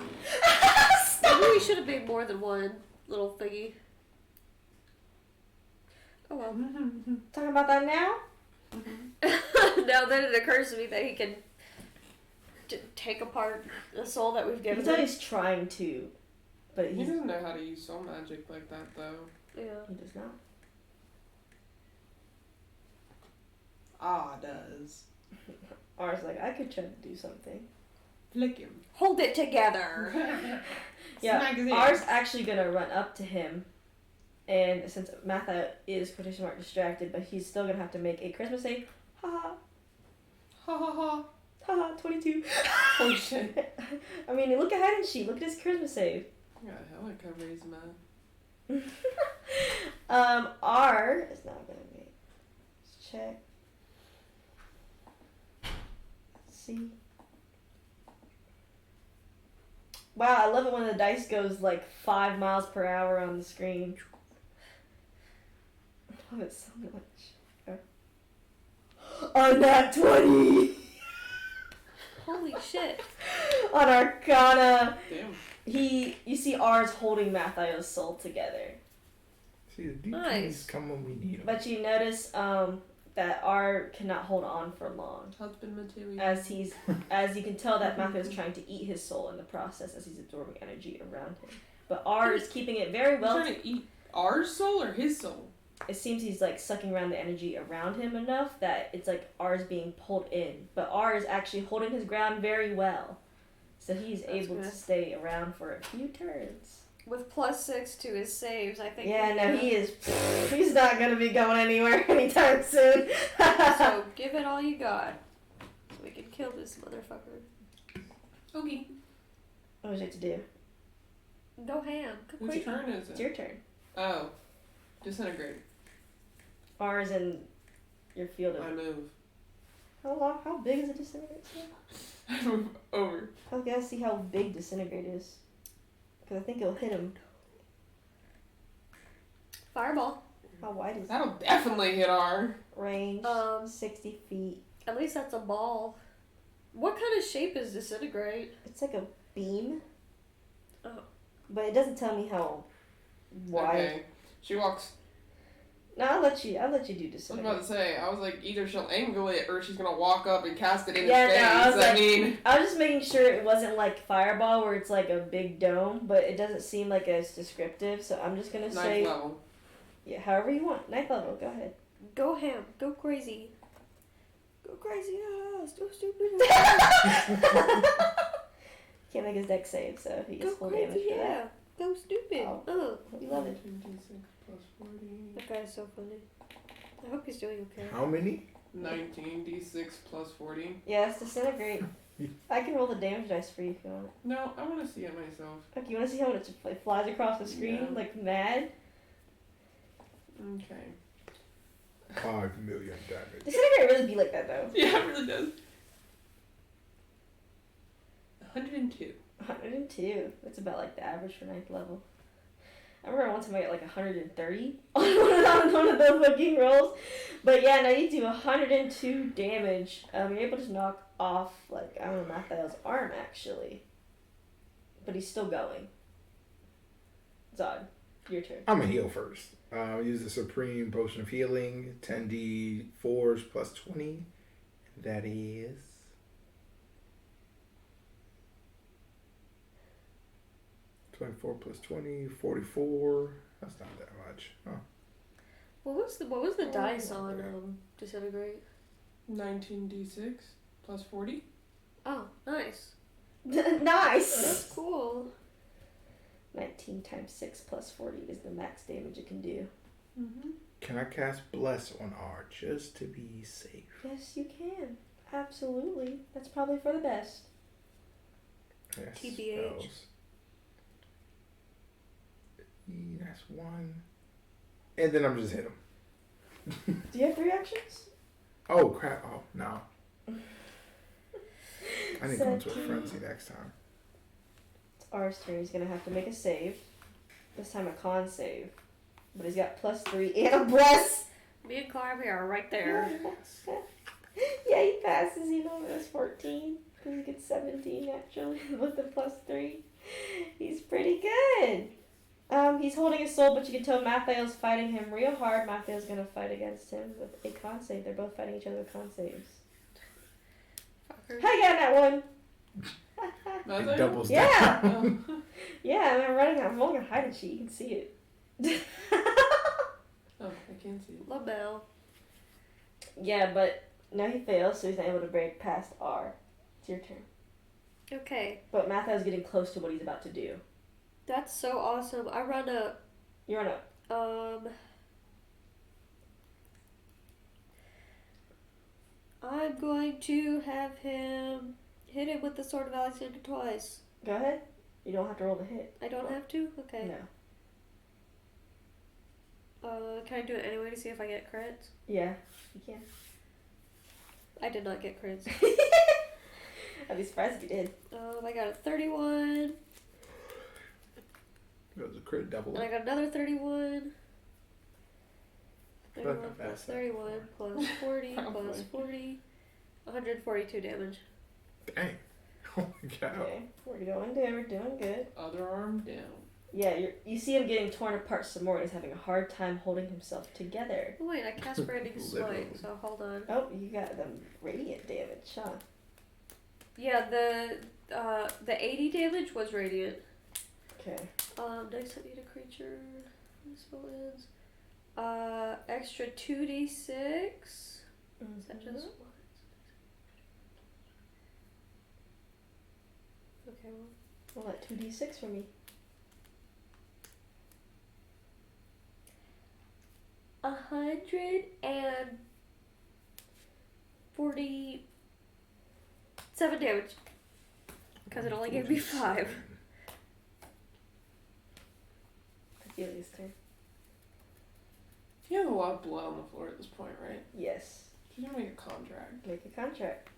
Maybe we should have made more than one little thingy. Oh well. Talking about that now? Now then it occurs to me that he can take apart the soul that we've You given can tell him. he's trying to, but He he's, doesn't know how to use soul magic like that, though. Yeah. he does not. Ah, does. Ours like, I could try to do something. Flick him. Hold it together. Yeah, Smack his ours ass. actually gonna run up to him, and since Matha is quotation mark distracted, but he's still gonna have to make a charisma save. Ha Ha ha ha. ha, 22. Oh shit. I mean, look at hide and sheet. Look at his charisma save. Yeah, hell, I can raise my. R is not gonna be. Let's check. Let's see. Wow, I love it when the dice goes like 5 miles per hour on the screen. I love it so much. On that 20! Holy shit. On Arcana. Damn. You see R's holding Matthio's soul together. See, the DPs Nice. come when we need them. But you notice that R cannot hold on for long. Husband material. As you can tell that Matthew is trying to eat his soul in the process as he's absorbing energy around him. But R is keeping it very He's well. trying to eat our soul or his soul? It seems he's like sucking around the energy around him enough that it's like R is being pulled in. But R is actually holding his ground very well. So he's That's able to good. stay around for a few turns. With +6 to his saves, I think. Yeah, no, he is. He's not gonna be going anywhere anytime soon. So give it all you got, so we can kill this motherfucker. Okay. What would you have to do? Go ham. Go Whose quick. turn is It's it? your turn. Oh. Disintegrate. R is in your field of. I move. How big is a disintegrate? I move over. I gotta see how big disintegrate is. Because I think it'll hit him. Fireball. How wide is it? That'll definitely hit R. Range, 60 feet. At least that's a ball. What kind of shape is disintegrate? It's like a beam. Oh. But it doesn't tell me how wide. Okay. She walks. No, I'll let you do I was disintegrate. about to say, I was like, either she'll angle it or she's gonna walk up and cast it in Yeah, his face. no, I was I like- mean, I was just making sure it wasn't like fireball where it's like a big dome, but it doesn't seem like it's descriptive, so I'm just gonna say ninth level. yeah, however you want. 9th level, go ahead. Go ham. Go crazy. Go crazy. Ah, so stupid. Can't make his deck save, so he Go gets full damage crazy. for that. Yeah. Go stupid. Oh. We love it. 19d6 plus 40. That guy's so funny. I hope he's doing okay. How many? 19d6 plus 40. Yeah, it's disintegrate. I can roll the damage dice for you if you want. No, I want to see it myself. Okay, you want to see how much it flies across the screen Yeah. like mad? Okay. 5 million damage. Disintegrate really be like that though. Yeah, it really does. 102. 102. That's about like the average for 9th level. I remember one time I got like 130 on one of those fucking rolls. But yeah, now you do 102 damage. You're able to knock off, like, I don't know, Mathael's arm actually. But he's still going. Zod, your turn. I'm gonna heal first. Use the Supreme Potion of Healing, 10d4s plus 20. That is 24 plus 20, 44. That's not that much. Huh. What was the Oh, dice on okay. disintegrate? 19d6 plus 40. Oh, nice. Nice! That's cool. 19 times 6 plus 40 is the max damage it can do. Mm-hmm. Can I cast Bless on R just to be safe? Yes, you can. Absolutely. That's probably for the best. Yes, TBH. spells. That's one. And then I'm just hit him. Do you have 3 actions? Oh, crap. Oh, no. I need to go into a frenzy next time. It's R's turn. He's gonna have to make a save. This time a con save. But he's got +3 and a bless! Me and Clarby are right there. Yeah, he passes. He knows it's 14. Because he gets 17 actually with the +3. He's pretty good. He's holding his soul, but you can tell Mathael's fighting him real hard. Mathael's gonna fight against him with a con save. They're both fighting each other with con saves. Fucker. I got that one! It doubles Yeah. down. Oh. Yeah, I'm rolling a hide and sheet. You can see it. Oh, I can't see it. LaBelle. Yeah, but now he fails, so he's not able to break past R. It's your turn. Okay, But Mathael's getting close to what he's about to do. that's so awesome. I run up. You're on up. I'm going to have him hit him with the Sword of Alexander twice. Go ahead. You don't have to roll the hit. I don't have to? Okay. No. Can I do it anyway to see if I get crits? Yeah, you can. I did not get crits. I'd be surprised if you did. I got a 31, That was a crit double. and I got another 31. I feel like 31 I'm plus fast. 31 plus 40 plus Probably. 40. 142 damage. Dang. Oh my god. Okay, we're doing good. Other arm down. Yeah, you see him getting torn apart some more and he's having a hard time holding himself together. Oh wait, I cast Branding Literally. Smite, so hold on. Oh, you got the radiant damage, huh? Yeah, the 80 damage was radiant. Okay. Next I need a creature. This spell ends. Extra 2d6. Is that just what? Okay, well. Well, that 2d6 for me. 147 damage. Because it only gave me 5. Ophelia's turn. You have a lot of blood on the floor at this point, right? Yes. She's gonna make a contract. Make a contract.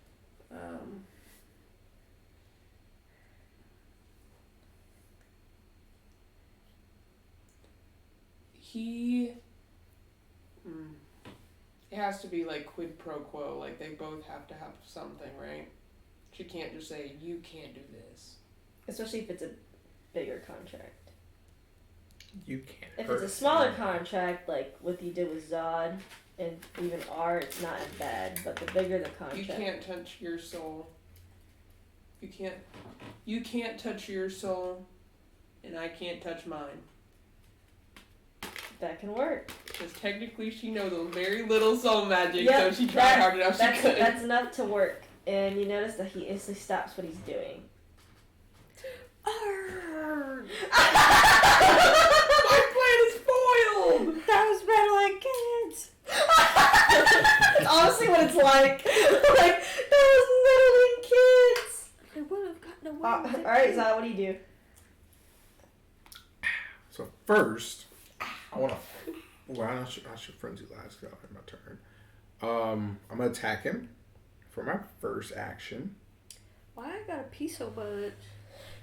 He has to be like quid pro quo. Like they both have to have something, right? She can't just say you can't do this. Especially if it's a bigger contract. You can't. If hurt it's a smaller someone. contract, like what you did with Zod and even R, it's not as bad. But the bigger the contract, You can't touch your soul. You can't touch your soul, and I can't touch mine. that can work. Because technically she knows a very little soul magic, Yep, so she tried hard enough she That's could. that's enough to work. And you notice that he instantly stops what he's doing. My plan is foiled! Those meddling kids! That's honestly what it's like. Like those meddling kids. I would have gotten away All with it. right, Zod, what do you do? So first, I want to. Well, I should frenzy last because I have my turn. I'm gonna attack him for my first action. Why I gotta pee so much?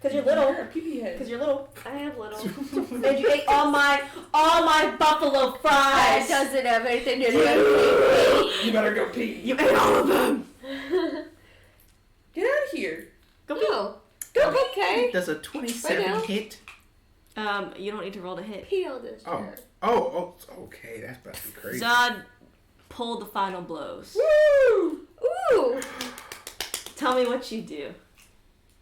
Because you're little. You're a pee-pee head. Because you're little. I am little. And you ate all my buffalo That fries. doesn't have anything to do with You better go pee. You ate all of them. Get out of here. Go pee. No. Go okay. Does a Right 27 now? hit? You don't need to roll to hit. Pee on this chair. Oh, okay. That's about to be crazy. Zod pulled the final blows. Woo! Ooh. Tell me what you do.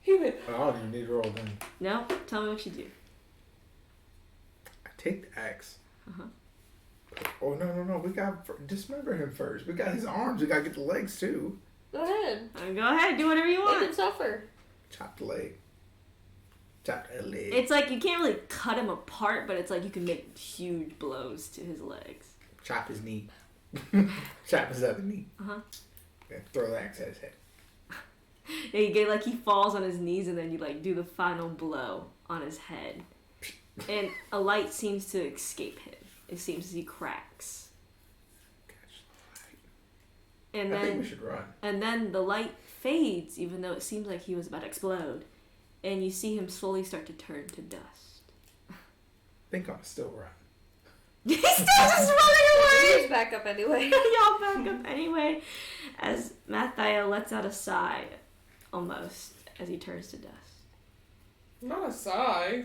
He went, I don't even need to roll then. No? Tell me what you do. I take the axe. Uh-huh. Oh, no. We got to dismember him first. We got his arms. We got to get the legs too. Go ahead. Go ahead, do whatever you Let want. him suffer. Chop the leg. Chop that leg. It's like you can't really cut him apart, but it's like you can make huge blows to his legs. Chop his knee. Chop his other knee. Uh-huh. Then throw the axe at his head. Yeah, you get like he falls on his knees and then you like do the final blow on his head. And a light seems to escape him. It seems he cracks. And I think we then should run. and then the light fades even though it seems like he was about to explode. And you see him slowly start to turn to dust. I think I'm still run. He's still just running away! He's back up anyway. Y'all back up anyway as Mathiel lets out a sigh almost as he turns to dust. not a sigh.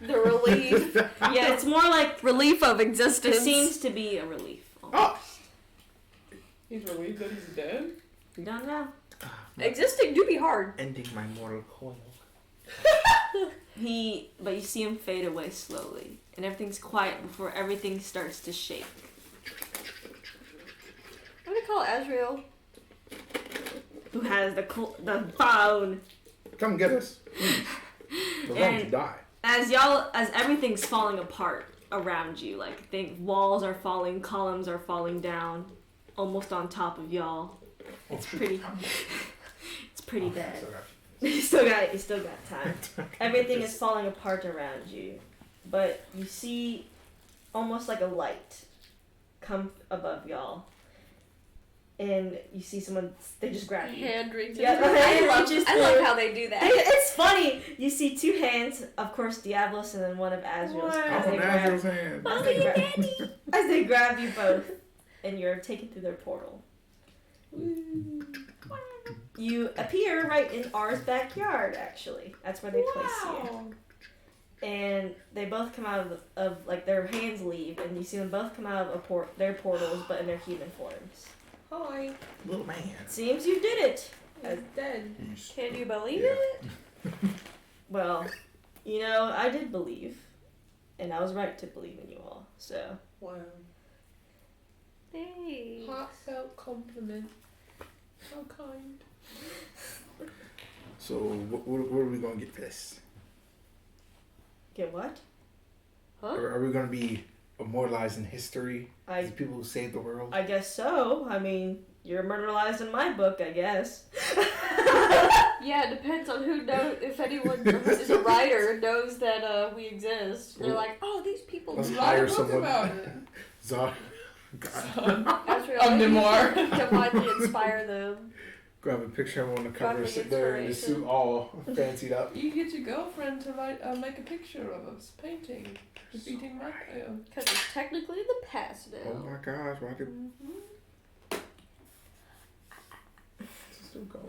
The relief. Yeah, it's more like Relief of it existence. seems to be a relief. Almost. Oh! He's relieved that he's dead? You don't know. Existing do be hard. Ending my mortal coil. But you see him fade away slowly, and everything's quiet before everything starts to shake. I'm gonna call Azrael. Who has the phone? Come get us. Please. We're going to And- die. As everything's falling apart around you, like walls are falling, columns are falling down, almost on top of y'all. It's pretty. It's pretty bad. You still got time. Everything is falling apart around you, but you see almost like a light come above y'all, and you see someone. They just grab you. Hand reaches. Yeah, I love reaches I love through. how they do that. It's funny. You see two hands, of course, Diablos, and then one of Azrael's. What? As I'm they on grab, Azrael's hand. as they grab, as they grab you both, and you're taken through their portal. You appear right in R's backyard. Actually, that's where they place you. And they both come out of like their hands leave, and you see them both come out of their portals, but in their human forms. Hi. Little man. Seems you did it. He's dead. Can you believe Yeah. it? Well, I did believe, and I was right to believe in you all. So Wow. Hey. Heartfelt compliment. How kind. So, what are we going to get for this? get what? Huh? Are we going to be immortalized in history as I people who saved the world? I guess so. I mean, you're immortalized in my book, I guess. Yeah, it depends on who knows. If anyone is a writer knows that we exist, they're like, oh, these people. Let's wrote hire a book someone. about it. Zod. God. Azrael, A memoir. to widely inspire them. Grab a picture of him on the cover, Graphic sit there in the suit inspiration. all fancied up. You get your girlfriend to make a picture of us painting, defeating Raphael. Because it's technically in the past now. Oh my gosh, why did still go?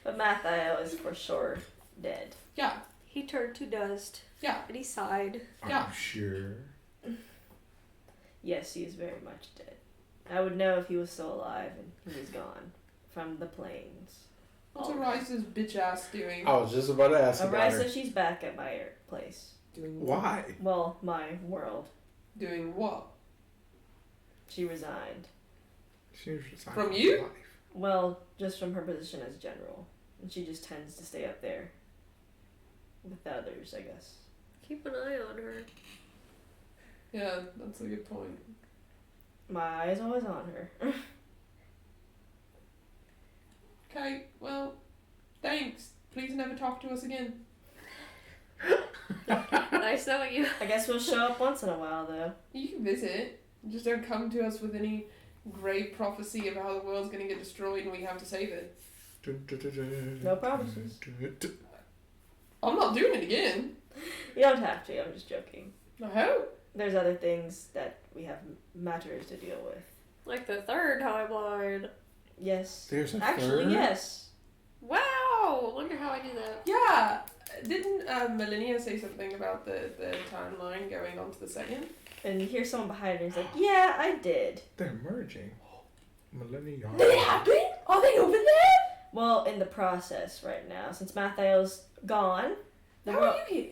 But Mathiel is for sure dead. Yeah, He turned to dust. Yeah. And he sighed. Yeah. I'm sure. Yes, he is very much dead. I would know if he was still alive and he was gone from the plains. what's Arisa's bitch ass doing? I was just about to ask about her. Arisa, she's back at my place. Doing Why? Well, my world. Doing what? She resigned. She was resigned From you? life. Well, just from her position as general. And she just tends to stay up there with the others, I guess. Keep an eye on her. Yeah, that's a good point. My eye is always on her. Okay, well, thanks. Please never talk to us again. Nice knowing you. I guess we'll show up once in a while, though. You can visit. Just don't come to us with any grave prophecy of how the world's gonna get destroyed and we have to save it. No promises. I'm not doing it again. You don't have to, I'm just joking. I hope. There's other things that we have matters to deal with. Like the third timeline. Yes. There's a Actually, third? yes. Wow! Wonder how I knew that. Yeah. Didn't Millennia say something about the timeline going on to the second? And you hear someone behind her, he's like, yeah, I did. They're merging. Millennium. Did it happen? Are they over there? Well, in the process right now, since Mathiel's gone, the How world, are you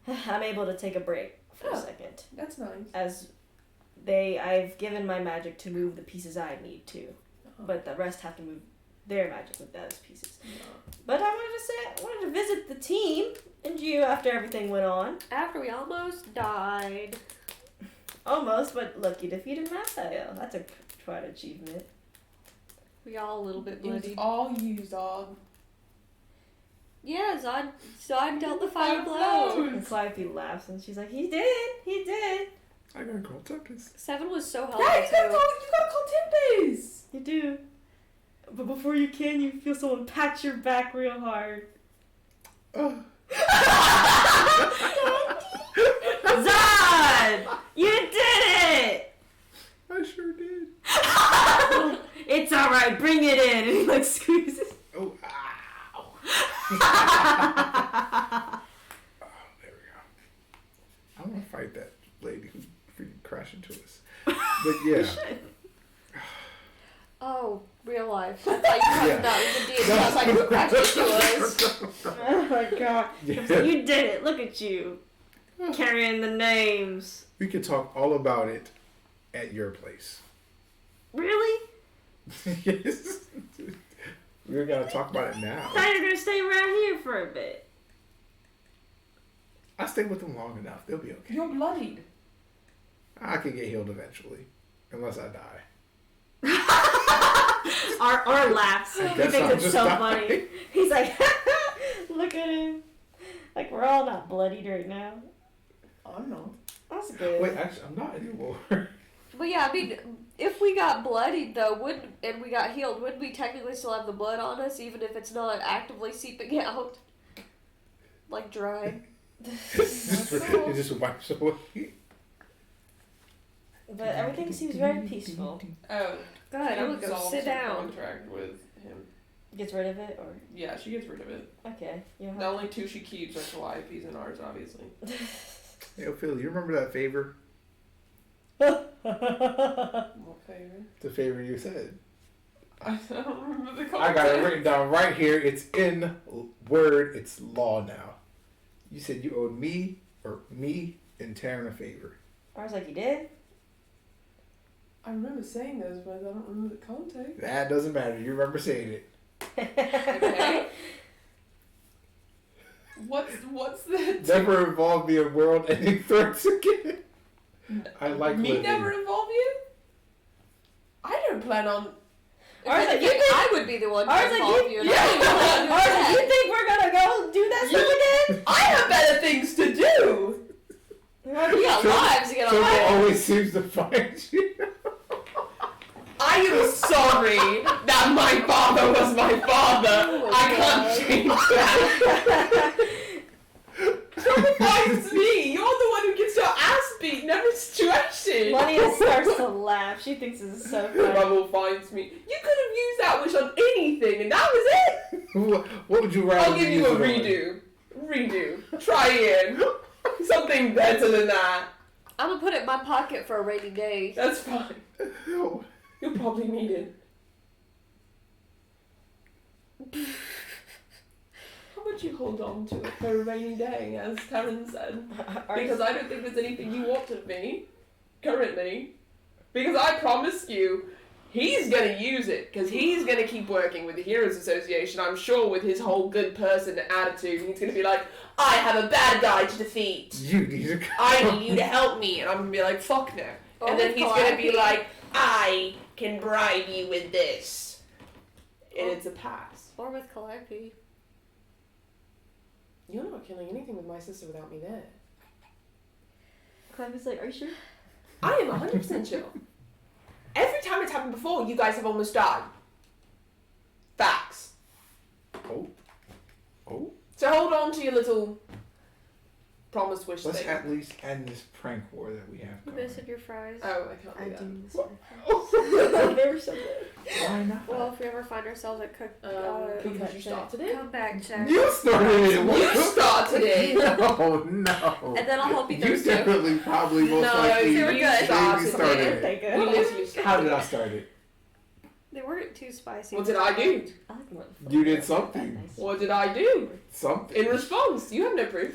here? I'm able to take a break for Oh. a second. That's nice. As I've given my magic to move the pieces I need to, but the rest have to move their magic with those pieces. But I wanted to visit the team and you after everything went on. After we almost died. Almost, but look, you defeated Mathiel. That's a quite achievement. We all a little bit It was bloody. all you, Zod. Yeah, Zod dealt the final blow. And Swipey laughs and she's like, he did. I gotta call Tempest. Seven was so Yeah, helpful you too. gotta call Tempest. You do. But before you can, you feel someone pat your back real hard. Zod! You did it! I sure did. It's alright, bring it in. And he like squeezes. Oh, ow. Oh, there we go. I want to fight that lady who freaking crashed into us. But yeah. Oh, real life. I thought you were Yeah. talking about the D&D. I was like, who crashed into us? Oh my god. Yeah. You did it. Look at you. Carrying the names. We could talk all about it at your place. Really? Yes. We're going to talk about it I now. thought you were going to stay around here for a bit. I'll stay with them long enough. They'll be okay. You're bloodied. I can get healed eventually. Unless I die. Our laughs. I He guess thinks I'll it's just so die. funny. He's like, look at him. Like, we're all not bloodied right now. I'm not. That's good. Wait, actually, I'm not anymore. But yeah, I mean, if we got bloodied though, and we got healed, wouldn't we technically still have the blood on us, even if it's not actively seeping out? Like dry. It just wipes away. But everything seems very peaceful. Oh. Good, I'm gonna go Resolves sit her down. Contract with him. Gets rid of it, or Yeah, she gets rid of it. okay, you don't The have only two she keeps are Calliope's and ours, obviously. Hey, Phil, you remember that favor? What favor? The favor you said. I don't remember the I got it context. written down right here. It's in word. It's law now. You said you owed me and Taryn a favor. I was like, you did? I remember saying those, but I don't remember the context. That doesn't matter. You remember saying it. Okay. What's the Never involve me in world-ending threats again. I like me living. never involve you? I don't plan on. If I was like, anything, you think- I would be the one to I was like, involve you- you. and yeah, I would be the one to do I was like, that. you think we're gonna go do that stuff again? I have better things to do. We got lives to get Phil on. always seems to find you. I am sorry that my father was my father. Oh, I can't change that. Traumatize me. You're the one who gets your ass beat in every situation. Melania starts to laugh. She thinks this is so funny. Rebel finds me. You could have used that wish on anything, and that was it. What would you rather? I'll give you a redo. Redo. Try again. Something better than that. I'm gonna put it in my pocket for a rainy day. That's fine. No. You'll probably need it. How about you hold on to it for a rainy day, as Taryn said? Because I don't think there's anything you want of me, currently. Because I promised you, he's gonna use it, because he's gonna keep working with the Heroes Association, I'm sure, with his whole good person attitude. He's gonna be like, I have a bad guy to defeat. You need to. I need you to help me. And I'm gonna be like, fuck no. Or And then with he's gonna be Calliope. like, I can bribe you with this. And it's a pass. Or with Calliope. You're not killing anything with my sister without me there. Clem is like, are you sure? I am 100% chill. Every time it's happened before, you guys have almost died. Facts. Oh. So hold on to your little promised wish Let's thing. at least end this prank war that we have You going. missing your fries? Oh, I can't do I that. do this. They were so good. Why not? Well, if we ever find ourselves at Because you started it. come back, Jack. You started it. You started it. No. And then I'll help you You through too. definitely, probably, most No, likely. they were you good. started started it. Thank You you. literally started How did I start it? They weren't too spicy. What did I do? I like more You did something. Nice. What did I do? Something. In response, you have no proof.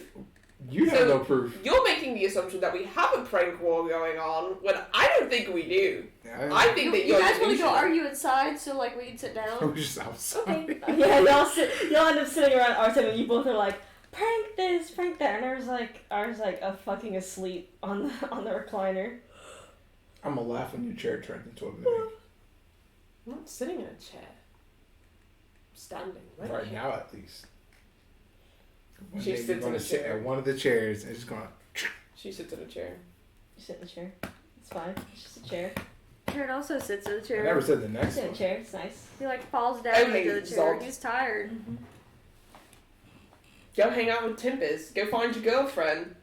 You have So- no proof. You're making the assumption that we have a prank war going on when I don't think we do. I think that You you're guys want to go delusional. argue inside so like we can sit down? We're just outside. Okay. Yeah, y'all end up sitting around our table and you both are like, prank this, prank that, and ours like fucking asleep on the recliner. I'm gonna laugh when your chair turns into a mimic. I'm not sitting in a chair. I'm standing. Right now, at least. One She day sits you're in gonna a sit chair. at one of the chairs and it's gonna. She sits in a chair. You sit in the chair. It's fine. It's just a chair. Karen also sits in the I chair. never said the next Sit in a one. chair. It's nice. He like falls down Okay, into the chair. Zod. He's tired. Go hang out with Tempest. Go find your girlfriend.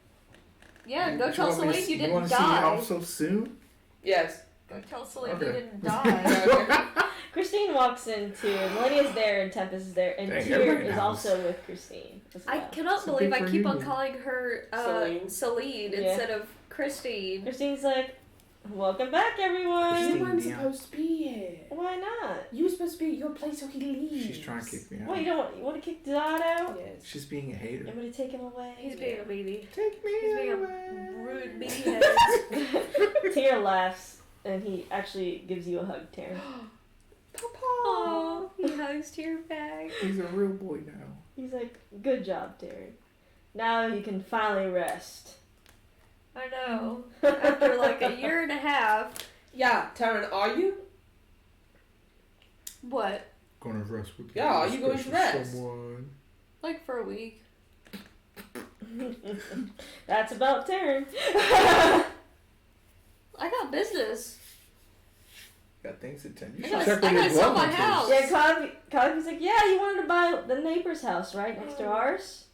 Yeah, go You tell want me to Celine s- you You didn't want to see me die. off so soon? Yes. Go tell Celine Okay. you didn't die. Christine walks into. Millennia's there and Tempest is there, and Dang, Tyr everybody is knows. also with Christine. As I well. cannot It's a believe big I keep on reunion. calling her Celine Yeah. instead of Christine. Christine's like, welcome back, everyone. Christine. You weren't Dion. supposed to be here. Why not? You were supposed to be at your place so he leaves. She's trying to kick me out. What, you want to kick Dot out? Yes. She's being a hater. You want to take him away? He's being a meanie. Take me He's being away. a rude meathead. Tyr laughs, and he actually gives you a hug, Tyr. Papa. Oh, he hugs to your back. He's a real boy now. He's like, good job, Tyr. Now you can finally rest. I know. After like a year and a half. Yeah, Taryn, are you? What? Gonna rest with Yeah, are you going to special rest? Someone. Like for a week. That's about Tyr. I got business. Got things to tend. You I should gotta- check I with gotta his sell love my interest. house. Yeah, Cosby's like, yeah, you wanted to buy the neighbor's house, right, next to ours?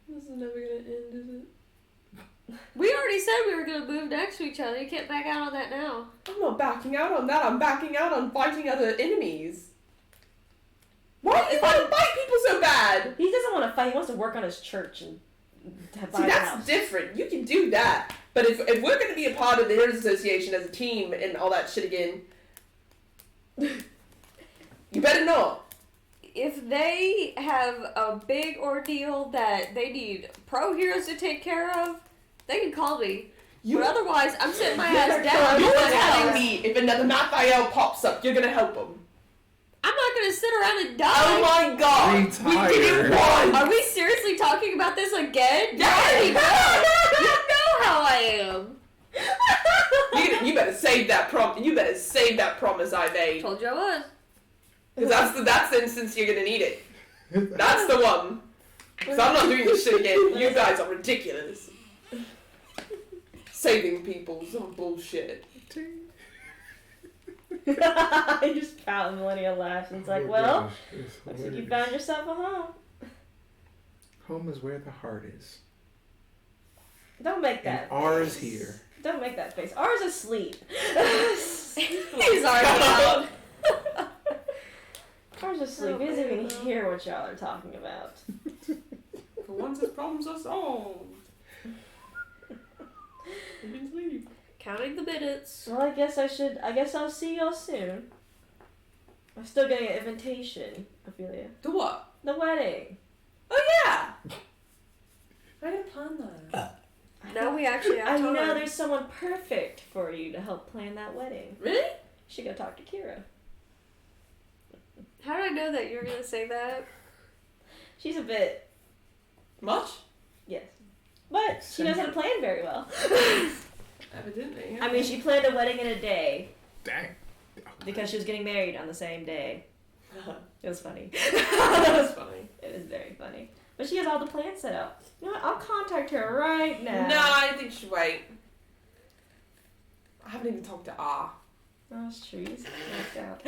This is never gonna end, is it? We already said we were gonna move next to each other. You can't back out on that now. I'm not backing out on that. I'm backing out on fighting other enemies. Why do you If want to I'm- fight people so bad? He doesn't want to fight. He wants to work on his church and buy See, the that's house. different. You can do that. But if we're going to be a part of the Heroes Association as a team and all that shit again, you better not. If they have a big ordeal that they need pro heroes to take care of, they can call me. You, But otherwise, I'm sitting my You're ass down. you're in my telling house. me if another Mathiel pops up, you're going to help him. I'm not gonna sit around and Oh die. my god! Retire. We did it once! Are we seriously talking about this again? Yes! You know how I am. You better save that You better save that promise I made. Told you I was. Because that's the instance you're gonna need it. That's the one. So I'm not doing this shit again. You guys are ridiculous. Saving people, some bullshit. I just pout and Millennia laughs and it's like, Oh, well, gosh, it's looks like you hilarious. found yourself a home. Home is where the heart is. Don't make And that R is face. here. Don't make that face. R's asleep. He's already out. R's asleep. Oh, He doesn't even man. hear what y'all are talking about. For once his problems are solved. He can sleep. Counting the minutes. Well, I guess I'll see y'all soon. I'm still getting an invitation, Ophelia. To what? The wedding. Oh yeah. I didn't plan that. Now we actually I have time. know there's someone perfect for you to help plan that wedding. Really? You should go talk to Kira. How did I know that you were gonna say that? She's a bit, Much? yes. But she knows how to plan very well. Evidently. I mean, she planned a wedding in a day Dang. because she was getting married on the same day. It was funny. That was funny. It was very funny. But she has all the plans set up. You know what? I'll contact her right now. No, I think she should wait. I haven't even talked to Ah. Oh, that's true. He's knocked out.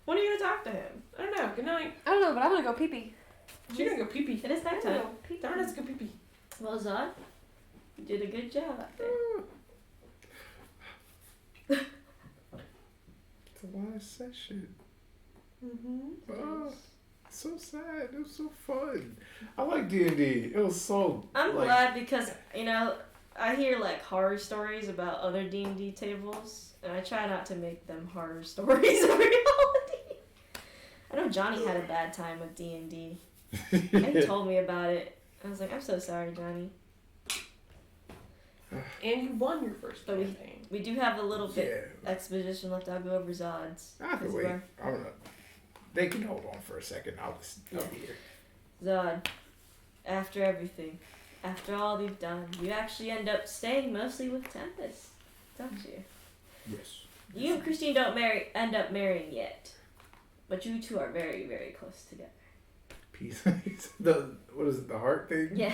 When are you going to talk to him? I don't know. Good night. I don't know, but I'm gonna go pee pee. She's gonna go pee pee. It is nighttime. know. Darn, let's go pee pee. Well, Zod, you did a good job out there. It's a wise session. Mm-hmm. Oh, so sad. It was so fun. I like D&D. It was so. I'm like, glad because, you know, I hear like horror stories about other D&D tables, and I try not to make them horror stories of reality. I know Johnny had a bad time with D&D. He told me about it. I was like, I'm so sorry, Johnny. And you won your first But campaign. We do have a little bit Yeah. exposition left. I'll go over Zod's. I have to Because wait. we're- I'm gonna. They can hold on for a second. I'll be here. Zod, after everything, after all we've done, you actually end up staying mostly with Tempest, don't you? Yes. You and Christine don't end up marrying yet, but you two are very, very close together. Peace. What is it? The heart thing? Yeah.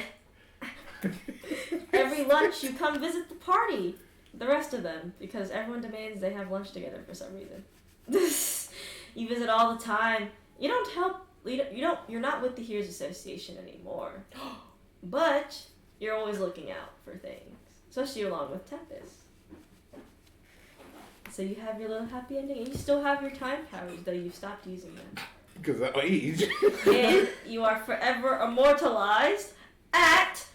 Every lunch you come visit the party, the rest of them, because everyone demands they have lunch together for some reason. You visit all the time. You don't help. You're not with the Heroes Association anymore, but you're always looking out for things, especially along with Tempest. So you have your little happy ending, and you still have your time powers, though you've stopped using them. Because of age. And you are forever immortalized at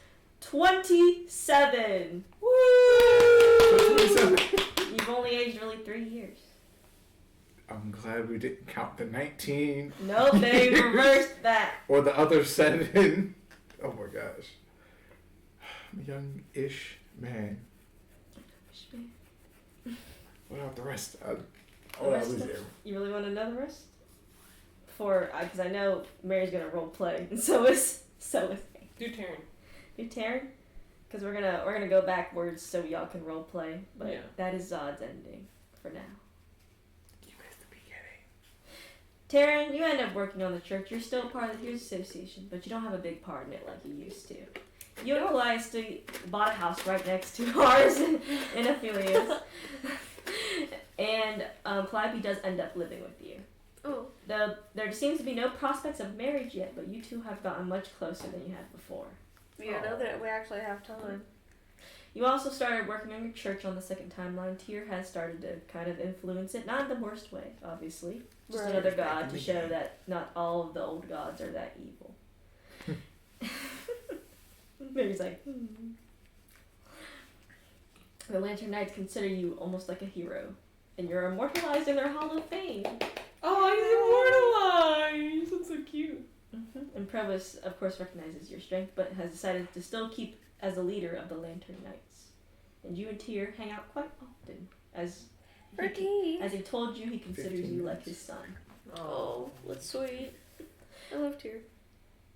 27. Woo! You've only aged really 3 years. I'm glad we didn't count the 19. Nope, they reversed that. Or the other 7. Oh my gosh. I'm a young-ish man. What about the rest? I was there. You really want to know the rest? Because I know Mary's gonna role play, and so is me. Do turn. You Taryn? Because we're gonna go backwards so y'all can role play, but Yeah. that is Zod's ending for now. You missed the beginning. Taryn, you end up working on the church. You're still part of the Heroes Association, but you don't have a big part in it like you used to. You and Calliope bought a house right next to ours in Ophelia's. And Calliope does end up living with you. Oh. There seems to be no prospects of marriage yet, but you two have gotten much closer than you had before. Yeah, now that we actually have time. You also started working on your church on the second timeline. Tyr has started to kind of influence it, not in the worst way, obviously. Just Right. another Back god in to the show game. that not all of the old gods are that evil. Mary's like, The Lantern Knights consider you almost like a hero, and you're immortalized in their Hall of Fame. Oh, he's immortalized. That's so cute. And Provost, of course, recognizes your strength, but has decided to still keep as the leader of the Lantern Knights. And you and Tyr hang out quite often, as he told you he considers 15 you like minutes. his son. Oh, that's sweet. I love Tyr.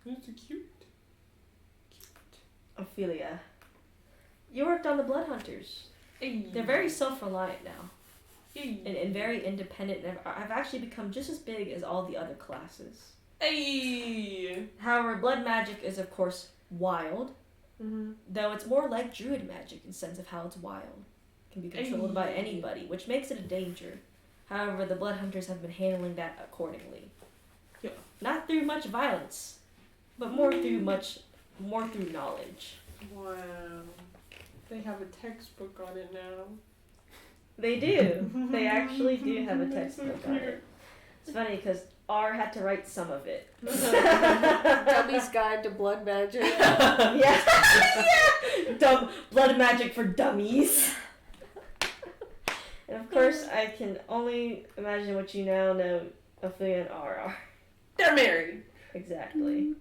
That's so cute. Ophelia, you worked on the Blood Hunters. Hey. They're very self-reliant now, Hey. and very independent, and have actually become just as big as all the other classes. Hey. However, blood magic is, of course, wild, Mm-hmm. though it's more like druid magic in the sense of how it's wild. It can be controlled by anybody, which makes it a danger. However, the blood hunters have been handling that accordingly. Yeah. Not through much violence, but more through knowledge. Wow. They have a textbook on it now. They do. They actually do have a textbook on it. It's funny because R had to write some of it. Dummy's Guide to Blood Magic. Yeah. Dumb blood magic for dummies. And of course, I can only imagine what you now know Ophelia and R are. They're married. Exactly.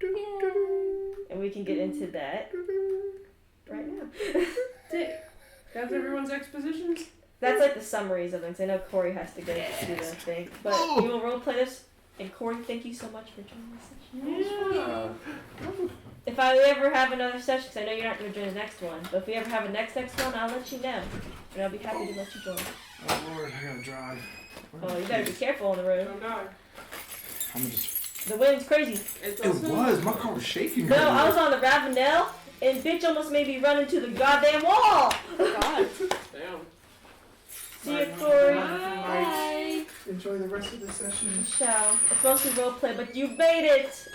And we can get into that right now. That's everyone's expositions? That's like the summaries of things. I know Corey has to go to do the thing. But we will roleplay this. And Corey, thank you so much for joining this session. Yeah. If I ever have another session, because I know you're not going to join the next one, but if we ever have a next one, I'll let you know. And I'll be happy to let you join. Oh Lord, I gotta drive. Oh, you better be careful on the road. Oh no. I'm just. The wind's crazy. It's It also was. My car was shaking. No, I was on the Ravenel, and bitch almost made me run into the goddamn wall. God. Damn. See you, Corey. Bye. Enjoy the rest of the session. Ciao. It's mostly roleplay, but you made it.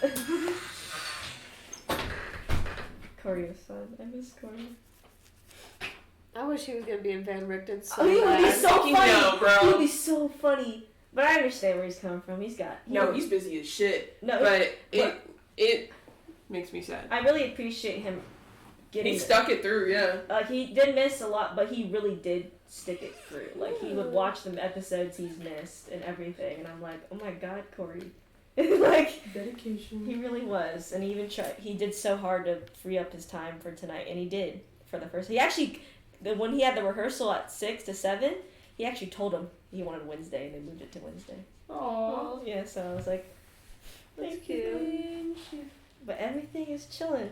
Corey was fun. I miss Corey. I wish he was gonna be in Van Richten so Oh, he would be bad. so Fucking funny. no, bro. He would be so funny. But I understand where he's coming from. He's busy as shit. No, But what? it makes me sad. I really appreciate him getting. He stuck it through, yeah. He did miss a lot, but he really did stick it through. Like he would watch the episodes he's missed and everything, and I'm like, oh my god, Corey. Like Dedication. he really was, and he even tried. He did so hard to free up his time for tonight, and he did for the first. He actually, when he had the rehearsal at 6 to 7, he actually told him he wanted Wednesday, and they moved it to Wednesday. Aww. Yeah, so I was like, That's thank cute. you. But everything is chilling.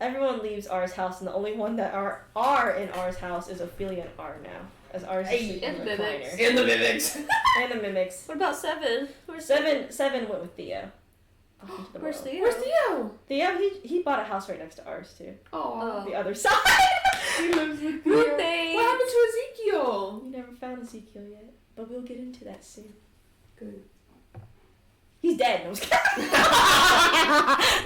Everyone leaves R's house, and the only one that are in R's house is Ophelia and R now, as R's is sleeping and in the Mimics. recliner. And the mimics. And the mimics. What about Seven? Where's Seven went with Theo. Off into the Where's world. Theo? Where's Theo? Theo, he bought a house right next to ours too. Aww. The other side. He lives with Theo. Roommates. What happened to Ezekiel? You never found Ezekiel yet, but we'll get into that soon. Good. He's dead. No, I'm just kidding.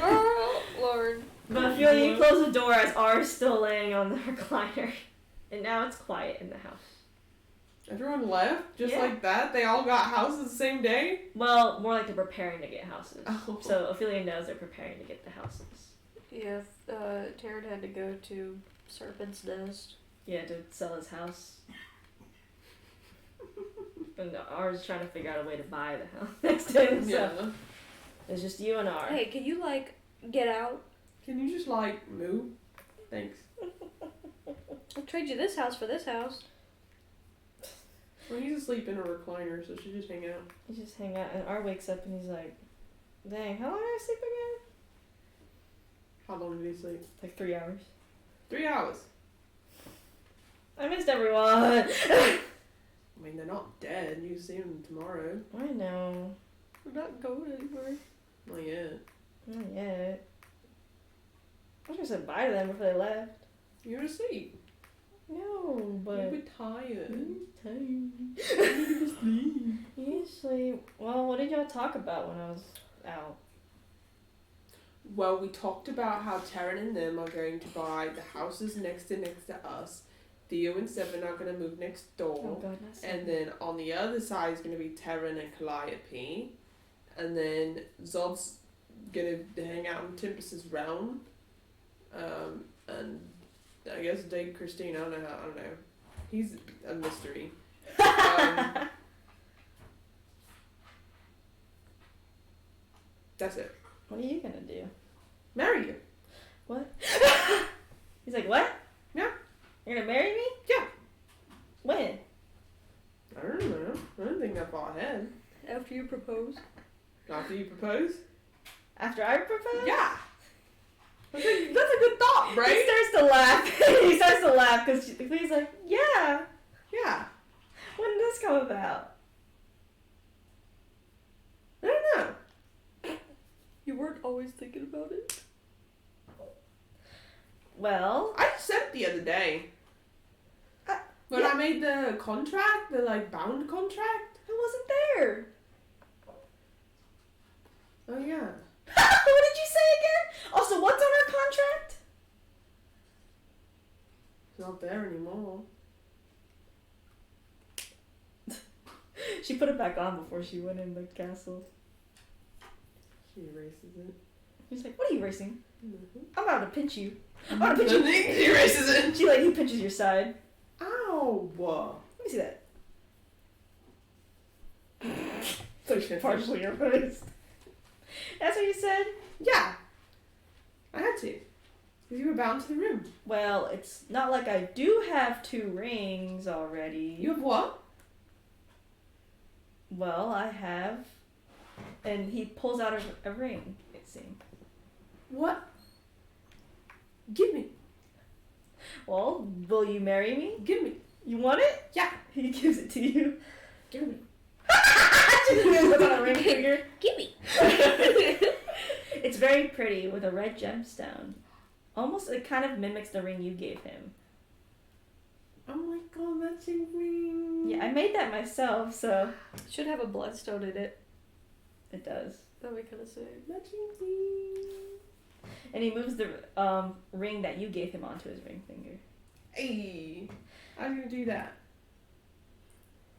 Girl, Lord. But Ophelia, you close the door as R is still laying on the recliner, and now it's quiet in the house. Everyone left just Yeah. like that? They all got houses the same day? Well, more like they're preparing to get houses. Oh. So Ophelia knows they're preparing to get the houses. Yeah, Taryn had to go to Serpent's Nest. Yeah, to sell his house. And R is trying to figure out a way to buy the house next to him. So Yeah. it's just you and R. Hey, can you, get out? Can you just, move? Thanks. I'll trade you this house for this house. Well, he's asleep in a recliner, so she just hang out. You just hang out, and R wakes up and he's like, "Dang, how long did I sleep again?" How long did he sleep? Like 3 hours. 3 hours. I missed everyone. I mean, they're not dead. You see them tomorrow. I know. We're not going anywhere. Not yet. Not yet. I was gonna say bye to them before they left. You were asleep. No, You but were tired. usually, well, what did y'all talk about when I was out? Well, we talked about how Taryn and them are going to buy the houses next to us. Theo and Seven are going to move next Oh door. God, not so. And then on the other side is going to be Taryn and Calliope. And then Zod's going to hang out in Tempest's realm. And I guess date Christine. I don't know. He's a mystery. That's it. What are you gonna do? Marry you. What? He's like, what? Yeah. You're gonna marry me? Yeah. When? I don't know. I don't think that far ahead. After you propose. After you propose? After I propose? Yeah. That's a good thought, He right? starts to laugh. He starts to laugh because he's like, yeah. Yeah. When did this come about? I don't know. You weren't always thinking about it? Well, I just said it the other day. When yeah. I made the contract, the bound contract. I wasn't there. Oh yeah. What did you say again? Also, what's on her contract? It's not there anymore. She put it back on before she went in the castle. She erases it. She's like, what are you racing? Mm-hmm. I'm about to pinch you. I'm about to pinch you. She erases it. He pinches your side. Ow. Let me see that. So she Partially erased. That's what you said? Yeah. I had to. Because you were bound to the room. Well, it's not like I do have 2 rings already. You have what? Well, I have. And he pulls out a ring, it seems. What? Give me. Well, will you marry me? Give me. You want it? Yeah. He gives it to you. Give me. She puts on a ring finger. Gimme. It's very pretty with a red gemstone. Almost, it kind of mimics the ring you gave him. Oh my god, matching ring. Yeah, I made that myself, so Should have a bloodstone in it. it does. That'd be kind of sick. Matching ring. And he moves the ring that you gave him onto his ring finger. Hey. How are you gonna do that?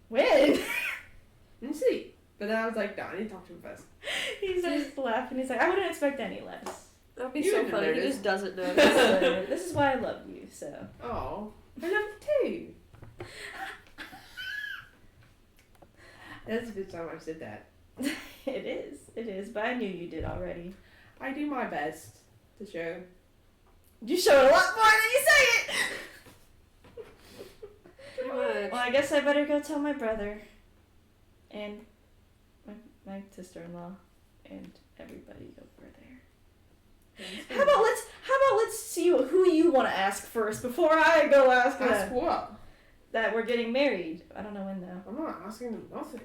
When? Let me see. But then I was like, no, I need to talk to him first. He starts to laugh and he's like, I wouldn't expect any less. That'd be You so didn't funny. He notice. just doesn't know. This is why I love you, so. Oh. I love you too. That's the first time I've said that. It is, but I knew you did already. I do my best to show. You show it a lot more than you say it! Pretty much. Well, I guess I better go tell my brother and my sister-in-law and everybody over there. How about let's see who you want to ask first before I go ask Ask them what? that we're getting married. I don't know when though. I'm not asking them nothing.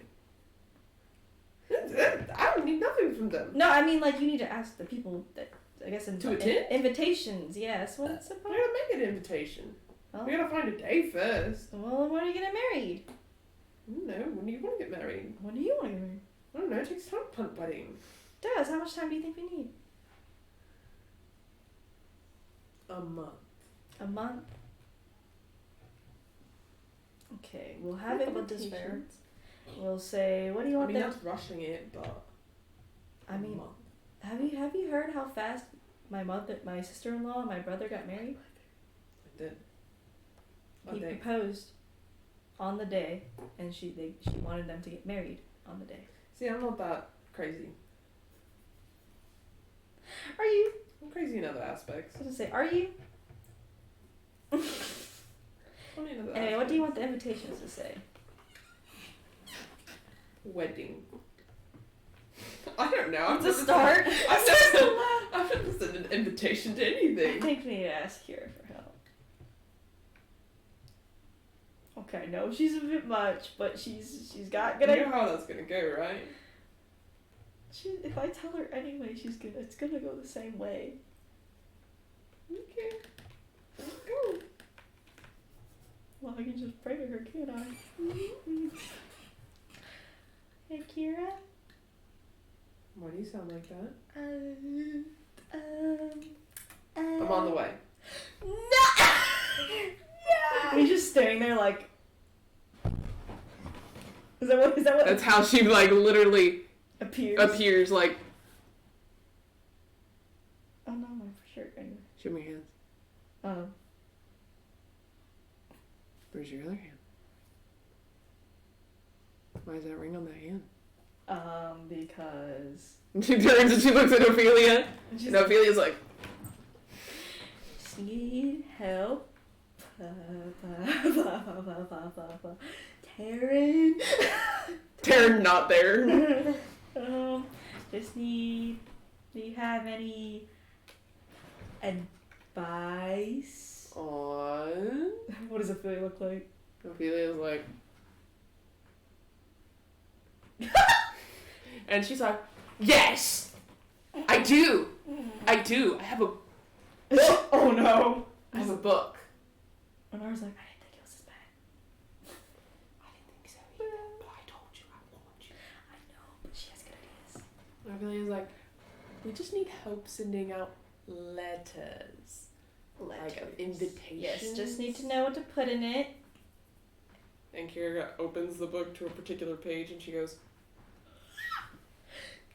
I don't need nothing from them. No, I mean like you need to ask the people that I guess To attend? invitations. Yes, what it's We about. gotta make an invitation. Well, We gotta find a day first. well, when are you getting married? I don't know. When do you want to get married? When do you want to get married? I don't know. It takes time to plant wedding. Does how much time do you think we need? A month. A month. Okay, we'll have A month is fair. invitations. We'll say, what do you I want mean, them? that's rushing it, but I mean, a month. have you heard how fast my sister-in-law and my brother got married? I did. I He think. proposed on the day, and she wanted them to get married on the day. See, I'm not that crazy. Are you? I'm crazy in other aspects. I was gonna say, are you? Funny in other Anyway, what do you want aspects. the invitations to say? Wedding. I don't know. I've To never start. I've never sent an invitation to I anything. think we need to ask Kira for help. Okay, no, she's a bit much, but she's got You good. know how that's gonna go, right? If I tell her anyway, it's gonna go the same way. Okay. Let's go. Well, I can just pray to her, can't I? Hey, Kira. Why do you sound like that? I'm I'm on the way. No! No! He's just standing there like. Is that what That's how she like literally appears? appears. Like, Oh no, my shirt anyway. show me your hands. Where's your other hand? Why is that ring on that hand? Because She turns and she looks at Ophelia, she's and Ophelia's like, just need help. Taryn. Taryn not there. Just need. Do you have any advice? On. What does Ophelia look like? Ophelia's like, and she's like, yes, I do. I do. I have a Oh no! I have a book. And I was like, I didn't think it was this bad. I didn't think so either, but I told you I want you. Aphelia's like, we just need help sending out letters. Like invitations. Yes, just need to know what to put in it. And Kira opens the book to a particular page and she goes,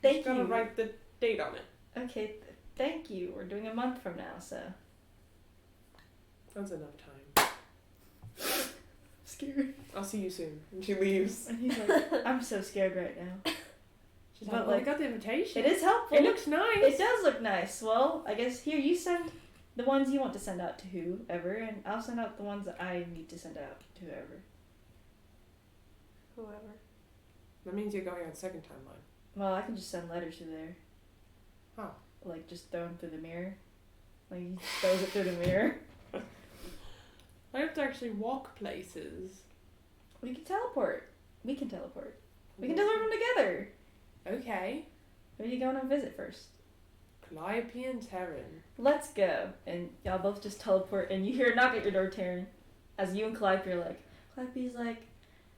Thank you gotta you. write the date on it. Okay, thank you. We're doing a month from now, so. That's enough time. Scared. I'll see you soon. And she leaves. And he's like, I'm so scared right now. She's But, like, well, like, I got the invitation. It is helpful. It looks nice. It does look nice. Well, I guess here you send the ones you want to send out to whoever, and I'll send out the ones that I need to send out to whoever. Whoever. That means you're going on second timeline. Well, I can just send letters to there. How? Like, just throw them through the mirror. Like, he throws it through the mirror. I have to actually walk places. We can teleport. We can teleport. We can deliver them together. Okay. Where are you going on visit first? Calliope and Terran. Let's go. And y'all both just teleport, and you hear a knock at your door, Taryn. As you and Calliope are like, Calliope's like,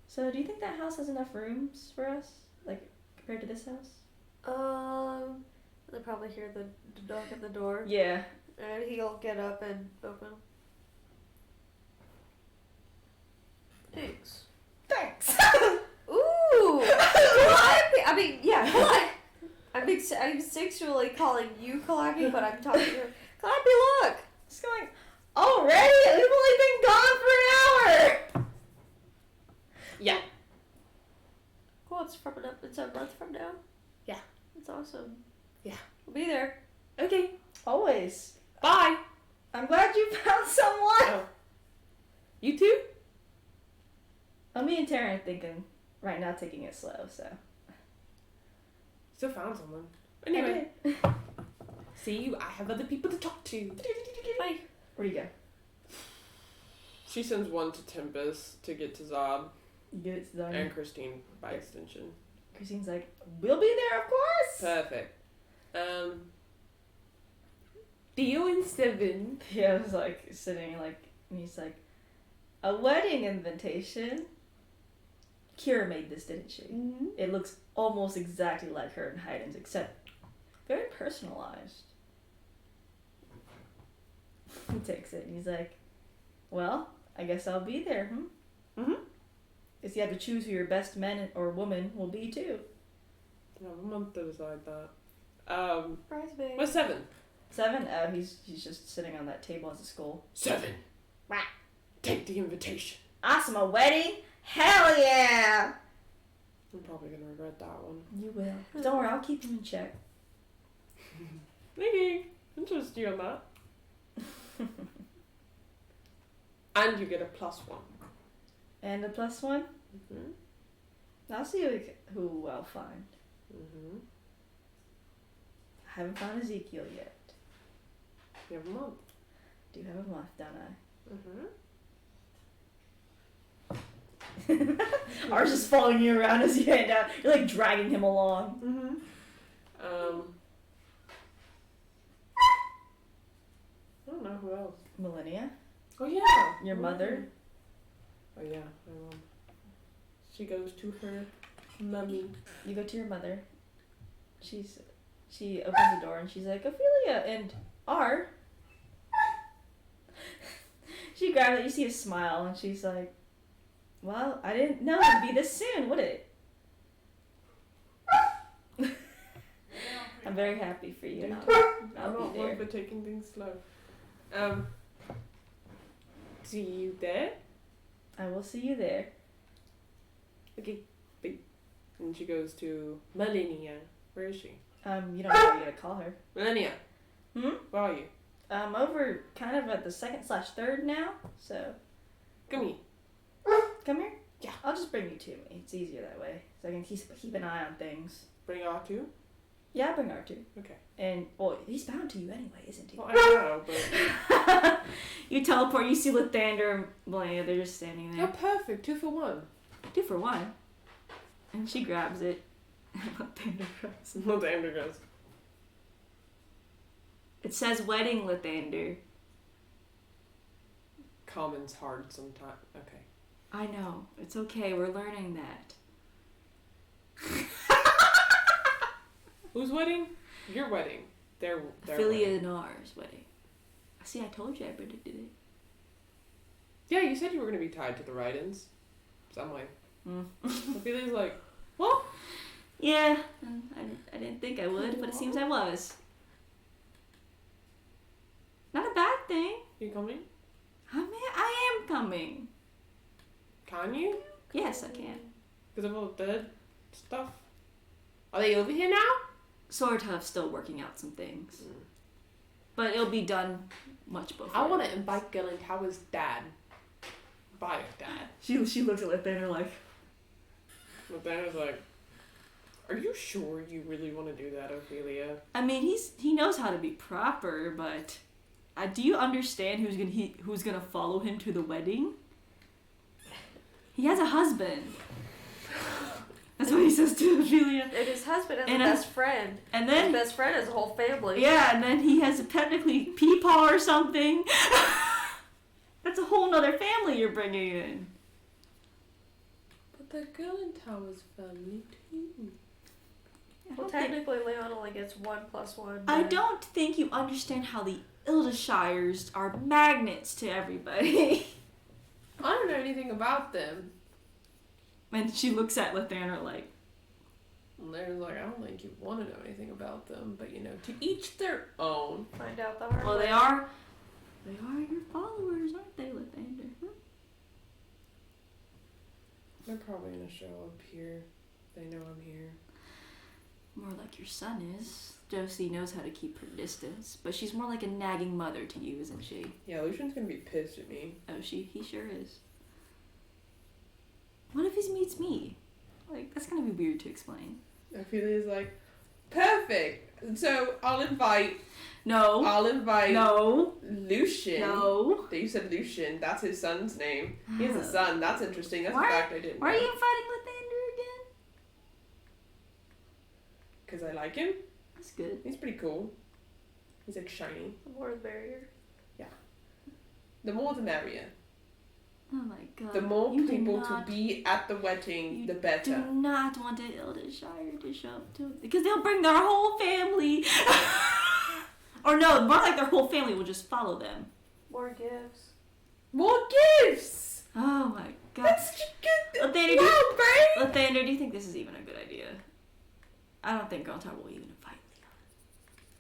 so do you think that house has enough rooms for us? Like, compared to this house? They probably hear the knock at the door. Yeah. And he'll get up and open. Thanks. Thanks. Ooh! Calliope! I mean, yeah, Calliope. I'm sexually calling you Calliope, but I'm talking to her. Calliope, look! Just going, already? We've only been gone for an hour! Yeah. Cool, it's a month from now. Yeah. It's awesome. Yeah. We'll be there. Okay. Always. Bye. I'm glad you found someone! Oh. You too? Well, me and Taryn are thinking right now taking it slow, so. Still found someone. Anyway. Okay. See you. I have other people to talk to. Bye. Where do you go? She sends one to Tempest to get to Zob. You get it to Zion. And Christine by extension. Christine's like, we'll be there, of course! Perfect. Theo and Seven. Yeah, I was like sitting like, and he's like, a wedding invitation? Kira made this, didn't she? Mm-hmm. It looks almost exactly like her and Hayden's, except very personalized. He takes it and he's like, well, I guess I'll be there, Mm-hmm. Guess you have to choose who your best man or woman will be, too. I have a month to decide that. Bridesmaid. What's 7? 7? Oh, he's just sitting on that table as a skull. 7. Wah. Take the invitation. Awesome, a wedding? Hell yeah! I'm probably gonna regret that one. You will. But don't worry, I'll keep him in check. Okay. Interest you on that. And you get a +1. And a +1? Mm-hmm. I'll see who I'll find. Mm-hmm. I haven't found Ezekiel yet. You have a month. Do have a month, don't Mm-hmm. I? Ours is following you around as you head down. You're like dragging him along. Mm-hmm. I don't know who else. Millennia? Oh yeah. Your mother? Oh yeah, my mom. She goes to her mummy. You go to your mother. She opens the door and she's like, Ophelia and R. She grabs it, you see a smile, and she's like, well, I didn't know it'd be this soon, would it? I'm very happy for you. And I'm I'll not be one there. for taking things slow. See you there? I will see you there. Okay, bye. And she goes to Melania. Where is she? You don't know how you're gonna call her. Melania. Where are you? Over kind of at the 2nd/3rd now, so. Come here. Come here? Yeah. I'll just bring you to me. It's easier that way. So I can keep an eye on things. Bring R2? Yeah, I'll bring R2. Okay. And, well, he's bound to you anyway, isn't he? Well, I know, but... You teleport, you see Lathander and Melania, they're just standing Oh, there. perfect. 2 for 1. 2 for 1. And she grabs it. And Lathander grabs it. What the Amber goes. It says wedding Lathander. Common's hard sometimes. Okay. I know. It's okay. We're learning that. Whose wedding? Your wedding. Their Ophelia wedding. and ours wedding. See, I told you I predicted it. Yeah, you said you were going to be tied to the write-ins. So I'm like, Ophelia's like, well, Yeah, I didn't think I would, but it seems I was. Not a bad thing. you coming? I am coming. Can you? Yes, I can. Because of all the dead stuff? Are they over here now? Sort of still working out some things. But it'll be done much before. I want to invite Gil and Tower's dad. Bio dad. She looks at Lathander like, But then it's like, are you sure you really want to do that, Ophelia? I mean, he knows how to be proper, but do you understand who's gonna follow him to the wedding? He has a husband. That's what he says to Ophelia. And his husband has And a best friend. And His then best friend has a whole family. yeah, and then he has technically Peepaw or something. That's a whole nother family you're bringing in. But the Gil and Tower's family too. Well, technically, Leon only gets 1 + 1. I but- don't think you understand how the Ildashires are magnets to everybody. I don't know anything about them. And she looks at Lathander like, And they're like, I don't think you want to know anything about them, but you know, to each their own. Find out the hard well, way. they are your followers, aren't they, Lathander? They're probably gonna show up here. They know I'm here. More like your son is. Josie knows how to keep her distance, but she's more like a nagging mother to you, isn't she? Yeah, Lucian's gonna be pissed at me. Oh, he sure is. What if he meets me? Like, that's gonna be weird to explain. Ophelia's like, perfect. So I'll invite No. No. Lucian. No. You said Lucian. That's his son's name. He has a son. That's interesting. That's Why- a fact I didn't know. Why are you inviting Lathander again? Because I like him. That's good. He's pretty cool. He's like shiny. The more the merrier. The more the merrier. Oh my god. The more You do people not- to be at the wedding, you the better. Do not want the Ildashire to show up to it because they'll bring their whole family. Or no, more like their whole family will just follow them. More gifts. More gifts! Oh my god. That's such a good... Lathander, Wow, babe! Lathander, do you think this is even a good idea? I don't think Gontar will even invite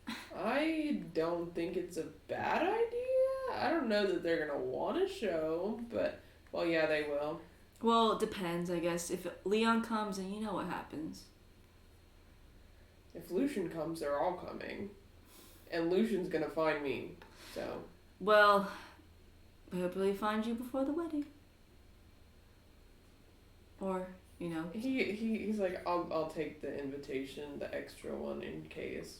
Leon. I don't think it's a bad idea. I don't know that they're gonna want to show, but well, yeah, they will. Well, it depends, I guess. If Leon comes, and you know what happens. If Lucian comes, they're all coming, and Lucian's gonna find me. So Well, hopefully find you before the wedding. Or, you know. he's like, I'll take the invitation, the extra one in case.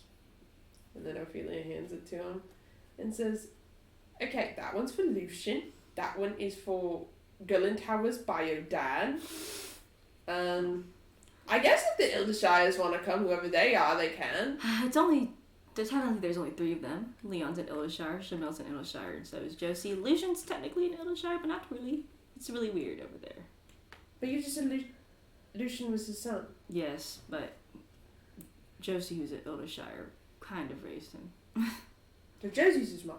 And then Ophelia hands it to him, and says, "Okay, that one's for Lucian. That one is for Gillentower's bio dad. I guess if the Ildashires want to come, whoever they are, they can. Technically, there's only 3 of them. Leon's an Ildashire, Shamel's an Ildashire, and so is Josie. Lucian's technically an Ildashire, but not really. It's really weird over there. But you just said Lucian was his son. Yes, but Josie, who's an Ildashire, kind of raised him. So Josie's his mom.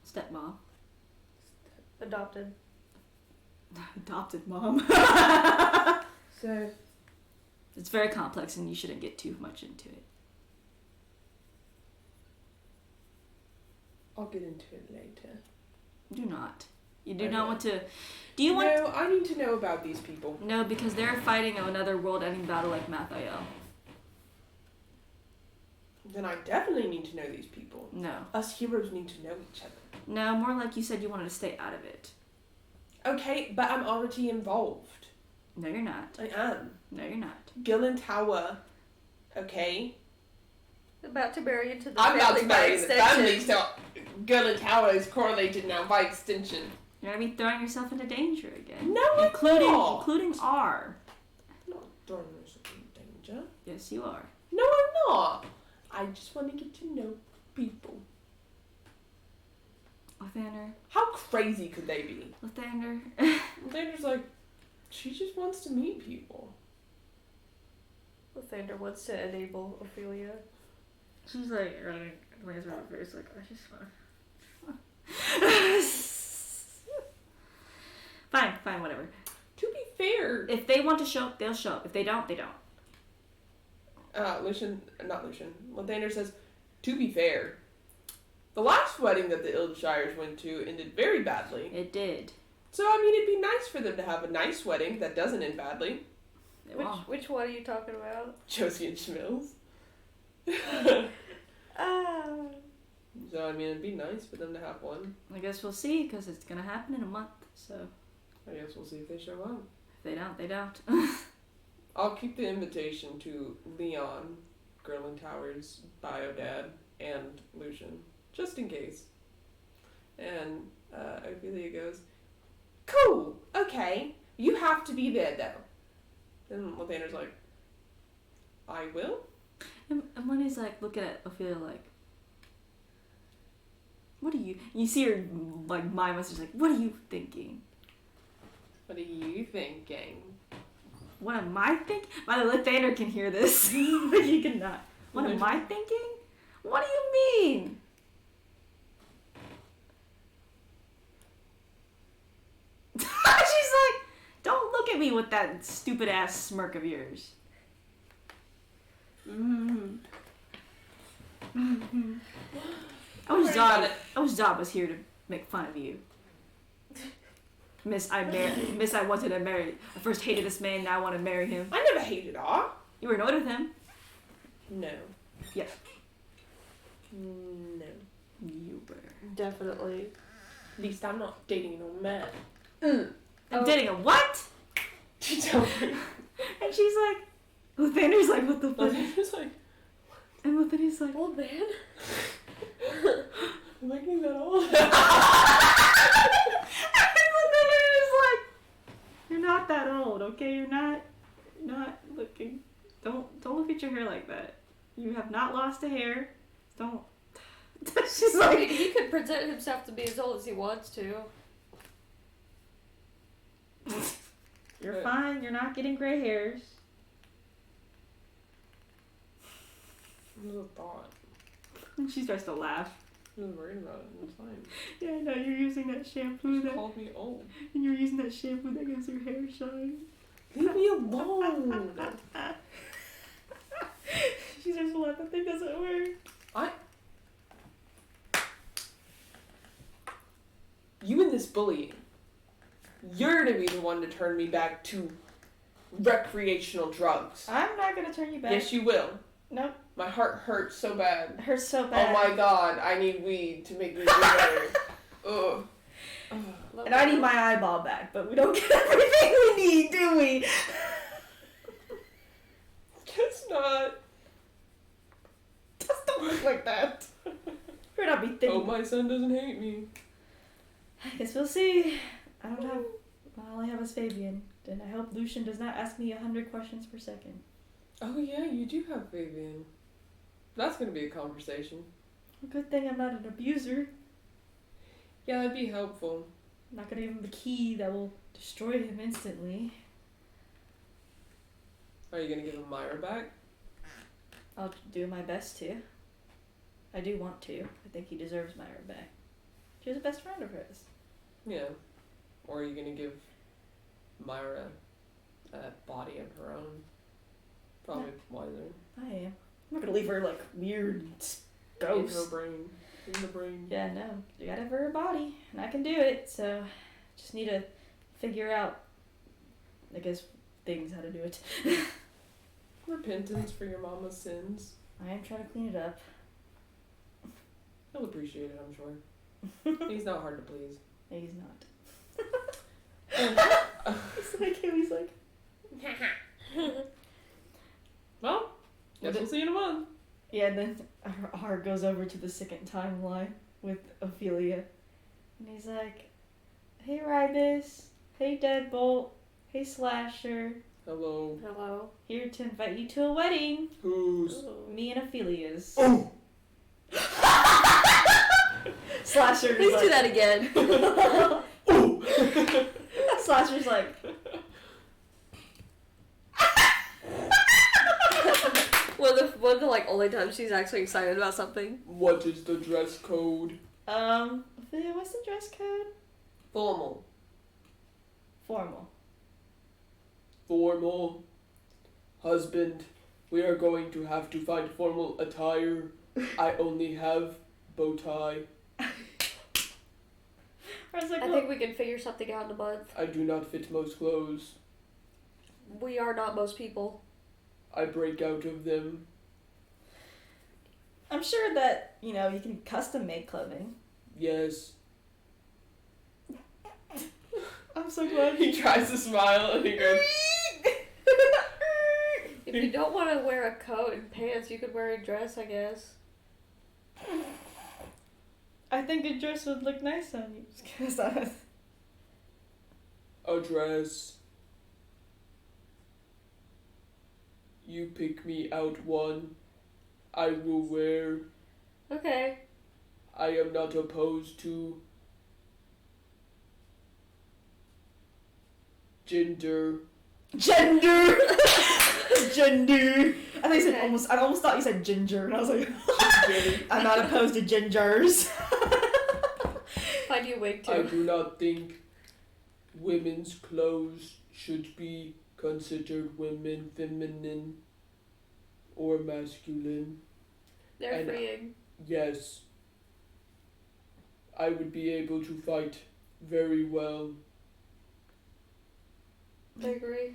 Stepmom. Adopted. Adopted mom. So It's very complex and you shouldn't get too much into it. I'll get into it later. Do not. You do I not will. want to... Do you want... No, I need to know about these people. No, because they're fighting another world-ending battle like Mathael. Then I definitely need to know these people. No. Us heroes need to know each other. No, more like you said you wanted to stay out of it. Okay, but I'm already involved. No, you're not. I am. No, you're not. Gillen Tower. Okay? About to marry into the I'm about family to by marry the extension. family, so Gillen Tower is correlated now by extension. You're gonna be throwing yourself into danger again. No, I'm not. Including R. I'm not throwing myself in danger. Yes, you are. No, I'm not. I just want to get to know people. Lathander. How crazy could they be? Lathander. They're just like, she just wants to meet people. Lathander wants to enable Ophelia. She's like running, glancing around her face, like, I just wanna. Fine, whatever. To be fair, If they want to show up, they'll show up. If they don't, they don't. Lathander says, to be fair, the last wedding that the Ildshires went to ended very badly. It did. So, I mean, it'd be nice for them to have a nice wedding that doesn't end badly. Well, Which one are you talking about? Josie and Schmills. So, I mean, it'd be nice for them to have one. I guess we'll see, because it's gonna happen in a month, so I guess we'll see if they show up. if they don't, they don't. I'll keep the invitation to Leon, Gerlin Towers, Bio Dad, and Lucian, just in case. And Ophelia goes, cool, okay, you have to be there though. And Lathander's like, I will? And Lenny's like looking at Ophelia like, what are you see her like mind message like, what are you thinking? What are you thinking? What am I thinking? By the way, Lathander can hear this. But you cannot. What am I thinking? What do you mean? She's like, don't look at me with that stupid ass smirk of yours. I was job was here to make fun of you. Miss, I wanted to marry. I first hated this man, now I want to marry him. I never hated her. You were annoyed with him? No. Yeah. No. You were. Definitely. At least I'm not dating no man. I'm Oh. dating a what? She told me. And she's like, Lathander's like, what the fuck? Lathander's like, And Lathander's like, Old man? am I getting that old? and Lathander's like, you're not that old, okay? You're not looking. Don't look at your hair like that. You have not lost a hair. Don't. She's I mean, like, he could present himself to be as old as he wants to. you're fine. You're not getting gray hairs. It was a thought. And she starts to laugh. I was worried about it. It's fine. Yeah, I know you're using that shampoo She called me old. and you're using that shampoo that gives your hair shine. Leave me alone. She starts to laugh. That thing doesn't work. You and this bullying. You're gonna be the one to turn me back to recreational drugs. I'm not gonna turn you back. Yes, you will. Nope. My heart hurts so bad. It hurts so bad. Oh my god, I need weed to make me feel better. Ugh. And I need my eyeball back, but we don't get everything we need, do we? Guess not. Just don't look like that. We're not be thinking. Oh, my son doesn't hate me. I guess we'll see. I don't have. I only have a Fabian. And I hope Lucian does not ask me 100 questions per second. Oh yeah, you do have Fabian. That's gonna be a conversation. Good thing I'm not an abuser. Yeah, that'd be helpful. I'm not gonna give him the key that will destroy him instantly. Are you gonna give him Myra back? I'll do my best to. I do want to. I think he deserves Myra back. She was a best friend of his. Yeah. Or are you gonna give Myra a body of her own? Probably wiser. I am. I'm not gonna leave her like weird In ghost. her brain. In the brain. Yeah, no. You gotta have her body, and I can do it. So, just need to figure out, I guess, things how to do it. Repentance for your mama's sins. I am trying to clean it up. He'll appreciate it, I'm sure. He's not hard to please. He's not. Oh. He's like him. He's like. Well, guess we'll see you in a month. Yeah, and then R goes over to the second timeline with Ophelia, and he's like, "Hey Ribus, hey Deadbolt, hey Slasher, Hello. Hello. here to invite you to a wedding. Who's? Me and Ophelia's." Oh! Slasher. Please do that again. Slasher's like. one of the like only times she's actually excited about something. What is the dress code? Ophelia, what's the dress code? Formal. Formal. Formal. Husband, we are going to have to find formal attire. I only have bow tie. I was like, I well, think we can figure something out in a month. I do not fit most clothes. We are not most people. I break out of them. I'm sure that, you know, you can custom make clothing. Yes. I'm so glad. He tries to smile and he goes, If you don't want to wear a coat and pants, you could wear a dress, I guess. I think a dress would look nice on you. a dress. You pick me out one. I will wear. Okay. I am not opposed to gender. Gender! Gender! I almost thought you said ginger, and I was like, I'm not opposed to gingers. Find you a wig too. I do not think women's clothes should be considered feminine or masculine. They're and- freeing. Yes. I would be able to fight very well. I agree.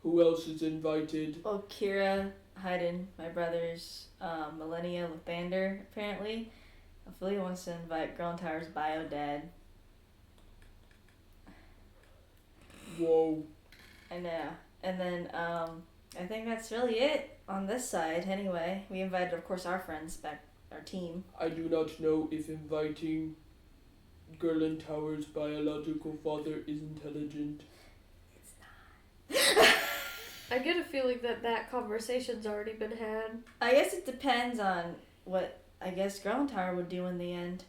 Who else is invited? Well, Kira, Hayden, my brothers, Millennia, Lathander, apparently. Ophelia wants to invite Girl in Tower's bio dad. Whoa. I know. And then, I think that's really it on this side, anyway. We invited, of course, our friends back, our team. I do not know if inviting Gerlin Tower's biological father is intelligent. I get a feeling that conversation's already been had. I guess it depends on what, I guess, Girl in Tower would do in the end.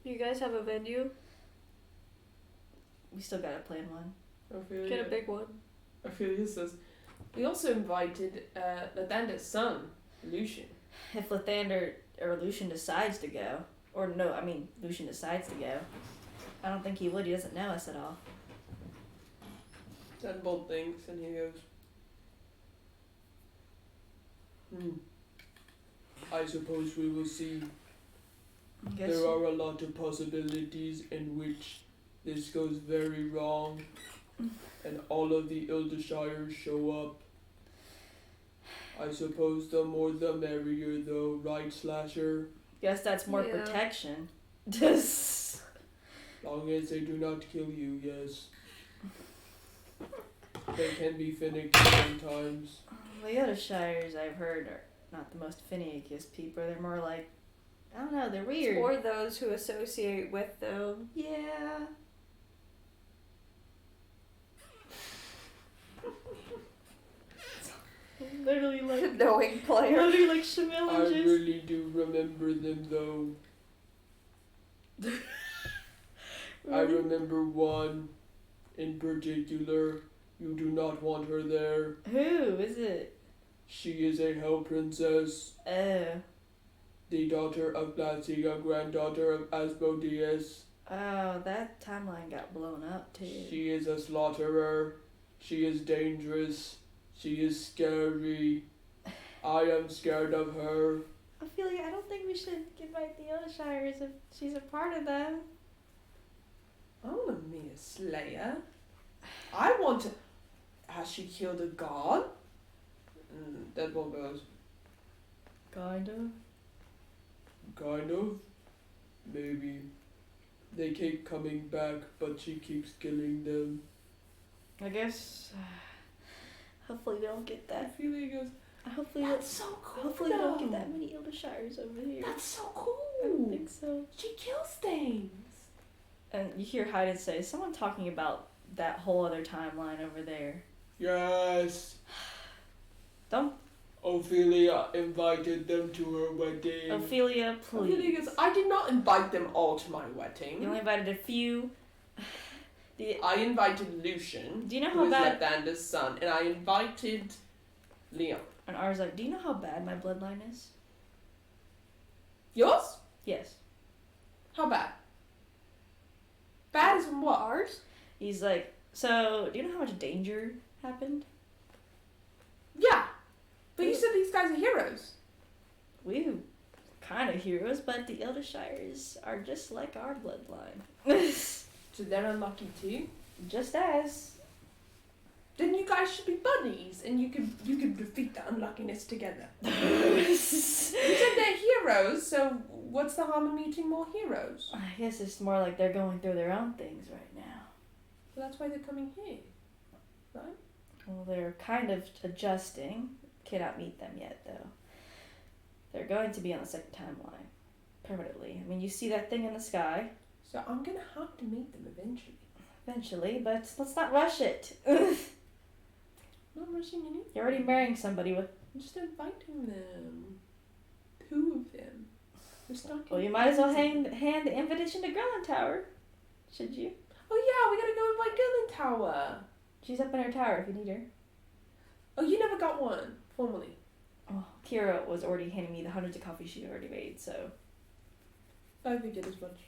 You guys have a venue? We still gotta plan one. Ophelia, Get a big one. Ophelia says, we also invited Lathander's son, Lucian. If Lathander or Lucian decides to go, or no, I mean, Lucian decides to go, I don't think he would. He doesn't know us at all. Deadbolt thinks and he goes, I suppose we will see. I guess There are a lot of possibilities in which this goes very wrong and all of the Ildershires show up. I suppose the more the merrier though, right, Slasher? Guess that's more Yeah. protection. Long as they do not kill you, yes. They can be finicky sometimes. The other Shires I've heard are not the most finikiest people. They're more like, I don't know, they're weird. Or those who associate with them. Yeah. Literally like Knowing player. literally like I Shamillages. really do remember them though. I remember one in particular. You do not want her there. Who is it? She is a hell princess, Oh. the daughter of Glacia, granddaughter of Asmodeus. Oh, that timeline got blown up too. She is a slaughterer. She is dangerous. She is scary. I am scared of her. I feel like I don't think we should invite the other Shires if she's a part of them. I want to meet a slayer. I want to. Has she killed a god? Deadbolt goes, Kind of. kind of. Maybe. They keep coming back, but she keeps killing them. I guess. Hopefully they don't get that. Ophelia goes, Hopefully that's so cool. hopefully they don't get that many Elder Shires over here. That's so I don't cool. think so. She kills things. And you hear Hayden say, "Is someone talking about that whole other timeline over there?" Yes. Don't, Ophelia invited them to her wedding. Ophelia, please. Ophelia goes, I did not invite them all to my You wedding. only invited a few. I invited Lucian, Do you know who how is bad? Lathander's son, and I invited Leon. And R's like, do you know how bad my bloodline is? Yours? Yes. How bad? Bad as in what? Ours? He's like, so do you know how much danger happened? Yeah. But you said these guys are heroes. We kind of heroes, but the Eldershires are just like our bloodline. So they're unlucky too? Just as. Then you guys should be buddies and you could defeat the unluckiness together. You said they're heroes, so what's the harm in meeting more heroes? I guess it's more like they're going through their own things right now. So that's why they're coming here. Right? Well, they're kind of adjusting. Cannot meet them yet, though. They're going to be on the second timeline. Permanently. I mean, you see that thing in the sky. So I'm gonna have to meet them eventually. Eventually, but let's not rush it. Not rushing anything. You're already marrying somebody with... I'm just inviting them. 2 of them. We're starting. Well, you might as well hand the invitation to Grelin Tower. Should you? Oh yeah, we gotta go invite Gillen Tower. She's up in her tower if you need her. Oh, you never got one formally. Oh, Kira was already handing me the hundreds of coffees she already made, so... I figured as much.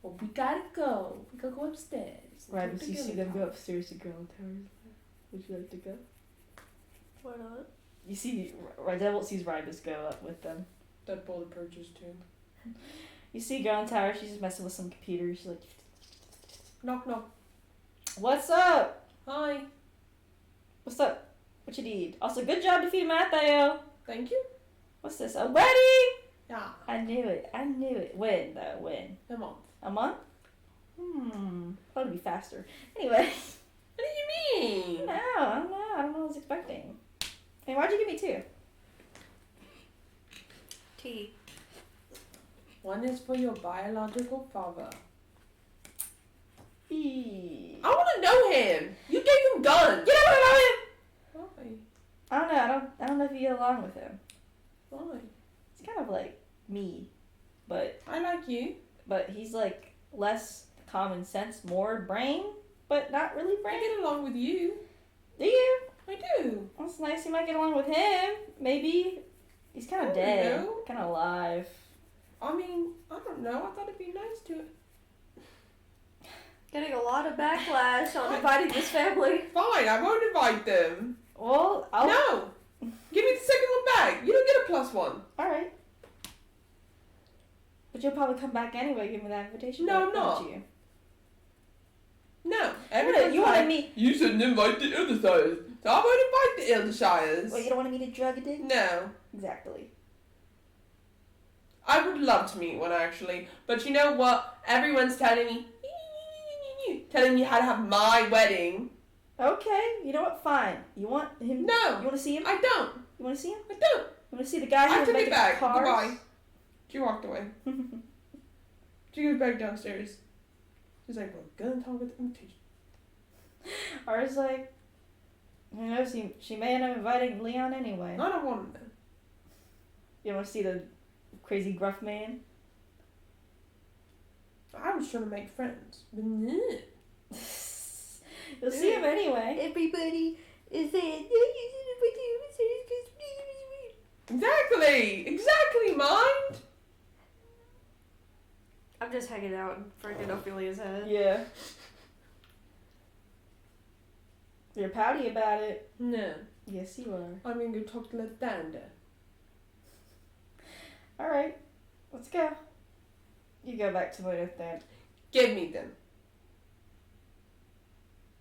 Well, we gotta go. We gotta go upstairs. Right, Go but to you see Gillen them go Tower. upstairs to Grelin Tower. Would you like to go? Why not? You see, Devil sees Rybus go up with them. Deadpool approaches too. You see Grelin Tower, she's just messing with some computers. She's like, Knock knock. what's up? Hi. What's up? What you need? Also, good job defeating Mathayo. Thank you. What's this? A wedding? Yeah. I knew it. When, though? When? A month. A month? Thought it'd be faster. Anyway. What do you mean? No, I don't know. I don't know what I was expecting. Hey, why'd you give me 2? Tea. One is for your biological father. Eee. I want to know him. You gave him guns. You don't want to know him! Why? I don't know. I don't know if you get along with him. Why? He's kind of like me, but I like you. he's like less common sense, more brain, but not really I brain. get along with you. Do you? I do. That's nice. You might get along with him. Maybe. He's kind I of don't dead. know. Kind of alive. I mean, I don't know. I thought it'd be nice to. Getting a lot of backlash on inviting this family. Fine, I won't invite them. Well, I'll. No. Give me the second one back. You don't get a +1. All right. But you'll probably come back anyway. Give me that invitation. No, back, I'm not. won't you? No. You wanted me. You shouldn't invite the Eldershires. So I won't invite the Eldershires. Well, you don't want me to drug a dick? No. Exactly. I would love to meet one actually, but you know what? Everyone's telling me how to have my wedding. Okay. You know what? Fine. You want him? No. You want to see him? I don't. You want to see him? I don't. You want to see the guy I who's took it making back. cars? Goodbye. She walked away. She goes back downstairs. She's like, well, go and talk with the invitation. Or it's like, who knows? She may end up inviting Leon anyway. I don't want him then. You want to see the crazy gruff man? I was trying to make friends. But nah. You'll see him anyway. Everybody is saying, Exactly, mind. I'm just hanging out in freaking Ophelia's head. Yeah. You're pouty about it. No. Yes, you are. I'm gonna go talk to Lathander. Alright. Let's go. You go back to my then. Give me them.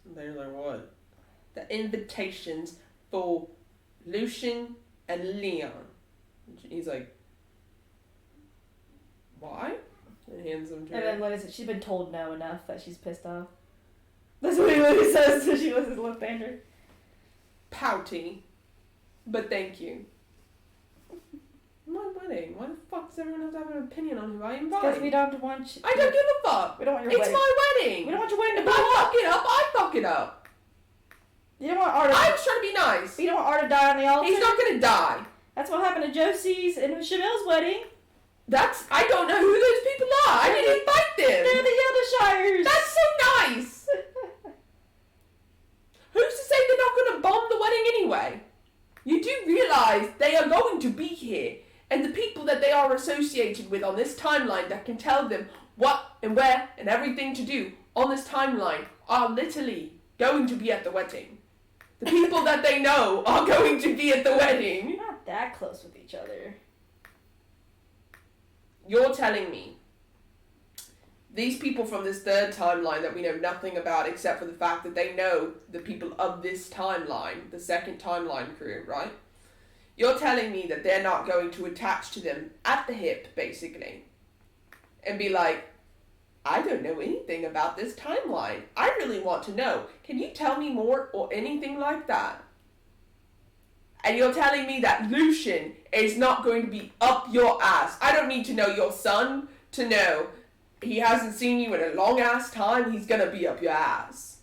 And they're like, what? The invitations for Lucian and Leon. He's like, why? And hands them to And her. then what is it? She's been told no enough that she's pissed off. That's what he literally says when she listens to Lathander. Pouty. But thank you. My wedding. Why the fuck does everyone have to have an opinion on who I invite? Because we don't want you. I don't give a fuck. We don't want your It's wedding. my wedding. We don't want your wedding to If blow I up. fuck it up, I fuck it up. You don't want Art I to. was trying to be nice. You don't want Art to die on the altar. He's not gonna die. That's what happened to Josie's and Shamil's wedding. I don't know who those people are. I didn't invite They're them. the Yellowshires. That's so nice. Who's to say they're not gonna bomb the wedding anyway? you do realize they are going to be here, and the people that they are associated with on this timeline that can tell them what and where and everything to do on this timeline are literally going to be at the wedding. The people that they know are going to be at the wedding. We're not that close with each other. You're telling me these people from this third timeline that we know nothing about except for the fact that they know the people of this timeline, the second timeline crew, right? You're telling me that they're not going to attach to them at the hip, basically, and be like, I don't know anything about this timeline. I really want to know. Can you tell me more or anything like that? And you're telling me that Lucian is not going to be up your ass. I don't need to know your son to know he hasn't seen you in a long ass time. He's gonna be up your ass.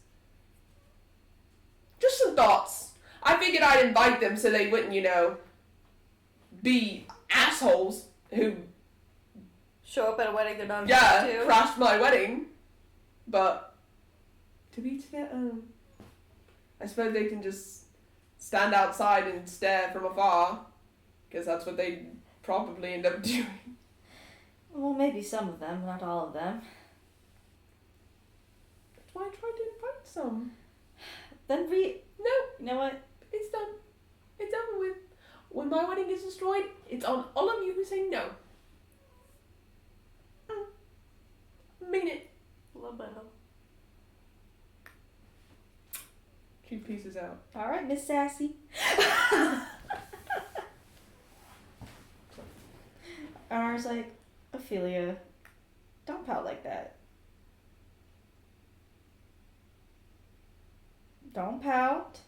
Just some thoughts. I figured I'd invite them so they wouldn't, be assholes who Show up at a wedding they're not invited to. crashed my wedding. But to each their own. I suppose they can just stand outside and stare from afar, because that's what they probably end up doing. Well, maybe some of them, not all of them. That's why I tried to invite some. Then No, you know what? it's done. It's over with. When my wedding is destroyed, it's on all of you who say no. Mean it. LaBelle. She pieces out. All right, Miss Sassy. Ar's like, Ophelia, don't pout like that. Don't pout.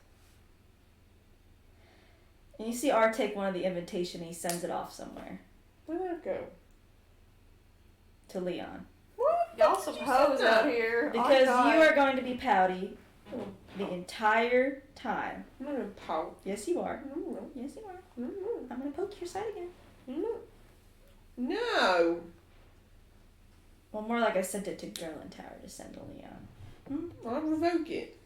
And you see R take one of the invitation and he sends it off somewhere. Where'd that go? To Leon. Y'all some hoes out here. Because Oh, you God. are going to be pouty the entire time. I'm not gonna pout. Yes, you are. No, Yes, you are. no, I'm going to poke your side again. no. No. Well, more like I sent it to Gerlin Tower to send to Leon. I'll revoke it.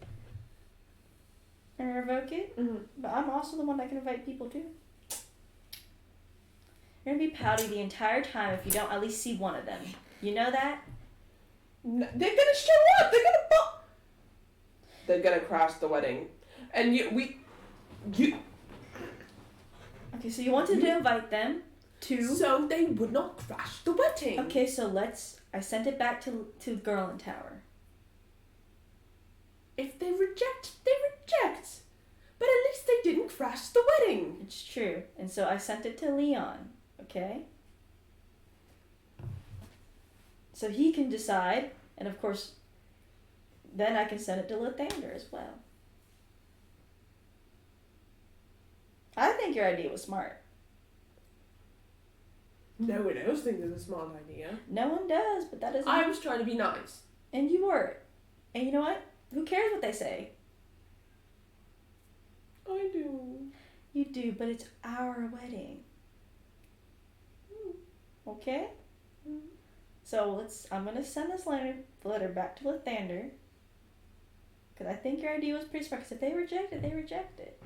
And revoke it? Mm-hmm. But I'm also the one that can invite people too. You're gonna be pouty the entire time if you don't at least see one of them. You know that? No, they're gonna show up. They're gonna crash the wedding, and you. Okay, so you wanted to invite them to. So they would not crash the wedding. Okay, so I sent it back to Gerlin Tower. If they reject, they reject. But at least they didn't crash the wedding. It's true. And so I sent it to Leon, okay? So he can decide, and of course, then I can send it to Lathander as well. I think your idea was smart. No one else thinks it's a smart idea. No one does, but that doesn't. I was trying to be nice. And you were. And you know what? Who cares what they say? I do. You do, but it's our wedding. Okay? So I'm gonna send this letter back to Lathander. Because I think your idea was pretty smart. Because if they reject it, they reject it.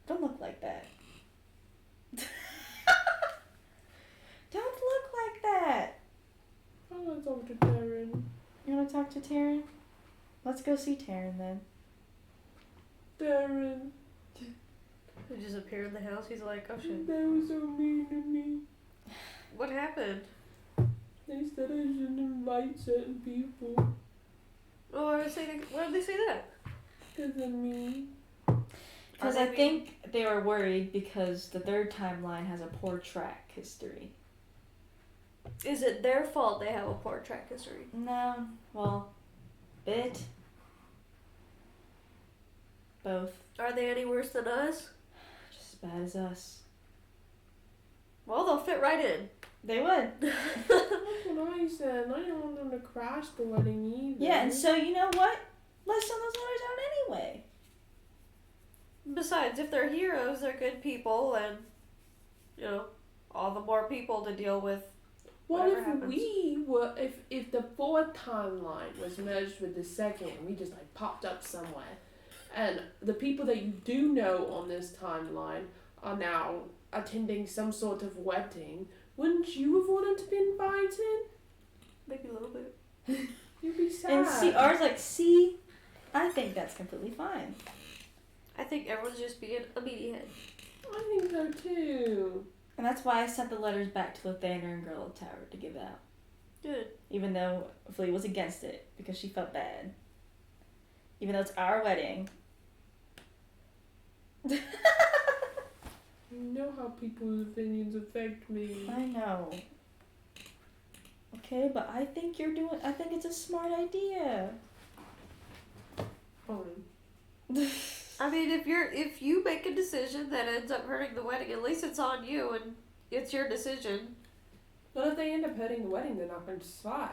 Don't look like that. Don't look like that. I want to talk to Darren. You want to talk to Taryn? Let's go see Taryn then. Darren, He just appeared in the house. He's like, oh shit. they were so mean to me. What happened? They said I shouldn't invite certain people. Oh, why did they say that? Because of me. Because Are I they think they were worried because the third timeline has a poor track history. Is it their fault they have a poor track history? No, well, bit. Both. Are they any worse than us? Just as bad as us. Well, they'll fit right in. They would. That's what I said. I didn't want them to crash the wedding either. Yeah, and so you know what? Let's send those letters out anyway. Besides, if they're heroes, they're good people, and, you know, all the more people to deal with. What Whatever if happens. we were, if the fourth timeline was merged with the second and we just like popped up somewhere and the people that you do know on this timeline are now attending some sort of wedding, wouldn't you have wanted to be invited? Maybe a little bit. You'd be sad. And CR's like, see, I think that's completely fine. I think everyone's just being a meathead. I think so too. And that's why I sent the letters back to Lathander and Girl Tower to give out. Good. Even though Flea was against it because she felt bad. Even though it's our wedding. You know how people's opinions affect me. I know. Okay, but I think I think it's a smart idea. Fine. I mean, if you make a decision that ends up hurting the wedding, at least it's on you and it's your decision. But if they end up hurting the wedding, they're not going to survive.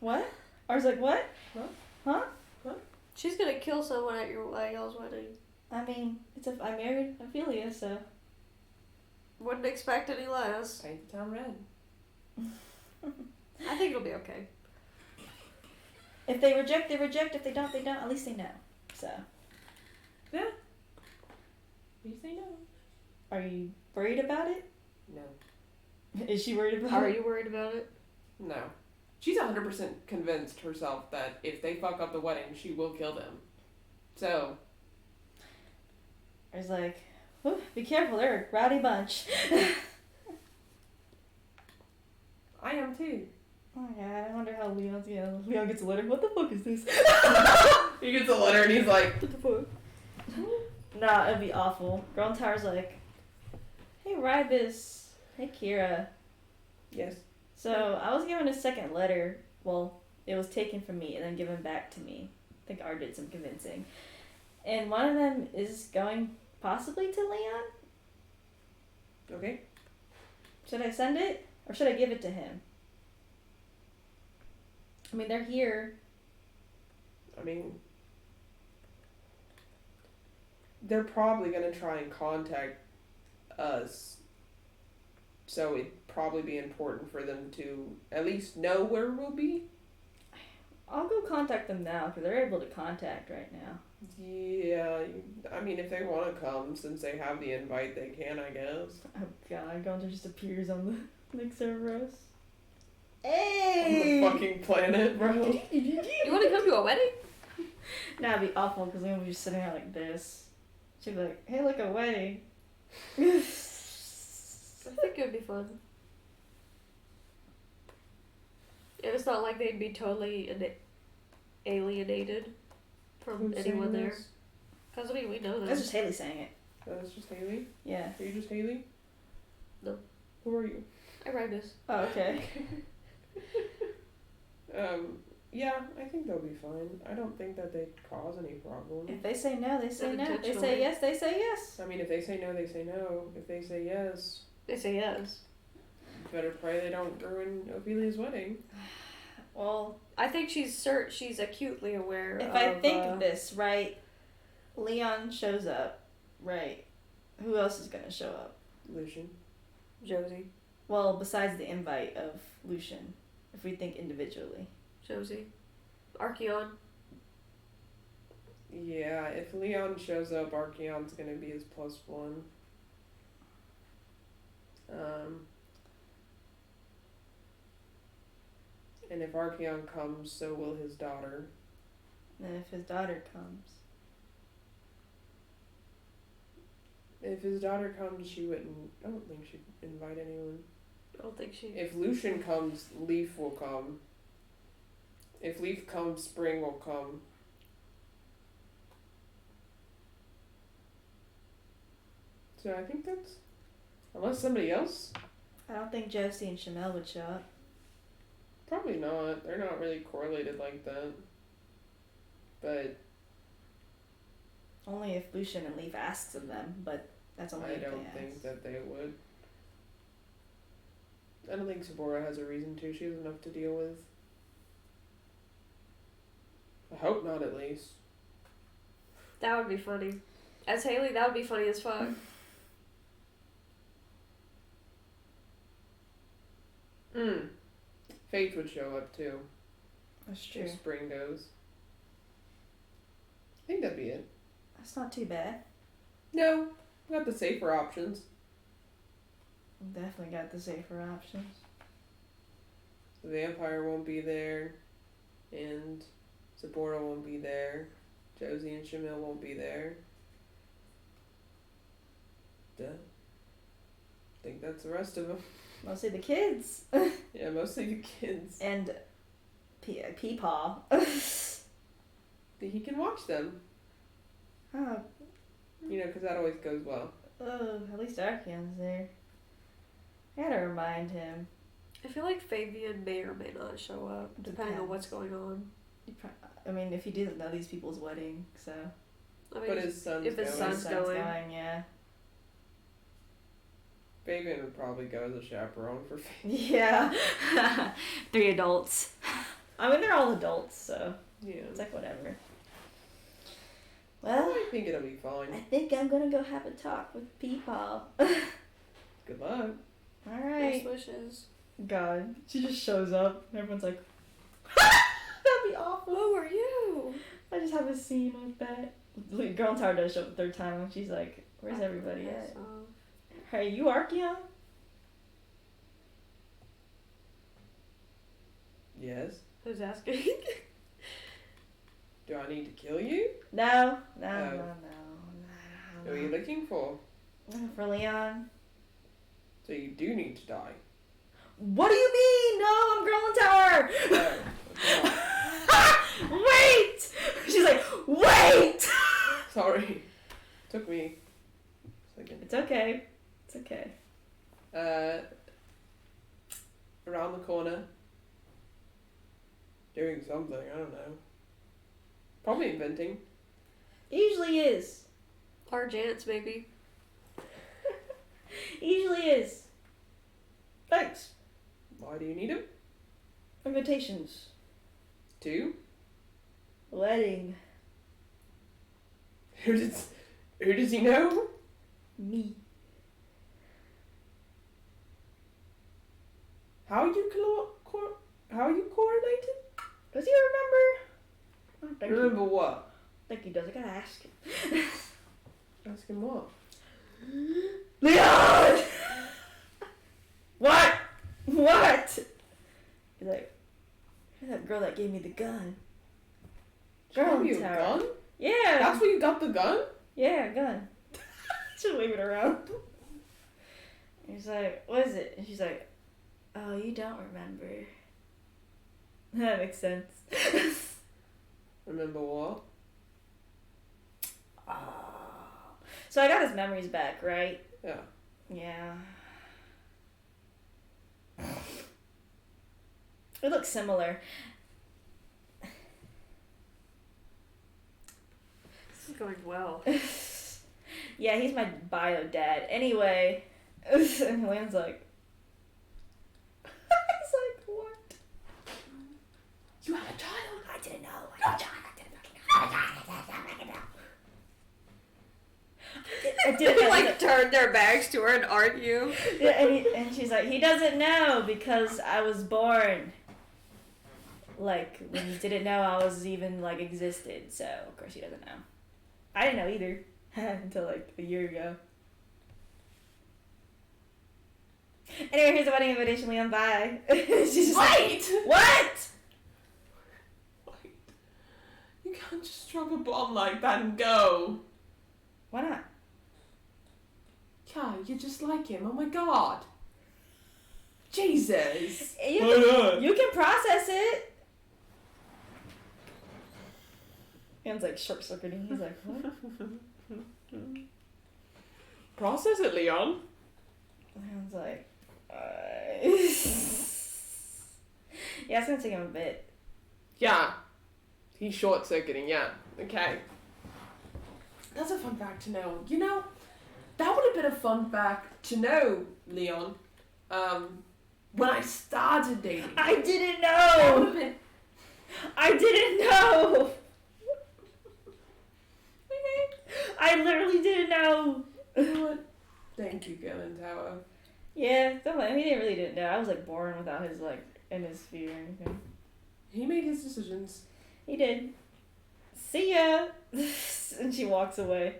What? I was like, what? Huh? She's gonna kill someone at y'all's wedding. I mean, I married Ophelia, so. Wouldn't expect any less. Paint the town red. I think it'll be okay. If they reject, they reject. If they don't, they don't. At least they know. So. Yeah. You say no. Are you worried about it? No. Is she worried about Are it? you worried about it? No. She's 100% convinced herself that if they fuck up the wedding, she will kill them. So. I was like, "Whew, be careful, they're a rowdy bunch." I am too. Oh my god, I wonder how Leon's gonna. Leon gets a letter. What the fuck is this? He gets a letter and he's like, What the fuck? Nah, it'd be awful. Girl in Tower's like, hey Rybus, hey Kira. yes. So I was given a second letter. Well, it was taken from me and then given back to me. I think R did some convincing. And one of them is going possibly to Leon. Okay. Should I send it? Or should I give it to him? I mean, they're here. I mean, they're probably going to try and contact us. So it'd probably be important for them to at least know where we'll be. I'll go contact them now because they're able to contact right now. Yeah, I mean, if they want to come, since they have the invite, they can, I guess. Oh god, Gunter just appears on the next Cerberus. On Hey! the fucking planet, bro. You want to come to a wedding? Nah, it'd be awful because Leon would be sitting out like this. She'd be like, hey, look, a wedding. I think it would be fun. And it's not like they'd be totally alienated from Who's anyone saying there. this? Because, I mean, we know them. That's just Haley saying it. That's just Haley? Yeah. Are you just Haley? No. Who are you? I write this. Oh, okay. Yeah, I think they'll be fine. I don't think that they'd cause any problem. If they say no, they say no. If they Unintentionally. say yes, they say yes. I mean, if they say no, they say no. If they say yes, They say yes. better pray they don't ruin Ophelia's wedding. Well, I think she's acutely aware if of... I think this, right, Leon shows up, right, who else is going to show up? Lucian. Josie. Well, besides the invite of Lucian, if we think individually. Josie. Archeon. Yeah, if Leon shows up, Archeon's gonna be his +1. And if Archeon comes, so will his daughter. And if his daughter comes. If his daughter comes, she wouldn't. I don't think she'd invite anyone. I don't think she... If Lucian comes, Leaf will come. If Leaf comes, Spring will come. So I think that's... Unless somebody else? I don't think Josie and Shamel would show up. Probably not. They're not really correlated like that. But Only if Lucian and Leaf asks of them, but that's only I if they don't ask. think that they would. I don't think Sabora has a reason to. She has enough to deal with. I hope not, at least. That would be funny. As Haley, that would be funny as fuck. Faith would show up too. That's true. If Spring goes. I think that'd be it. That's not too bad. No, we got the safer options. Definitely got the safer options. The vampire won't be there, and Sabora won't be there. Josie and Shamil won't be there. Duh. I think that's the rest of them. Mostly the kids. Yeah, mostly the kids. And Peepaw. He can watch them, Oh, you know, because that always goes well. at least Archeon's there. I gotta remind him. I feel like Fabian may or may not show up, depending on what's Depends. going on. I mean, if he doesn't know these people's wedding, so. I mean, But his son's if his going. son's going. yeah. Fabian would probably go as a chaperone for Yeah. 3 adults. I mean, they're all adults, so Yeah. it's like whatever. Well, I think it'll be I fine. think I'm gonna go have a talk with Peepaw. Good luck. Alright. Best wishes. God, she just shows up and everyone's like, that'd be awful. Who are you? I just have a scene like that. Girl in Tower does show up the third time and she's like, where's everybody at? So, Hey, you Archeon? Yes. who's asking? Do I need to kill you? No. Who are you looking for? For Leon. So you do need to die. What do you mean? No, I'm Girl in Tower! Oh, come on. Wait! She's like, wait! Sorry. Took me a second. It's okay. It's okay. Around the corner. Doing something, I don't know. Probably inventing. It usually is. Our Jance, maybe. It usually is. Thanks. Why do you need him? Invitations. 2? Wedding. Who does he know? Me. How are you correlated? Does he remember? I don't think Remember what? I think he does. I gotta ask him. Ask him what? Leon! What? What? He's like, you're that girl that gave me the gun. Girl Have you in a Tower. gun? Yeah. That's where you got the gun? Yeah, gun. Just wave it around. He's like, what is it? And she's like, oh, you don't remember. That makes sense. Remember what? Oh. So I got his memories back, right? Yeah. Yeah. It looks similar. This is going well. Yeah, he's my bio dad. Anyway, and Land's like, he's like, what? You have a child? I didn't know. I had a child. I didn't They know. like turn their backs to her and argue. Yeah, and she's like, he doesn't know because I was born. Like, when he didn't know I was even, like, existed. So, of course, he doesn't know. I didn't know either. Until, like, a year ago. Anyway, here's the wedding invitation, Leon. Bye. She's just Wait! like, what? Wait. You can't just drop a bomb like that and go. Why not? Yeah, you're just like him. Oh my god. Jesus. You can process it. Leon's like short-circuiting. He's like, what? Process it, Leon. Leon's like, yeah, it's gonna take him a bit. Yeah. He's short-circuiting, yeah. Okay. That's a fun fact to know. You know, that would have been a fun fact to know, Leon. When I started dating. I didn't That would know. have been... I didn't know. I literally didn't know. You know what? Thank you, Galen Tower. Yeah, he didn't know. I was like born without his like in his sphere or anything. He made his decisions. He did. See ya. And she walks away.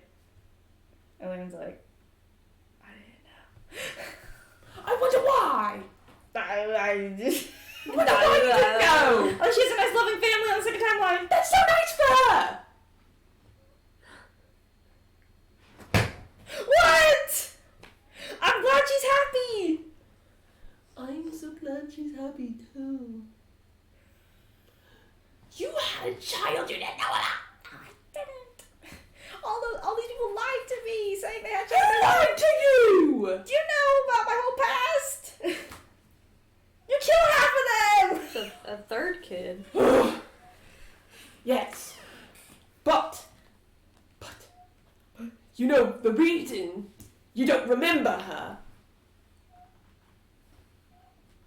And Leon's like, I didn't know. I wonder why. I just. I wonder why you didn't know. Oh, she has a nice loving family on the second timeline. That's so nice for her. What? I'm glad she's happy. I'm so glad she's happy too. You had a child, you didn't know that. I didn't. All these people lied to me, saying they had Who children. lied to you? You know about my whole past. You killed half of them. It's a third kid. Yes. But, you know, the reason you don't remember her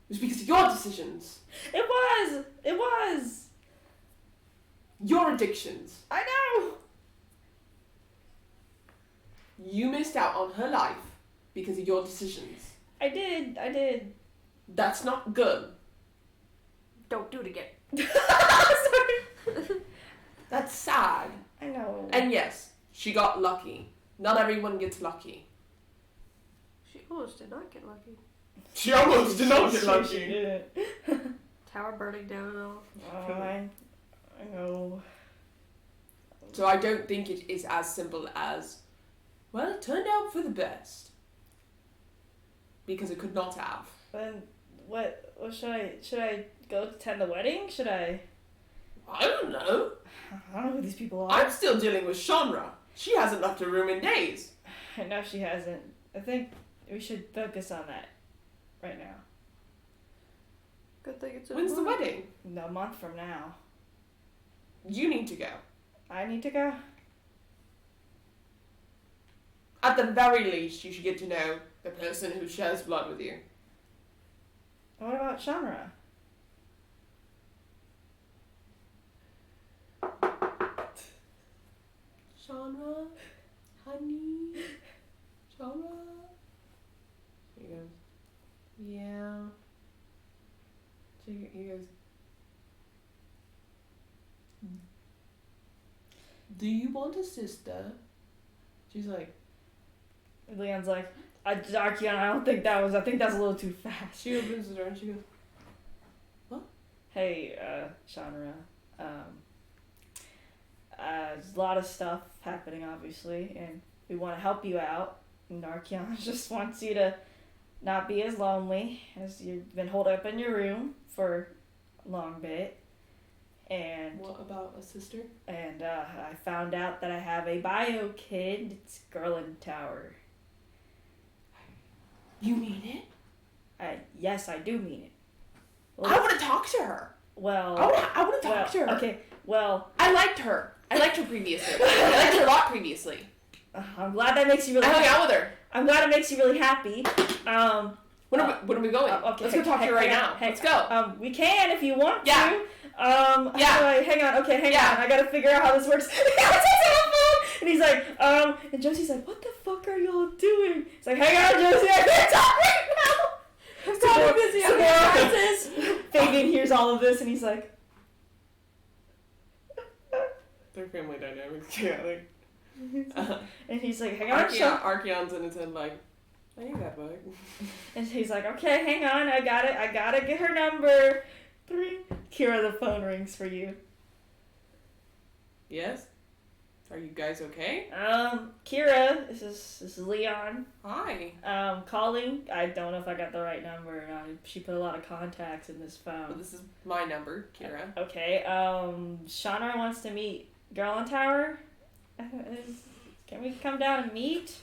was because of your decisions, It was. your addictions. I know. You missed out on her life because of your decisions. I did. That's not good. Don't do it again. Sorry. That's sad. I know. And yes, she got lucky. Not everyone gets lucky. She almost did not get lucky. She almost did not get She lucky. didn't. Tower burning down and all. Oh, I know. So I don't think it is as simple as, well, it turned out for the best. Because it could not have. Then what should I go attend the wedding? Should I? I don't know. I don't know who these people are. I'm still dealing with Shanra. She hasn't left her room in days. I know she hasn't. I think we should focus on that right now. Good thing it's When's the wedding? No, a month from now. You need to go. I need to go. At the very least, you should get to know the person who shares blood with you. What about Shanra? Shanra? Honey? Shanra? He goes, yeah. He goes, do you want a sister? She's like, Leon's like, Archeon, I think that's a little too fast. she opens the door and she goes, Hey, Shanra. There's a lot of stuff happening, obviously, and we want to help you out. And Archeon just wants you to not be as lonely as you've been holed up in your room for a long bit. And what about a sister? and I found out that I have a bio kid. It's Girl in Tower. You mean it? Yes, I do mean it. I want to talk to her. Well, I want to talk to her. Okay, well, I liked her. I liked her previously. I liked her a lot previously. I'm glad that makes you really. I hung out with her. I'm glad it makes you really happy. When are we going? Okay, Let's go talk to her right now. Let's go. We can if you want Yeah. to. Yeah. Hang on. Okay, hang Yeah. on. I gotta figure out how this works. He takes out a phone, and he's like, and Josie's like, what the fuck are y'all doing? It's like, hang on, Josie, I can't talk right now. I'm so busy. Okay, Fabian hears all of this, and he's like, Their family dynamics chaotic. and he's like, hang on, Archeon's in his head like, I ain't that bug. and he's like, okay, hang on, I gotta get her number. 3. Kira, the phone rings for you. Yes? Are you guys okay? Kira, this is Leon. Hi. Calling. I don't know if I got the right number. She put a lot of contacts in this Well, phone. this is my number, Kira. Okay. Shauna wants to meet Girl in Tower. Can we come down and meet?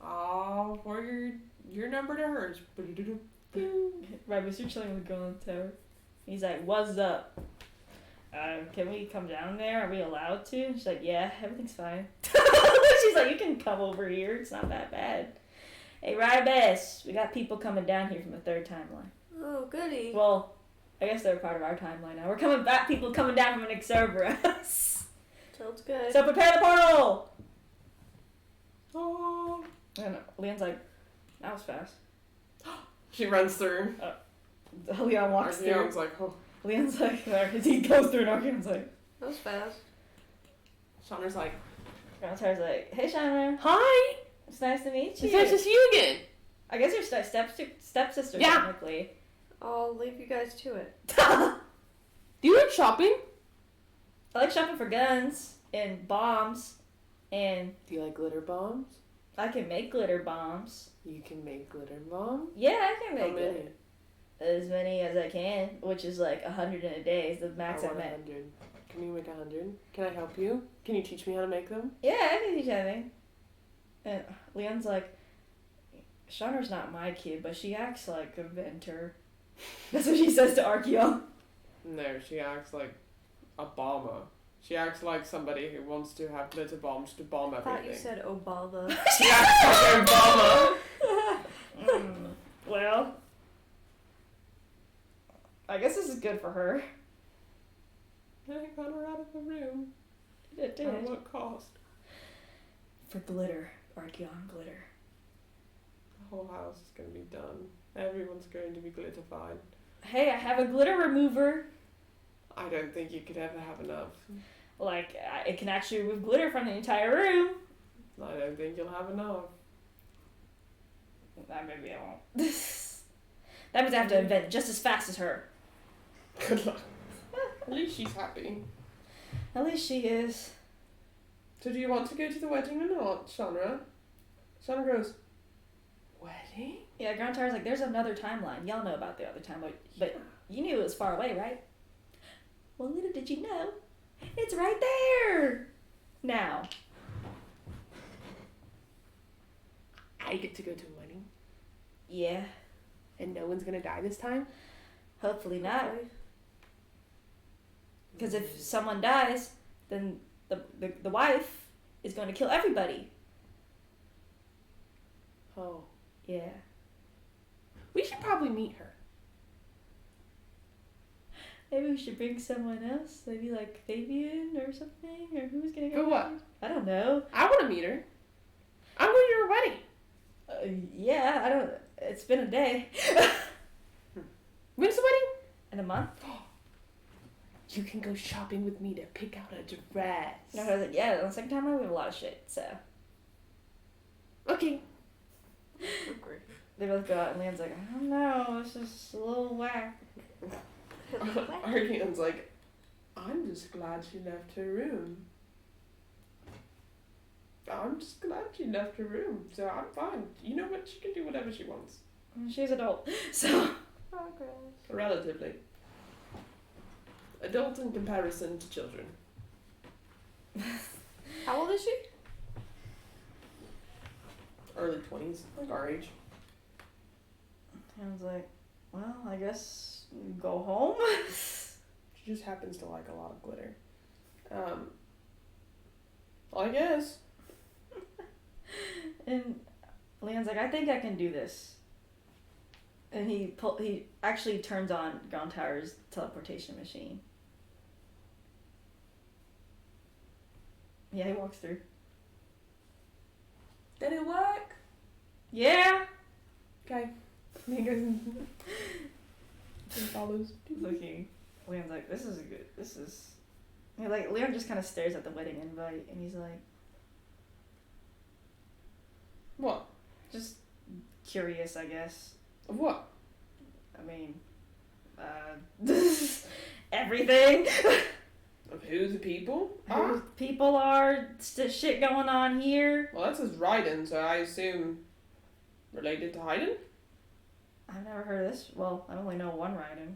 I'll forward your number to hers. Right, but you're chilling with Girl in Tower. He's like, what's up? Can we come down there? Are we allowed to? She's like, yeah, everything's fine. She's like, you can come over here. It's not that bad. Hey, Rybes, we got people coming down here from the third timeline. Oh, goody. Well, I guess they're part of our timeline now. We're coming back, people coming down from an Exerberus. Sounds good. So prepare the portal! Oh. And Leon's like, that was fast. She runs through. Leon walks through. Archeon's like, oh. Leon's like, he goes through and Archeon's like, That was fast. Shauna's like, Grandma's like, hey, Shauna. hi! It's nice to meet you. It's nice to see you again. I guess you're stepsister, Yeah. technically. I'll leave you guys to it. Do you like shopping? I like shopping for guns and bombs, and Do you like glitter bombs? I can make glitter bombs. You can make glitter bombs? Yeah, I can How make many? glitter. As many as I can, which is like 100 in a day is the I max I want made. 100. Can you make 100? Can I help you? Can you teach me how to make them? Yeah, I can teach anything. And Leon's like, Shauna's not my kid, but she acts like a inventor. That's what she says to Archeon. No, she acts like a bomber. She acts like somebody who wants to have glitter bombs to bomb I everything. thought you said Obama. She acts like Obama. Well, I guess this is good for her. I got her out of the room. It At what cost? For glitter. Archeon glitter. The whole house is going to be done. Everyone's going to be glitterfied. Hey, I have a glitter remover. I don't think you could ever have enough. Like, it can actually remove glitter from the entire room. I don't think you'll have enough. Maybe I won't. That means I have to invent just as fast as her. Good luck. At least she's happy. At least she is. So do you want to go to the wedding or not, Shauna? Shauna goes, wedding? Yeah, Grand Tower's like, there's another timeline. Y'all know about the other timeline, but you knew it was far away, right? Well, little did you know, it's right there. Now. I get to go to a wedding, Yeah, and no one's gonna die this time? hopefully not. Because if someone dies, then the wife is going to kill everybody. Oh. Yeah. We should probably meet her. Maybe we should bring someone else. Maybe like Fabian or something, or who's gonna For what? I don't know. I want to meet her. I'm going to your wedding. Yeah, I don't. It's been a day. When's the wedding? In a month. You can go shopping with me to pick out a dress. No, I was like, yeah. The second time we have a lot of shit. So Okay. they both go out, and Leon's like, I don't know. It's just a little whack. Archeon's like, I'm just glad she left her room. I'm just glad she left her room, so I'm fine. You know what? She can do whatever she wants. She's adult, so Relatively. Adult in comparison to children. How old is she? Early 20s, like our age. Leon's like, well, I guess we go home. She just happens to like a lot of glitter. I guess. And Leon's like, I think I can do this. And he actually turns on Grand Tower's teleportation machine. Yeah, he walks through. Did it work? Yeah. Okay. He goes and follows. Looking. Leon's like, this is good. This is. Yeah, like Leon just kind of stares at the wedding invite, and he's like, What? just curious, I guess. Of what? I mean, everything. Of who the people? Who people are, shit going on here. Well, that says Raiden, so I assume related to Haydn? I've never heard of this. Well, I only know one Raiden.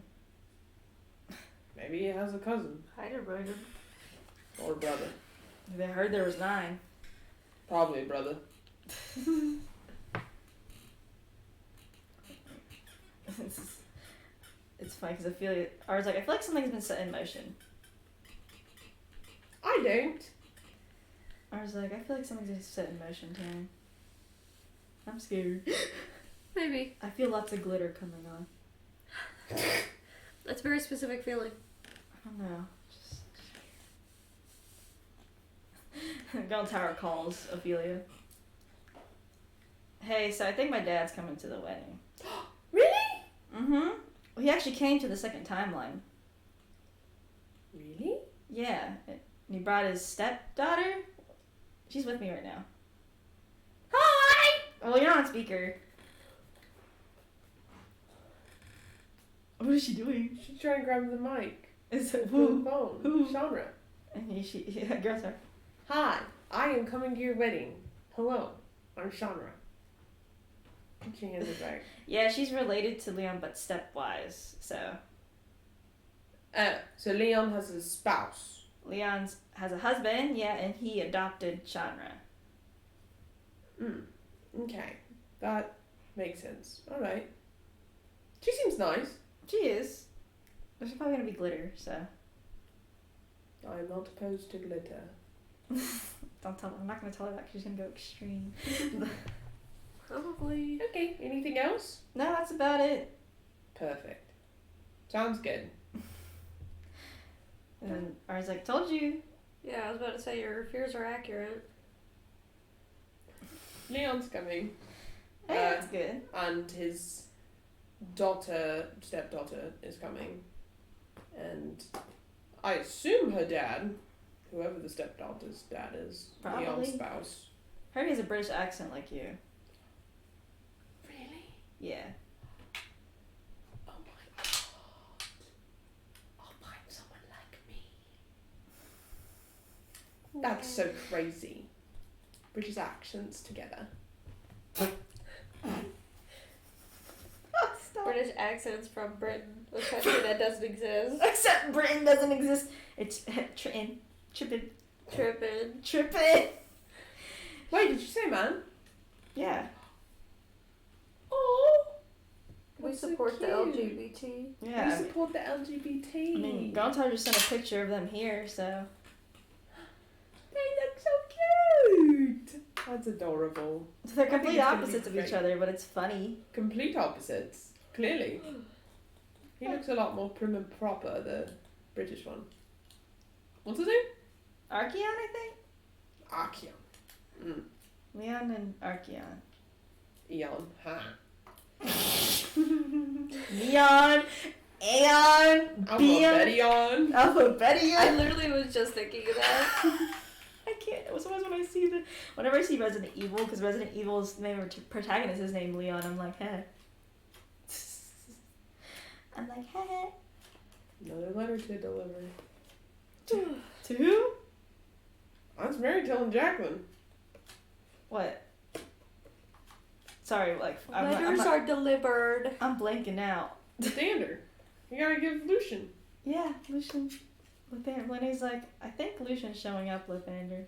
Maybe he has a cousin. Hyder Ryder. Or a brother. I heard there was 9. Probably a brother. It's funny because I was like, I feel like something's been set in motion. I don't. I was like, I feel like something's been set in motion, Taryn. I'm scared. Maybe. I feel lots of glitter coming on. That's a very specific feeling. I don't know. Just... Grand Tower calls Ophelia. Hey, so I think my dad's coming to the wedding. Really? Mm-hmm. Well, he actually came to the second timeline. Really? Yeah. And he brought his stepdaughter. She's with me right now. Hi! Well, you're on speaker. What is she doing? She's trying to grab the mic. Is For it the who? phone. Who? Genre. And she grabs her. Hi, I am coming to your wedding. Hello, I'm Chandra. And she hands it back. Yeah, she's related to Leon, but stepwise. So So Leon has a spouse. Leon's has a husband, yeah, and he adopted Chandra. Okay, that makes sense. All right. She seems nice. She is. There's probably gonna be glitter, so I am not opposed to glitter. don't tell. I'm not gonna tell her that 'cause she's gonna go extreme. Probably. Okay, anything else? No, that's about it. Perfect. Sounds good. And then Ari's like, "Told you." Yeah, I was about to say your fears are accurate. Leon's coming. Hey, that's good. And his stepdaughter is coming. And I assume her dad, whoever the stepdaughter's dad is, Probably. Leon's spouse. Heard he has a British accent like you. Really? Yeah. Oh my god. I'll find someone like me. That's so crazy. British accents together. Stop. British accents from Britain, a country that doesn't exist. Except Britain doesn't exist. It's tripping. Trippin'. Tripping. Wait, did you say man? Yeah. Oh. We That's so support the cute. LGBT. Yeah. We support the LGBT. I mean, Gontar just sent a picture of them here, so. They look so cute. That's adorable. They're I think complete it's gonna be opposites of each great. other, but it's funny. Complete opposites. Clearly. He looks a lot more prim and proper, the British one. What's his name? Archeon, I think? Archeon. Leon and Archeon. Eon. Ha. Neon, Aeon, Beon, Alphabetión. I Alphabetium. literally was just thinking of that. I can't. Sometimes when I see whenever I see Resident Evil, because Resident Evil's name of protagonist is named Leon, I'm like, heh. I'm like, heh. Another letter to deliver. To who? That's Mary telling Jacqueline. What? Sorry, like Letters are delivered. I'm blanking out. Standard. You gotta give Lucian. Yeah, Lucian. Lenny's like, I think Lucian's showing up, Lathander.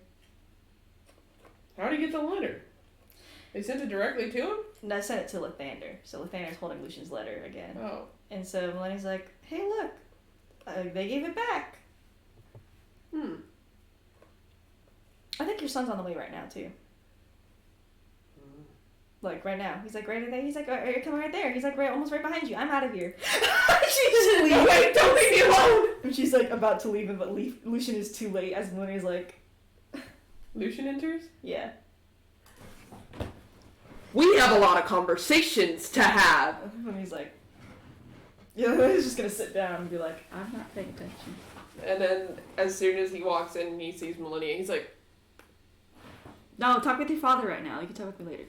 How'd he get the letter? They sent it directly to him? No, I sent it to Lathander. So Lathander's holding Lucian's letter again. Oh. And so Lenny's like, hey, look. They gave it back. I think your son's on the way right now, too. Like, right now. He's like, right there. He's like, you're coming right there. He's like, almost right behind you. I'm out of here. She just leaves. Wait, don't leave me alone! And she's like about to leave him, but Lucian is too late as Lenny's like, Lucian enters? yeah. We have a lot of conversations to have. And he's like, yeah, he's just gonna sit down and be like, I'm not paying attention. And then, as soon as he walks in and he sees Millennia, he's like, No, talk with your father right now. You can talk with me later.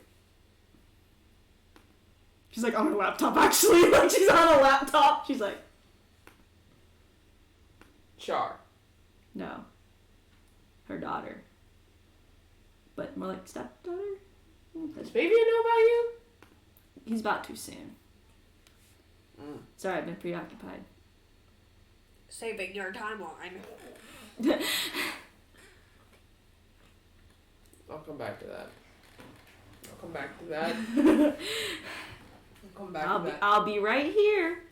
She's like on her laptop, actually. Like, she's on a laptop. She's like, Char. No. Her daughter. But more like stepdaughter? Does Fabian know about you? He's about to soon. Sorry, I've been preoccupied. Saving your timeline. I'll come back to that. I'll come back to that. I'll come back to that. I'll be right here.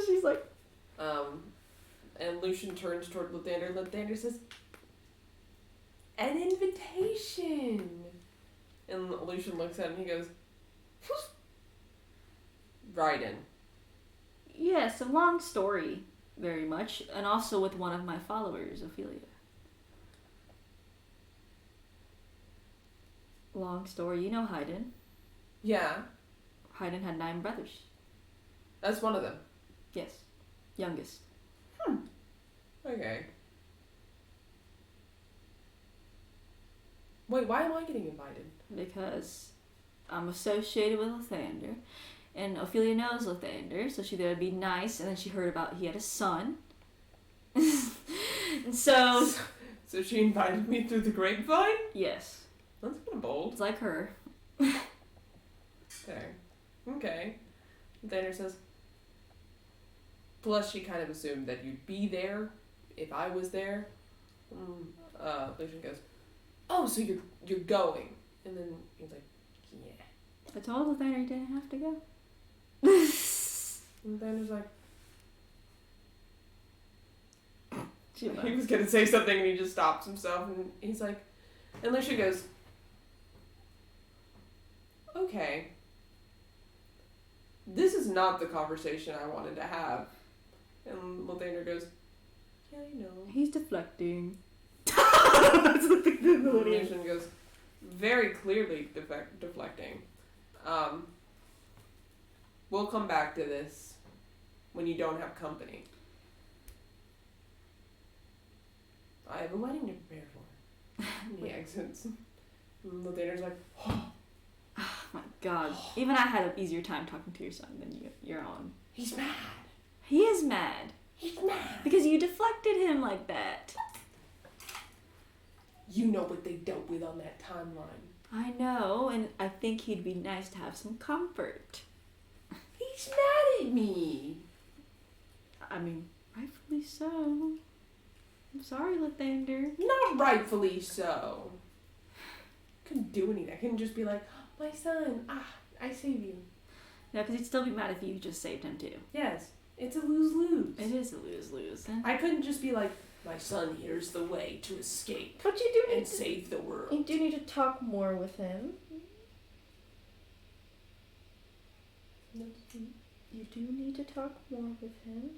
she's like, And Lucian turns toward Lathander. Lathander says, an invitation. And Lucian looks at him and he goes, Raiden. Yes, a long story, very much, and also with one of my followers, Ophelia. Long story, you know Haydn. Yeah, Haydn had 9 brothers. that's one of them. Yes, youngest. Okay. Wait, why am I getting invited? Because I'm associated with Lathander, and Ophelia knows Lathander, so she thought it'd be nice, and then she heard about he had a son. And so, So she invited me through the grapevine? yes, That's kind of bold. it's like her. Okay. Okay. Xander says, plus she kind of assumed that you'd be there if I was there. Lucian goes, oh, so you're going. And then he's like, yeah. I told Lathander he didn't have to go. And Xander's like, She he was going to say something and he just stops himself and he's like, and Lucian goes, okay. This is not the conversation I wanted to have. And Lathander goes, yeah, I know. He's deflecting. Lucian goes, very clearly deflecting. We'll come back to this when you don't have company. I have a wedding to prepare for. He exits. And Lathander's like, Oh my god. Even I had an easier time talking to your son than your own. he's mad. He is mad. He's mad. Because you deflected him like that. You know what they dealt with on that timeline. I know, and I think he'd be nice to have some comfort. He's mad at me. I mean, rightfully so. I'm sorry, Lathander. Not rightfully so. Couldn't do anything. I couldn't just be like, my son, I save you. Yeah, because he'd still be mad if you just saved him too. Yes, it's a lose-lose. It is a lose-lose. I couldn't just be like, my son, here's the way to escape But you do need and to, save the world. you do need to talk more with him. You do need to talk more with him.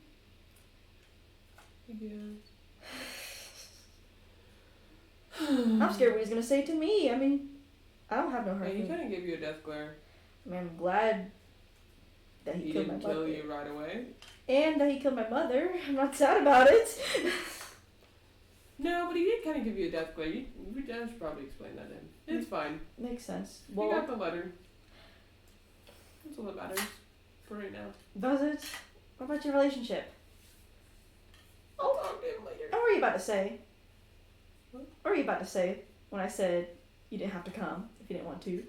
I'm scared what he's gonna say to me. I mean, I don't have no hurt. Hey, he feelings. kind of gave you a death glare. I mean, I'm glad that he He killed my didn't kill mother. you right away. And that he killed my mother. I'm not sad about it. No, but he did kind of give you a death glare. I should probably explain that to him. It's fine. Makes sense. He Well, got the letter. That's all that matters for right now. does it? What about your relationship? I'll talk to him later. What were you about to say? What? What were you about to say when I said you didn't have to come if you didn't want to?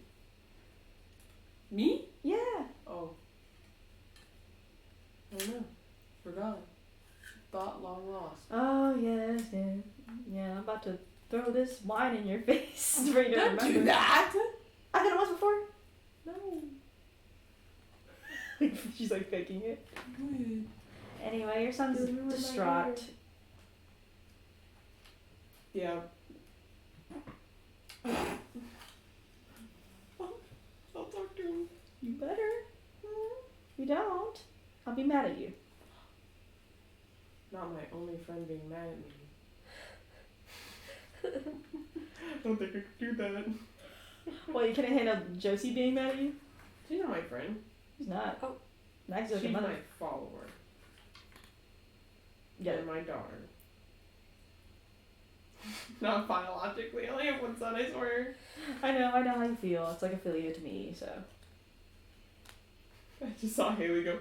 Me? Yeah. Oh. I don't know. Forgot. Thought long lost. Oh, yes, yeah. Yeah, I'm about to throw this wine in your face for you to Don't remember. do that! I did it once before. No. She's like faking it. Good. Anyway, your son's Doesn't ruin my distraught. hair. Yeah. I'll talk to him. You better. If you don't, I'll be mad at you. Not my only friend being mad at me. I don't think I could do that. Well, you couldn't handle Josie being mad at you? She's not my friend. She's not. Oh. Max is like She's a mother. my follower. Yeah. And my daughter. Not biologically. I only have one son, I swear. I know how you feel. It's like affiliated to me, so. I just saw Haley go.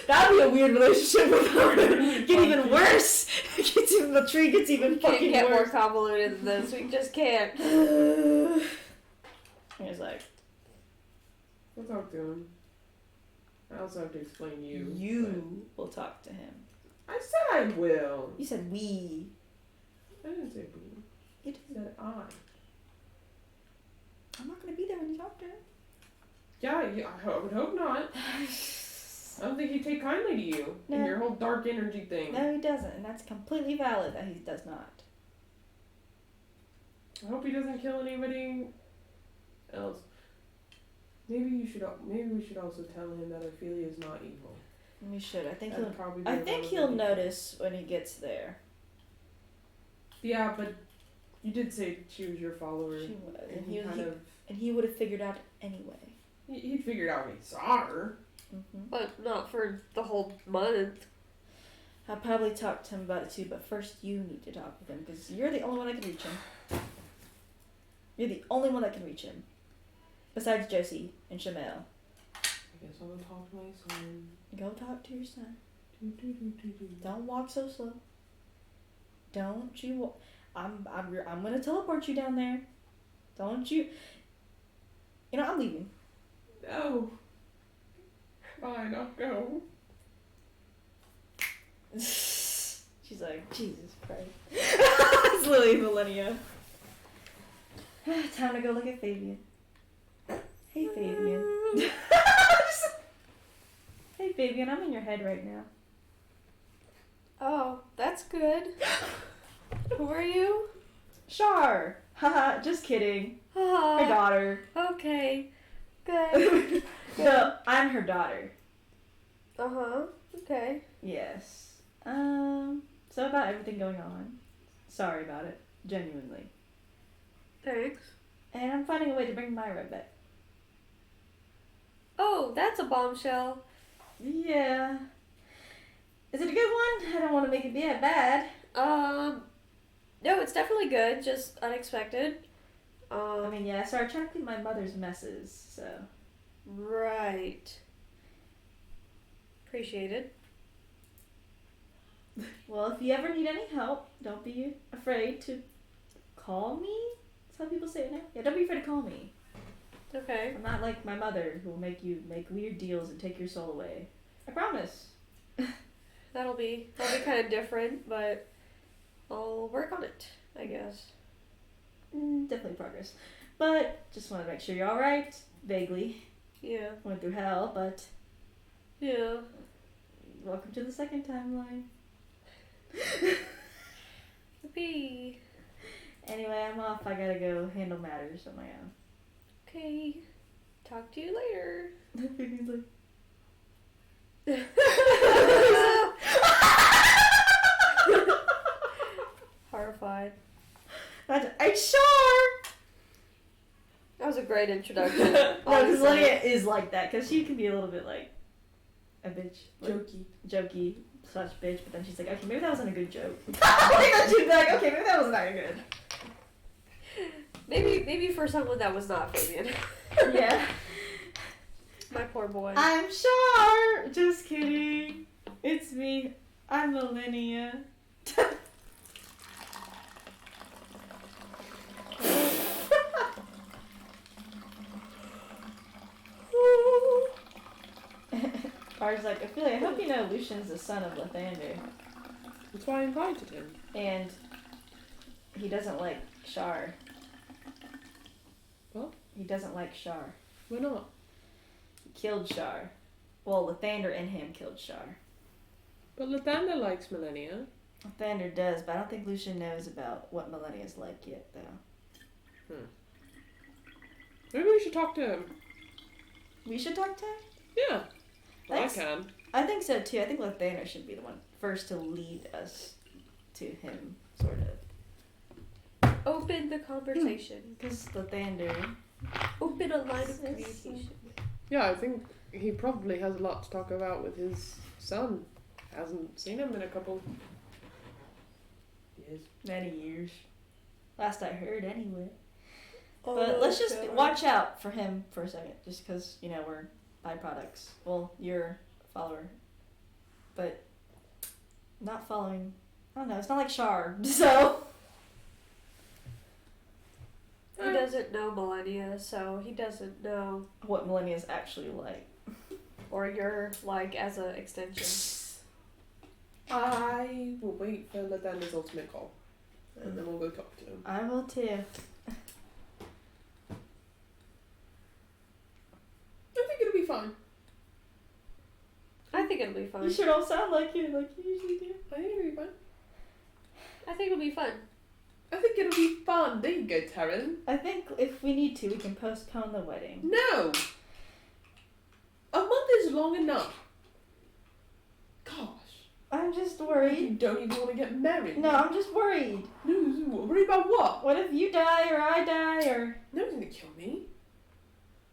That'd be a weird relationship with her. Get even worse. The tree gets even Can't fucking get more worse. convoluted than this. We just can't. He's like, I'll talk to him. I also have to explain you. you will talk to him. but I said I will. You said we. I didn't say we. You I said I. I'm not gonna be there when you talk to him. Yeah, I would hope not. I don't think he'd take kindly to you and No. your whole dark energy thing. No, he doesn't, and that's completely valid that he does not. I hope he doesn't kill anybody else. Maybe we should also tell him that Ophelia is not evil. We should. I think That'd he'll. probably be I a think relevant he'll thing. notice when he gets there. Yeah, but you did say she was your follower, She was, and he would have figured out anyway. he figured out when he saw her. Mm-hmm. But not for the whole month. I'll probably talk to him about it too, but first you need to talk with him because you're the only one that can reach him. You're the only one that can reach him. Besides Josie and Shamel. I guess I'm gonna talk to my son. Go talk to your son. Do, do, do, do, do. Don't walk so slow. Don't you walk. I'm gonna teleport you down there. Don't you. You know, I'm leaving. No. Fine, I'll go. She's like, Jesus Christ. It's literally millennia. Time to go look at Fabian. Hey, Fabian. Hey, Fabian, I'm in your head right now. Oh, that's good. Who are you? Shar. Haha, just kidding. Her Ah, daughter. okay. Good. No, I'm her daughter. Uh-huh. Okay. Yes. So about everything going on. Sorry about it. Genuinely. Thanks. And I'm finding a way to bring Myra back. Oh, that's a bombshell. Yeah. Is it a good one? I don't want to make it be bad. No, it's definitely good, just unexpected. I mean, yeah, so I try to clean my mother's messes, so. Right. Appreciated. Well, if you ever need any help, don't be afraid to call me. That's how people say it now. Yeah, don't be afraid to call me. Okay. I'm not like my mother who will make you make weird deals and take your soul away. I promise. That'll be kind of different, but I'll work on it, I guess. Definitely progress. But just want to make sure you're alright. Vaguely. Yeah. Went through hell, but Yeah. welcome to the second timeline. Yippee. Anyway, I'm off. I gotta go handle matters on my own. Okay. Talk to you later. Vivian's like, Horrified. I'm sure. That was a great introduction. No, because honestly. Lydia is like that, because she can be a little bit like a bitch. Like, jokey / bitch, but then she's like, okay, maybe that wasn't a good joke. I think she'd be like, okay, maybe that wasn't that good. Maybe for someone that was not Fabian. Yeah. My poor boy. I'm sure. Just kidding. It's me. I'm Millennia. Bard's like, Ophelia, I hope you know Lucian's the son of Lathander. That's why I invited him. And he doesn't like Shar. What? He doesn't like Shar. Why not? He killed Shar. Well, Lathander and him killed Shar. But Lathander likes Millennia. Lathander does, but I don't think Lucian knows about what Millennia's like yet, though. Maybe we should talk to him. We should talk to him? Yeah. Well, I Thanks. can. I think so, too. I think Lathander should be the one first to lead us to him, sort of. Open the conversation. Because Lathander... Open a line of Yes. communication. Yeah, I think he probably has a lot to talk about with his son. Hasn't seen him in a couple years. Many years. Last I heard, anyway. Oh, But let's just God. watch out for him for a second, just because, you know, we're byproducts. Well, you're a follower. But not following... I don't know, it's not like Shar, so... He doesn't know Millennia, so he doesn't know. What Millennia's actually like. Or you're like as an extension. I will wait for Lathander's ultimate call. And then we'll go talk to him. I will too. I think it'll be fine. I think it'll be fun. You sure don't sound like you usually do. I think it'll be fine. I think it'll be fun. I think it'll be fun. There you go, Taryn. I think if we need to, we can postpone the wedding. No! A month is long enough. Gosh. I'm just You worried. don't even want to get married. No, I'm just worried. No, worried about what? What if you die or I die or... No one's gonna kill me.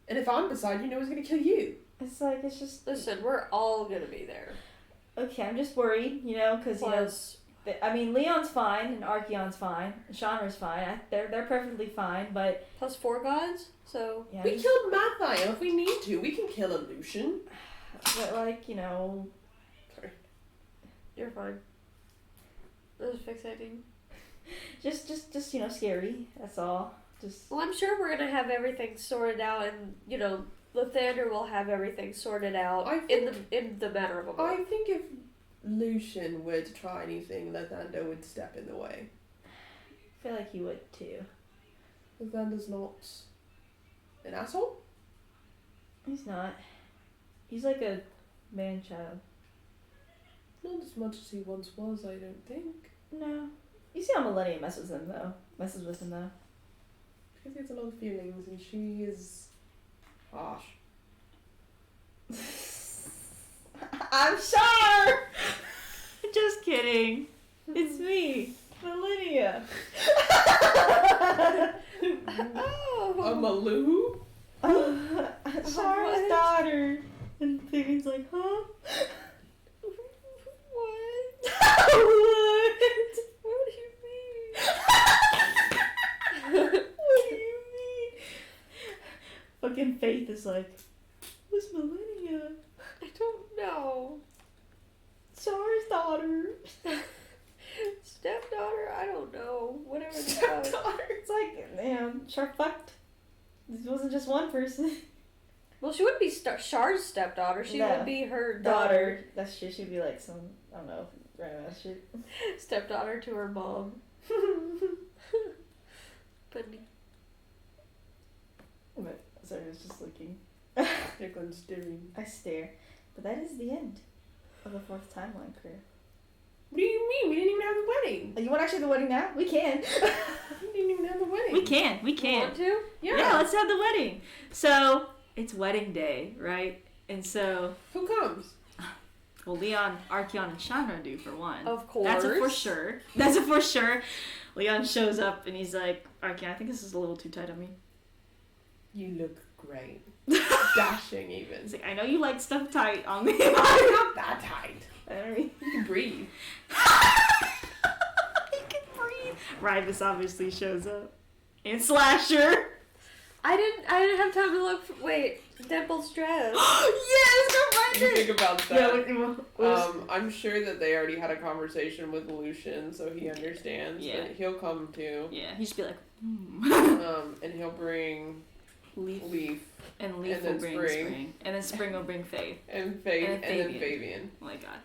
And if I'm beside you, no one's gonna kill you. It's like, it's just... Listen, we're all gonna be there. Okay, I'm just worried, because Plus, I mean, Leon's fine and Archeon's fine, and Chandra's fine. They're perfectly fine, but plus 4 gods, so. yeah, We killed Mathiel if we need to. We can kill a Lucian. but Sorry. You're fine. That was fixating. just scary. That's all. Just Well, I'm sure we're gonna have everything sorted out, and Lathander will have everything sorted out I in the matter of a I month. think if Lucian were to try anything, Lathander would step in the way. I feel like he would too. Lathander's not an asshole. He's not. He's like a man-child. Not as much as he once was, I don't think. No. You see how Millennium messes with him though. Because he has a lot of feelings, and she is harsh. I'm sure. Just kidding. It's me, Millennia. A Maloo? Shara's daughter. And Fabian's like, huh? What? What? What do you mean? What do you mean? Fucking Faith is like, who's Millennia? I don't know. Shara's daughter. Stepdaughter? I don't know. Whatever the fuck. Stepdaughter. It's like, damn, Char fucked. This wasn't just one person. Well, she wouldn't be Shar's stepdaughter. She No. would be her daughter. That's true. She'd be like some, I don't know, random ass shit. Stepdaughter to her mom. Funny. But, sorry, I was just looking. Nicklin's staring. I stare. But that is the end of the fourth timeline career. What do you mean? We didn't even have the wedding. You want actually the wedding now? We can. We didn't even have the wedding. We can. You want to? Yeah, let's have the wedding. So it's wedding day, right? And so, Who comes? well, Leon, Archeon, and Chandra do for one. Of course. That's a for sure. That's a for sure. Leon shows up and he's like, Archeon, I think this is a little too tight on me. You look great. Dashing even. He's like, I know you like stuff tight on me. I'm not that tight. I mean, You can breathe. He can breathe. Rybus obviously shows up. And Slasher. I didn't have time to look for, wait, Dimple's dress. Yes, go find You it. think about yeah, that. what I'm sure that they already had a conversation with Lucian, so he understands Yeah. that he'll come too. Yeah, he should be like, And he'll bring Leaf. Leaf And Leaf And will then bring Spring. Spring. And then Spring will bring Faith. and And then Fabian. Fabian. Oh my god.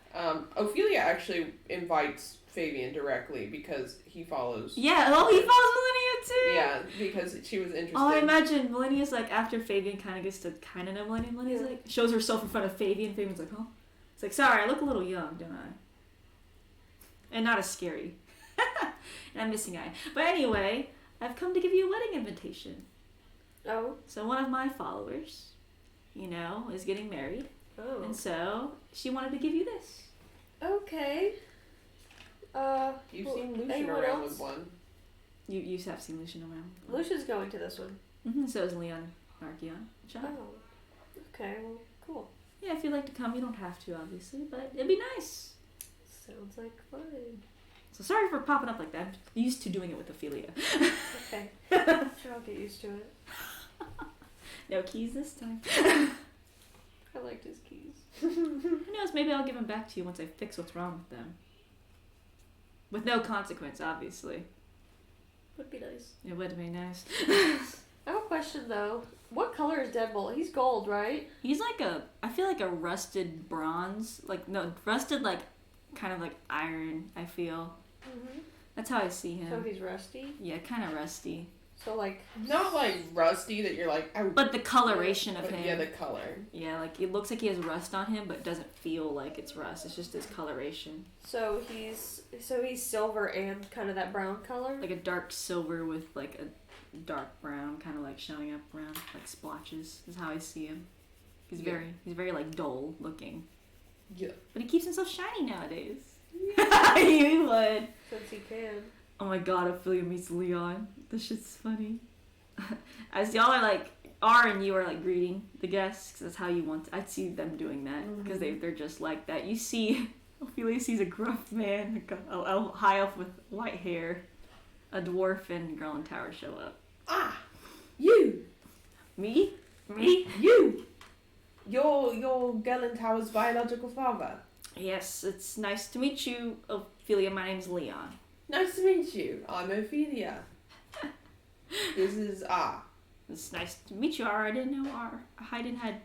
Ophelia actually invites Fabian directly because he follows. Yeah, well, he follows Millennia too. Yeah, because she was interested. Oh, I imagine Millennia's like, after Fabian kind of gets to kind of know Millennia, Millennia's Yeah. like, shows herself in front of Fabian. Fabian's like, huh? It's like, sorry, I look a little young, don't I? And not as scary. And I'm missing eye. But anyway, I've come to give you a wedding invitation. Oh. So one of my followers, is getting married. Oh. And so she wanted to give you this. Okay. You've well, seen Lucian anyone around else? with one. You have seen Lucian around. Lucian's going to this one. So is Leon, Archeon, Sean. Oh. Okay, well, cool. Yeah, if you'd like to come, you don't have to, obviously, but it'd be nice. Sounds like fun. So sorry for popping up like that. I'm used to doing it with Ophelia. Okay. Sure, I'll get used to it. No keys this time. I liked his keys. Who knows? Maybe I'll give them back to you once I fix what's wrong with them. With no consequence, obviously. Would be nice. It would be nice. I have a question though. What color is Deadbolt? He's gold, right? He's like I feel like a rusted bronze. Rusted kind of like iron, I feel. Mm-hmm. That's how I see So him. he's rusty. Yeah, kind of rusty. So like. Not like rusty that you're like, oh. But the coloration of But him. yeah, the color. Yeah, like it looks like he has rust on him, but doesn't feel like it's rust. It's just his coloration, So he's silver and kind of that brown color. like a dark silver with like a dark brown, kind of like showing up around like splotches. Is how I see him. He's Yeah. very like dull looking, Yeah. but he keeps himself shiny nowadays. You would. Since he can. Oh my god, Ophelia meets Leon. This shit's funny. As y'all are like R and you are like greeting the guests, 'cause that's how you want. I'd see them doing that because they're just like that. You see, Ophelia sees a gruff man, like a high elf with white hair, a dwarf, and girl in tower show up. Ah, you, Me? you, your Gellin Tower's biological father. Yes, it's nice to meet you, Ophelia. My name's Leon. Nice to meet you. I'm Ophelia. This is R. It's nice to meet you, R. I didn't know R. Hayden had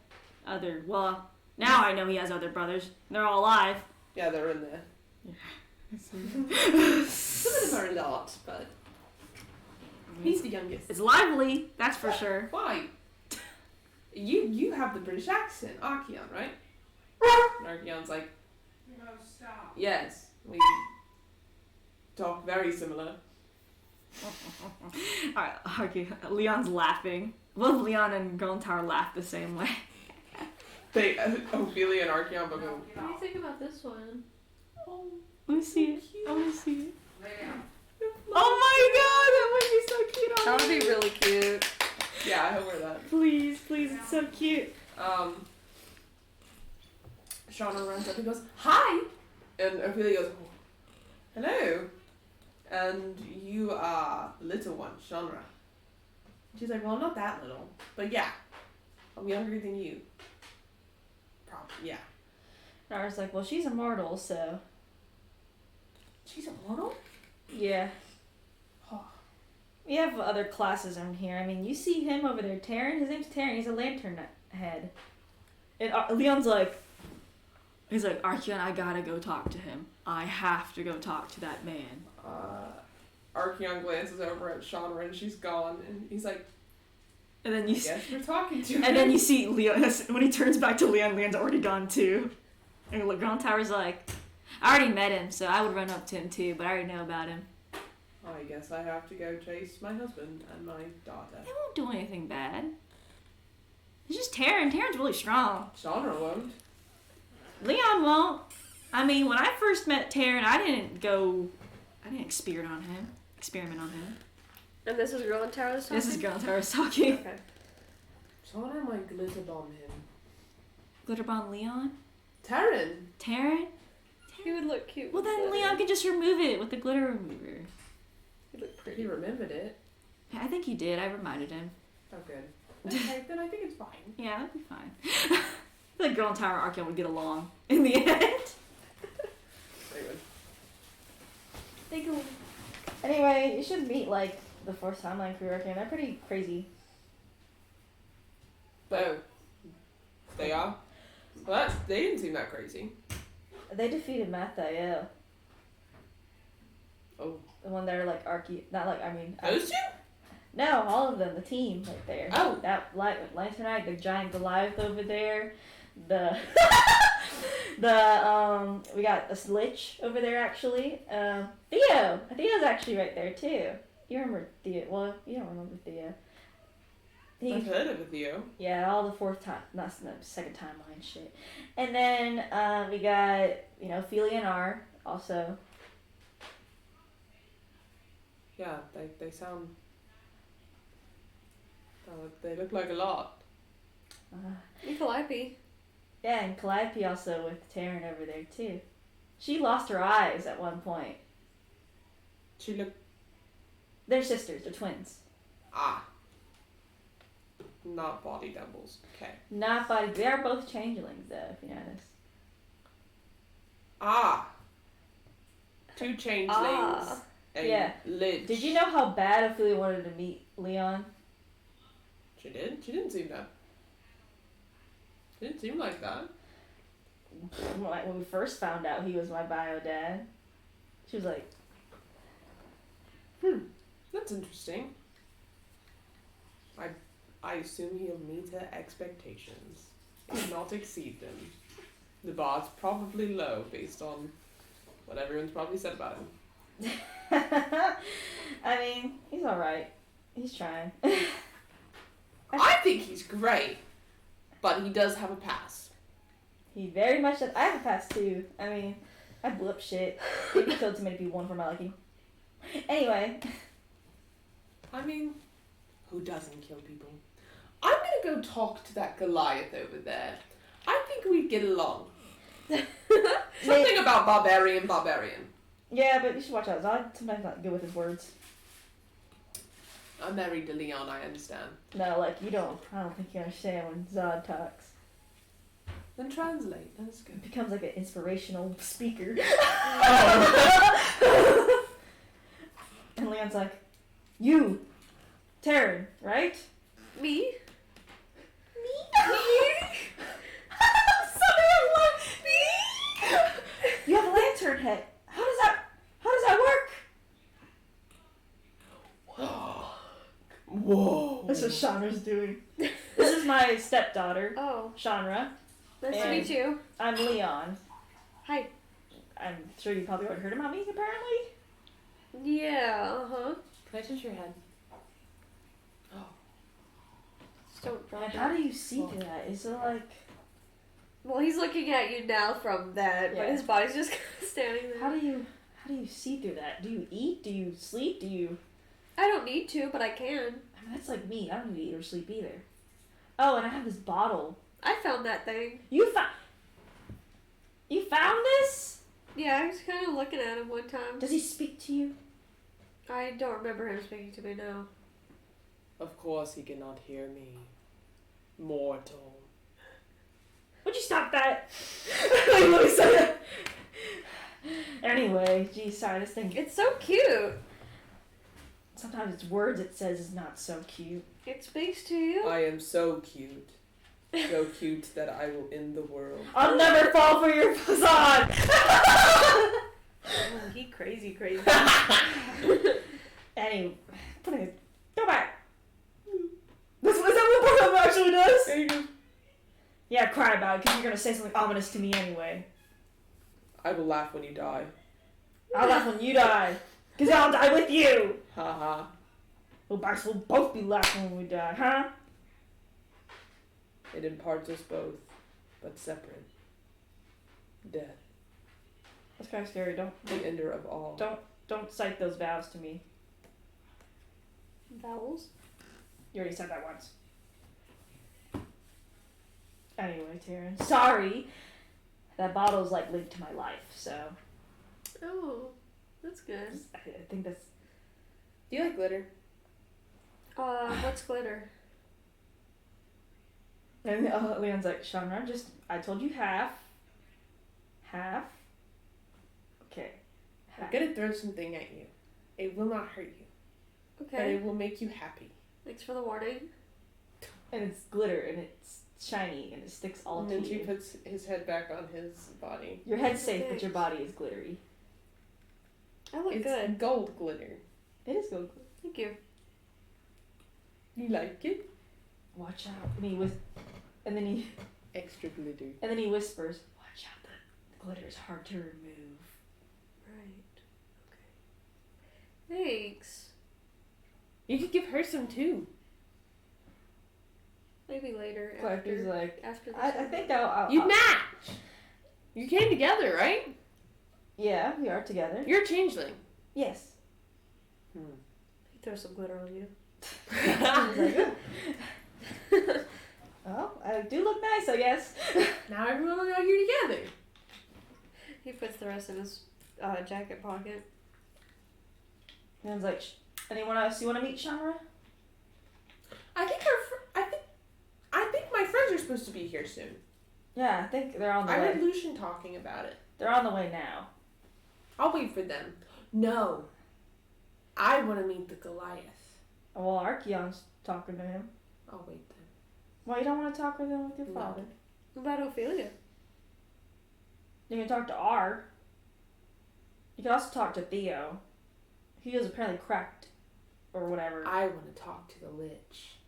other. Well, now I know he has other brothers. They're all alive. Yeah, they're in there. Some of them are a lot, but he's the youngest. It's lively, that's for sure. Why? You have the British accent, Archeon, right? And Archeon's like, You gotta stop. yes, we talk very similar. Alright, okay. Leon's laughing. Both Leon and Girl in Tower laugh the same way. They, Ophelia and Archeon both go, What do you think about this one? oh, Let me see it. I want to see it. Lay down. Oh my god, that would be so cute. That would be really cute. yeah, I wear that. Please, it's so cute. Shauna runs up and goes, hi! And Ophelia goes, oh, hello. And you are little one, Shauna. She's like, well, I'm not that little. But yeah, I'm younger than you. Probably, yeah. Nara's like, well, she's immortal, so. She's immortal? Yeah. Oh. We have other classes on here. I mean, you see him over there, Taryn. His name's Taryn. He's a lantern head. And Leon's like, He's like, Archeon, I gotta go talk to him. I have to go talk to that man. Archeon glances over at Shauna and she's gone. And he's like, And then you yes, we're talking to him. and then you see Leon, when he turns back to Leon, Leon's already gone too. And Girl in Tower's like, I already met him, so I would run up to him too, but I already know about him. I guess I have to go chase my husband and my daughter. They won't do anything bad. It's just Taryn. Taryn's really strong. Shauna won't. Leon won't. I mean, when I first met Taryn, I didn't experiment on him. And this is Girl in Tower talking? This is Girl in Tower's talking. Okay. Shauna might glitter bomb him. Glitter bomb Leon? Taryn! Taryn? He would look cute. Well, with then glitter. Leon could just remove it with the glitter remover. He'd look pretty. He remembered it. I think he did. I reminded him. Oh, good. Okay, then I think it's fine. Yeah, that'd be fine. I feel like Girl in Tower and Archeon would get along in the end. They would. they go. Anyway, you should meet, like, the Fourth Timeline crew again. They're pretty crazy. Oh. They are? Well, they didn't seem that crazy. They defeated Mathael. Oh. The one that are, like, Those two? No, all of them. The team right there. Oh. That Lanternite, the giant Goliath over there. The we got a Lich over there actually. Theo's actually right there too. You remember Theo? Well, you don't remember Theo. I've heard of a Theo. Yeah, all the fourth time, not the second timeline shit. And then we got Ophelia and R also. Yeah, they sound. They look like a lot. And Calliope. Yeah, and Calliope also with Taryn over there too. She lost her eyes at one point. She looked. They're sisters. They're twins. Not body doubles. Okay. Not body. They are both changelings, though. If you notice. Two changelings. A Yeah. Lich. Did you know how bad Ophelia wanted to meet Leon? She did? She didn't seem that. She didn't seem like that. When we first found out he was my bio dad, she was like, That's interesting. I assume he'll meet her expectations, if not exceed them. The bar's probably low based on what everyone's probably said about him. I mean, he's alright. He's trying. I think he's great, but he does have a past. He very much does. I have a past too. I mean, I blew up shit. Maybe killed too many people for my liking. Anyway. I mean, who doesn't kill people? I'm go talk to that Goliath over there. I think we'd get along. Something about barbarian. Yeah, but you should watch out. Zod sometimes not good with his words. I'm married to Leon, I understand. No, like, I don't think you understand when Zod talks. Then translate, that's good. He becomes like an inspirational speaker. And Leon's like, you, Taryn, right? Me? Me? Sorry, I'm like, me? You have a lantern head. How does that work? Whoa. That's what Chandra's doing. This is my stepdaughter, Oh, Chandra. nice to And- meet you. I'm Leon. Hi. I'm sure you probably already heard about me, apparently. Yeah, uh-huh. Can I touch your head? Just don't drop And it. how do you see through that? Is it like, Well, he's looking at you now from that, but Yeah. his body's just kind of standing there. how do you see through that? Do you eat? Do you sleep? Do you... I don't need to, but I can. I mean, that's like me. I don't need to eat or sleep either. Oh, and I have this bottle. I found that thing. You found this? Yeah, I was kind of looking at him one time. Does he speak to you? I don't remember him speaking to me now. Of course he cannot hear me. Mortal. Would you stop that? Wait, let me say that. Anyway, geez, sorry, this thing... It's so cute. Sometimes it's words it says is not so cute. It speaks to you. I am so cute. So cute that I will end the world. I'll never fall for your facade! Oh, he crazy. Anyway, go back. Is that what Pornhub actually does? There you go. Yeah, cry about it, because you're going to say something ominous to me anyway. I will laugh when you die. I'll laugh when you die, because I'll die with you! Haha. We'll both be laughing when we die, huh? It imparts us both, but separate. Death. That's kind of scary. The ender of all. Don't cite those vows to me. Vowels. You already said that once. Anyway, Taryn. Sorry! That bottle's like linked to my life, so Oh, that's good. I think that's... Do you like glitter? What's glitter? And Leon's like, Chandra, I told you half. Half. Okay. I'm gonna throw something at you. It will not hurt you, but Okay. it will make you happy. Thanks for the warning. And it's glitter, and it's shiny, and it sticks all And to then she you. puts his head back on his body. Your head's safe, but Thanks. your body is glittery. I look It's good. gold glitter. It is gold. Thank you. You like it? Watch out. And then he Extra glitter. whispers, watch out, the glitter is hard to remove. Right. Okay. Thanks. You could give her some too. Maybe later. Collector's like, After this. I think I'll You match! You came together, right? yeah, we are together. You're a changeling. Yes. He throw some glitter on you. I was like, "Oh." Well, I do look nice, I guess. Now everyone will know you're together. He puts the rest in his jacket pocket. And I was like, anyone else you want to meet, Chandra? I think I think my friends are supposed to be here soon. Yeah, I think they're on the I way. heard Lucian talking about it. They're on the way now. I'll wait for them. No. I want to meet the Goliath. Well, Archeon's talking to him. I'll wait then. Well, you don't want to talk with him with your No. father. What about Ophelia? You can talk to R. You can also talk to Theo. He was apparently cracked. Or whatever. I want to talk to the Lich.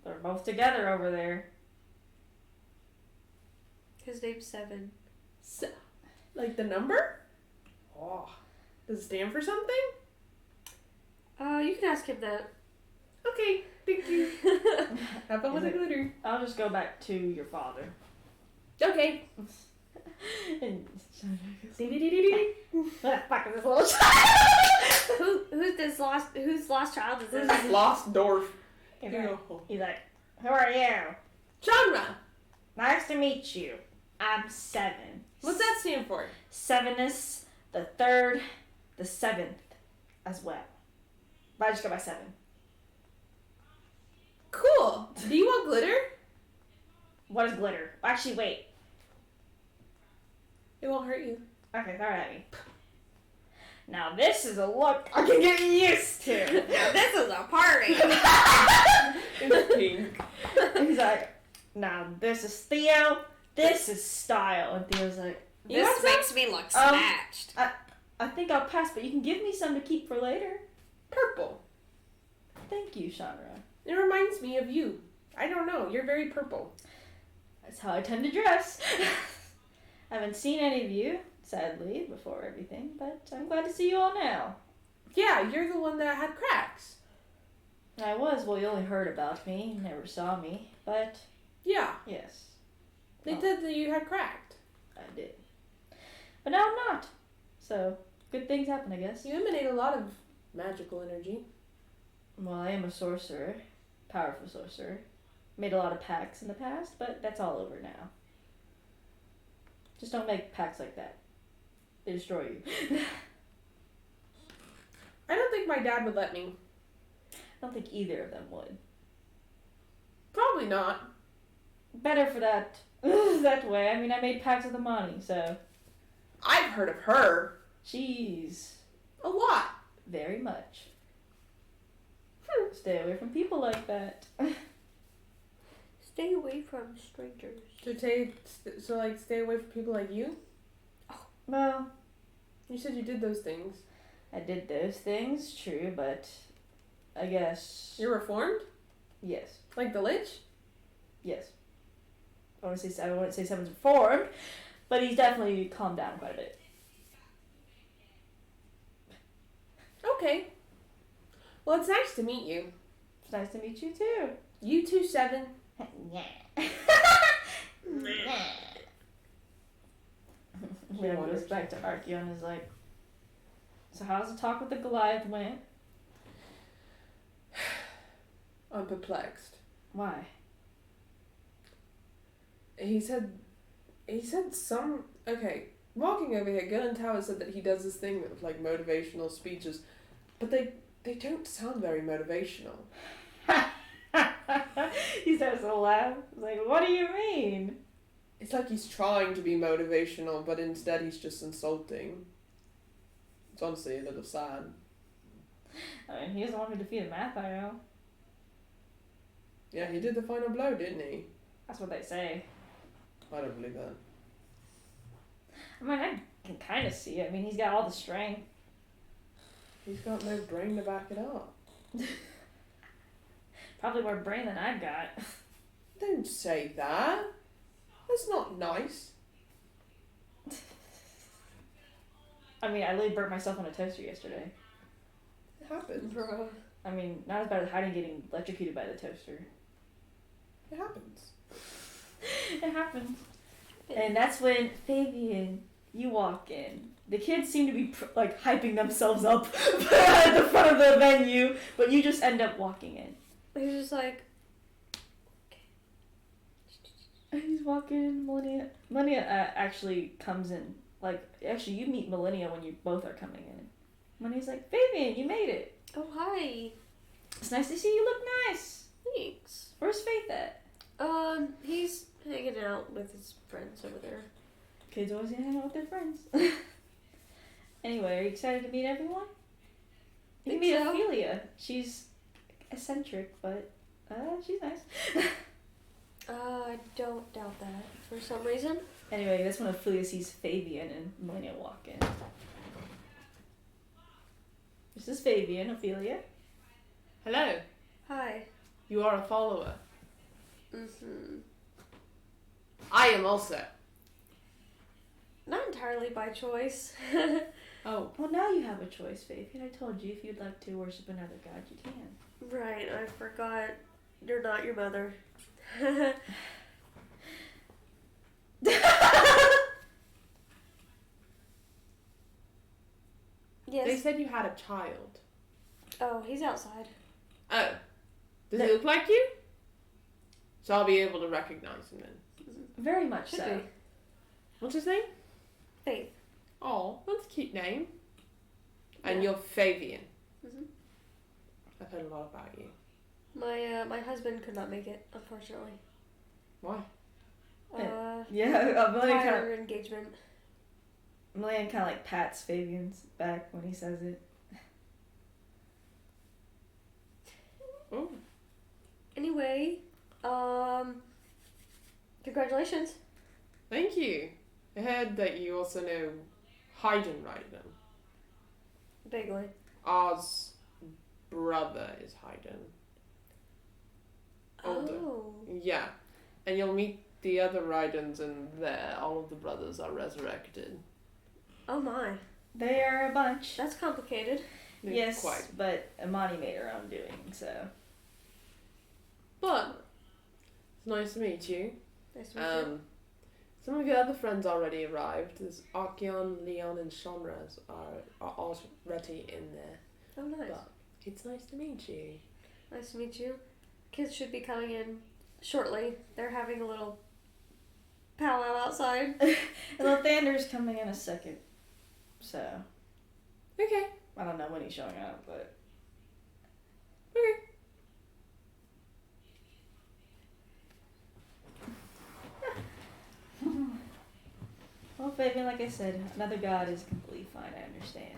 They're both together over there. His name's Seven. So, like the number? Oh. Does it stand for something? You can ask him that. Okay, thank you. Have fun with the glitter. I'll just go back to your father. Okay. And Who's fuck this little child. Whose last child is this? Lost dwarf? He's like, Who are you? Genre. Nice to meet you. I'm 7. What's that stand for? 7th, the 3rd, the 7th as well. But I just go by 7. Cool. Do you want glitter? What is glitter? Actually, wait. It won't hurt you. Okay, throw it at me. Now this is a look I can get used to. Now this is a party. It's pink. He's like, now this is Theo. This is style. And Theo's like, you This want some? makes me look snatched. I think I'll pass, but you can give me some to keep for later. Purple. Thank you, Chandra. It reminds me of you. I don't know. You're very purple. That's how I tend to dress. I haven't seen any of you, sadly, before everything, but I'm glad to see you all now. Yeah, you're the one that had cracks. I was, well, you only heard about me, never saw me, but Yeah. yes, They said that you had cracked. I did. But now I'm not. So, good things happen, I guess. You emanate a lot of magical energy. Well, I am a sorcerer, powerful sorcerer. Made a lot of pacts in the past, but that's all over now. Just don't make pacts like that. They destroy you. I don't think my dad would let me. I don't think either of them would. Probably not. Better for that that way. I mean, I made pacts with Amani, so I've heard of her. she's A lot. very much. Stay away from people like that. Stay away from strangers. Stay away from people like you? Well, You said you did those things. I did those things, true, but I guess You're reformed? yes, Like the Lich? yes. I wouldn't say someone's reformed, but he's definitely calmed down quite a bit. Okay. Well, it's nice to meet you. It's nice to meet you too. You too, 7. Leon goes back to Archeon and is like, so how's the talk with the Goliath went? I'm perplexed. Why? He said some. Okay, walking over here, Gillen Tower said that he does this thing with like motivational speeches, but they don't sound very motivational. He starts to laugh. He's like, what do you mean? It's like he's trying to be motivational, but instead he's just insulting. It's honestly a little sad. I mean, he's the one who defeated Mathael. Yeah, he did the final blow, didn't he? That's what they say. I don't believe that. I mean, I can kind of see it. I mean, he's got all the strength. He's got no brain to back it up. Probably more brain than I've got. Don't say that. That's not nice. I mean, I literally burnt myself on a toaster yesterday. It happens. Bruh. I mean, not as bad as hiding getting electrocuted by the toaster. It happens. It happens. And that's when, Fabian, you walk in. The kids seem to be like hyping themselves up at the front of the venue, but you just end up walking in. He's just like, And he's walking in. Millennia actually comes in. Like, actually, you meet Millennia when you both are coming in. Millennia's like, Fabian, you made it. oh hi, It's nice to see you look nice. thanks. Where's Faith at? He's hanging out with his friends over there. Kids always gonna hang out with their friends. Anyway, are you excited to meet everyone? You can Think meet so. Ophelia. She's eccentric, but she's nice. I don't doubt that for some reason. Anyway, that's when Ophelia sees Fabian and Millennia walk in. This is Fabian, Ophelia. Hello. Hi. You are a follower. Mm-hmm. I am also. Not entirely by choice. Oh. Well, now you have a choice, Fabian. I told you if you'd like to worship another god, you can. Right, I forgot. You're not your mother. They Yes. said you had a child. Oh, he's outside. Oh. Does he look like you? So I'll be able to recognize him then. Very much Should so. be. What's his name? Faith. Oh, that's a cute name. And Yeah. you're Fabian. Mhm. I've heard a lot about you. My husband could not make it, unfortunately. Why? Yeah, Prior engagement. Millian kind of like pats Fabian's back when he says it. Oh. Anyway, congratulations. Thank you. I heard that you also know Hayden Ryden. Vaguely. Oz brother is Hayden. Older. Oh. Yeah. And you'll meet the other Rydens in there. All of the brothers are resurrected. Oh my. They are a bunch. That's complicated. Yes, Quite. but Imani made her own doing, so. But it's nice to meet you. Nice to meet you. Some of your other friends already arrived. There's Archeon, Leon, and Shamraz are already in there. Oh, nice. But it's nice to meet you. Nice to meet you. Kids should be coming in shortly. They're having a little powwow outside. And Lathander's coming in a second, so. Okay. I don't know when he's showing up, but. Okay. Well, Fabian, like I said, another god is completely fine, I understand.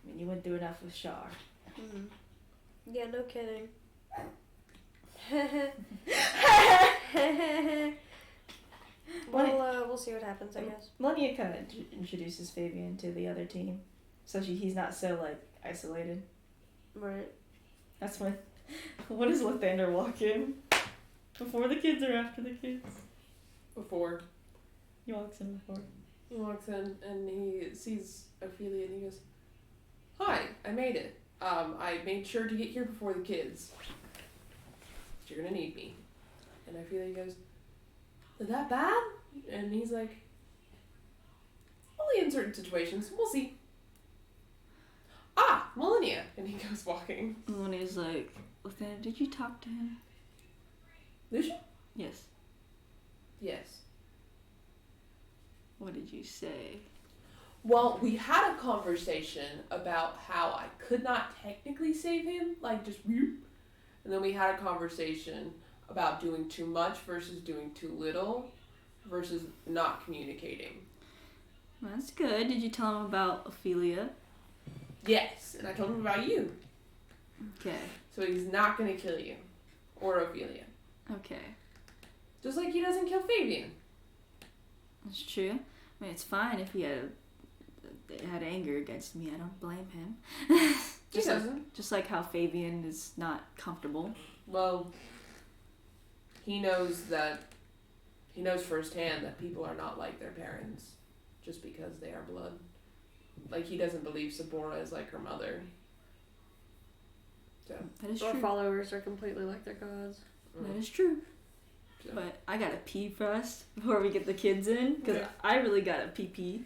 I mean, you went through enough with Shar. Mm. Yeah, no kidding. We'll see what happens, I guess. Melania kind of introduces Fabian to the other team, so he's not so, like, isolated. Right. That's when does Lathander walk in? Before the kids or after the kids? Before. He walks in before. He walks in and he sees Ophelia and he goes, "Hi, I made it. I made sure to get here before the kids. You're gonna need me." And Ophelia goes, "Is that bad?" And he's like, "Only in certain situations. We'll see." "Ah, Melania." And he goes walking. And when he's like, Lathander, did you talk to him? Lucian? Yes. Yes. What did you say? Well, we had a conversation about how I could not technically save him, like just whoop. And then we had a conversation about doing too much versus doing too little versus not communicating. That's good. Did you tell him about Ophelia? Yes, and I told him about you. Okay. So he's not going to kill you. Or Ophelia. Okay. Just like he doesn't kill Fabian. That's true. I mean, it's fine if he had anger against me. I don't blame him. He doesn't. Just like how Fabian is not comfortable. Well, he knows firsthand that people are not like their parents just because they are blood. Like, he doesn't believe Sabora is like her mother. So. That is Our true. followers are completely like their gods. That is true. So. But I gotta pee first before we get the kids in, because Okay. I really gotta pee.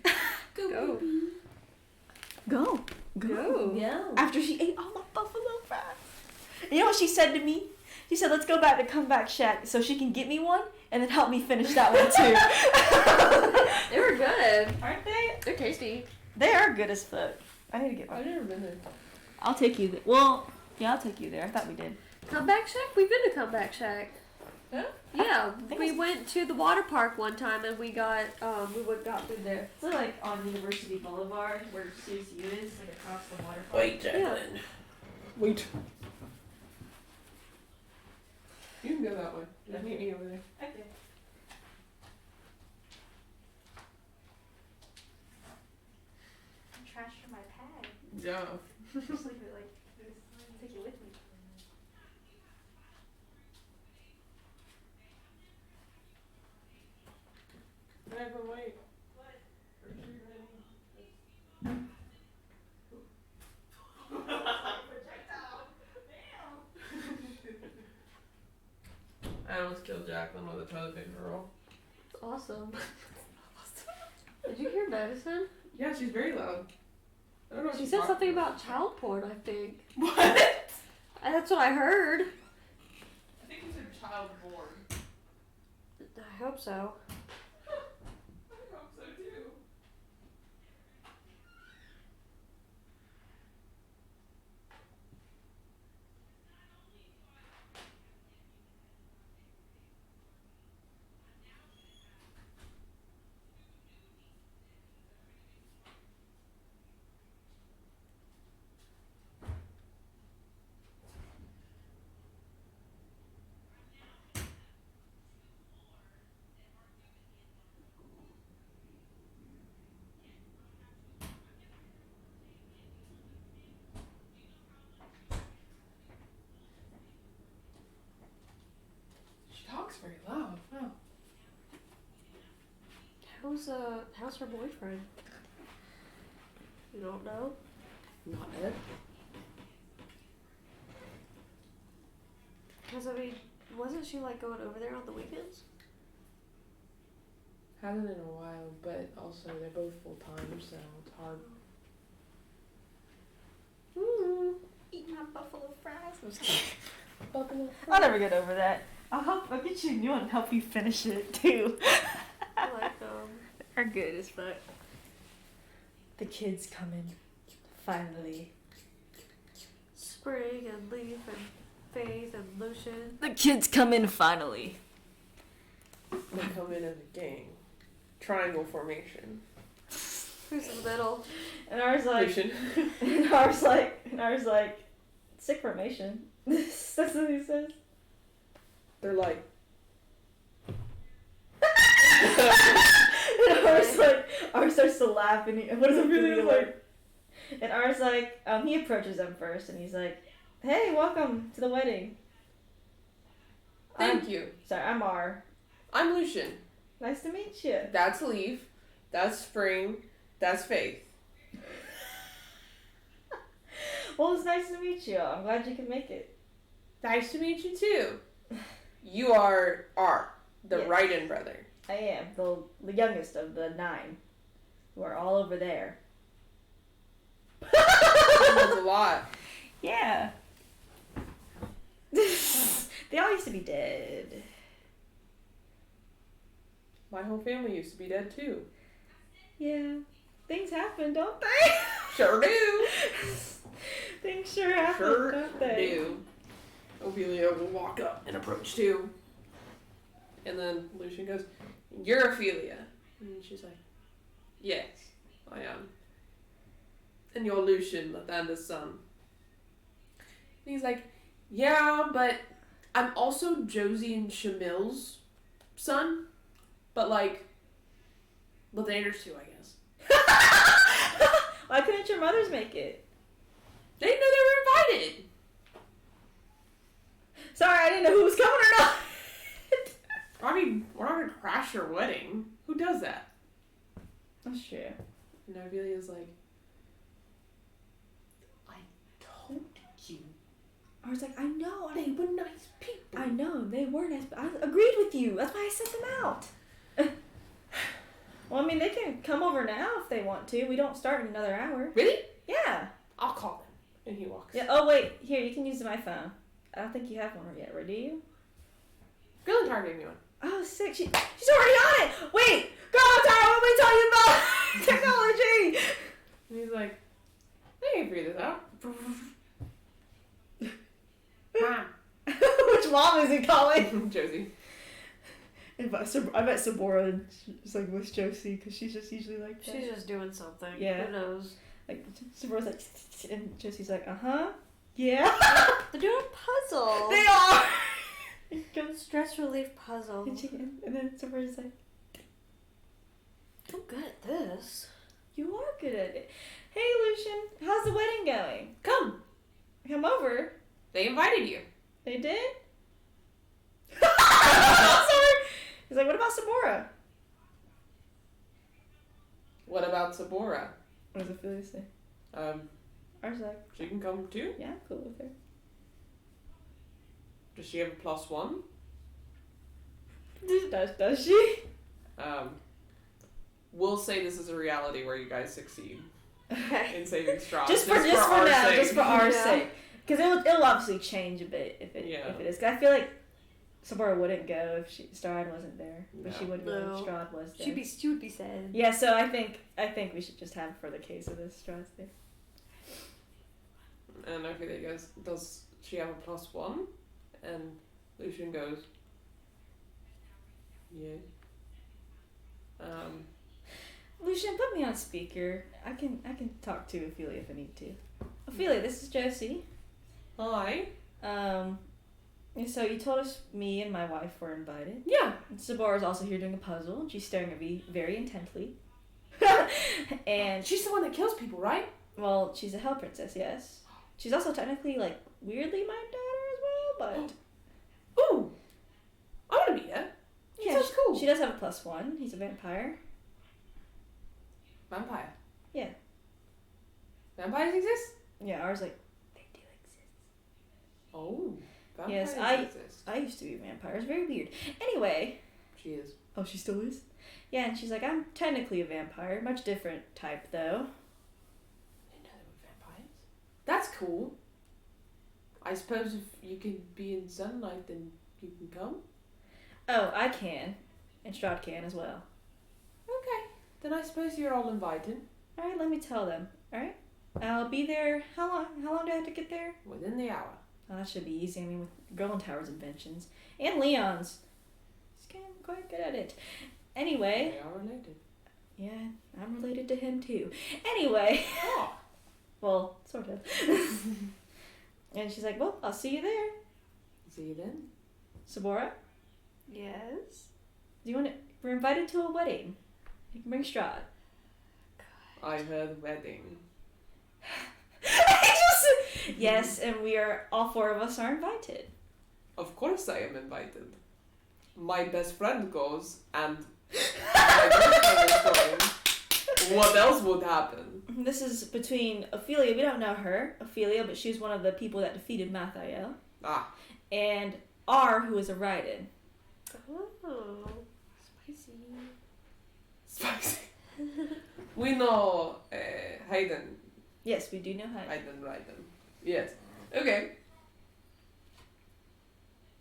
Go. Go. Yeah. After she ate all my buffalo fries. You know what she said to me? She said, "Let's go back to Comeback Shack so she can get me one and then help me finish that one too." They were good. Aren't they? They're tasty. They are good as fuck. I need to get one. I've never been there. I'll take you there. Well, yeah, I'll take you there. I thought we did. Comeback Shack? We've been to Comeback Shack. Huh? Yeah, think we it's- went to the water park one time and we got food there. It's like on University Boulevard where CSU is, like across the waterfront. Wait, Jacqueline. Wait. You can go that way. Just meet me over there. Okay. Trash for my pad. Yeah. Just leave it like this. Take it with me. But wait. I almost killed Jacqueline with a toilet paper roll. Awesome. Did you hear Madison? Yeah, she's very loud. I don't know what She she's said talking something about child porn, I think. What? That's what I heard. I think you said child born. I hope so. I hope so too. She talks very loud. Wow. How's her boyfriend? You don't know? Not Ed. Because, I mean, wasn't she, like, going over there on the weekends? Hasn't in a while, but also they're both full time, so it's hard. Eat my buffalo fries. I'm just kidding. Buffalo I'll never get over that. I'll get you a new one and help you finish it too. I like them. They're good as fuck. The kids coming. Finally. Spring and Leaf and Faith and Lucian. The kids come in finally. They come in as a gang. Triangle formation. Who's in the middle? And ours like, Lucian. and ours like, sick formation. That's what he says. They're like. And ours starts to laugh and what does it really like? And ours like, he approaches them first and he's like, "Hey, welcome to the wedding." Thank you. Sorry, I'm R. I'm Lucian. Nice to meet you. That's Leaf. That's Spring. That's Faith. Well, it's nice to meet you. I'm glad you can make it. Nice to meet you too. You are R, the Yes. Ryden brother. I am the youngest of the 9, who are all over there. That's a lot. Yeah. They all used to be dead. My whole family used to be dead too. Yeah. Things happen, don't they? Sure do. Things sure happen, Sure don't they? do. Ophelia will walk up and approach too. And then Lucian goes, "You're Ophelia." And she's like, "Yes, I am." "And you're Lucian, Lathander's son." And he's like, "Yeah, but I'm also Josie and Shamil's son. But like, Lathander's too, I guess." Why couldn't your mothers make it? They didn't know they were invited. Sorry, I didn't know who was coming or not. I mean, we're not gonna crash your wedding. Who does that? That's true. And Ophelia's like, "I told you I was like, I know, they were nice people." I know, they were nice, but I agreed with you. That's why I sent them out. Well, I mean, they can come over now if they want to. We don't start in another hour. Really? Yeah. I'll call them. And he walks. Yeah. Oh, wait. Here, you can use my phone. I don't think you have one yet, right? Do you? Gillentar gave me one. Oh, sick. She's already on it. Wait. Girl, Tara, let me tell you about technology. And he's like, "I can figure this out." Mom. Which mom is he calling? Josie. I bet Sabora is like with Josie because she's just usually like that. She's just doing something. Yeah. Who knows? Like Sabora's like, and Josie's like, yeah. They're doing a puzzle. They are. Stress relief puzzle. And then Sabora's like, I'm good at this. you are good at it. Hey, Lucian, how's the wedding going? Come. Come over. They invited you. They did? Sorry. He's like, what about Sabora? What about Sabora? What does Ophelia say? I was like, She can come too? yeah, I'm cool with her. Does she have a +1? Does she? We'll say this is a reality where you guys succeed Okay. in saving straws. Just for our now, sake. just for our Yeah. sake. Because it'll obviously change a bit if it Yeah. if it is. 'Cause I feel like Sabora wouldn't go if Strahd wasn't there, but she No. would go No. if Strahd was there. She would be sad. Yeah, so I think we should just have for the case of this Strahd's there. And Ophelia goes, does she have a +1? And Lucian goes, yeah. Lucian, put me on speaker. I can talk to Ophelia if I need to. Ophelia, this is Josie. Hi. So you told us me and my wife were invited. Yeah. And Sabora's also here doing a puzzle, and she's staring at me very intently. And She's the one that kills people, right? well, she's a hell princess, yes. She's also technically like weirdly my daughter as well, but Ooh. I want to meet her. She sounds cool. She does have a +1. He's a vampire. Vampire. Yeah. Vampires exist? Yeah, ours like they do exist. Oh. Yes, Vampires exist. I used to be a vampire. It's very weird. Anyway. She is. Oh, she still is? Yeah, and she's like, I'm technically a vampire. Much different type, though. I didn't know they were vampires. That's cool. I suppose if you can be in sunlight, then you can come? Oh, I can. And Strahd can as well. Okay. Then I suppose you're all invited. Alright, let me tell them. Alright? I'll be there. How long do I have to get there? Within the hour. Oh, that should be easy. I mean, with Golden Tower's inventions. And Leon's. He's getting quite good at it. Anyway. They are related. Yeah, I'm related to him too. Anyway. Oh. Well, sort of. And she's like, well, I'll see you there. See you then. Sabora, Yes. do you want to... We're invited to a wedding. You can bring Strahd. I heard wedding. Yes, and all 4 of us are invited. Of course I am invited. My best friend goes, and my girlfriend is going. What else would happen? This is between Ophelia. We don't know her, Ophelia, but she's one of the people that defeated Mathael. Ah. And R, who is a Raiden. Oh, spicy. Spicy. We know Hayden. Yes, we do know her. Hayden Raiden. Yes. Okay.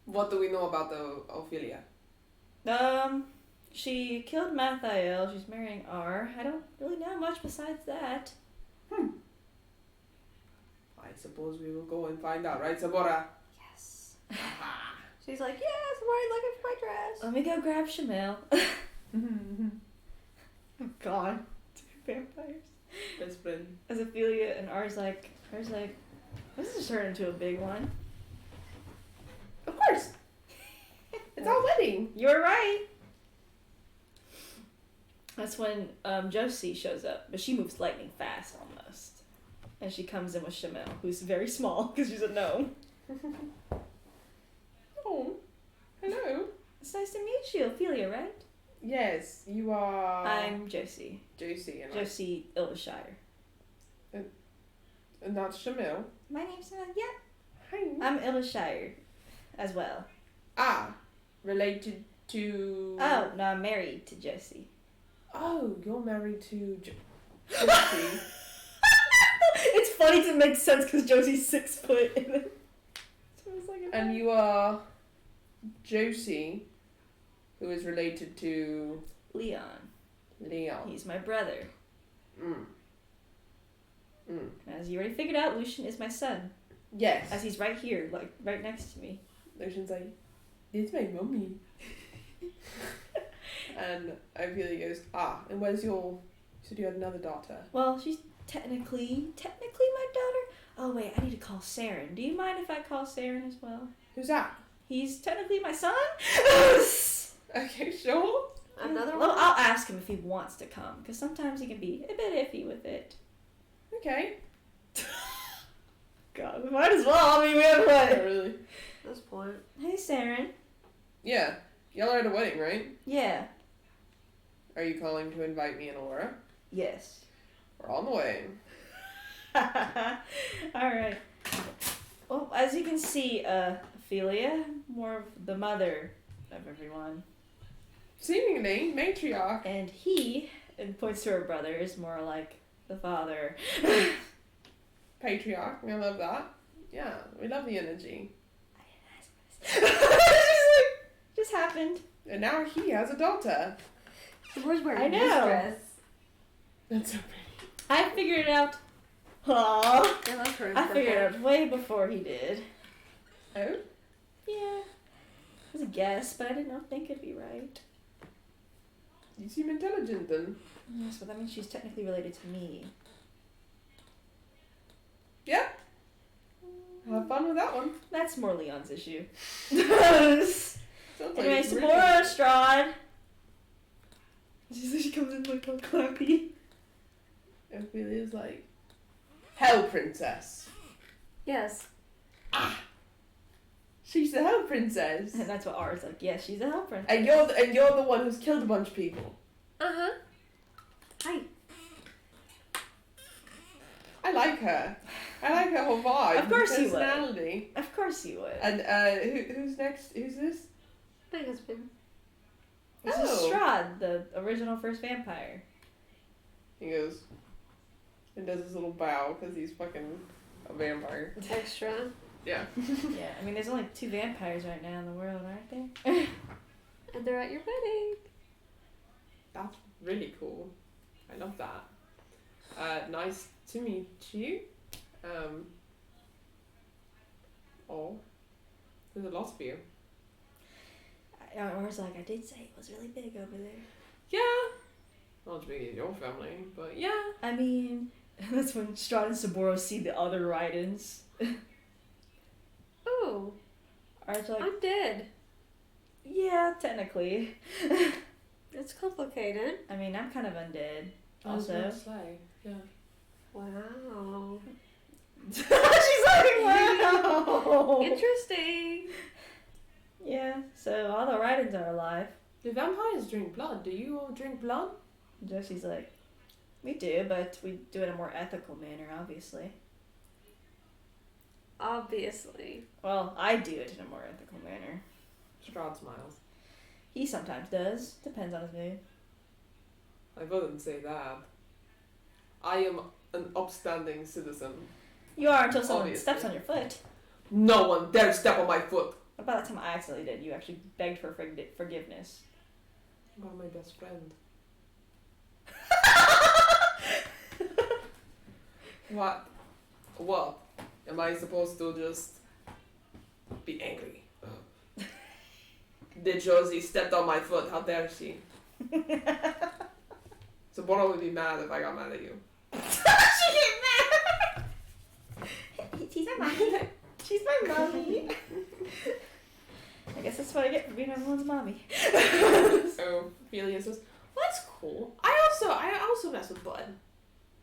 What do we know about the Ophelia? She killed Mathael. She's marrying R. I don't really know much besides that. I suppose we will go and find out, right, Sabora? Yes. She's like, yes, I'm already looking for my dress. Let me go grab Shamil. Oh God, 2 vampires. Best friend. As Ophelia and R's like, this has turned into a big one. Of course. It's our wedding. You're right. That's when Josie shows up, but she moves lightning fast almost. And she comes in with Shamil, who's very small because she's a gnome. Oh, hello. It's nice to meet you, Ophelia, right? Yes, you are. I'm Josie. Josie and Josie Ildershire. and that's Shamil. My name's yeah. Hi. I'm Ildershire as well. Ah, related to. Oh, no, I'm married to Josie. Oh, you're married to Josie. It's funny to make sense because Josie's 6 foot. So I was like, And you are Josie, who is related to Leon. Leon. He's my brother. Mm. Mm. As you already figured out, Lucian is my son. Yes. As he's right here, like right next to me. Lucian's like, it's my mummy. And Ophelia goes, and where's your... You said you had another daughter. Well, she's technically my daughter. Oh wait, I need to call Saren. Do you mind if I call Saren as well? Who's that? He's technically my son. Okay, sure. Another Well, one? I'll ask him if he wants to come, because sometimes he can be a bit iffy with it. Okay. God, we might as well. I mean, we have Not what? really. At this point. Hey, Saren. Yeah. Y'all are at a wedding, right? Yeah. Are you calling to invite me and Aurora? Yes. We're on the way. Alright. Well, as you can see, Ophelia, more of the mother of everyone. Seemingly, matriarch. And he, and points to her brother, is more like the father. Patriarch. I love that. Yeah, we love the energy. She's like, And now he has a daughter. Sabor's wearing I this know. dress. That's so pretty. I figured it out. Aww. I love her. I figured it out way before he did. Oh? Yeah. It was a guess, but I did not think it'd be right. You seem intelligent then. Yes, but that means she's technically related to me. Yeah. Have fun with that one. That's more Leon's issue. Sounds like Anyway, it's really- Sabora Strahd. She comes in like all clappy. Ophelia's like, Hell Princess. Yes. She's the Hell Princess. And that's what R's like. Yes, she's a hell princess. And you're the one who's killed a bunch of people. Uh-huh. Hi. I like her. I like her whole vibe. Of course you would. personality. Of course you would. And who's next? Who's this? My husband. This is Strahd, the original first vampire. He goes and does his little bow because he's fucking a vampire. Extra. Yeah. Yeah, I mean, there's only 2 vampires right now in the world, aren't there? And they're at your wedding. That's really cool. I love that. Nice to meet you. There's a lot of you. R's like, I did say it was really big over there. Yeah. Not as big as your family, but yeah. I mean, that's when Strahd and Saboro see the other Rydens. Oh, R's like, I'm dead. yeah, technically. It's complicated. I mean, I'm kind of undead. I was Also. about to say, yeah. Wow. She's like, wow. Interesting. Yeah, so all the Rydens are alive. Do vampires drink blood? Do you all drink blood? Jesse's like, we do, but we do it in a more ethical manner, obviously. Obviously. Well, I do it in a more ethical manner. Strahd smiles. He sometimes does. Depends on his mood. I wouldn't say that. I am an upstanding citizen. You are until someone Obviously. steps on your foot. No one dare step on my foot. But by the time I accidentally did, you actually begged for forgiveness. You are my best friend. What? What? Am I supposed to just be angry? Did Josie stepped on my foot? How dare she? Sabora would be mad if I got mad at you. She get mad! She's my mommy. She's my mommy. I guess that's what I get for being everyone's mommy. So Ophelia says, well, that's cool. I also mess with blood.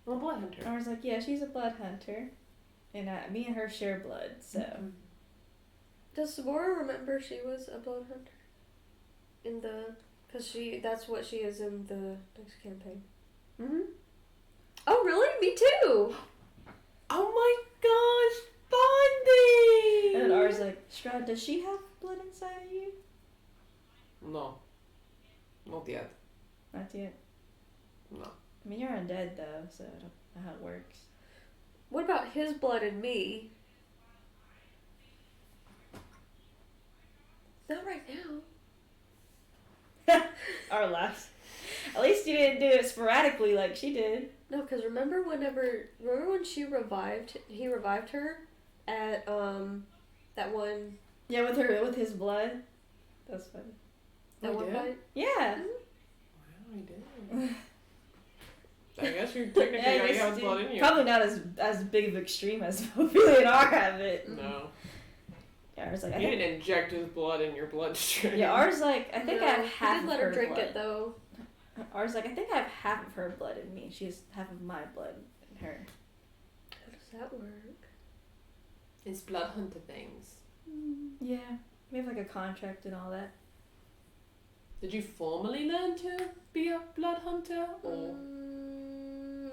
I'm a blood hunter. I was like, yeah, she's a blood hunter. And me and her share blood, so. Does Sabora remember she was a blood hunter? Because that's what she is in the next campaign. Mm-hmm. Oh, really? Me too! Oh my gosh, bonding! And then R's like, Strahd, does she have blood inside of you? No. Not yet. Not yet. No. I mean, you're undead, though, so I don't know how it works. What about his blood and me? Not right now. R laughs. At least you didn't do it sporadically like she did. No, because remember when he revived her at, that one... Yeah, with his blood. That's funny. That one did? fight? Yeah. Wow, I did. I guess you technically Yeah, I already guess have you blood do. in you. Probably not as big of an extreme as Ophelia and R have it. No. Yeah, R's like, I You think. didn't inject his blood in your bloodstream. Yeah, R's like, I think I have He half did of let her her drink blood. it, though. R's like, I think I have half of her blood in me. She has half of my blood in her. How does that work? It's blood hunter things. Yeah, we have like a contract and all that. Did you formally learn to be a blood hunter? Or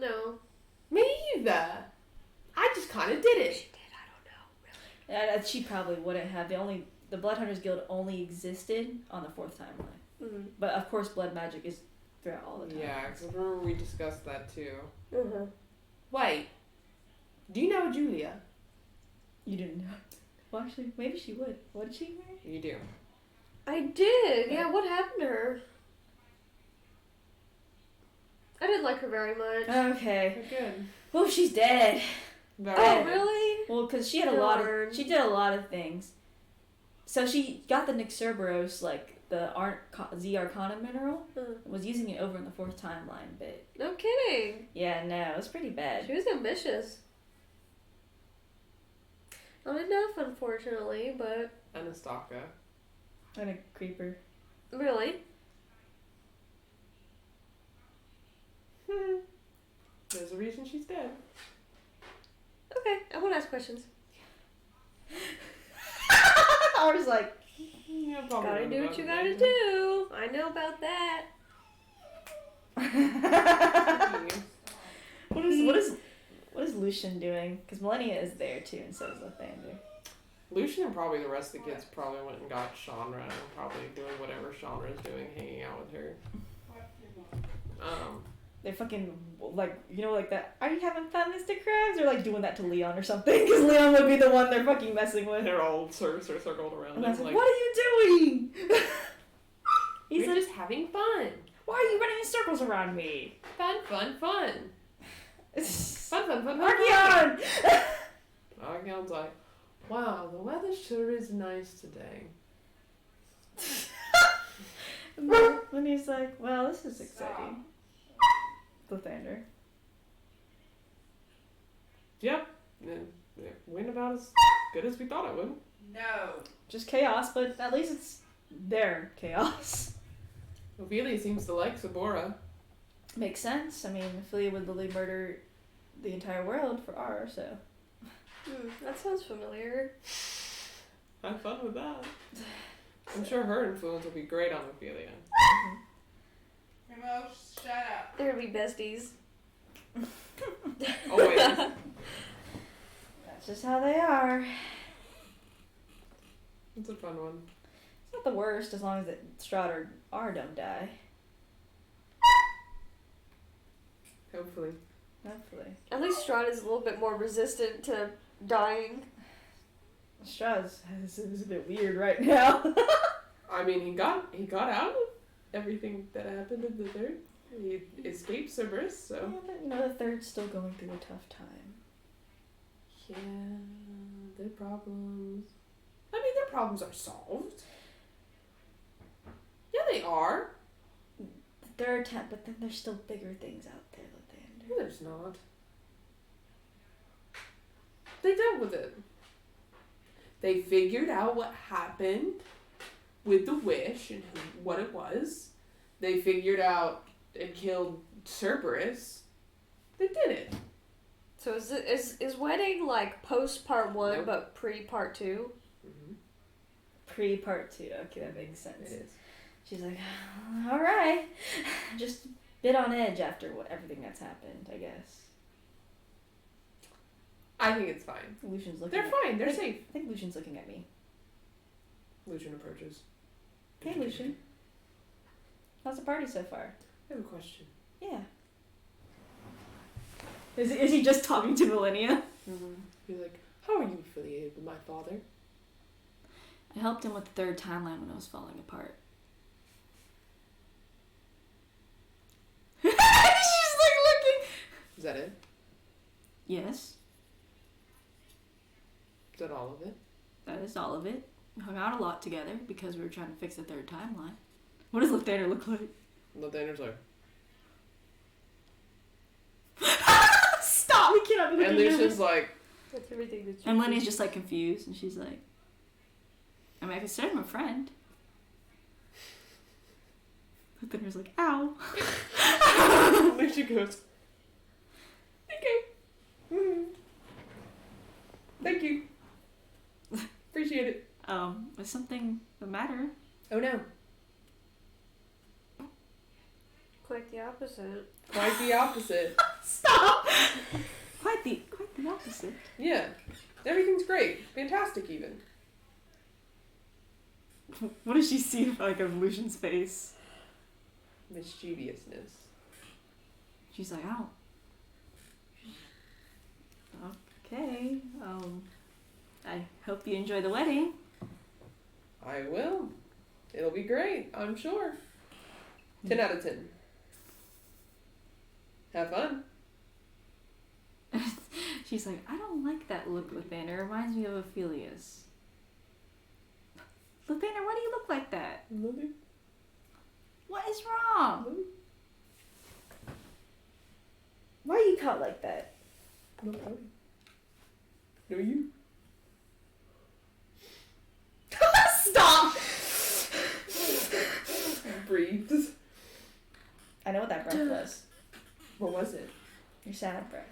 No. me either. I just kind of did it. She did, I don't know. Yeah, she probably wouldn't have. The Blood Hunters Guild only existed on the 4th timeline. Really. But of course, blood magic is throughout all the time. Yeah, because I remember we discussed that too. Mm-hmm. Wait, do you know Julia? You didn't know. Well, actually, maybe she would. Would she, Mary? You do. I did. Yeah, what happened to her? I didn't like her very much. Okay. They're good. Well, she's dead. Very Oh, good. really? Well, because she had she did a lot of things. So she got the Nyxurberos, like the Z Arcana mineral, was using it over in the 4th timeline, but No kidding. yeah, no, it was pretty bad. She was ambitious. Not enough, unfortunately, but And a stalker. And a creeper. really. There's a reason she's dead. Okay, I won't ask questions. I was like, Yeah, probably Gotta not do about what you it. gotta do. I know about that. what is Lucian doing? Because Millennia is there too, and so is Lathander. Lucian and probably the rest of the kids probably went and got Chandra and probably doing whatever Chandra's doing, hanging out with her. They're fucking, like, you know, like that, are you having fun, Mr. Krabs? They're like doing that to Leon or something, because Leon would be the one they're fucking messing with. They're all circled around. And I was him, like, what are you doing? He's We're like, just having fun. why are you running in circles around me? Fun. Fun, fun, fun. Archeon! Archeon's like, wow, the weather sure is nice today. And then he's like, well, this is exciting. Lathander. Yep. And it went about as good as we thought it would. No. Just chaos, but at least it's their chaos. Ophelia seems to like Sabora. Makes sense. I mean, Ophelia would literally murder the entire world for R, so. That sounds familiar. Have fun with that. I'm sure her influence will be great on Ophelia. Primo, shut up. They're gonna be besties. Always. That's just how they are. It's a fun one. It's not the worst as long as that Strahd or R don't die. Hopefully. Hopefully. At least Strahd is a little bit more resistant to dying. Strahd is a bit weird right now. I mean, he got out of everything that happened in the 3rd. He escaped Cerberus, so. Yeah, but you know, the 3rd's still going through a tough time. Yeah, their problems. I mean, their problems are solved. Yeah, they are. The 3rd time, but then there's still bigger things out there, Lathander. No, there's not. They dealt with it. They figured out what happened with the wish and what it was. They figured out and killed Cerberus. They did it. So is wedding like post part 1 Nope. but pre part 2? Mm-hmm. Pre part 2. Okay, that makes sense. It is. She's like, all right. Just a bit on edge after everything that's happened, I guess. I think it's fine. Lucian's looking They're at fine. They're I think- safe. I think Lucian's looking at me. Lucian approaches. Hey, Lucian. How's the party so far? I have a question. Yeah. Is he just talking to Millennia? Mm-hmm. You're like, how are you affiliated with my father? I helped him with the 3rd timeline when it was falling apart. She's like looking. Is that it? Yes, Is that all of it? that is all of it. We hung out a lot together because we were trying to fix the 3rd timeline. What does Lathander look like? Lathander's like, Stop! We cannot be and looking at Lucian's this. like, That's everything that you And Lenny's just like confused, and she's like, I mean, I consider him a friend. Lathander's like, ow. Lucian goes, okay. Mm-hmm. Thank you. Appreciate it. Is something the matter? Oh no. Quite the opposite. Quite the opposite. Stop! Quite the opposite. Yeah. Everything's great. Fantastic even. What does she see like of Lucian's face? Mischievousness. She's like, ow. Okay. I hope you enjoy the wedding. I will. It'll be great, I'm sure. 10 out of 10. Have fun. She's like, I don't like that look, Lathander. It reminds me of Ophelia's. Lathander, why do you look like that? Nothing. What is wrong? Why are you caught like that? No problem. No, you. Stop! Breathes. I know what that breath was. What was it? Your sad breath.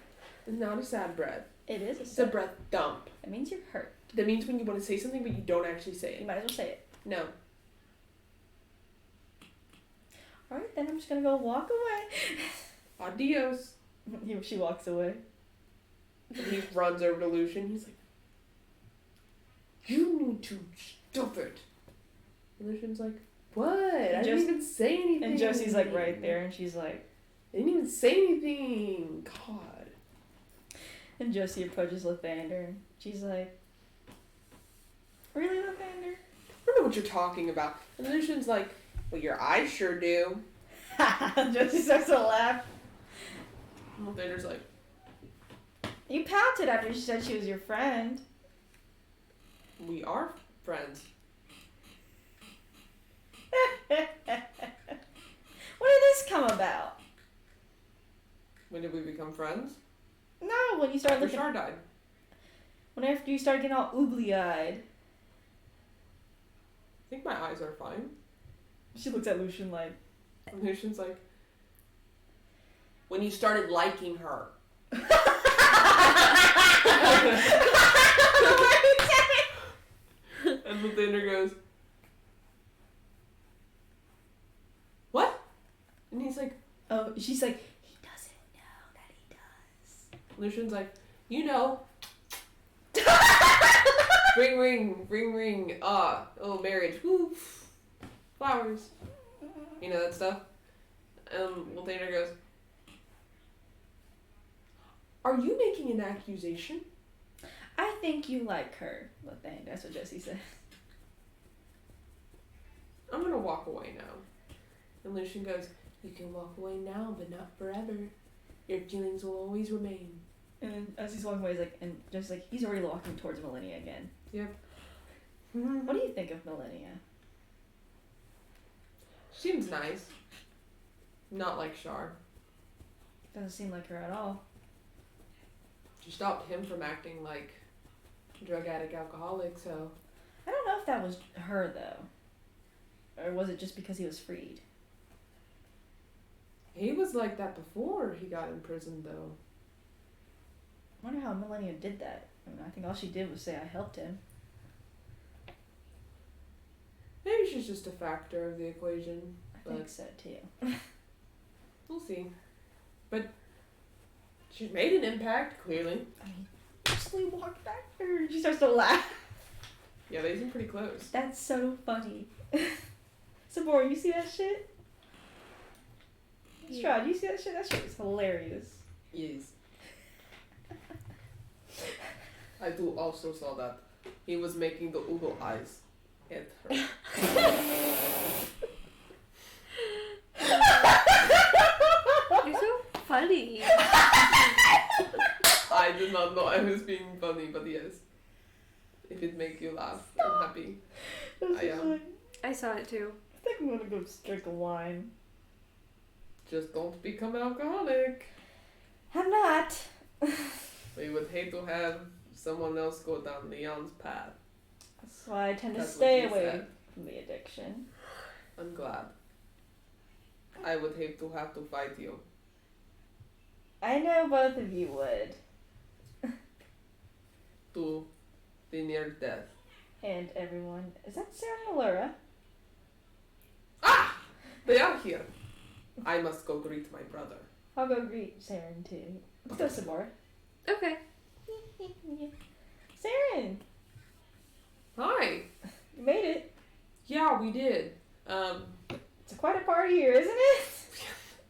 It's not a sad breath. It is a It's a sad. breath dump. That means you're hurt. That means when you want to say something but you don't actually say You it. might as well say it. No. Alright, then I'm just gonna go walk away. Adios. She walks away. And he runs over to Lucian. He's like, you need to stop it. And Lucian's like, what? I didn't even say anything. And Josie's like right there, and she's like, I didn't even say anything. God. and Josie approaches Lathander, and she's like, really, Lathander? I don't know what you're talking about. And Lucian's like, well, your eyes sure do. Josie starts to laugh. And Lathander's like, You pouted after she said she was your friend. we are friends. When did this come about? When did we become friends? No, when you started After looking. Shar died. When after you started getting all oogly-eyed. I think my eyes are fine. She looks at Lucian like, And Lucian's like, when you started liking her. And Lathander goes, what? And he's like, oh, she's like, he doesn't know that he does. Lucian's like, you know. Ring, ring, ring, ring. Oh, marriage. Woo. Flowers. You know that stuff? Lathander goes, are you making an accusation? I think you like her, Lathander. That's what Josie said. I'm gonna walk away now. And Lucian goes, you can walk away now, but not forever. Your feelings will always remain. And then as he's walking away, he's like, and Josie's like, he's already walking towards Millennia again. Yep. What do you think of Millennia? Seems nice. Not like Shar. Doesn't seem like her at all. She stopped him from acting like a drug addict alcoholic, so I don't know if that was her, though. Or was it just because he was freed? he was like that before he got in prison though. I wonder how Millennia did that. I mean, I think all she did was say, I helped him. Maybe she's just a factor of the equation. I think so, too. We'll see. But she's made an impact, clearly. I mean, Ashley walked back to her and she starts to laugh. Yeah, they seem pretty close. That's so funny. Sabor, you see that shit? Strahd, you see that shit? That shit is hilarious. Yes. I do also saw that. He was making the oogle eyes at her. You're so funny. I did not know I was being funny, but yes. If it makes you laugh, I'm happy. I am. I saw it too. I think I'm gonna go drink a wine. Just don't become alcoholic. I'm not. We would hate to have someone else go down Leon's path. That's why I tend to That's stay what he away said. from the addiction. I'm glad. I would hate to have to fight you. I know both of you would. To the near death. And everyone. Is that Sarah and Allura? Ah! They are here. I must go greet my brother. I'll go greet Saren too. Let's go some more. Okay. Saren, Hi. you made it. Yeah, we did. It's quite a party here, isn't it?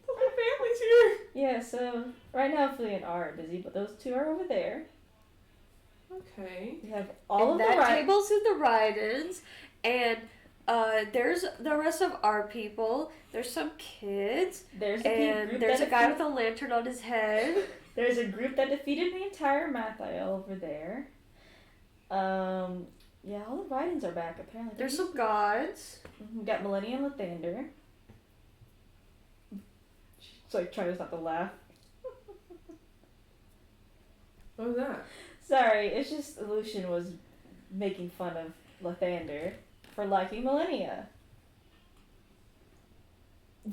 The whole family's here. Yeah, so right now Philly and R are busy, but those two are over there. Okay. We have all and of that the right. table's in the write-ins, and There's the rest of our people. There's some kids. There's a And group there's a that guy with a lantern on his head. There's a group that defeated the entire Mathiel over there. Yeah, all the writings are back apparently. There's some gods. We got Millennia and Lathander. She's like trying not to laugh. What was that? Sorry, it's just Lucian was making fun of Lathander for liking Millennia.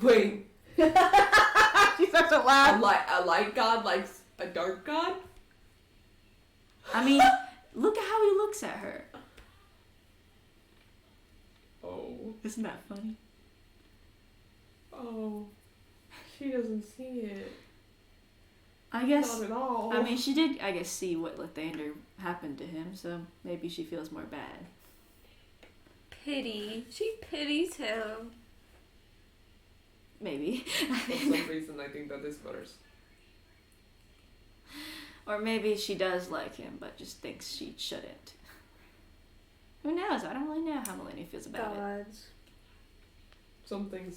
Wait. She starts to laugh. A light god likes a dark god? I mean, look at how he looks at her. Oh. Isn't that funny? Oh. She doesn't see it. I guess. Not at all. I mean, she did, I guess, see what Lathander happened to him, so maybe she feels more bad. Pity. She pities him. Maybe. For some reason, I think that this matters. Or maybe she does like him, but just thinks she shouldn't. Who knows? I don't really know how Millennia feels about it. Gods. Something,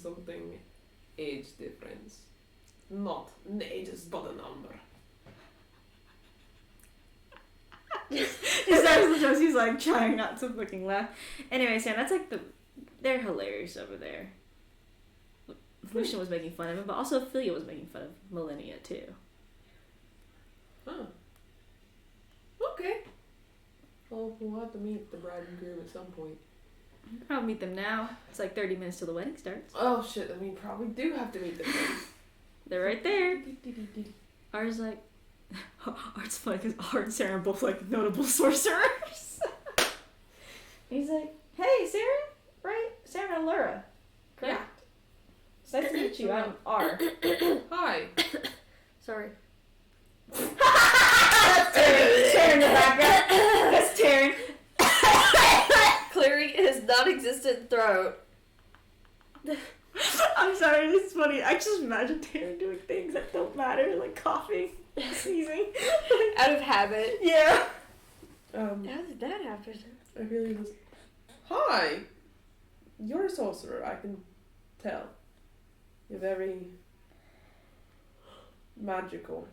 age difference. Not, age is but a number. He starts the jokes, he's like trying not to fucking laugh. Anyway, Sam, that's like they're hilarious over there. Lucian was making fun of him, but also Ophelia was making fun of Millennia too. Huh. Okay. Well, we'll have to meet the bride and groom at some point. You can probably meet them now. It's like 30 minutes till the wedding starts. Oh shit, then we probably do have to meet them. They're right there. Art's like, Art's funny because Art and Sarah are both like notable sorcerers. He's like, hey, Sarah, right? Sarah and Laura. Correct? Yeah. It's nice to meet you. I'm R. Hi. Sorry. That's Taryn in the background. That's Taryn. Clearing his non-existent throat. I'm sorry, this is funny. I just imagine Taryn doing things that don't matter, like coughing, sneezing. Out of habit. Yeah. How did that happen? I really was. Hi. You're a sorcerer. I can tell. You're very magical.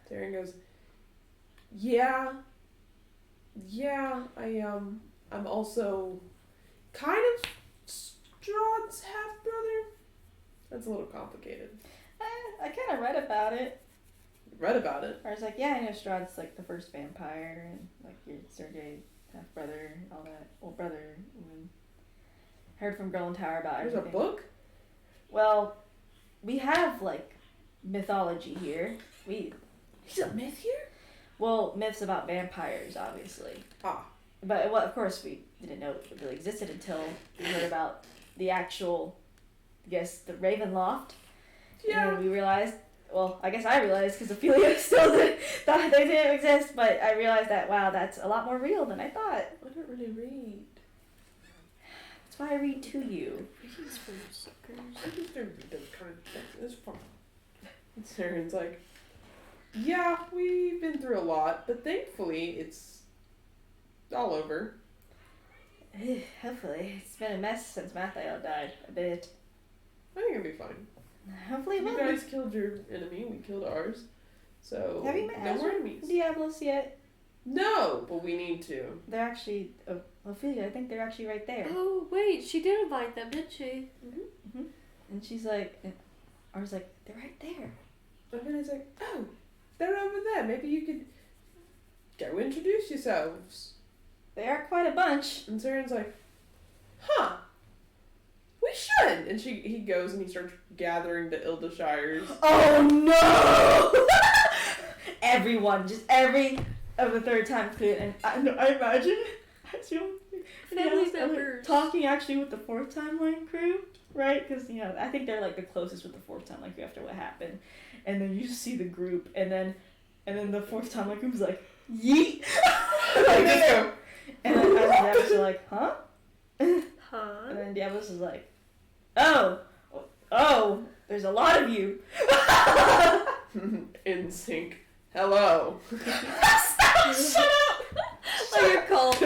Taryn goes, yeah, I'm also kind of Strahd's half-brother. That's a little complicated. I kind of read about it. Read about it? I was like, yeah, I know Strahd's like the first vampire, and like your Sergei half brother, and all that. Old brother. And heard from Girl in Tower about There's everything. a book? Well, we have like mythology here. He's a myth here? Well, myths about vampires, obviously. Ah. But well, of course, we didn't know it really existed until we heard about the actual, I guess, the Ravenloft. Yeah. And we realized. Well, I guess I realized because Ophelia still thought they didn't exist, but I realized that, wow, that's a lot more real than I thought. I don't really read. That's why I read to you. Readings for suckers. I just don't read those kind of things. It's fun. And Saren's like, yeah, we've been through a lot, but thankfully it's all over. Hopefully. It's been a mess since Mathiel died. A bit. I think it'll be fine. Hopefully it You will guys killed your enemy, we killed ours. So, be. Have you met no more Ezra? enemies. Diablos yet? No, but we need to. They're actually... Ophelia, I think they're actually right there. Oh, wait, she did invite them, didn't she? And she's like... I was like, they're right there. And then he's like, oh, they're over there. Maybe you could go introduce yourselves. They are quite a bunch. And Saren's like, huh, we should. And he goes and he starts gathering the Ildashires. Oh no! Everyone, just every of the third time clue, and I imagine Family members. talking actually with the fourth timeline crew, right? Because I think they're like the closest with the fourth timeline crew after what happened, and then you see the group, and then the fourth timeline group's like yeet, Like, just go. and then Diablos are like huh, Huh? and then Diablos is like oh, there's a lot of you. In sync. Hello. Stop! Shut up! Like a cult.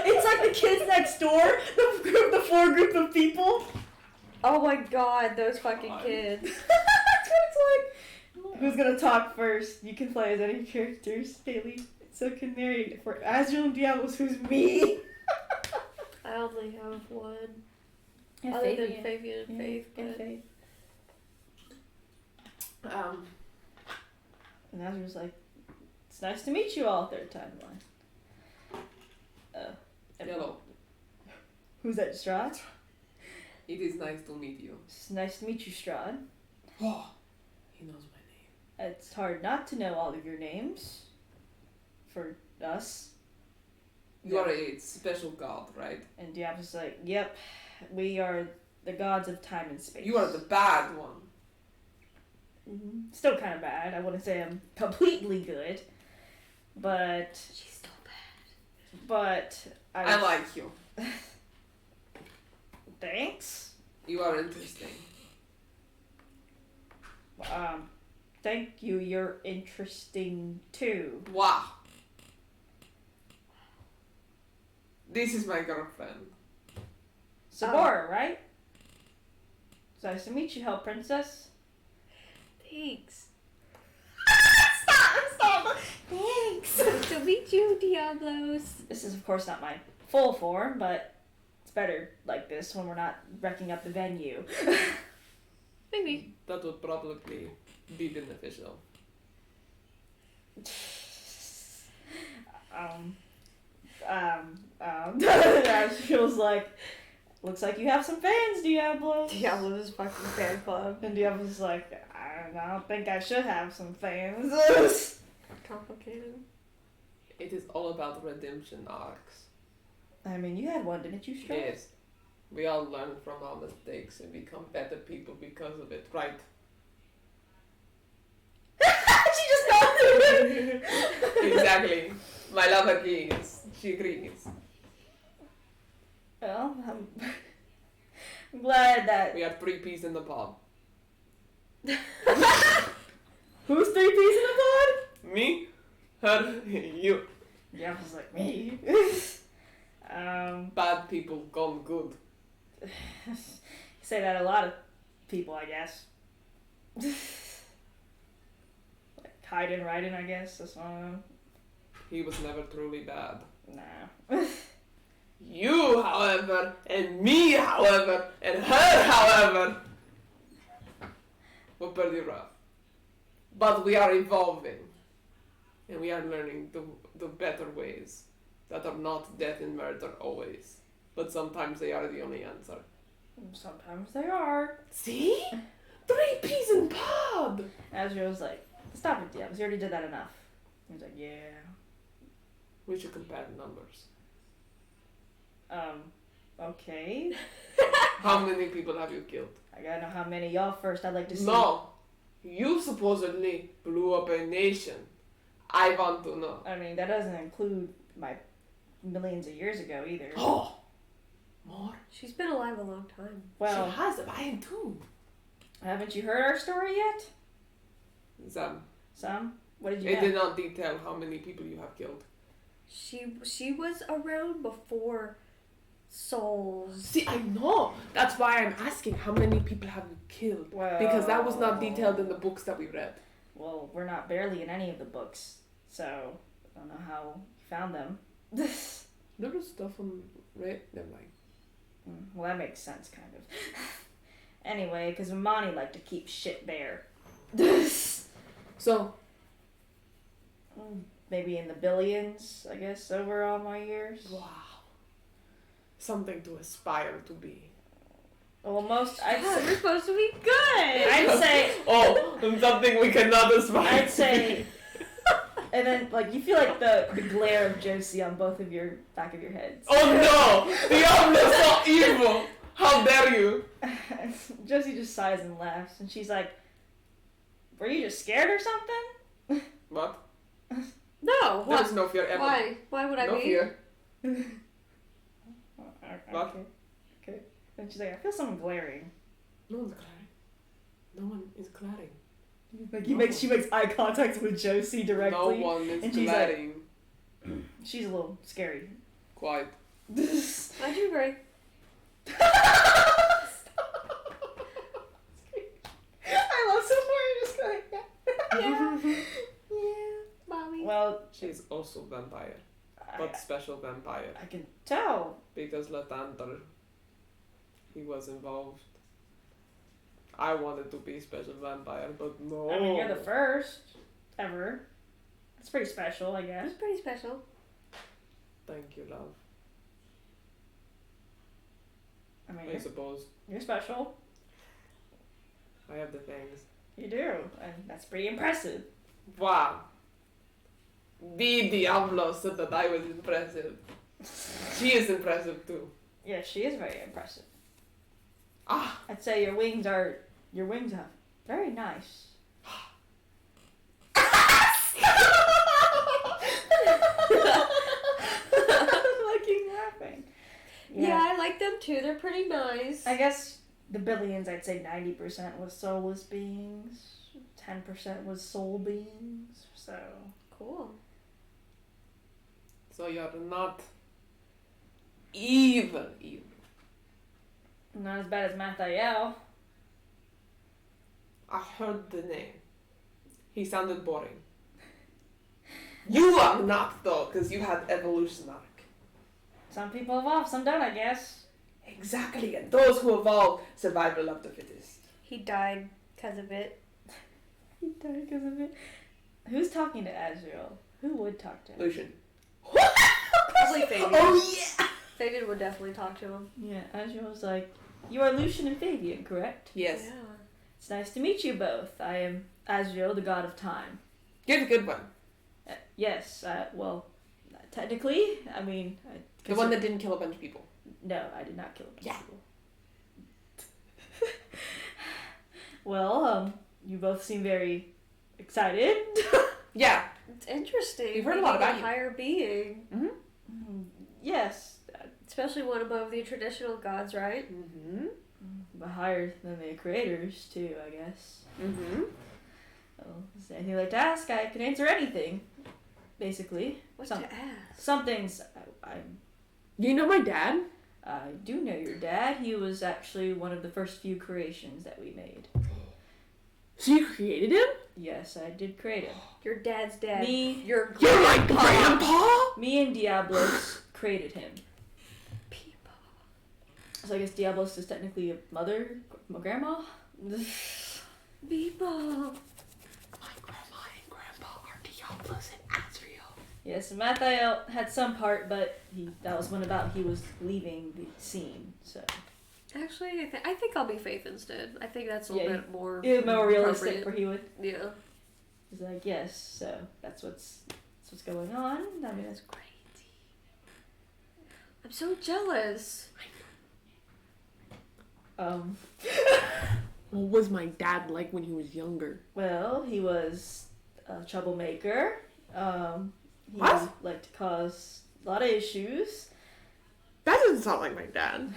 It's like the kids next door, the four group of people. Oh my god, those fucking God. kids. That's what it's like. Who's gonna talk first? You can play as any characters, Haley. So can Mary. For Azrael and Diablos, who's me? I only have one. And Other than Fabian. Fabian and Yeah, Faith. and But Faith. And Azrael's like, it's nice to meet you all, third timeline. Hello. Who's that, Strahd? It is nice to meet you. It's nice to meet you, Strahd. Oh, he knows my name. It's hard not to know all of your names. For us. You are a special god, right? And Diablo's like, yep, we are the gods of time and space. You are the bad one. Mhm. Still kind of bad. I wouldn't say I'm completely good. But, she's still bad. but... I like you. Thanks. You are interesting. Thank you, you're interesting too. Wow. This is my girlfriend. Sabora, right? It's nice to meet you, Hell Princess. Thanks. Stop! Thanks! Nice to meet you, Diablos. This is, of course, not my full form, but it's better like this when we're not wrecking up the venue. Maybe. That would probably be beneficial. That feels like, looks like you have some fans, Diablo. Diablos' fucking fan club. And Diablo's like, I don't think I should have some fans. Complicated. It is all about redemption arcs. I mean, you had one, didn't you, Strahd? Yes. We all learn from our mistakes and become better people because of it, right? She just nodded. Exactly. My love agrees. She agrees. Well, I'm glad that. We had 3 peas in the pod. Who's 3 peas in the pod? Me, her, you. Yeah, I was like, me. Bad people gone good. Say that a lot of people, I guess. Like Kaiden Raiden, I guess. That's one of them. He was never truly bad. Nah. You, however, and me, however, and her, however, were pretty rough. But we are evolving. And we are learning the better ways that are not death and murder always. But sometimes they are the only answer. Sometimes they are. See? 3 peas in pod! Azrael was like, stop it, Diablos. You already did that enough. He was like, yeah. We should compare numbers. Okay. How many people have you killed? I gotta know how many y'all first. I'd like to see. No! You supposedly blew up a nation. I want to know. I mean, that doesn't include my millions of years ago either. Oh! More? She's been alive a long time. Well, She has, I am too. haven't you heard our story yet? Some. Some? What did you It know? did not detail how many people you have killed. She was around before Souls. See, I know. That's why I'm asking how many people have you killed. Well, Because that was not detailed in the books that we read. Well, we're not barely in any of the books, so I don't know how you found them. There was stuff on Reddit. Never mind. Well, that makes sense, kind of. Anyway, because Imani liked to keep shit there. So, Maybe in the billions, I guess, over all my years. wow. Something to aspire to be. Well, most, I'd Yeah, say, we're supposed to be good. I'd say, Oh, and something we cannot aspire I'd say, and then, like, you feel like the glare of Josie on both of your, back of your heads. Oh no! Diablo's so evil! How dare you! Josie just sighs and laughs, and she's like, were you just scared or something? What? No. There What? is no fear ever. Why? Why would I No be? fear. Okay. Okay. And she's like, I feel someone glaring. No one's glaring. No one is glaring. Like No. she makes eye contact with Josie directly. No one is and she's like- glaring. She's a little scary. Quiet. I do agree. I love support. Just going, yeah. Yeah. Mommy. Well, She's also vampire, I, but special vampire. I can tell. Because Lathander, he was involved. I wanted to be special vampire, but no. I mean, you're the first ever. It's pretty special, I guess. It's pretty special. Thank you, love. I mean, I suppose you're special. I have the things. You do, and that's pretty impressive. Wow. The Diablos said that I was impressive. She is impressive too. Yeah, she is very impressive. Ah, I'd say your wings are very nice. Fucking laughing. Yeah, I like them too. They're pretty nice. I guess the billions, I'd say 90% was soulless beings, 10% was soul beings. So Cool. so you're not evil. not as bad as Mathael. I heard the name. He sounded boring. You are not though, because you had evolution arc. Some people evolve, some don't, I guess. Exactly, and those who evolve, survival of the fittest. He died because of it. He died because of it. Who's talking to Azrael? Who would talk to him? Lucian. Probably Fabian. Oh yeah! Fabian would definitely talk to him. Yeah, Azrael's like, you are Lucian and Fabian, correct? Yes. Yeah. It's nice to meet you both. I am Azrael, the god of time. You're the good one. Yes, well, technically, I mean... The one that didn't kill a bunch of people. No, I did not kill a bunch Yeah. of people. Well, you both seem very excited. Yeah. It's interesting. We've heard a lot Meeting about a you. higher being. Yes, Especially one above the traditional gods, right? Mm-hmm. but higher than the creators, too, I guess. Mm-hmm. Well, is there anything you'd like to ask? I can answer anything, basically. What Some- to ask? Some things You know my dad? I do know your dad. He was actually one of the first few creations that we made. So you created him? Yes, I did create him. Your dad's dad. Me, Your You're my grandpa? me and Diablos created him. people. So I guess Diablos is technically a mother, my grandma. People. My grandma and grandpa are Diablos and Azrael. Yes, Mathael had some part, but that was when about he was leaving the scene. So Actually, I think I'll be Faith instead. I think that's a little Yeah, bit more it was more realistic appropriate. for he would. Yeah. He's like, yes. So that's what's going on. I mean, that's Crazy. I'm so jealous. What was my dad like when he was younger? Well, he was a troublemaker. He What? liked to cause a lot of issues. That doesn't sound like my dad.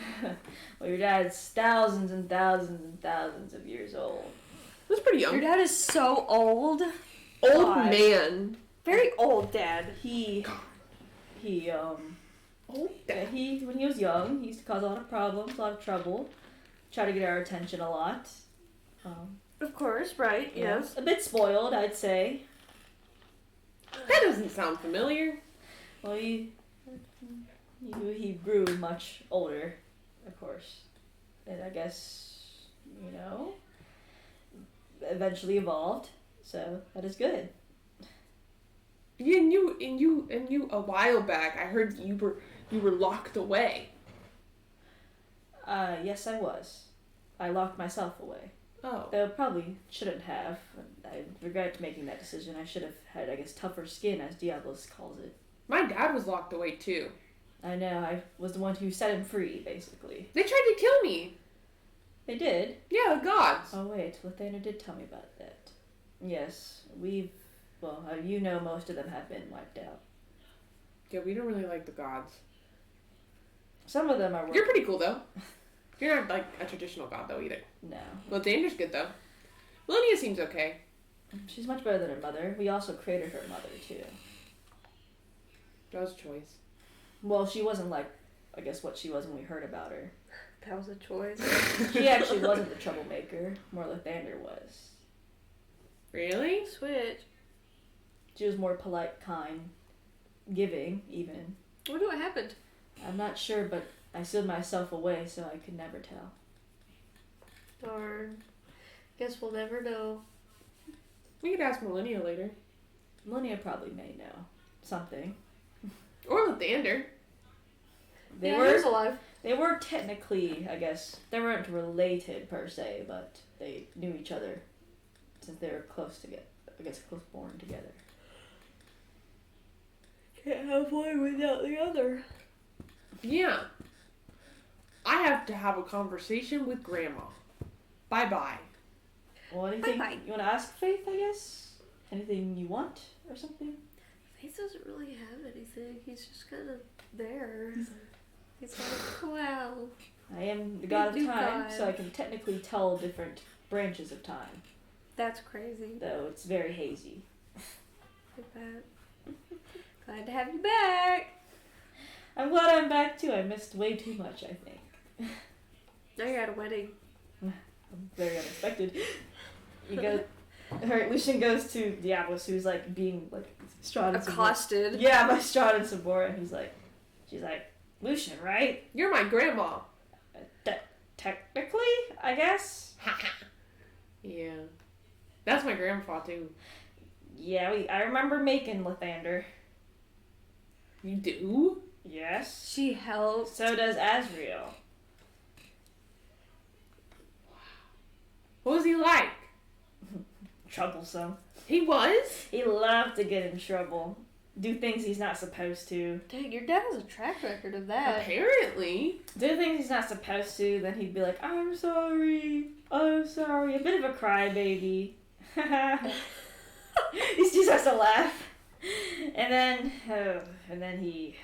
Well, your dad's thousands and thousands and thousands of years old. That's pretty young. Your dad is so old. Old God. man. Very old dad. He Old yeah, when he was young, he used to cause a lot of problems, a lot of trouble. Try to get our attention a lot. Of course, right? Yeah, Yes. a bit spoiled, I'd say. That doesn't sound familiar. Well, he grew much older, of course, and I guess eventually evolved. So that is good. Yeah, and you a while back I heard you were locked away. Yes, I was. I locked myself away. Oh. Though probably shouldn't have. I regret making that decision. I should have had, I guess, tougher skin, as Diablos calls it. My dad was locked away too. I know. I was the one who set him free, basically. They tried to kill me. They did. Yeah, the gods. Oh wait, Lathana did tell me about that. Yes, most of them have been wiped out. Yeah, we don't really like the gods. Some of them are. You're pretty cool though. You're not like a traditional god though either. No, Well, Danger's good though. Lilia seems okay. she's much better than her mother. We also created her mother too. That was a choice. Well, she wasn't like I guess, what she was when we heard about her. That was a choice. She actually wasn't the troublemaker. More Lathander was. Really? Switch. She was more polite, kind, giving, even. I wonder what happened. I'm not sure, but I sealed myself away, so I could never tell. Darn. Guess we'll never know. We could ask Millennia later. Millennia probably may know something. Or Lathander. They Yeah, were he's alive. They were technically, I guess, they weren't related per se, but they knew each other since they were close together. I guess close born together. Can't have one without the other. Yeah. I have to have a conversation with Grandma. Bye-bye. Well, anything Bye-bye. you want to ask Faith? I guess anything you want or something. Faith doesn't really have anything. He's just kind of there. He's like, wow. I am the god of Big time, god. so I can technically tell different branches of time, That's crazy. though it's very hazy. Like that. Glad to have you back. I'm glad I'm back too. I missed way too much, I think. Now you're at a wedding. Very unexpected. You go. Lucian goes to Diablos, who's like being like Strahd and Sabora. Accosted. Yeah, by Strahd and Sabora. He's like, she's like, Lucian, right? You're my grandma. Technically, I guess. Yeah. That's my grandpa, too. Yeah, I remember making Lathander. You do? Yes. She helped. So does Azriel. What was he like? Troublesome. He was? He loved to get in trouble. Do things he's not supposed to. Dang, your dad has a track record of that. Apparently. Do things he's not supposed to, then he'd be like, I'm sorry. I'm sorry. A bit of a crybaby. He just has to laugh. And then he,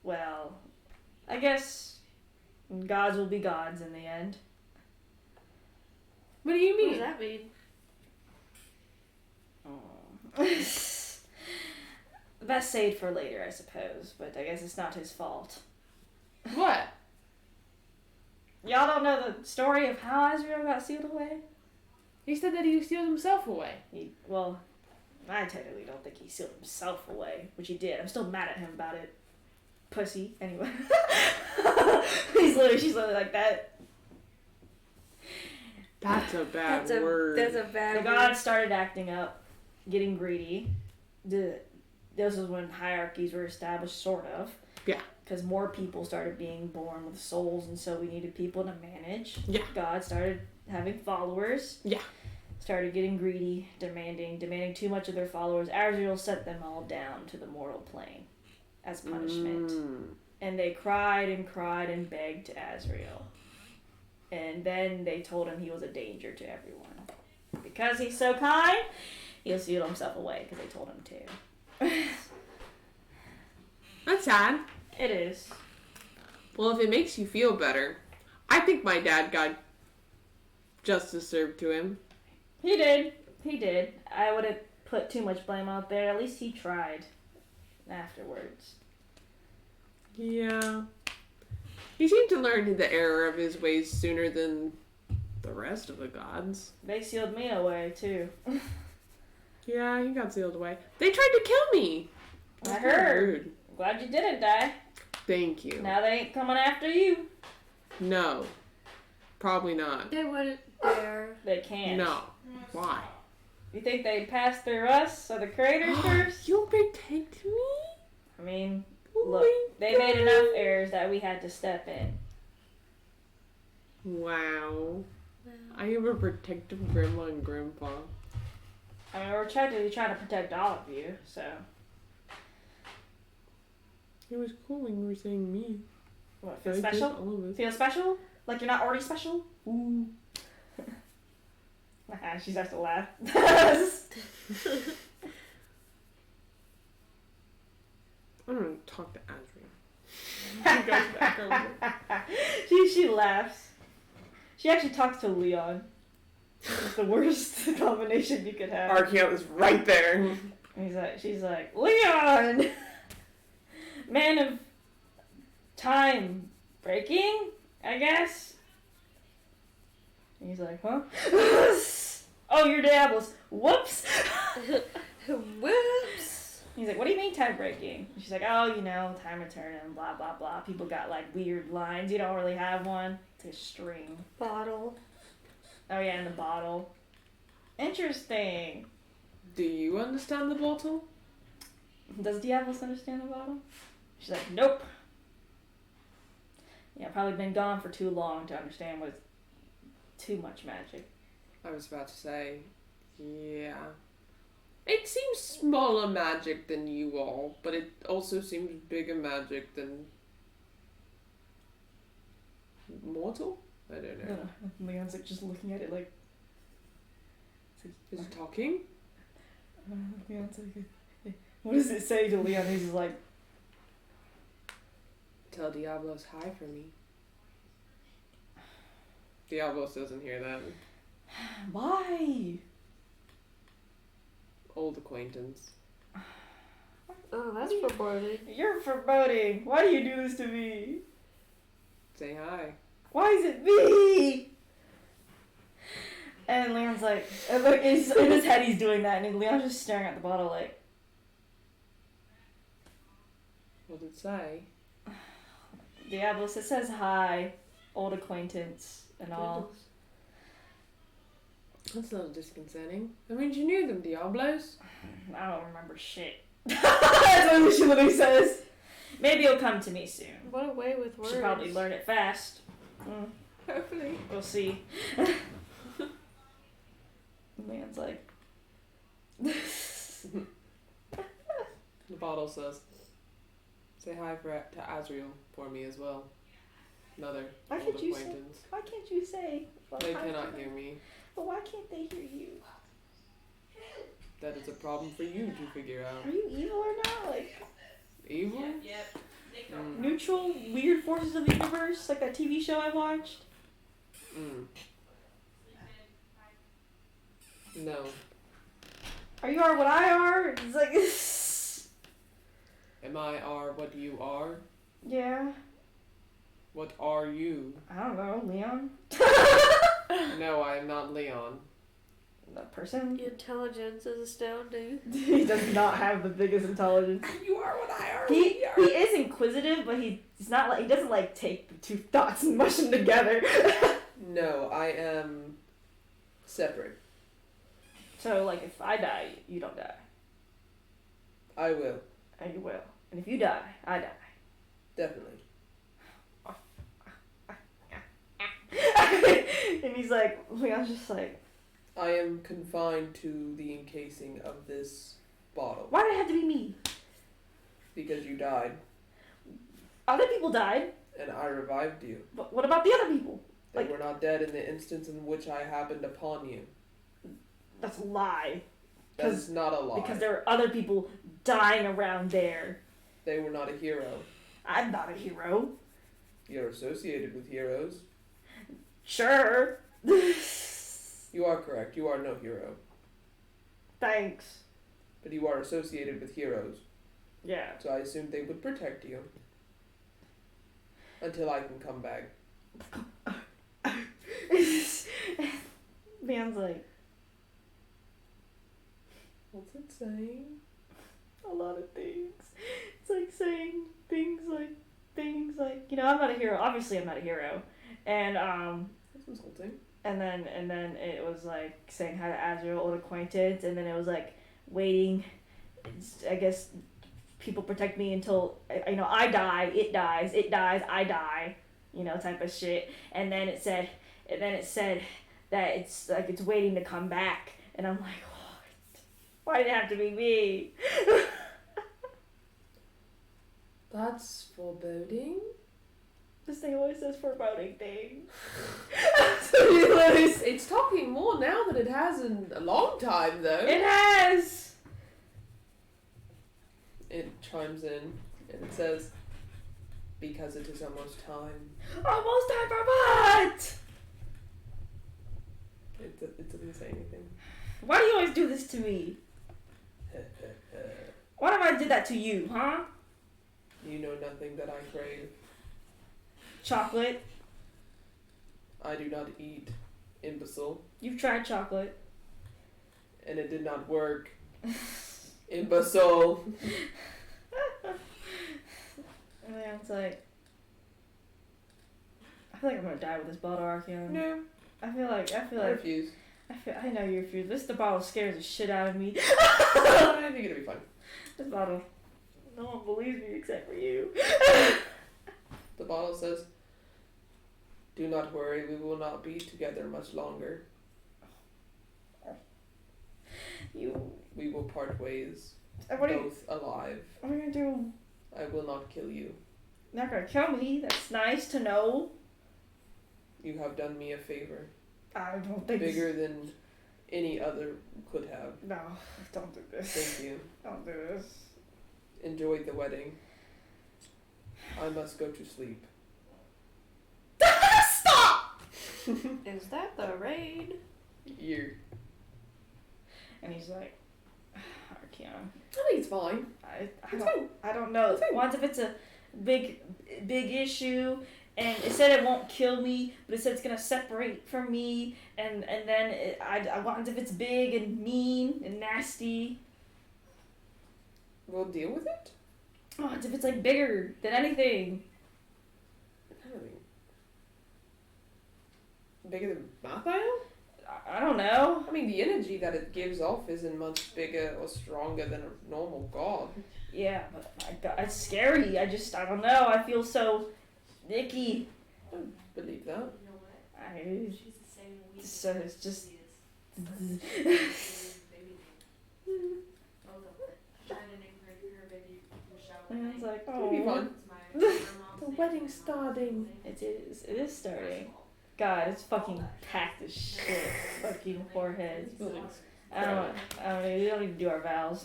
well, I guess gods will be gods in the end. What do you What mean? does that mean? Best saved for later, I suppose, but I guess it's not his fault. What? Y'all don't know the story of how Azrael got sealed away? He said that he sealed himself away. Well, I technically don't think he sealed himself away, which he did. I'm still mad at him about it. Pussy. Anyway. She's literally like that. That's a bad word. That's a bad The word. gods started acting up, getting greedy. This was when hierarchies were established, sort of. Yeah. Because more people started being born with souls, and so we needed people to manage. Yeah. God started having followers. Yeah. Started getting greedy, demanding too much of their followers. Azrael set them all down to the mortal plane as punishment. And they cried and begged to Azrael. And then they told him he was a danger to everyone. Because he's so kind, he'll seal himself away because they told him to. That's sad. It is. Well, if it makes you feel better, I think my dad got justice served to him. He did. I wouldn't put too much blame out there. At least he tried afterwards. Yeah. He seemed to learn the error of his ways sooner than the rest of the gods. They sealed me away, too. Yeah, he got sealed away. They tried to kill me. I That's heard. rude. Glad you didn't die. Thank you. Now they ain't coming after you. No. Probably not. They wouldn't dare. They can't. No. Why? You think they'd pass through us or the creators first? You'll protect me? I mean, Oh look, my they made God. enough errors that we had to step in. Wow. I have a protective grandma and grandpa. I mean, we're technically trying to protect all of you, so. It was cool when you were saying me. What, feel I did special? all of us. Feel special? Like you're not already special? Ooh. She starts to laugh. I'm gonna talk to Azriel. He goes back over. She laughs. She actually talks to Leon. It's the worst combination you could have. Archaeon is right there. She's like, Leon! Man of time breaking, I guess. And he's like, huh? Oh, you're Diablos. Whoops. Whoops. He's like, what do you mean time breaking? And she's like, oh, you know, time returning, blah, blah, blah. People got like weird lines. You don't really have one. It's a string. Bottle. Oh, yeah, in the bottle. Interesting. Do you understand the bottle? Does Diablos understand the bottle? She's like, nope. Yeah, probably been gone for too long to understand what is too much magic. I was about to say, yeah. It seems smaller magic than you all, but it also seems bigger magic than mortal? I don't know. Leon's like just looking at it like. Is it talking? Leon's like, what does it say to Leon? He's just like, Tell Diablos hi for me. Diablos doesn't hear that. why? Old acquaintance. Oh, that's foreboding. You're foreboding. Why do you do this to me? Say hi. Why is it me? And Leon's like, and look, in his head he's doing that, and Leon's just staring at the bottle like, What did it say? Diablos, it says hi, old acquaintance, and all. That's a little disconcerting. I mean, you knew them, Diablos. I don't remember shit. That's what she literally says. Maybe it'll come to me soon. What a way with words. Should probably learn it fast. Hopefully. We'll see. Man's like, The bottle says, say hi to Azrael for me as well. Another Why old can't you say? acquaintance. Why can't you say? They cannot hear me. But why can't they hear you? That is a problem for you to figure out. Are you evil or not? Like Evil? Yep. Mm. neutral, weird forces of the universe, like that TV show I watched. Mm. No. Are you are what I are? It's like, Am I are what you are? yeah. What are you? I don't know, Leon. No, I am not Leon. That person. Intelligence is astounding. He does not have the biggest intelligence. You are what I are. He is inquisitive, but he's not like he doesn't like take the two thoughts and mush them together. No, I am separate. So like if I die, you don't die. I will. And you will. And if you die, I die. Definitely. And he's like, Leon's just like, I am confined to the encasing of this bottle why did it have to be me? because you died Other people died, and I revived you. but what about the other people? They Like- were not dead in the instance in which I happened upon you. That's a lie. That is not a lie. Because there are other people dying around there. They were not a hero. I'm not a hero. You're associated with heroes. Sure. You are correct. You are no hero. Thanks. But you are associated with heroes. Yeah. So I assumed they would protect you. Until I can come back. Man's like, What's it saying? a lot of things. It's like saying things like, you know, I'm not a hero. Obviously I'm not a hero. And That's insulting. and then it was like saying hi to Azrael, old acquaintance, and then it was like waiting. I guess people protect me until I die, it dies, I die, type of shit. And then it said that it's like it's waiting to come back, and I'm like, what? Why did it have to be me? That's foreboding. This thing always says foreboding things. So he literally It's talking more now than it has in a long time, though. It has. It chimes in and it says, because it is almost time. Almost time for what? It doesn't say anything. Why do you always do this to me? What if I did that to you, huh? You know nothing that I crave. chocolate. I do not eat, imbecile. You've tried chocolate. And it did not work. Imbecile. And then it's like, I feel like I'm gonna die with this bottle, Archeon. No, I feel I like, refuse. I know you refuse. This the bottle scares the shit out of me. I think it'll be fun. This bottle, no one believes me except for you. The bottle says, "Do not worry, we will not be together much longer. We will part ways, What are you both alive. gonna do? I will not kill you. Not gonna kill me. That's nice to know. You have done me a favor, I don't think bigger than any other could have. No, don't do this. Thank you. Don't do this. Enjoy the wedding. I must go to sleep." Stop! Is that the rain? You. And he's like, Archeon, I think it's fine. I don't know. What if it's a big issue, and it said it won't kill me, but it said it's gonna separate from me, and then I want if it's big and mean and nasty. We'll deal with it. Oh, if it's like bigger than anything. I don't think. Bigger than Mathael? I don't know. I mean, the energy that it gives off isn't much bigger or stronger than a normal god. Yeah, but it's scary. I don't know. I feel so icky. I don't believe that. So it's just. And it's like, It'll be oh, fun. The wedding's starting. it is starting. God, it's fucking packed as shit. Fucking foreheads. I don't know. We don't need to do our vows.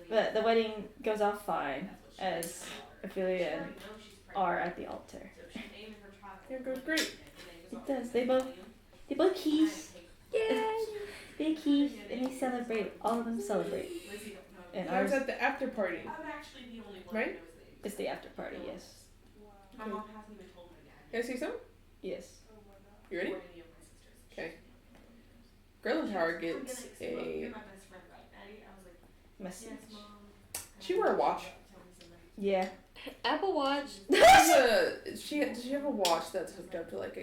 But the wedding goes off fine as Ophelia and are at the altar. It goes great. It does. They both kiss. Yay! They kiss and they celebrate. All of them celebrate. And I was ours, at the after party. Right? it's the after party. Yes. My mom hasn't even told my dad. Can I see some? Yes. You ready? Okay. Girl gets a. Message. She wore a watch. Yeah. Apple Watch. Does she have a watch that's hooked up to like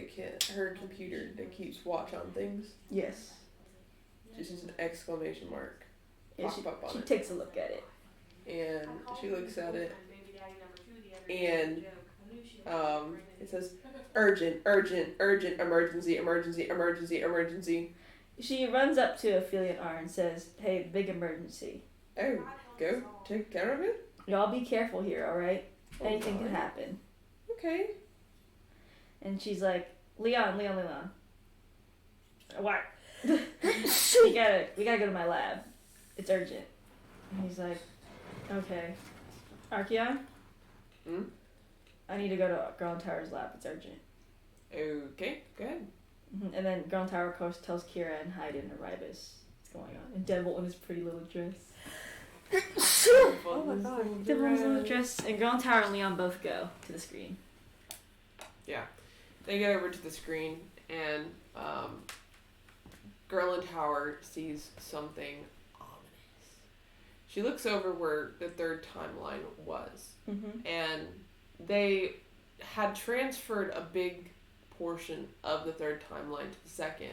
her computer that keeps watch on things? Yes. Just an exclamation mark. Yeah, Pop up on she it. takes a look at it. And she looks at it. And it says urgent, urgent, urgent, emergency, emergency, emergency, emergency. She runs up to Ophelia and R and says, "Hey, big emergency. Oh, go take care of it? Y'all be careful here, alright? Anything my. can happen." Okay. And she's like, Leon. What? we gotta go to my lab. It's urgent. And he's like, okay. Archeon? Hmm? I need to go to Girl in Tower's lab. It's urgent. Okay, go ahead. And then Girl in Tower, of course, tells Kira and Hayden and Ribus what's going on. And Devil in his pretty little dress. Oh my god. Devil in his little dress. And Girl in Tower and Leon both go to the screen. Yeah. They get over to the screen and Girl in Tower sees something ominous. She looks over where the third timeline was. Mm-hmm. And they had transferred a big portion of the third timeline to the second.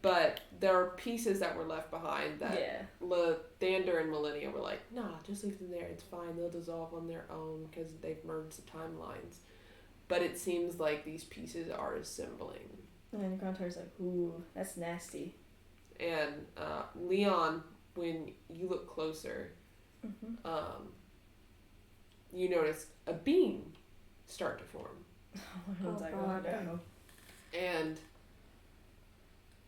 But there are pieces that were left behind that Thander and Millennia were like, nah, just leave them there. It's fine. They'll dissolve on their own because they've merged the timelines. But it seems like these pieces are assembling. And then Girl in Tower's like, ooh, that's nasty. And Leon, when you look closer, Mm-hmm. You notice a beam start to form. Everyone's like, oh God. no. And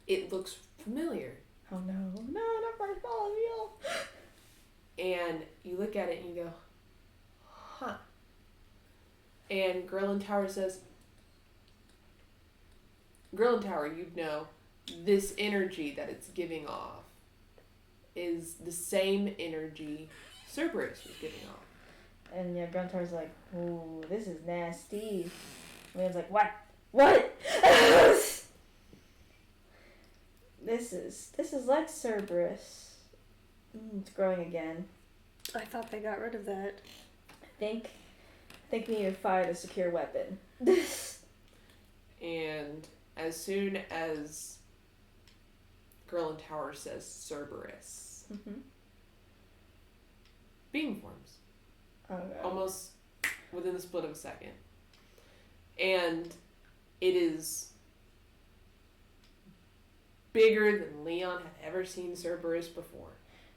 it looks familiar. Oh no. No, not Bartholomew. And you look at it and you go, huh. And Girl in Tower says, Girl in Tower, you'd know, this energy that it's giving off is the same energy Cerberus was giving off. And yeah, Gruntar's like, ooh, this is nasty. Leon's like, what? What? This is like Cerberus. It's growing again. I thought they got rid of that. I think we need to fire the secure weapon. And as soon as Girl in Tower says Cerberus, being forms. Oh, no. Almost within the split of a second. And it is bigger than Leon had ever seen Cerberus before.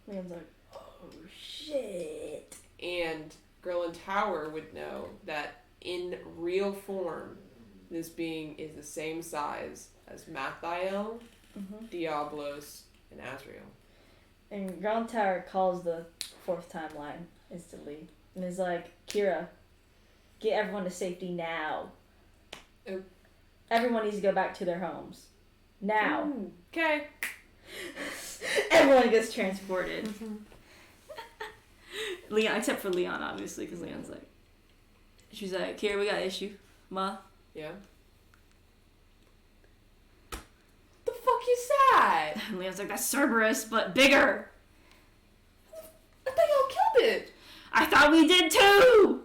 Leon's like, oh shit. And Girl in Tower would know that in real form, this being is the same size as Mathiel, Diablos, and Azrael. And Ground Tower calls the fourth timeline instantly. And is like, Kira, get everyone to safety now. Oh. Everyone needs to go back to their homes. Now. Okay. Everyone gets transported. Leon, except for Leon, obviously, because Leon's like, she's like, Kira, we got an issue. Ma? Yeah. The fuck is that? And Leon's like, that's Cerberus, but bigger. I thought y'all killed it. I thought we did too!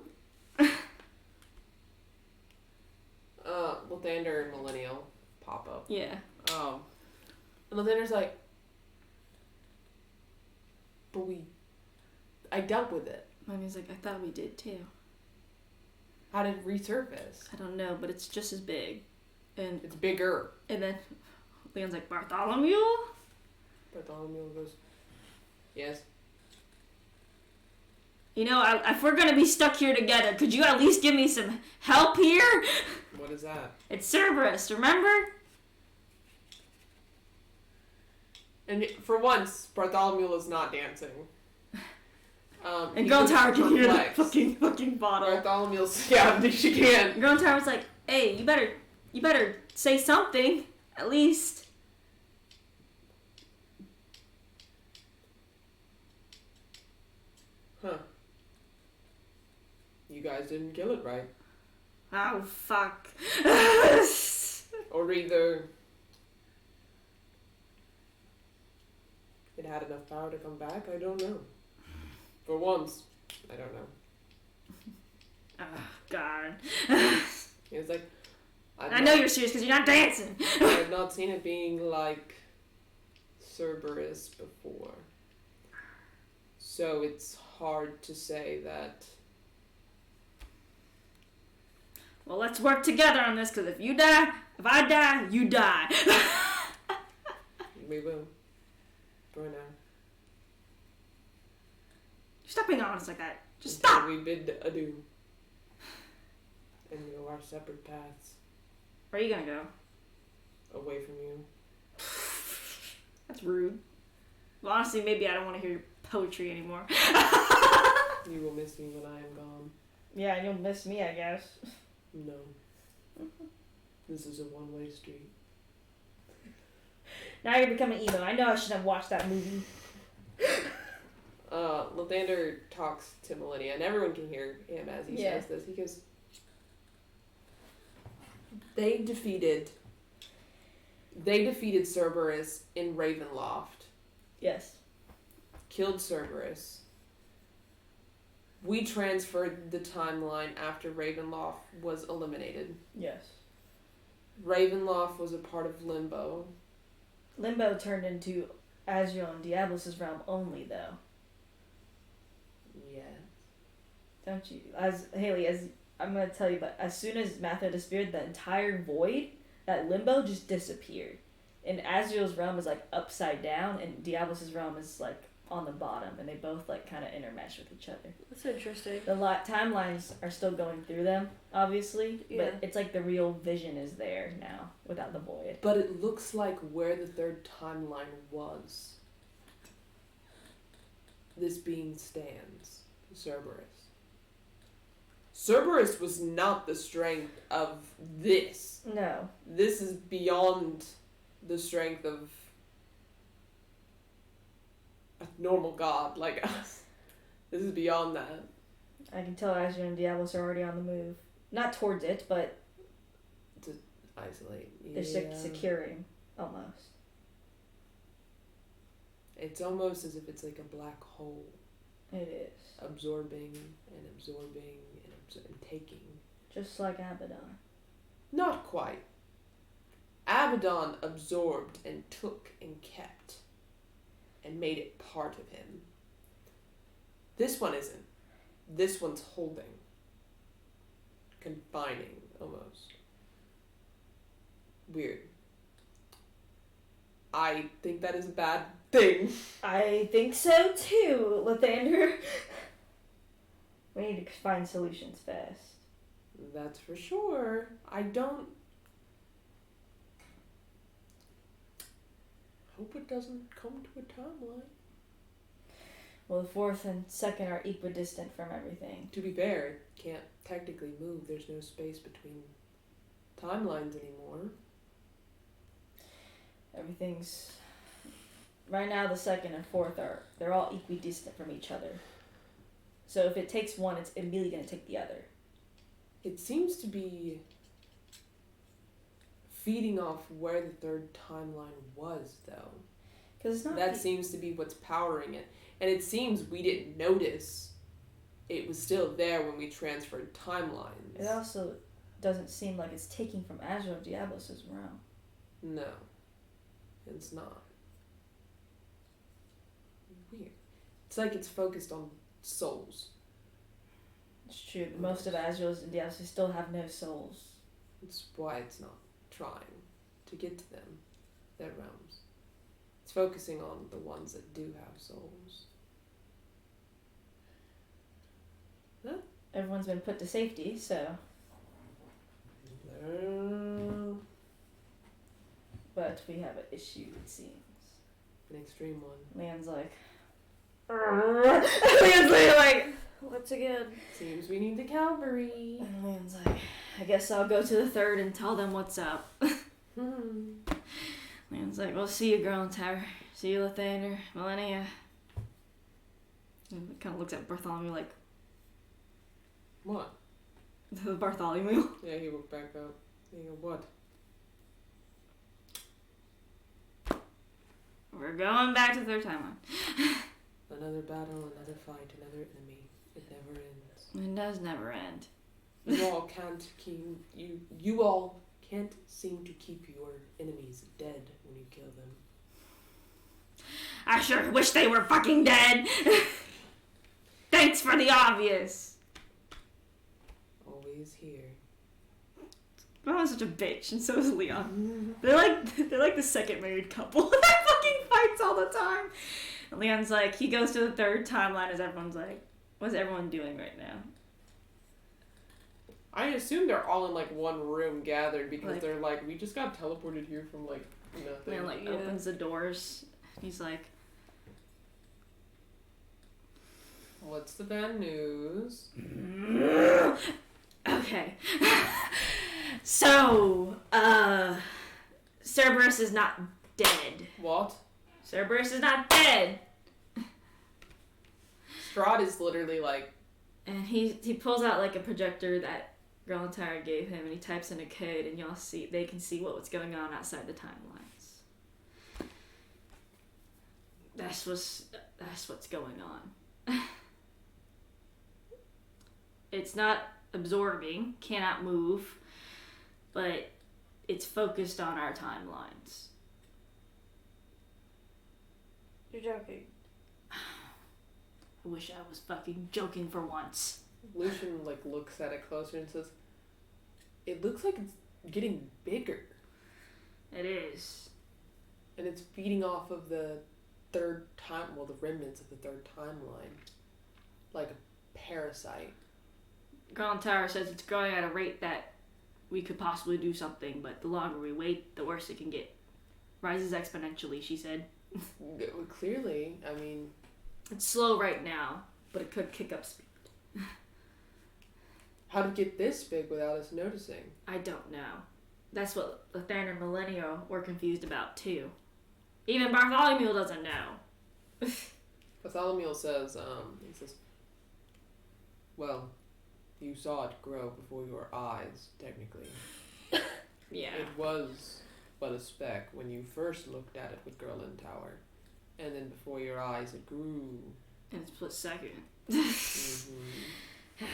Lathander and Millennial pop up. Yeah. And Lathander's like, but I dealt with it. Mommy's like, I thought we did too. How did it resurface? I don't know, but it's just as big. And It's bigger. then Leon's like, Bartholomew? Bartholomew goes, yes. You know, if we're gonna be stuck here together, could you at least give me some help here? What is that? It's Cerberus, remember? And for once, Bartholomew is not dancing. And Girl Tower can hear the complex. fucking bottle. Bartholomew's, yeah, she can. Girl Tower's like, hey, you better say something, at least. Huh. You guys didn't kill it right. Oh, fuck. Or either it had enough power to come back, I don't know. For once, I don't know. Oh, God. He was like, I know you're serious because you're not dancing. I have not seen it being like Cerberus before. So it's hard to say that. Well, let's work together on this because if I die, you die. We will. For now. Stop being honest like that. Just Until stop. we bid adieu. And go our separate paths. Where are you gonna go? Away from you. That's rude. Well, honestly, maybe I don't want to hear your poetry anymore. You will miss me when I am gone. Yeah, and you'll miss me, I guess. No. This is a one-way street. Now you're becoming emo. I know I should have watched that movie. Lathander talks to Millennia, and everyone can hear him as he says this. He goes, They defeated Cerberus in Ravenloft. Yes. Killed Cerberus. We transferred the timeline after Ravenloft was eliminated. Yes. Ravenloft was a part of Limbo. Limbo turned into Azrael and Diablos' realm only, though. Yeah. Don't you? As Haley, as I'm gonna tell you, but as soon as Mathiel disappeared, the entire void, that Limbo, just disappeared. And Azrael's realm is like upside down, and Diablos' realm is like on the bottom, and they both like kind of intermesh with each other. That's interesting. The timelines are still going through them, obviously, Yeah. but it's like the real vision is there now without the void. But it looks like where the third timeline was. This being stands. Cerberus. Cerberus was not the strength of this. No. This is beyond the strength of a normal god like us. This is beyond that. I can tell Azure and Diablos are already on the move. Not towards it, but Isolate. they're Yeah. securing almost. It's almost as if it's like a black hole, It is. absorbing and absorbing and taking. Just like Abaddon. Not quite. Abaddon absorbed and took and kept and made it part of him. This one isn't. This one's holding. Confining, almost. Weird. I think that is a bad thing. I think so too, Lathander. We need to find solutions fast. That's for sure. I don't... hope it doesn't come to a timeline. Well, the 4th and 2nd are equidistant from everything. To be fair, it can't technically move. There's no space between timelines anymore. Everything's... Right now, the 2nd and 4th they're all equidistant from each other. So if it takes one, it's immediately going to take the other. It seems to be feeding off where the third timeline was, though. Because it's not... That seems to be what's powering it. And it seems we didn't notice it was still there when we transferred timelines. It also doesn't seem like it's taking from Azure of Diablos' realm. No, it's not. Weird. It's like it's focused on souls. It's true, but most of Azrael's and Diablos still have no souls. It's why it's not trying to get to them, their realms. It's focusing on the ones that do have souls. Huh? Everyone's been put to safety, so... But we have an issue, it seems. An extreme one. Leon's like... Leon's like... Once again. Seems we need the cavalry. And Leon's like, I guess I'll go to the 3rd and tell them what's up. Leon's like, well, see you, Girl Tower. See you, Lathander, Millennia. And kind of looks at Bartholomew like, What? the Bartholomew. Yeah, he woke back up. You go, what? We're going back to the 3rd timeline. Another battle, another fight, another enemy. It never ends. It does never end. You all can't seem to keep your enemies dead when you kill them. I sure wish they were fucking dead. Thanks for the obvious. Always here. Grandma's such a bitch, and so is Leon. They're like the second married couple. That fucking fights all the time. And Leon's like, he goes to the 3rd timeline as everyone's like, what's everyone doing right now? I assume they're all in like one room gathered because Like- they're like, we just got teleported here from like nothing. Leon like opens the doors. He's like, What's the bad news? okay. So, Cerberus is not dead. What? Cerberus is not dead. Strahd is literally like, And he pulls out like a projector that Grantire gave him, and he types in a code, and they can see what's going on outside the timelines. That's what's going on. It's not absorbing, cannot move, but it's focused on our timelines. You're joking. I wish I was fucking joking for once. Lucian like looks at it closer and says, it looks like it's getting bigger. It is. And it's feeding off of the the remnants of the 3rd timeline. Like a parasite. Grantire says it's growing at a rate that we could possibly do something, but the longer we wait, the worse it can get. Rises exponentially, she said. Clearly, I mean... It's slow right now, but it could kick up speed. How to get this big without us noticing? I don't know. That's what Lathander and Millennial were confused about, too. Even Bartholomew doesn't know. Bartholomew says, he says, Well, you saw it grow before your eyes, technically. Yeah. It was but a speck when you first looked at it with Gerlin Tower. And then before your eyes it grew. In a split second. Mm-hmm.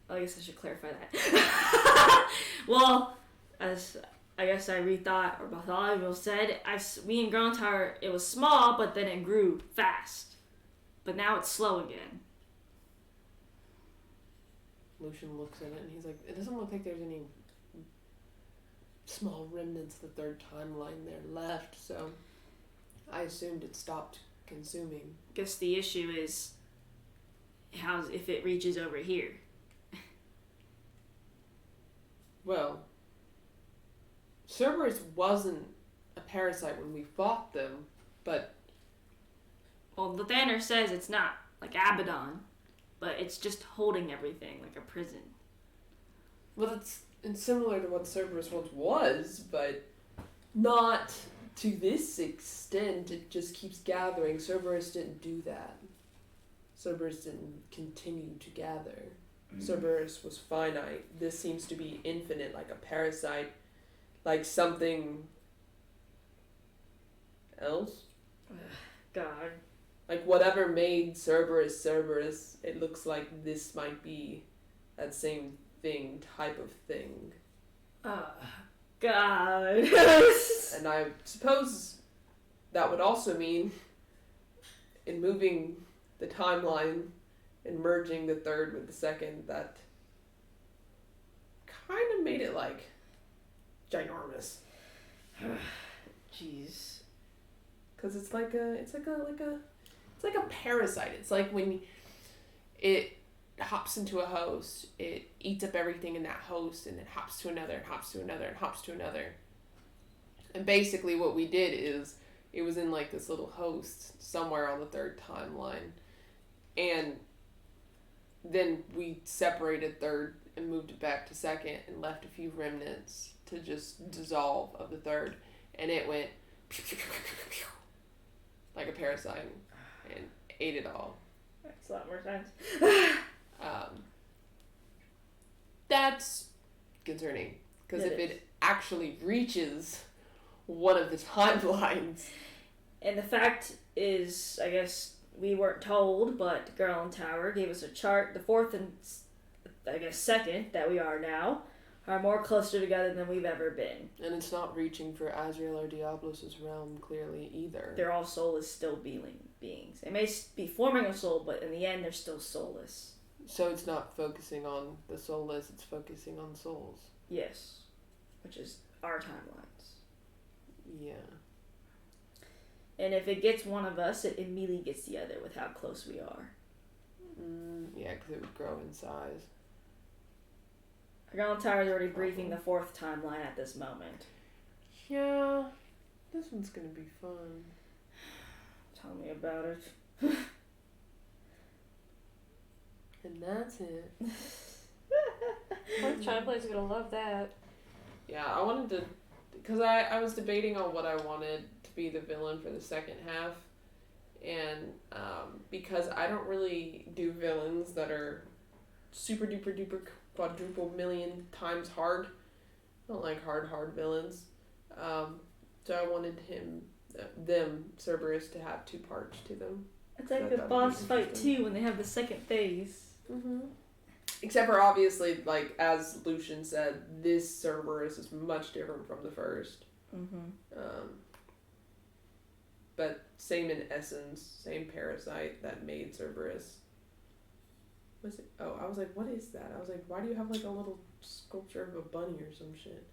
I guess I should clarify that. Well, as I guess I rethought, or Bartholomew said, we in Ground Tower, it was small, but then it grew fast. But now it's slow again. Lucian looks at it and he's like, it doesn't look like there's any small remnants of the third timeline there left, so I assumed it stopped consuming. Guess the issue is if it reaches over here. Well, Cerberus wasn't a parasite when we fought them, but... Well, the Thaner says it's not, like Abaddon, but it's just holding everything like a prison. Well, it's similar to what Cerberus once was, but not to this extent. It just keeps gathering. Cerberus didn't do that. Cerberus didn't continue to gather. Cerberus was finite. This seems to be infinite, like a parasite, like something else. God. Like whatever made Cerberus, it looks like this might be that same thing, type of thing. God. And I suppose that would also mean in moving the timeline and merging the third with the second, that kind of made it like ginormous. Jeez. Cause it's like a parasite. It's like when it hops into a host, it eats up everything in that host, and then hops to another, and hops to another, and hops to another. And basically, what we did is it was in like this little host somewhere on the third timeline, and then we separated third and moved it back to second and left a few remnants to just dissolve of the third, and it went like a parasite and ate it all. Makes a lot more sense. That's concerning, because It if is. it actually reaches one of the timelines, And the fact is, I guess we weren't told, but Girl and Tower gave us a chart. The fourth and, I guess, second that we are now are more closer together than we've ever been. and it's not reaching for Azrael or Diablos' realm clearly either. They're all soulless still beings. They may be forming a soul, but in the end, they're still soulless. So it's not focusing on the soulless, it's focusing on souls. Yes. Which is our timelines. Yeah. And if it gets one of us, it immediately gets the other with how close we are. Yeah, because it would grow in size. Girl and Tower is already briefing the fourth timeline at this moment. Yeah, this one's gonna be fun. Tell me about it. And that's it. Fourth Childlight's gonna love that. Yeah, I wanted to, because I was debating on what I wanted to be the villain for the second half, and because I don't really do villains that are super duper duper quadruple million times hard. I don't like hard villains. So I wanted Cerberus to have two parts to them. It's like So the that would boss be fight interesting. too when they have the second phase. Mm-hmm. Except for obviously, like as Lucian said, this Cerberus is much different from the first. Mm-hmm. But same in essence, same parasite that made Cerberus. Was it? Oh, I was like, what is that? I was like, why do you have like a little sculpture of a bunny or some shit?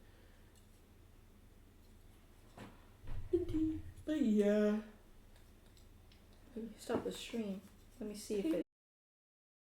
But yeah. Stop the stream. Let me see if Hey, it